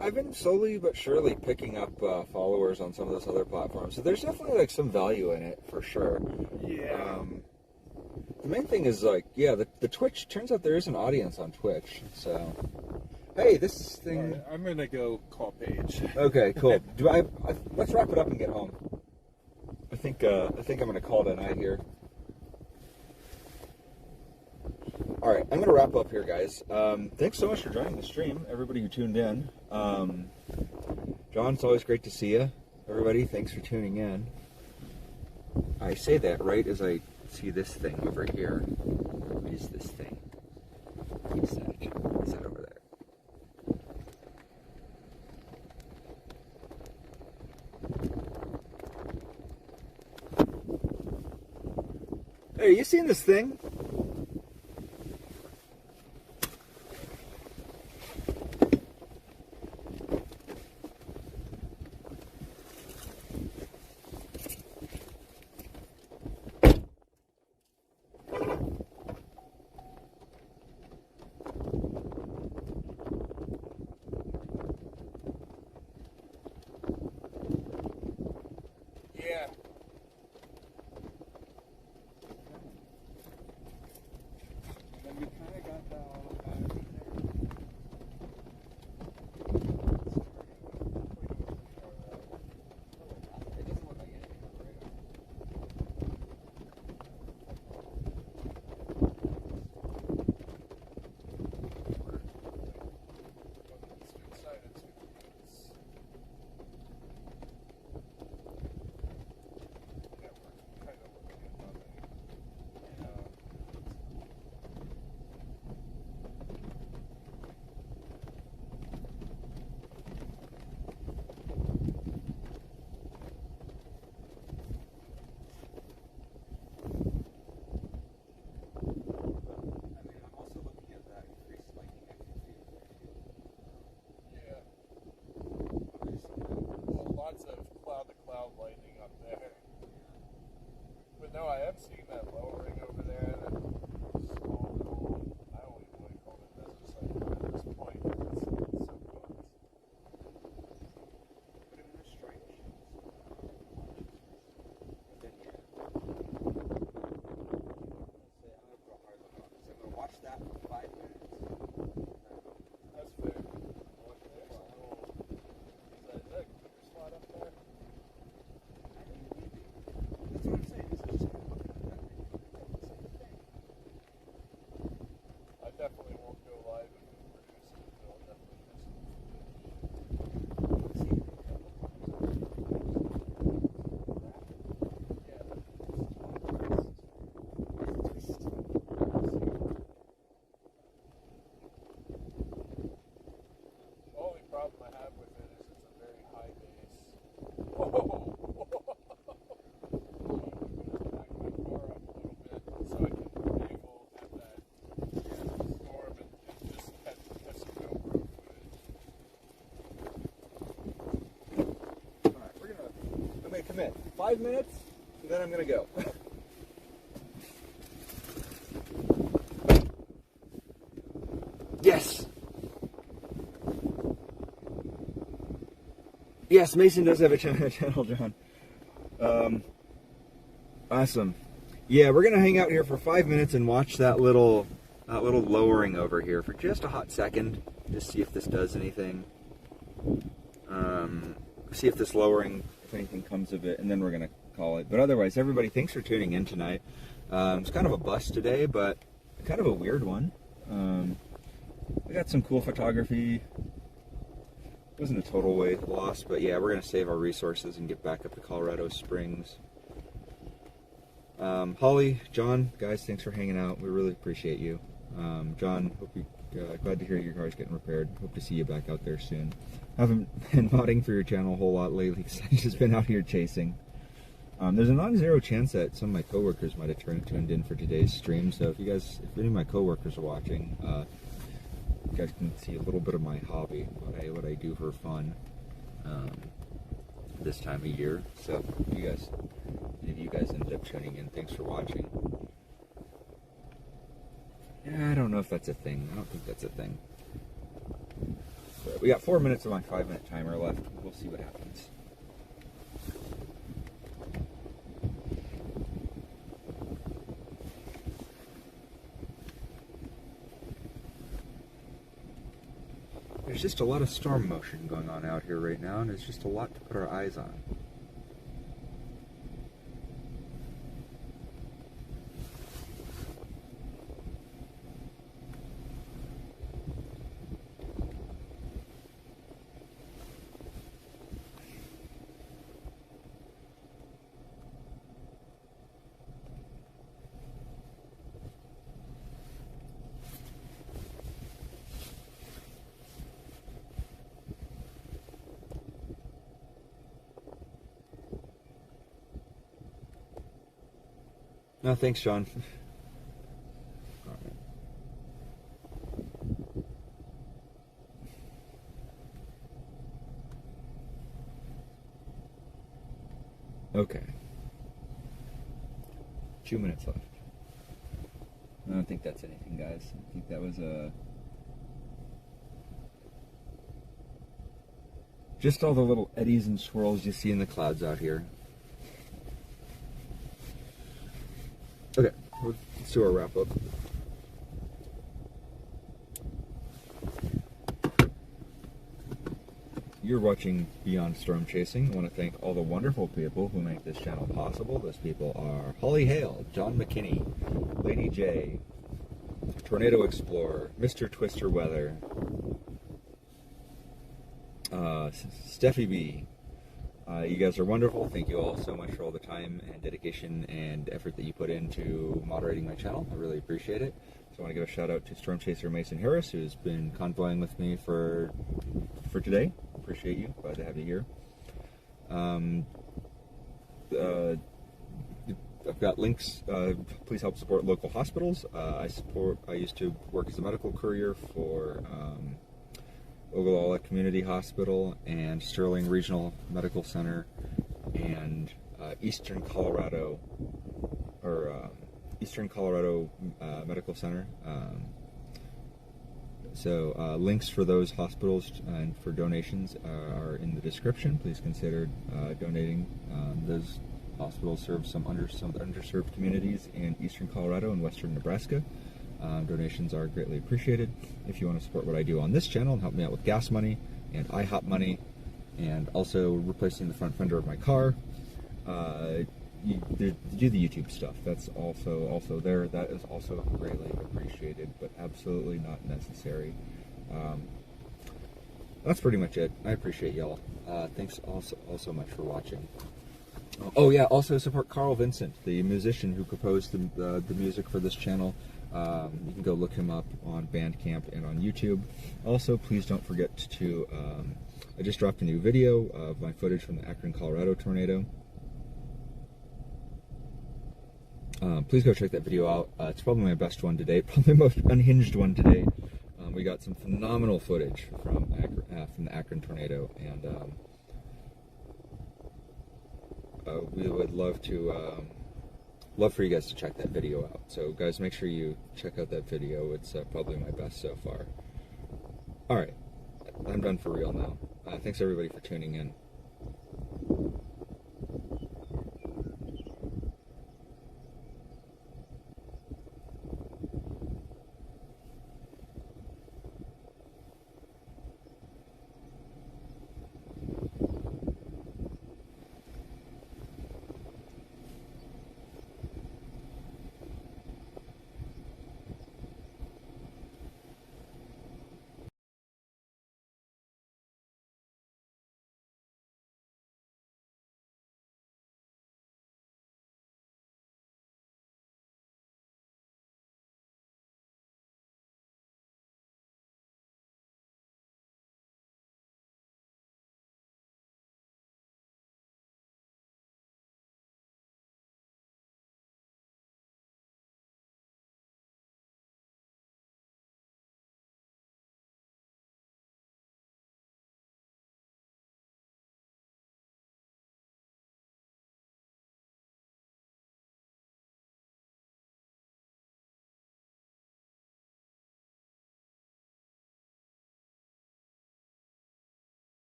I've been slowly but surely picking up followers on some of those other platforms, so there's definitely like some value in it for sure. Yeah. The main thing is like, the Twitch. Turns out there is an audience on Twitch, so. Hey, this thing. Right, I'm gonna go call Paige. Okay, cool. Let's wrap it up and get home. I think I'm gonna call it a night here. All right, I'm gonna wrap up here, guys. Thanks so much for joining the stream, everybody who tuned in. John, it's always great to see you. Everybody, thanks for tuning in. I say that right as I see this thing over here. What is this thing? What is that? Is that over there? Hey, are you seeing this thing? Yeah. And we kind of got that all about it. It doesn't look like anything on the radar. Lightning up there. But no, I have seen that lowering over there. That small little, I don't even want to call it business at this point. It's so close. But it is strange. But then, I'm going to watch that for 5 minutes. That's fair. Is that a cooker spot up there? That's what I'm saying. This is just gonna commit. 5 minutes, and then I'm gonna go. Yes. Yes, Mason does have a channel, John. Awesome. Yeah, we're gonna hang out here for 5 minutes and watch that little lowering over here for just a hot second. Just see if this does anything. See if this lowering, if anything comes of it, and then we're gonna call it. But otherwise, everybody, thanks for tuning in tonight. It's kind of a bust today, but kind of a weird one. We got some cool photography. It wasn't a total loss, but yeah, we're gonna save our resources and get back up to Colorado Springs. Holly, John, guys, thanks for hanging out. We really appreciate you. John, hope you glad to hear your car's getting repaired. Hope to see you back out there soon. Haven't been modding for your channel a whole lot lately because I've just been out here chasing. There's a non-zero chance that some of my coworkers might have tuned in for today's stream. So if any of my coworkers are watching, you guys can see a little bit of my hobby, what I do for fun this time of year. So if you guys ended up tuning in, thanks for watching. Yeah, I don't know if that's a thing. I don't think that's a thing. But we got 4 minutes of my 5-minute timer left. We'll see what happens. There's just a lot of storm motion going on out here right now, and it's just a lot to put our eyes on. No, thanks, John. All right. Okay. 2 minutes left. I don't think that's anything, guys. I think that was just all the little eddies and swirls you see in the clouds out here. Okay, let's do our wrap up. You're watching Beyond Storm Chasing. I want to thank all the wonderful people who make this channel possible. Those people are Holly Hale, John McKinney, Lady J, Tornado Explorer, Mr. Twister Weather, Steffi B. You guys are wonderful. Thank you all so much for all the time and dedication and effort that you put into moderating my channel. I really appreciate it. So I want to give a shout out to Storm Chaser Mason Harris, who's been convoying with me for today. Appreciate you. Glad to have you here. I've got links. Please help support local hospitals. I used to work as a medical courier for Ogallala Community Hospital and Sterling Regional Medical Center and Eastern Colorado Medical Center. So links for those hospitals and for donations are in the description. Please consider donating. Those hospitals serve some underserved communities in Eastern Colorado and Western Nebraska. Donations are greatly appreciated. If you want to support what I do on this channel and help me out with gas money and IHOP money and also replacing the front fender of my car, you do the YouTube stuff. That's also there. That is also greatly appreciated, but absolutely not necessary. That's pretty much it. I appreciate y'all. Thanks also much for watching. Oh yeah, also support Carl Vincent, the musician who composed the music for this channel. You can go look him up on Bandcamp and on YouTube. Also, please don't forget to, I just dropped a new video of my footage from the Akron, Colorado tornado. Please go check that video out. It's probably my best one to date, probably the most unhinged one to date. We got some phenomenal footage from the Akron tornado, and we would love for you guys to check that video out. So guys, make sure you check out that video. It's probably my best so far. All right, I'm done for real now. Thanks everybody for tuning in.